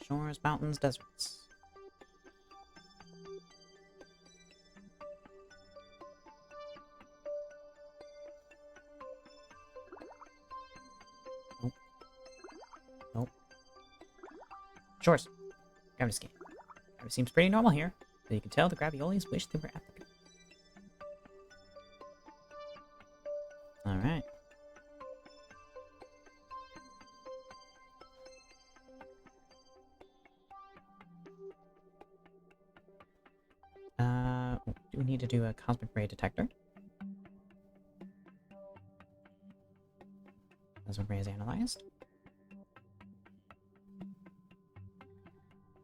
Shores, mountains, deserts. Nope. Nope. Shores. Gravity scan. Gravity seems pretty normal here, but you can tell the Graviolis wish they were at the peak. Alright. Do we need to do a cosmic ray detector? Cosmic ray is analyzed.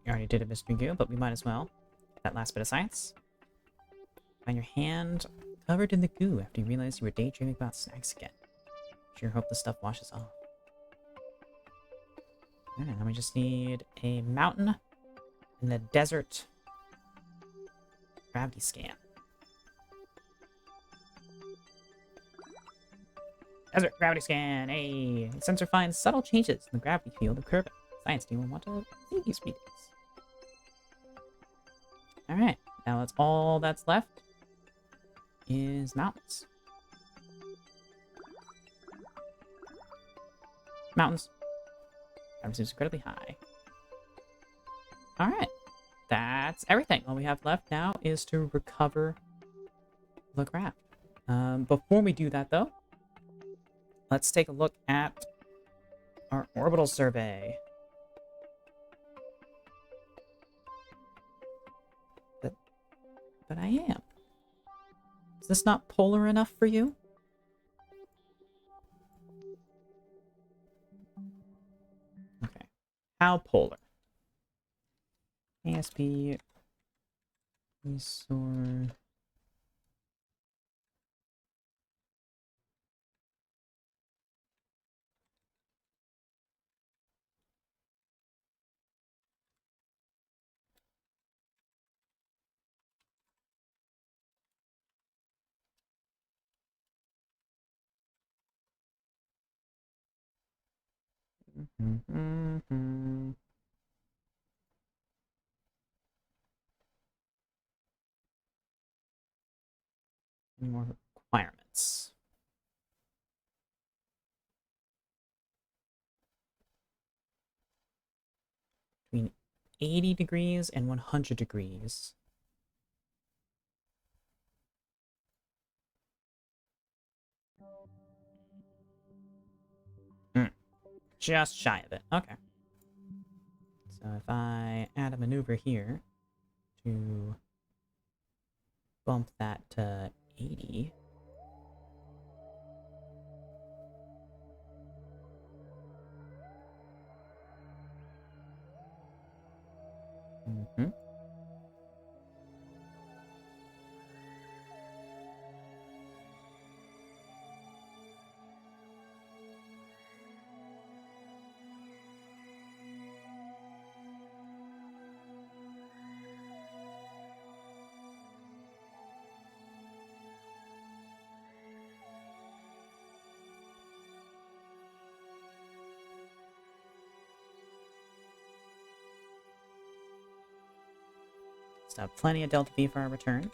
You already did a mystery goo, but we might as well. That last bit of science. Find your hand covered in the goo after you realize you were daydreaming about snacks again. Sure hope the stuff washes off. Alright, now we just need a mountain and the desert gravity scan. Desert gravity scan, hey! The sensor finds subtle changes in the gravity field of Kerbal. Science team will want to see these readings. Alright, now that's all that's left is mountains. Mountains. Gravity seems incredibly high. Alright, that's everything. All we have left now is to recover the craft. Before we do that, though, let's take a look at our orbital survey. But I am. Is this not polar enough for you? Okay. How polar? ASP resource. Any more requirements? Between 80 degrees and 100 degrees. Just shy of it. Okay. So if I add a maneuver here to bump that to 80. So have plenty of delta V for our return.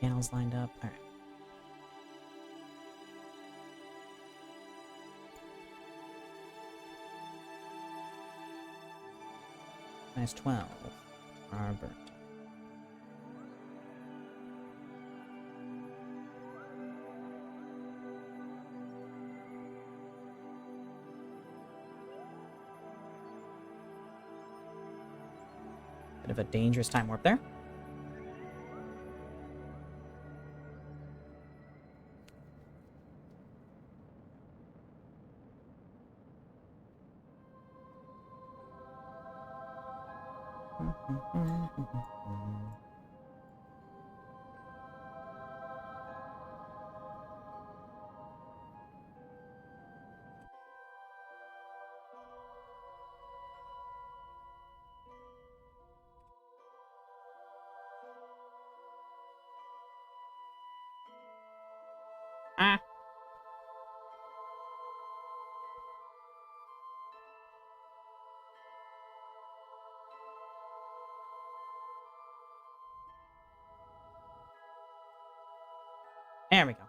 Panels lined up. All right. Minus 12 are burnt. Bit of a dangerous time warp there. There we go.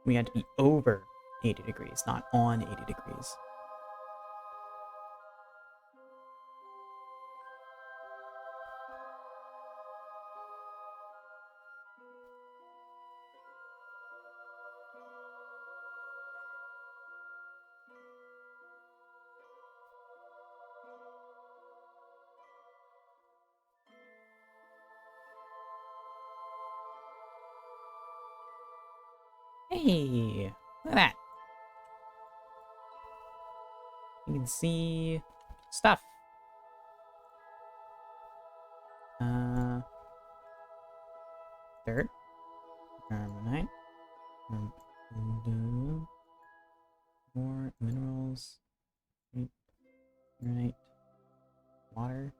We had to be over 80 degrees, not on 80 degrees. Hey, look at that. You can see stuff. Dirt, carbonite, more minerals, granite, water.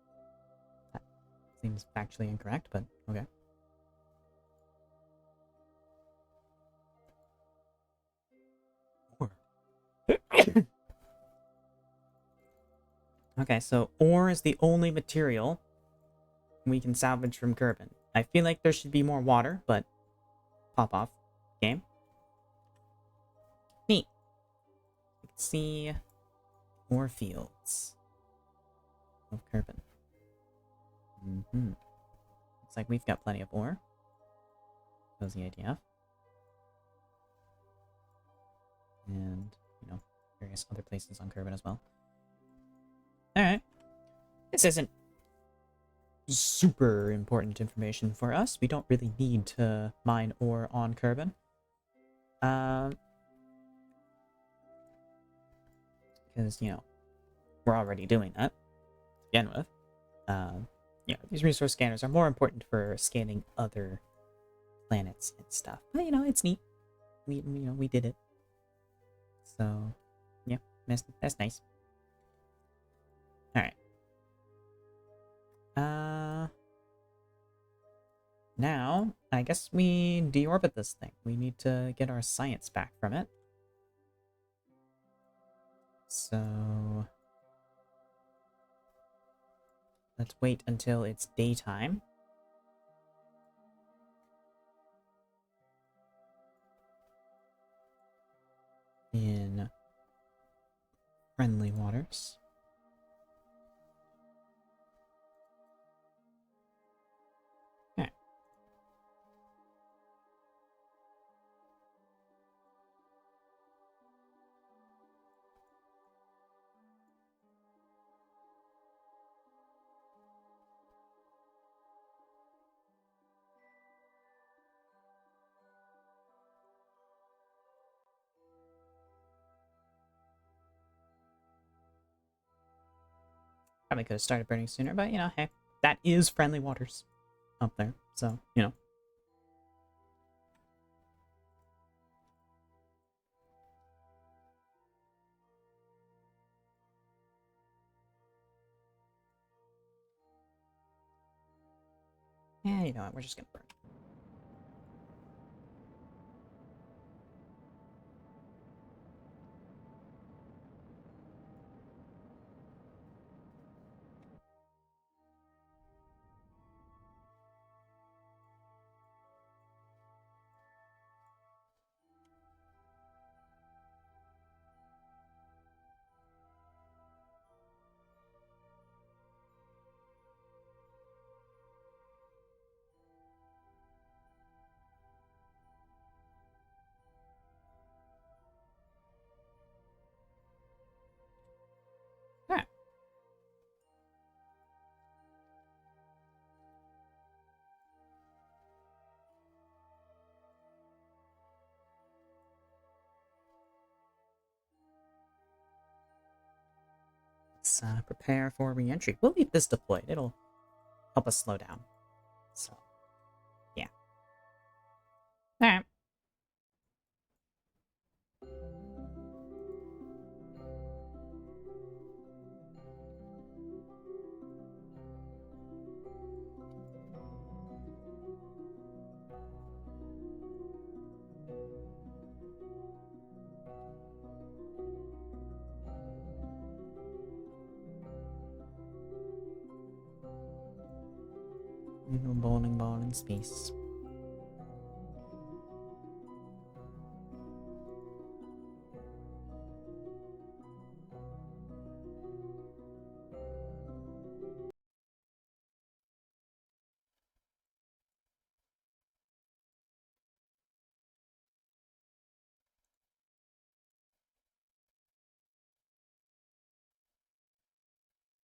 That seems factually incorrect, but okay. Ore. Okay, so ore is the only material we can salvage from Kerbal. I feel like there should be more water, but pop off. Game. Neat. You can see ore fields of Kerbal. Looks like we've got plenty of ore. That the idea. And, you know, various other places on Kerbal as well. Alright. This isn't super important information for us. We don't really need to mine ore on Kerbal. Because, you know, we're already doing that to begin with. Yeah, these resource scanners are more important for scanning other planets and stuff. But, you know, it's neat. We did it. So, yeah, that's nice. Alright. Now, I guess we deorbit this thing. We need to get our science back from it. So, let's wait until it's daytime. In friendly waters. Okay. Probably could have started burning sooner, but, you know, hey, that is friendly waters up there, so, you know. Yeah, you know what, we're just gonna burn. Alright. Let's prepare for re-entry. We'll leave this deployed. It'll help us slow down. So, yeah. Alright. Little bowling ball in space.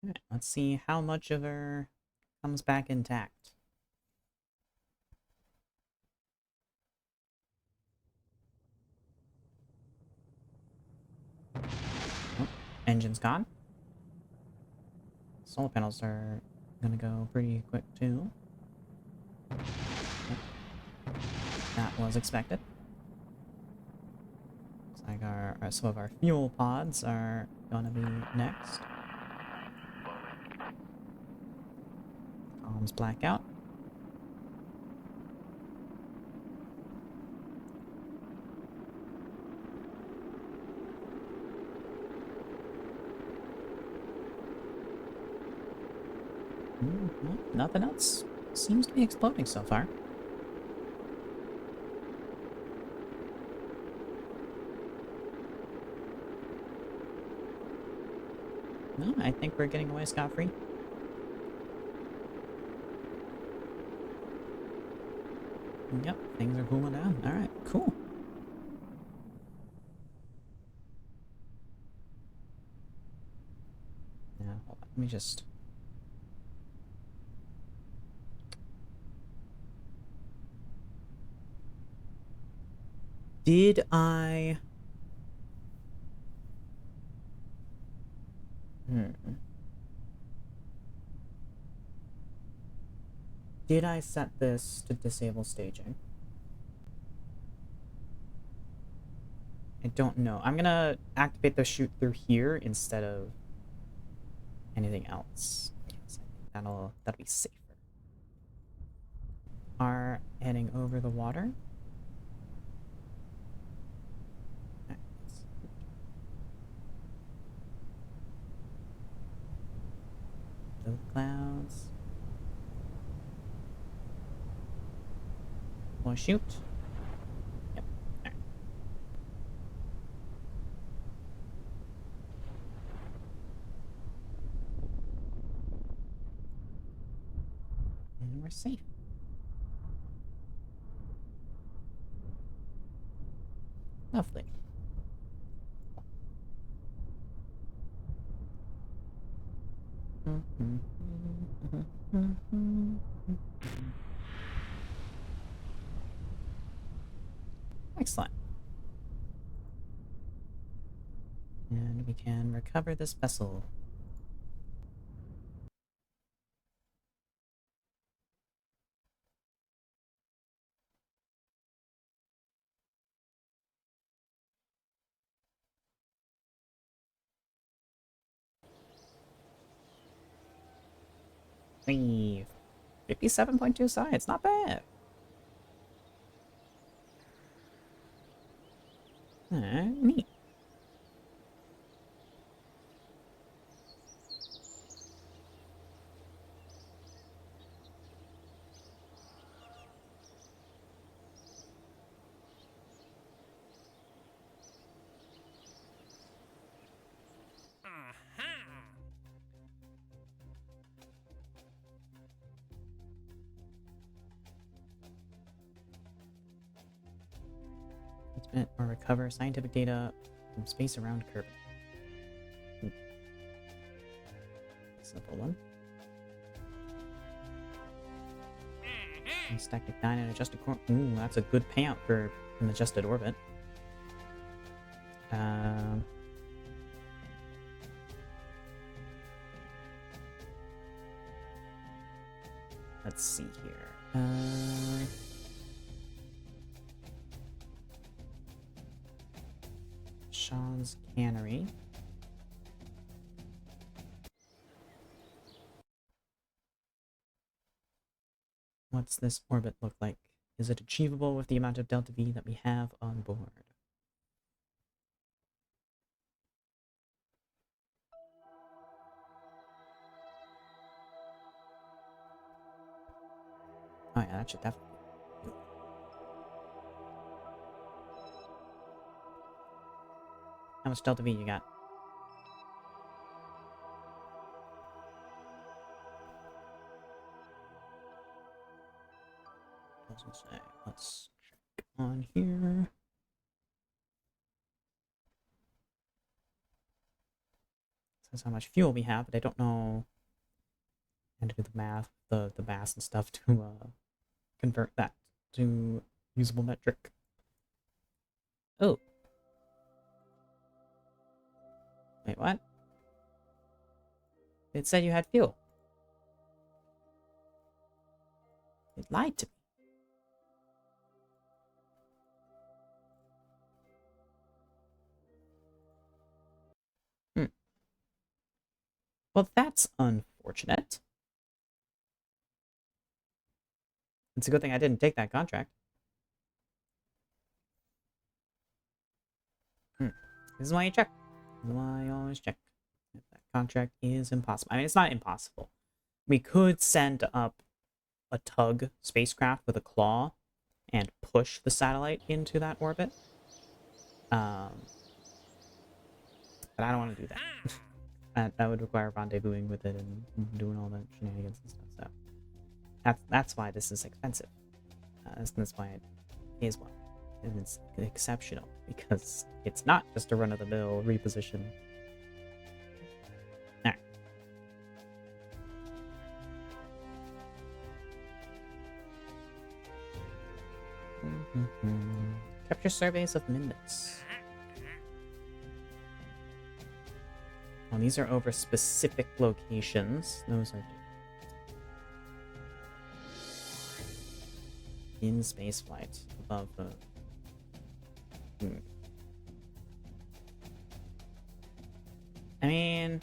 Alright, let's see how much of her comes back intact. Oh, engine's gone. Solar panels are gonna go pretty quick too. Yep. That was expected. Looks like some of our fuel pods are gonna be next. Comms black out. Well, nothing else seems to be exploding so far. No, I think we're getting away scot-free. Yep, things are cooling down. Alright, cool. Now, hold on, let me just... Did I... Did I set this to disable staging? I don't know. I'm gonna activate the shoot through here instead of anything else. Yes, I think that'll be safer. Are heading over the water. Right. Blue clouds. Will shoot? Yep. Right. And we're safe. Lovely. Excellent. And we can recover this vessel. Hey, 57.2 sides, not bad. Neat. Transmit or recover scientific data from space around Kerbal. Simple one. Stack ignite and adjusted core. Ooh, that's a good payout for an adjusted orbit. Let's see here. Sean's Cannery. What's this orbit look like? Is it achievable with the amount of delta V that we have on board? that should definitely be fuel. How much Delta V you got? Doesn't say. Let's check on here. Says how much fuel we have, but I don't know how to do the math, the mass and stuff to convert that to usable metric. Oh. Wait, what? It said you had fuel. It lied to me. Well, that's unfortunate. It's a good thing I didn't take that contract. This is why you check. This is why I always check. If that contract is impossible. I mean, it's not impossible. We could send up a tug spacecraft with a claw and push the satellite into that orbit. But I don't want to do that. That would require rendezvousing with it and doing all that shenanigans and stuff. So that's why this is expensive. That's why it pays well. And it's exceptional because it's not just a run-of-the-mill reposition. Alright. Capture surveys of Minmus. Oh, these are over specific locations. Those are in space flight above the. I mean,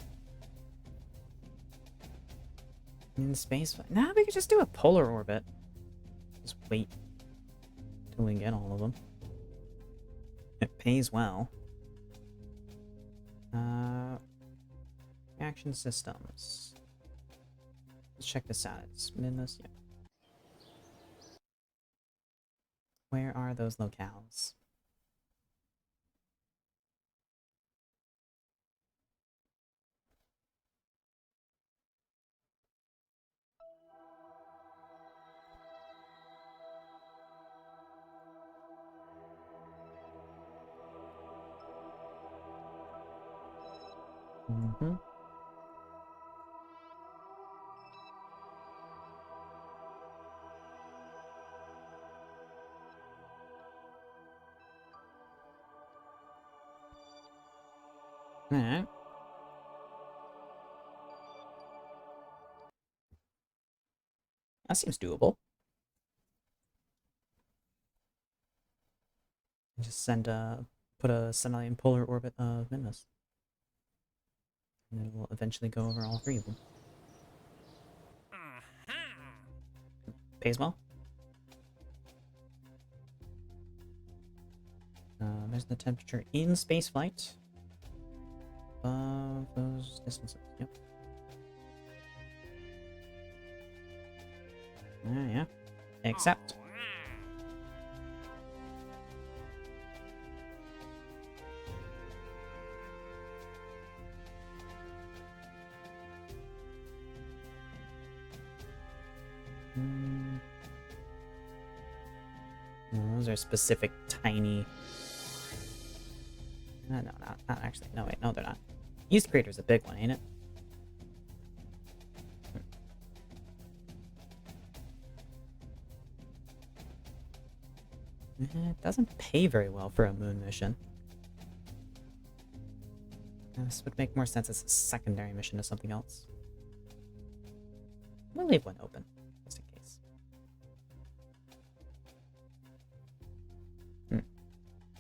in space flight. Nah, we could just do a polar orbit. Just wait till we get all of them. It pays well. Action systems. Let's check this out. It's Minmus, yeah. Where are those locales? Mm-hmm. Alright. That seems doable. Just put a semi-polar orbit of Minmus. And then we'll eventually go over all three of them. Pays well. There's the temperature in spaceflight. Above those distances. Yep. Yeah. Accept. Those are specific tiny. No, not actually. No, wait, no, they're not. East Crater's a big one, ain't it? It doesn't pay very well for a moon mission. This would make more sense as a secondary mission to something else. We'll leave one open, just in case.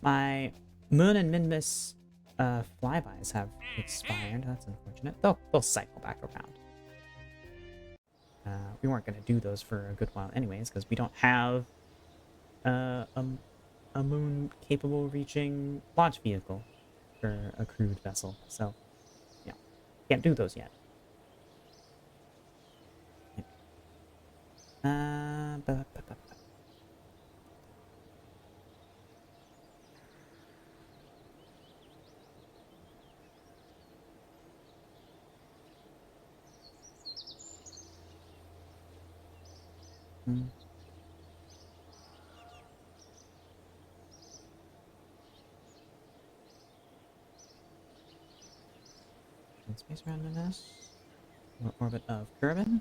My Moon and Minmus flybys have expired. That's unfortunate. They'll cycle back around. We weren't going to do those for a good while anyways, because we don't have a moon capable of reaching launch vehicle for a crewed vessel. So, yeah, can't do those yet. Mm. Space around Venus. Orbit of Kerbal.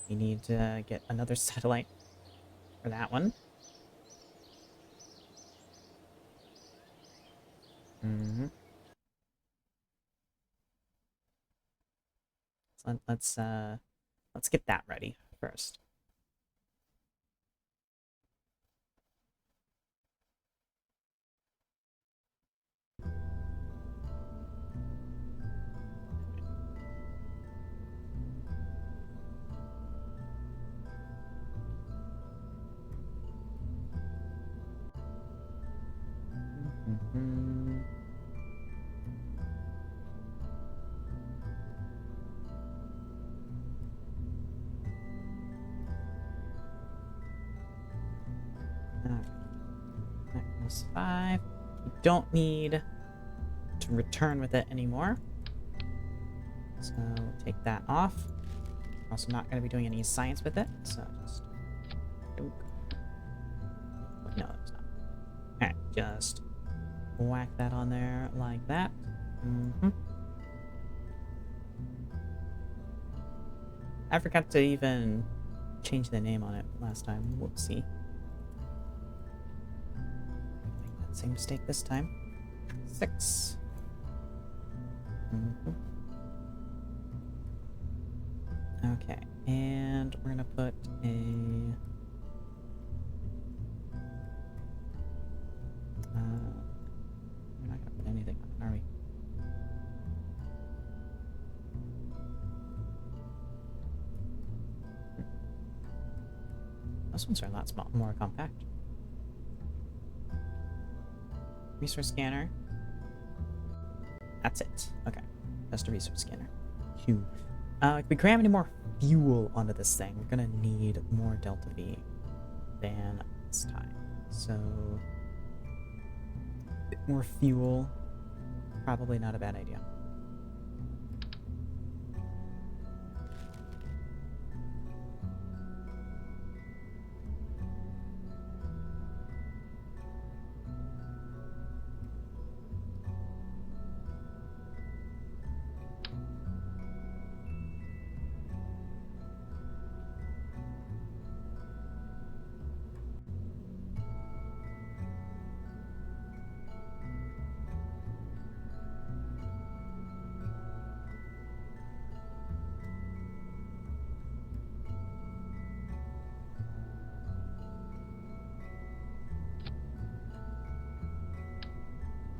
We need to get another satellite for that one. Mm-hmm. So let's get that ready first. Mm-hmm. That 5. We don't need to return with it anymore. So we'll take that off. We're also not going to be doing any science with it, so just... No, it's not. Alright, just whack that on there like that. Mm-hmm. I forgot to even change the name on it last time. Whoopsie. Make that same mistake this time. 6. Mm-hmm. Okay, and we're gonna put a... we're not gonna put anything on, are we? Those ones are a lot more compact. Resource scanner. That's it. Okay, just a resource scanner. Phew. If we cram any more fuel onto this thing, we're gonna need more Delta V than this time. So, a bit more fuel, probably not a bad idea.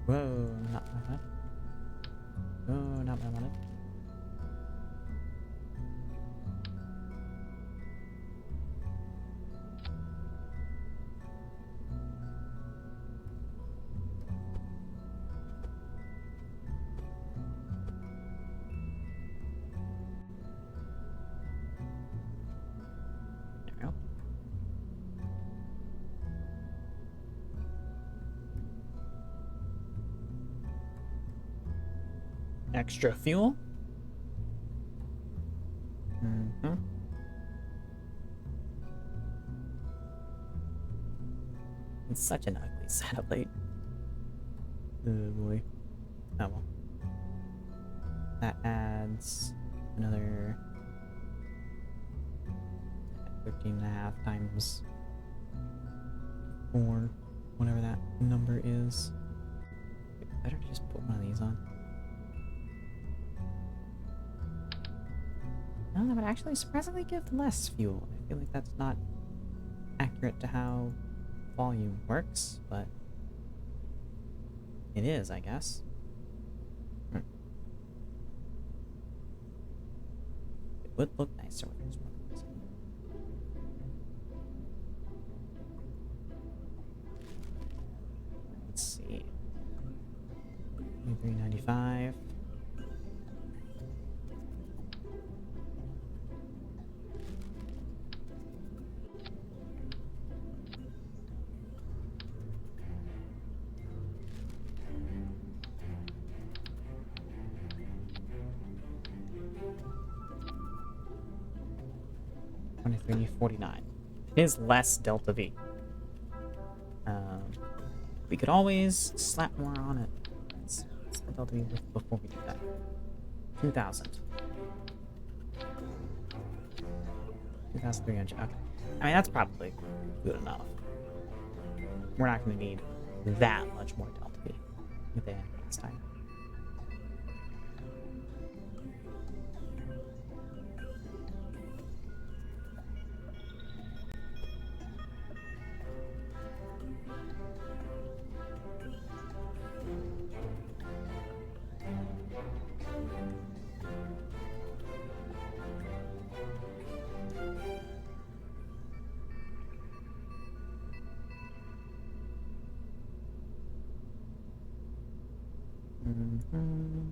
Whoa, not what I wanted. Whoa, not what I wanted. There we go. Extra fuel. Mm-hmm. It's such an ugly satellite. Oh boy. Oh well. That adds another 13.5 times 4, whatever that number is. Better to just put one of these on. No, that would actually surprisingly give less fuel. I feel like that's not accurate to how volume works, but it is, I guess. It would look nicer with this one. Let's see. 395. 23, 49. It is less delta V. We could always slap more on it. What's the delta V before we do that? 2,000. 2,300. Okay. I mean, that's probably good enough. We're not going to need that much more delta V with the next time. Mm-hmm.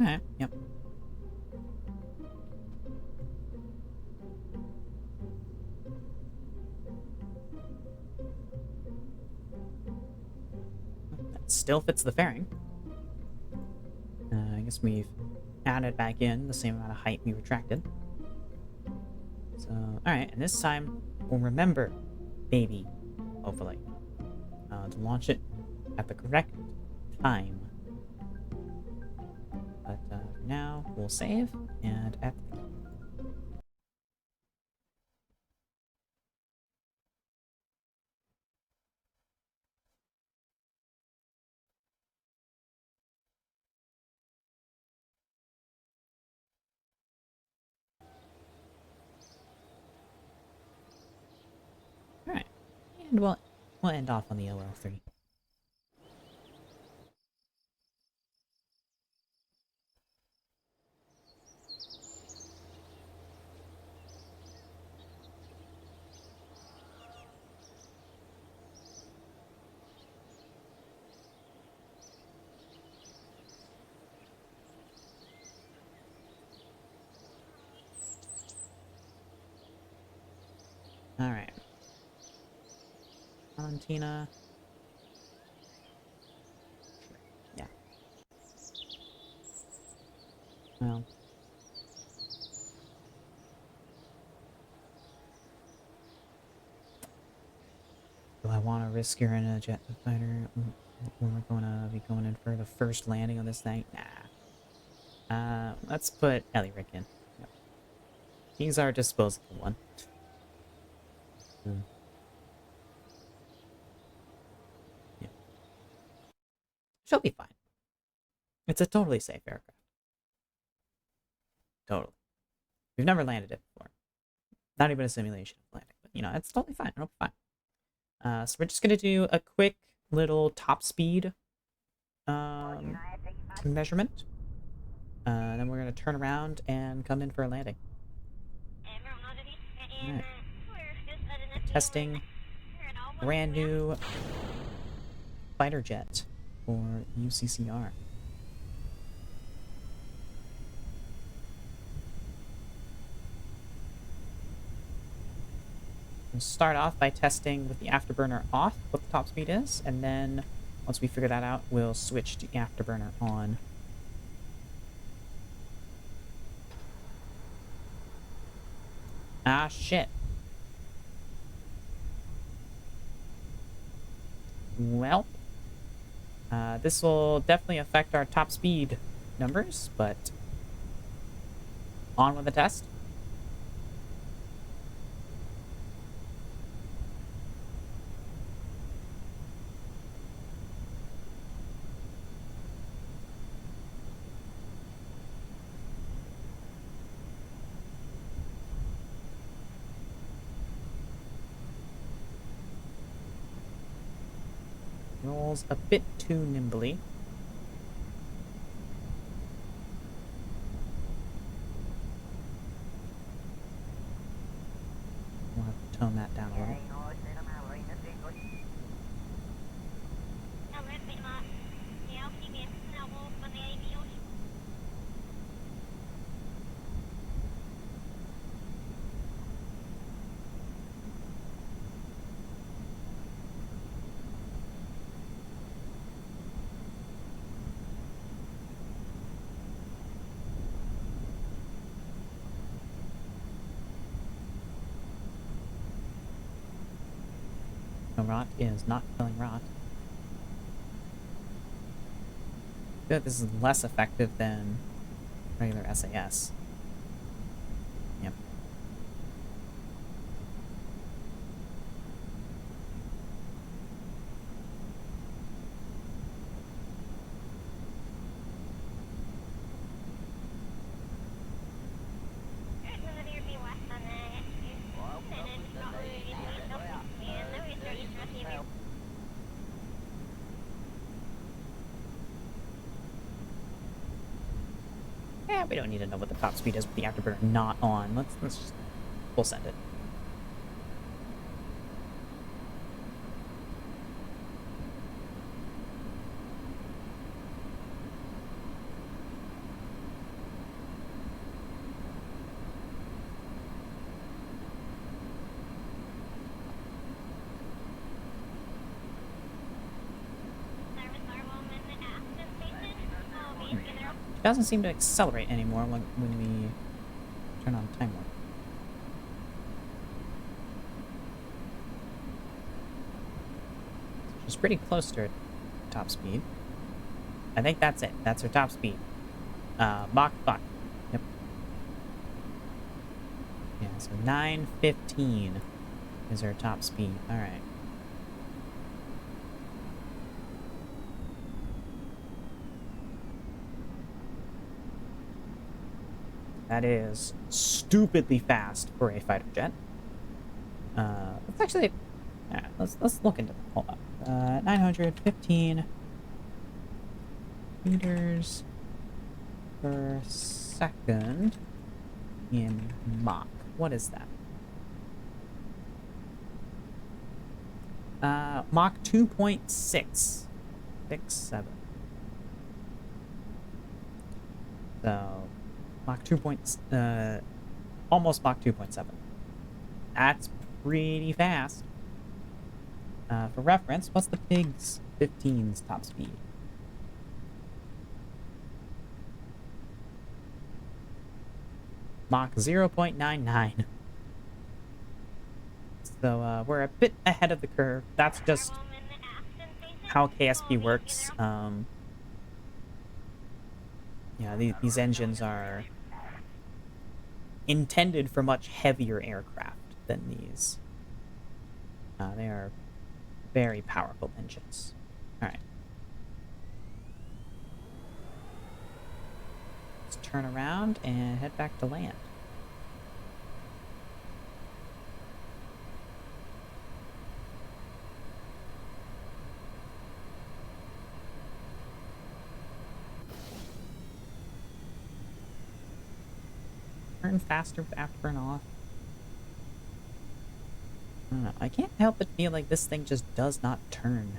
Alright, yep. That still fits the fairing. I guess we've added back in the same amount of height we retracted. So, alright, and this time we'll remember, baby, hopefully, to launch it at the correct time. But for now, we'll save, and at the Alright, and we'll end off on the OL3. Alright. Valentina. Yeah. Well. Do I want to risk her in a jet fighter when we're going to be going in for the first landing on this thing? Nah. Let's put Ellie-Rick in. Yep. He's our disposable one. Yeah. She'll be fine. It's a totally safe aircraft. Totally. We've never landed it before. Not even a simulation of landing, but you know, it's totally fine. It'll be fine. So we're just gonna do a quick little top speed measurement. Then we're gonna turn around and come in for a landing. Alright. Testing brand new fighter jet for UCCR. We'll start off by testing with the afterburner off what the top speed is, and then once we figure that out, we'll switch to afterburner on. Ah, shit. Well, this will definitely affect our top speed numbers, but on with the test. Rolls a bit too nimbly. We'll have to tone that down a little. Techno Rot is not killing Rot. I feel like this is less effective than regular SAS. Yep. Yeah, we don't need to know what the top speed is with the afterburner not on. Let's just... We'll send it. It doesn't seem to accelerate anymore when we turn on time warp. She's pretty close to her top speed. I think that's it. That's her top speed. Mach 5. Yep. Yeah, so 9:15 is her top speed. Alright. That is stupidly fast for a fighter jet. Let's actually... Yeah, let's look into that. Hold up. 915 meters per second in Mach. What is that? Mach 2.667. So Mach 2. Almost Mach 2.7. That's pretty fast. For reference, what's the Pig's 15's top speed? Mach 0.99. So we're a bit ahead of the curve. That's just how KSP works. Yeah, these engines are intended for much heavier aircraft than these. They are very powerful engines. Alright. Let's turn around and head back to land. Turn faster with afterburn off. I don't know. I can't help but feel like this thing just does not turn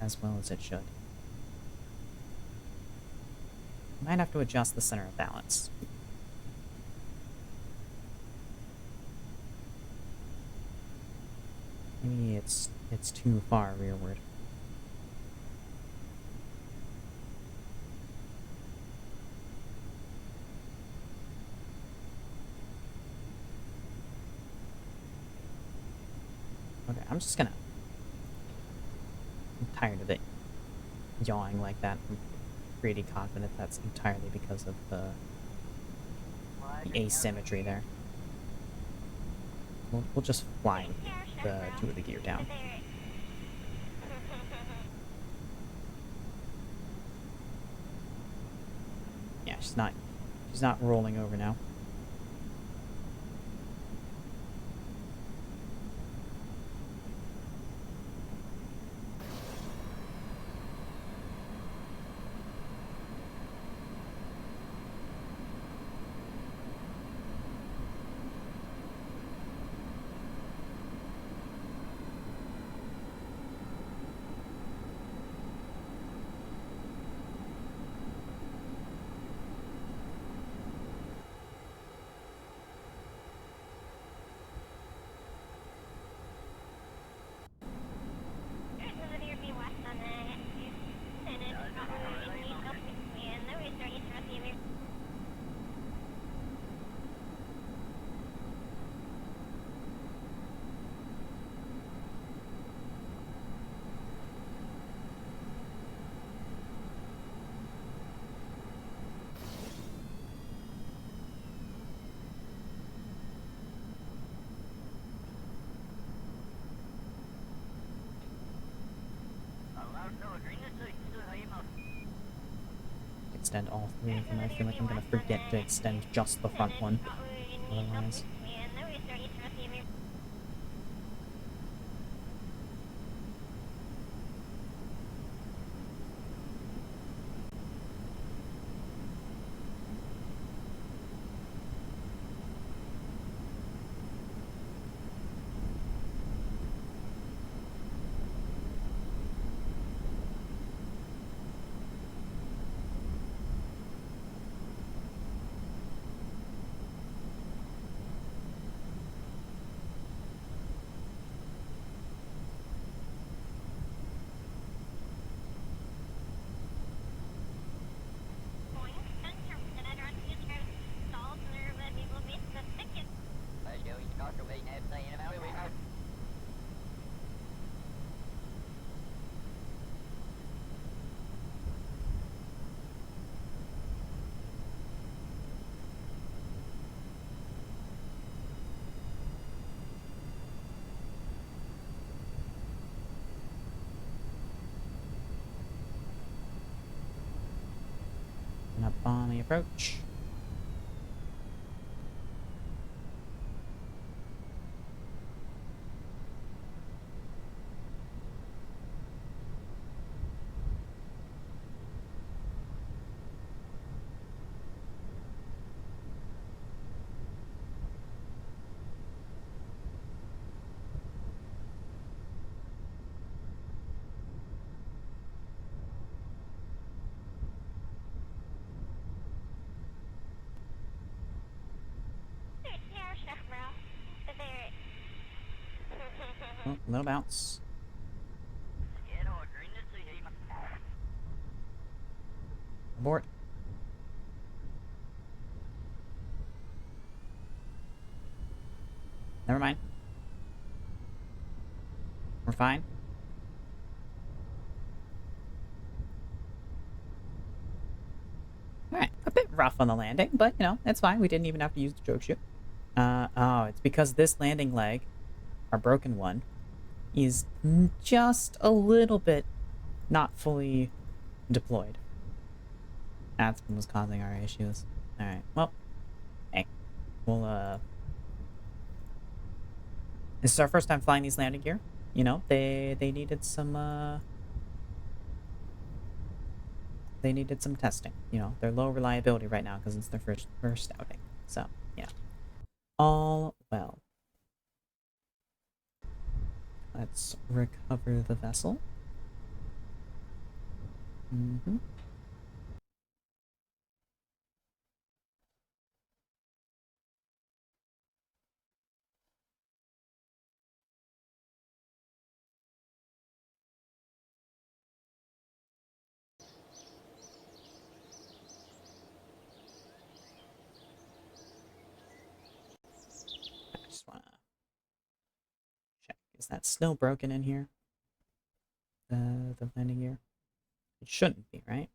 as well as it should. Might have to adjust the center of balance. Maybe it's too far rearward. Okay, I'm tired of it yawing like that. I'm pretty confident that's entirely because of the asymmetry there. We'll just fly the two of the gear down. Yeah, she's not rolling over now. Extend all three of them. I feel like I'm gonna forget to extend just the front one. Otherwise. And up on the approach. Oh, a little bounce. Abort. Never mind. We're fine. Alright, a bit rough on the landing, but, you know, it's fine. We didn't even have to use the choke chute. Oh, it's because this landing leg, our broken one, is just a little bit not fully deployed. That's what was causing our issues. Alright, well, hey, we'll, this is our first time flying these landing gear. You know, they needed some, they needed some testing. You know, they're low reliability right now because it's their first outing. So, yeah. All well. Let's recover the vessel. Mm-hmm. I just wanna check. Is that still broken in here? The landing gear? It shouldn't be, right?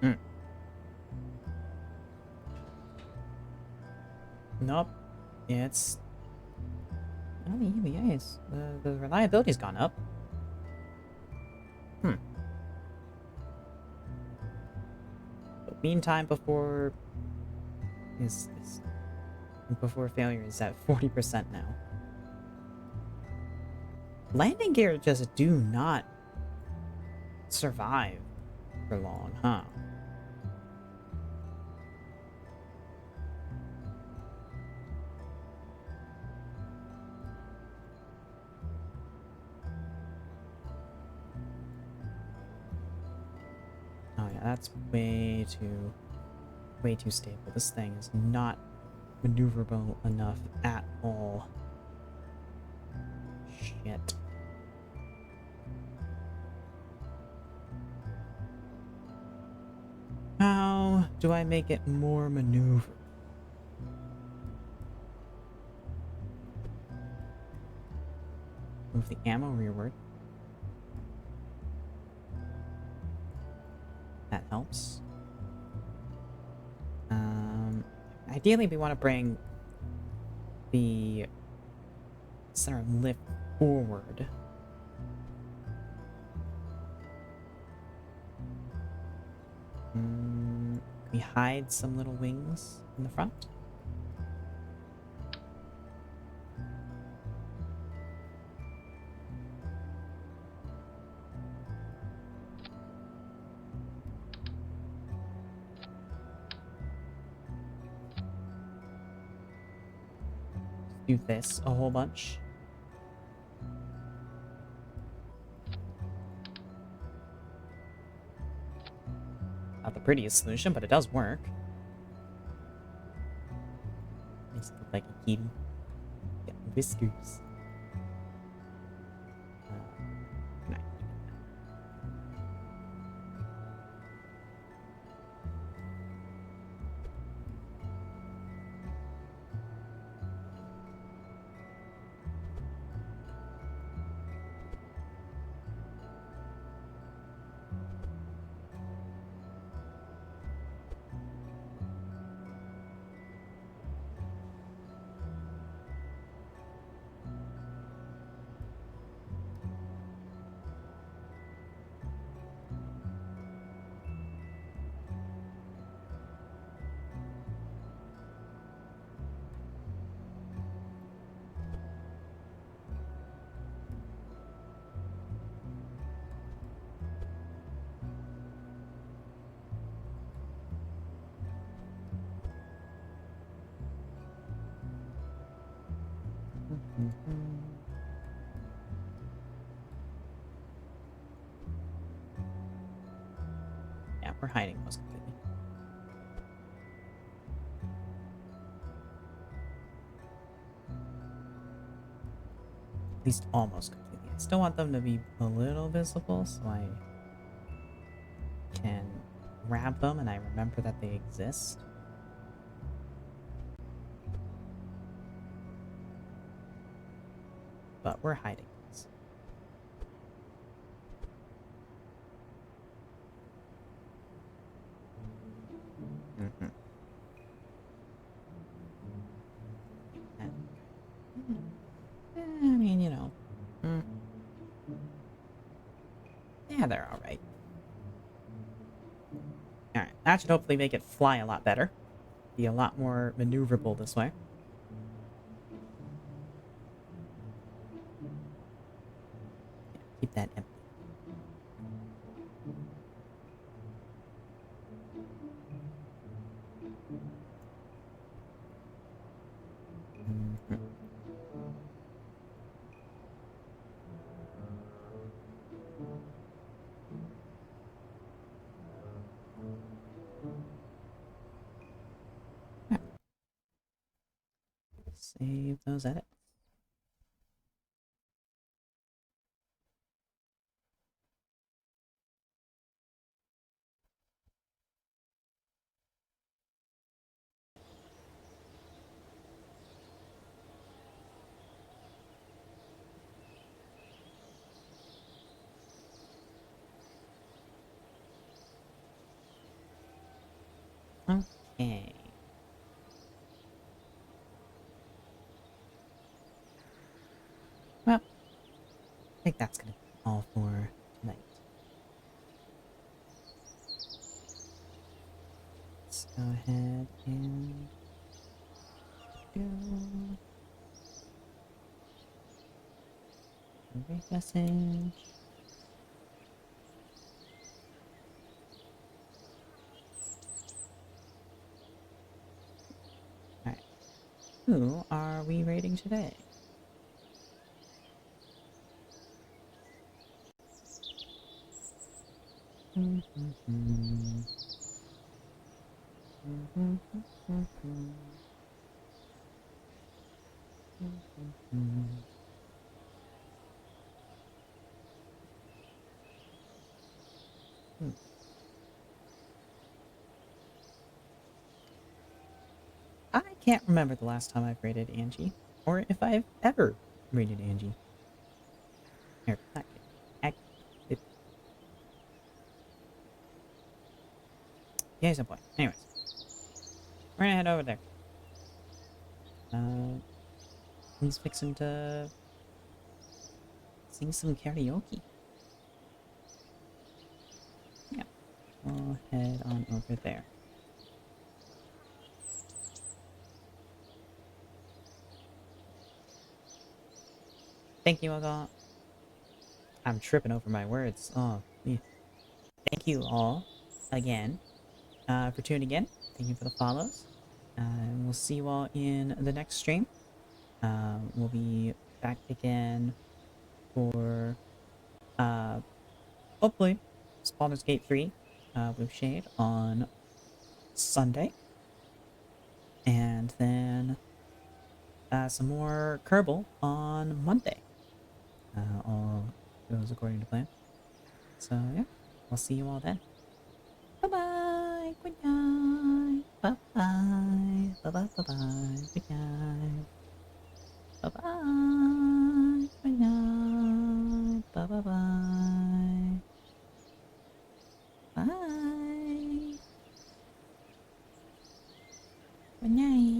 Hmm. Nope. Yeah, it's... Well, the EVA's... The reliability's gone up. Hmm. But meantime before... is before failure is at 40% now. Landing gear just do not survive for long, huh? Oh yeah, that's way too stable. This thing is not maneuverable enough at all. Shit. How do I make it more maneuverable? Move the ammo rearward. That helps. ideally we want to bring the center of lift forward. We hide some little wings in the front. Do this a whole bunch. Not the prettiest solution, but it does work. Makes it look like a kitty. Got whiskers. Right. Yeah, we're hiding most completely. At least almost completely. I still want them to be a little visible so I can grab them and I remember that they exist. But we're hiding this. I mean, you know. Yeah, they're alright. Alright, that should hopefully make it fly a lot better. Be a lot more maneuverable this way. Yeah, keep that empty. Save those edits. Okay. Well, I think that's gonna be all for tonight. Let's go ahead and do a great message. Alright. Who are we rating today? I can't remember the last time I've rated Angie, or if I've ever rated Angie. Here, not kidding. Yeah, he's a boy. Anyways, we're gonna head over there. He's fixing to sing some karaoke. Yeah, we'll head on over there. Thank you, Aga. I'm tripping over my words. Oh, yeah. Thank you all again for tuning in. Thank you for the follows. And we'll see you all in the next stream. We'll be back again for hopefully Baldur's Gate 3 Blue Shade on Sunday. And then some more Kerbal on Monday. All goes according to plan. So yeah, I'll see you all then. Bye bye. Good night. Bye bye. Bye bye. Bye bye. Good night. Bye bye. Good night. Bye bye bye. Bye. Good night.